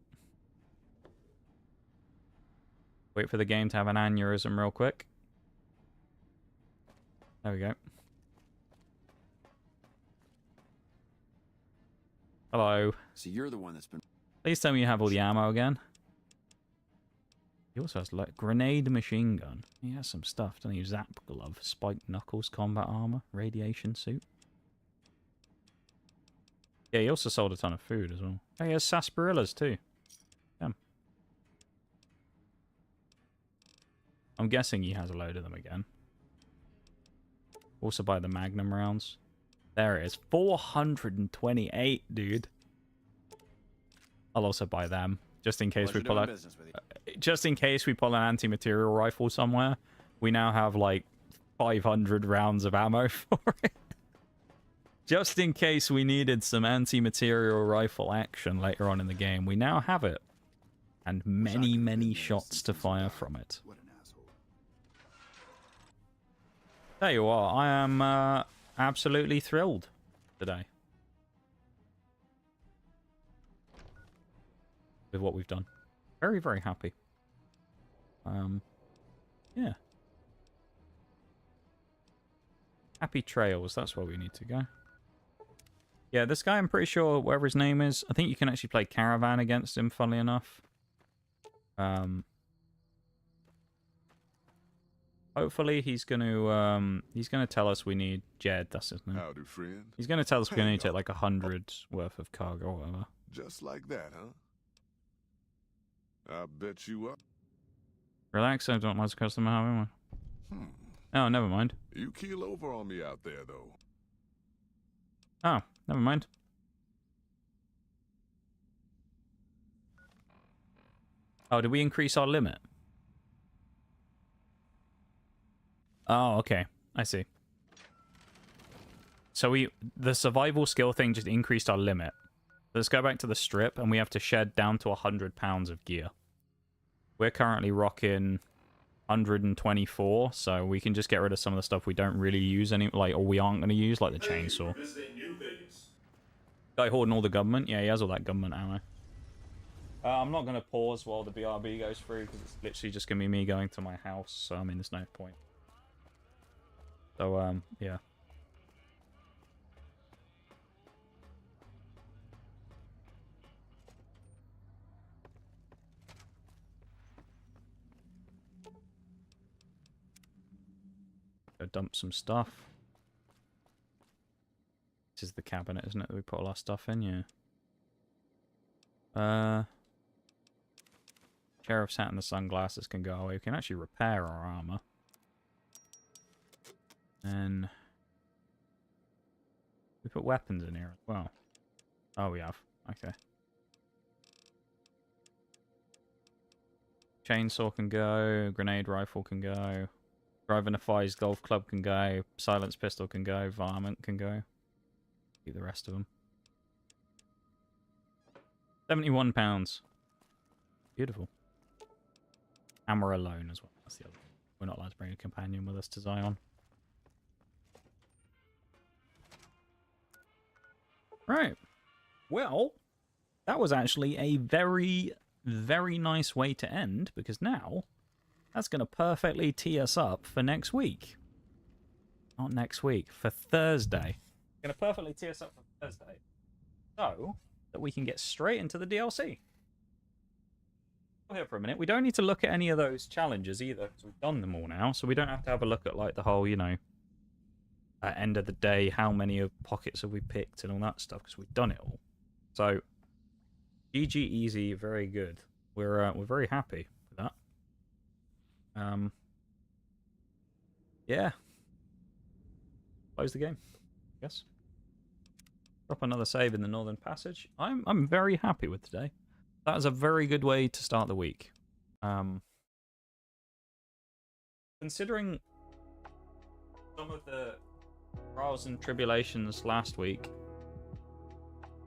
Wait for the game to have an aneurysm real quick. There we go. Hello. So you're the one that's been... Please tell me you have all the ammo again. He also has like grenade machine gun. He has some stuff, doesn't he? Zap glove, spiked knuckles, combat armor, radiation suit. Yeah, he also sold a ton of food as well. Oh, he has sarsaparillas too. Damn. I'm guessing he has a load of them again. Also buy the Magnum rounds. There it is. 428, dude. I'll also buy them. Just in case we pull out... Just in case we pull an anti-material rifle somewhere. We now have like 500 rounds of ammo for it. Just in case we needed some anti-material rifle action later on in the game. We now have it. And many, many shots to fire from it. There you are. I am absolutely thrilled today with what we've done. Very, very happy. Yeah. Happy trails. That's where we need to go. Yeah, this guy, I'm pretty sure, whatever his name is, I think you can actually play Caravan against him, funnily enough. Hopefully he's gonna tell us we need Jed. That's his name. Howdy, friend. He's gonna tell us we need to take like 100 worth of cargo or whatever. Just like that, huh? I bet you up. Relax, I don't like to customer having one. Oh, never mind. You keel over on me out there, though. Oh, never mind. Oh, did we increase our limit? Oh, okay. I see. So the survival skill thing just increased our limit. Let's go back to the strip, and we have to shed down to 100 pounds of gear. We're currently rocking 124, so we can just get rid of some of the stuff we don't really use or we aren't going to use, like the chainsaw. Guy hoarding all the government? Yeah, he has all that government ammo. I'm not going to pause while the BRB goes through, because it's literally just going to be me going to my house, so I mean, there's no point. So, yeah. Go dump some stuff. This is the cabinet, isn't it, that we put all our stuff in? Yeah. Sheriff's hat and the sunglasses can go away. We can actually repair our armor. And we put weapons in here as well. Oh, we have. Okay. Chainsaw can go. Grenade rifle can go. Driving a Fies golf club can go. Silence pistol can go. Varmint can go. Keep the rest of them. £71. Beautiful. And we're alone as well. That's the other thing. We're not allowed to bring a companion with us to Zion. Right. Well, that was actually a very, very nice way to end, because now that's going to perfectly tee us up for next week. Not next week, for Thursday. Going to perfectly tee us up for Thursday, so that we can get straight into the DLC. Here for a minute. We don't need to look at any of those challenges either, because we've done them all now, so we don't have to have a look at like the whole, at end of the day, how many of pockets have we picked and all that stuff, because we've done it all. So, GG easy, very good. We're very happy with that. Yeah. Close the game, I guess. Drop another save in the Northern Passage. I'm very happy with today. That is a very good way to start the week. Considering some of the trials and tribulations last week,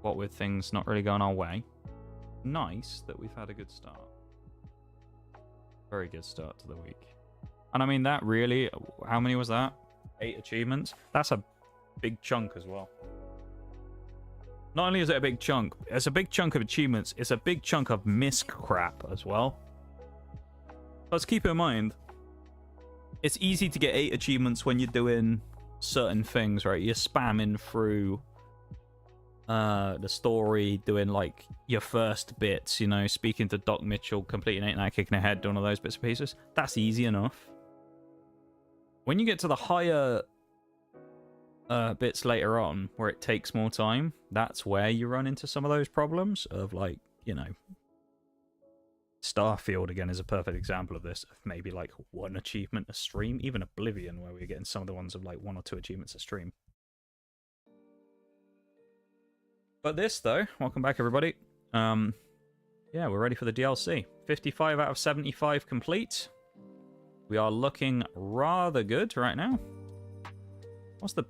what with things not really going our way, nice that we've had a good start. Very good start to the week. And I mean, that really, how many was that? 8 achievements? That's a big chunk as well. Not only is it a big chunk, it's a big chunk of achievements, it's a big chunk of misc crap as well. Let's keep in mind, it's easy to get 8 achievements when you're doing certain things, right? You're spamming through the story, doing like your first bits, speaking to Doc Mitchell, completing 8 Night Kicking Ahead, doing all those bits and pieces. That's easy enough. When you get to the higher bits later on, where it takes more time, that's where you run into some of those problems of like, Starfield again is a perfect example of this, of maybe like 1 achievement a stream, even Oblivion, where we're getting some of the ones of like 1 or 2 achievements a stream. But this though, welcome back everybody. Yeah, we're ready for the DLC. 55 out of 75 complete. We are looking rather good right now. What's the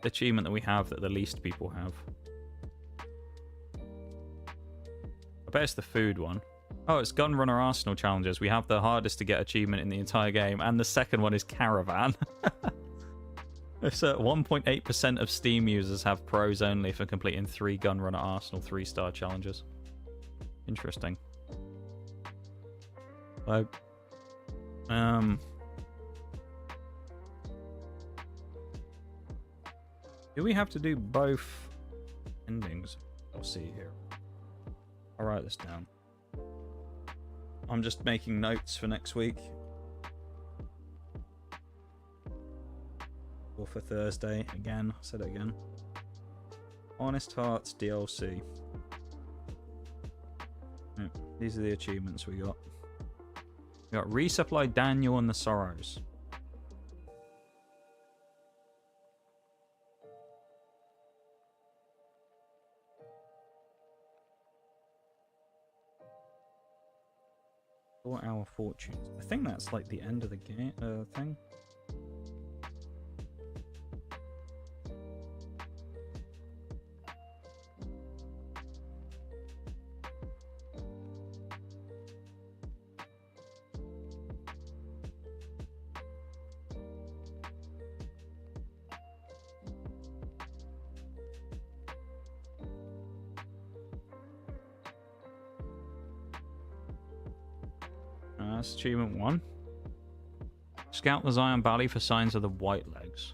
achievement that we have that the least people have? I bet it's the food one. Oh, it's Gun Runner Arsenal challenges. We have the hardest to get achievement in the entire game, and the second one is Caravan. It's 1.8% of Steam users have pros only for completing 3 Gun Runner Arsenal 3-star challenges. Interesting. So, do we have to do both endings? I'll see here. I'll write this down. I'm just making notes for next week. Or for Thursday. Again, I said it again. Honest Hearts DLC. Yeah, these are the achievements we got. We got Resupply Daniel and the Sorrows. Our fortunes. I think that's like the end of the game thing. That's achievement 1. Scout the Zion Valley for signs of the white legs.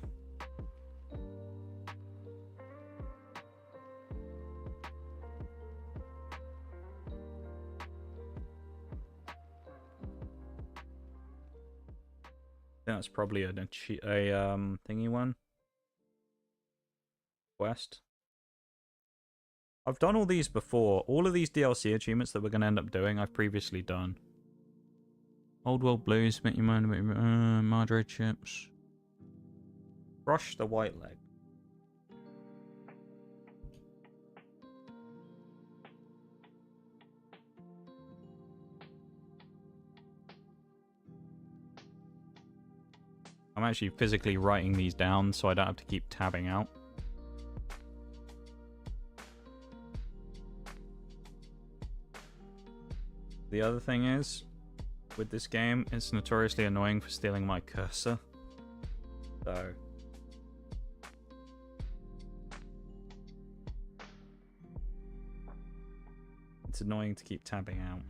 That's probably a thingy one. Quest. I've done all these before. All of these DLC achievements that we're going to end up doing, I've previously done. Old World Blues, make your mind about Madre chips. Brush the white leg. I'm actually physically writing these down so I don't have to keep tabbing out. The other thing is, with this game, it's notoriously annoying for stealing my cursor. So it's annoying to keep tabbing out.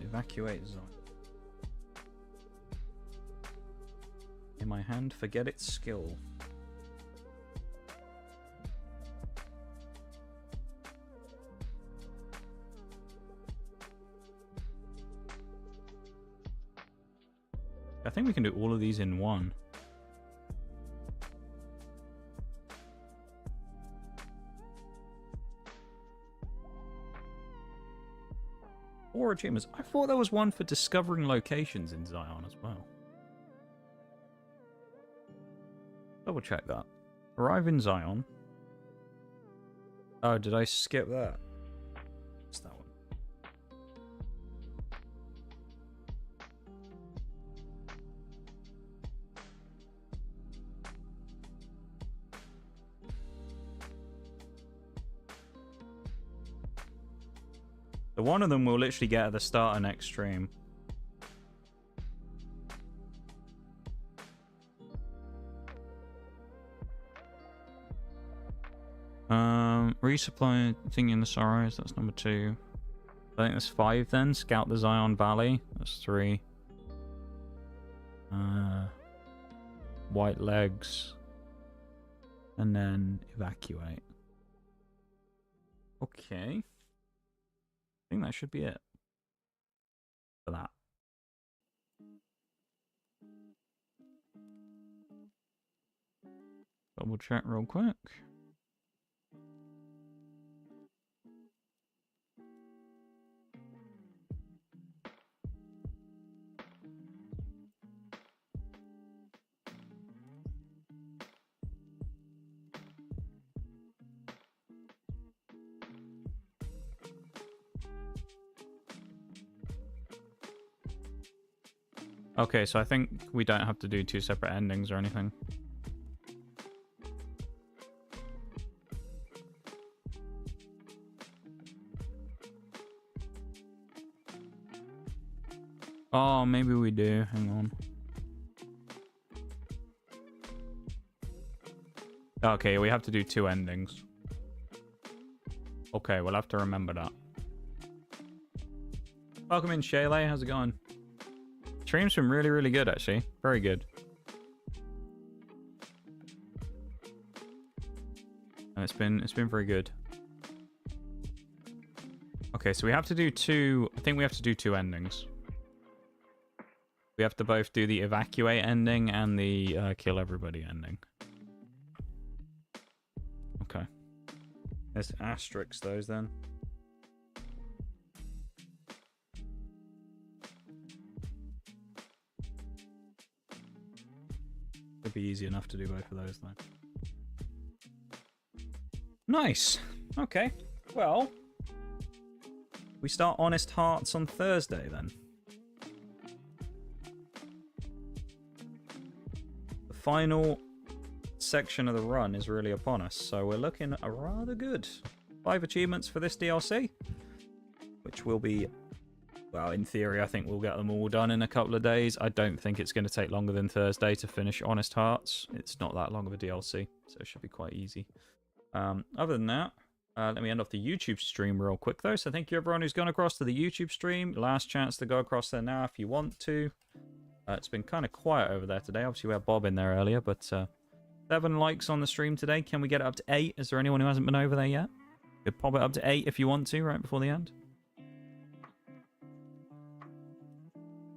Evacuate zone. In my hand, forget its skill. I think we can do all of these in one. Four achievements. I thought there was one for discovering locations in Zion as well. Double check that. Arrive in Zion. Oh, did I skip that? What's that one? The one of them we'll literally get at the start of next stream. Resupply thing in the Sorrows, that's number 2. I think that's 5 then. Scout the Zion Valley, that's 3. White legs. And then evacuate. Okay. I think that should be it for that. Double check real quick. Okay, so I think we don't have to do 2 separate endings or anything. Oh, maybe we do. Hang on. Okay, we have to do 2 endings. Okay, we'll have to remember that. Welcome in, Shayla. How's it going? Stream's been really, really good, actually. Very good. And it's been very good. Okay, so we have to do 2... I think we have to do 2 endings. We have to both do the evacuate ending and the kill everybody ending. Okay. Let's asterisk those then. It'd be easy enough to do both of those though. Nice. Okay. Well, we start Honest Hearts on Thursday then. The final section of the run is really upon us, so we're looking rather good. 5 achievements for this DLC, which will be, well, in theory, I think we'll get them all done in a couple of days. I don't think it's going to take longer than Thursday to finish Honest Hearts. It's not that long of a DLC, so it should be quite easy. Other than that, let me end off the YouTube stream real quick, though. So thank you, everyone who's gone across to the YouTube stream. Last chance to go across there now if you want to. It's been kind of quiet over there today. Obviously, we had Bob in there earlier, but 7 likes on the stream today. Can we get it up to 8? Is there anyone who hasn't been over there yet? Could pop it up to 8 if you want to, right before the end.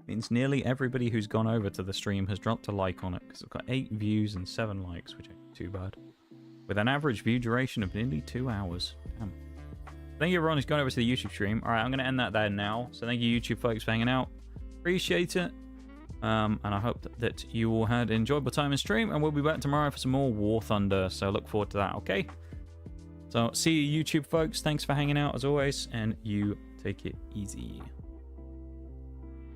Means nearly everybody who's gone over to the stream has dropped a like on it, because I've got 8 views and 7 likes, which ain't too bad. With an average view duration of nearly 2 hours. Damn. Thank you, everyone who's gone over to the YouTube stream. All right, I'm going to end that there now. So thank you, YouTube folks, for hanging out. Appreciate it. And I hope that you all had an enjoyable time in stream. And we'll be back tomorrow for some more War Thunder. So look forward to that, okay? So see you, YouTube folks. Thanks for hanging out, as always. And you take it easy.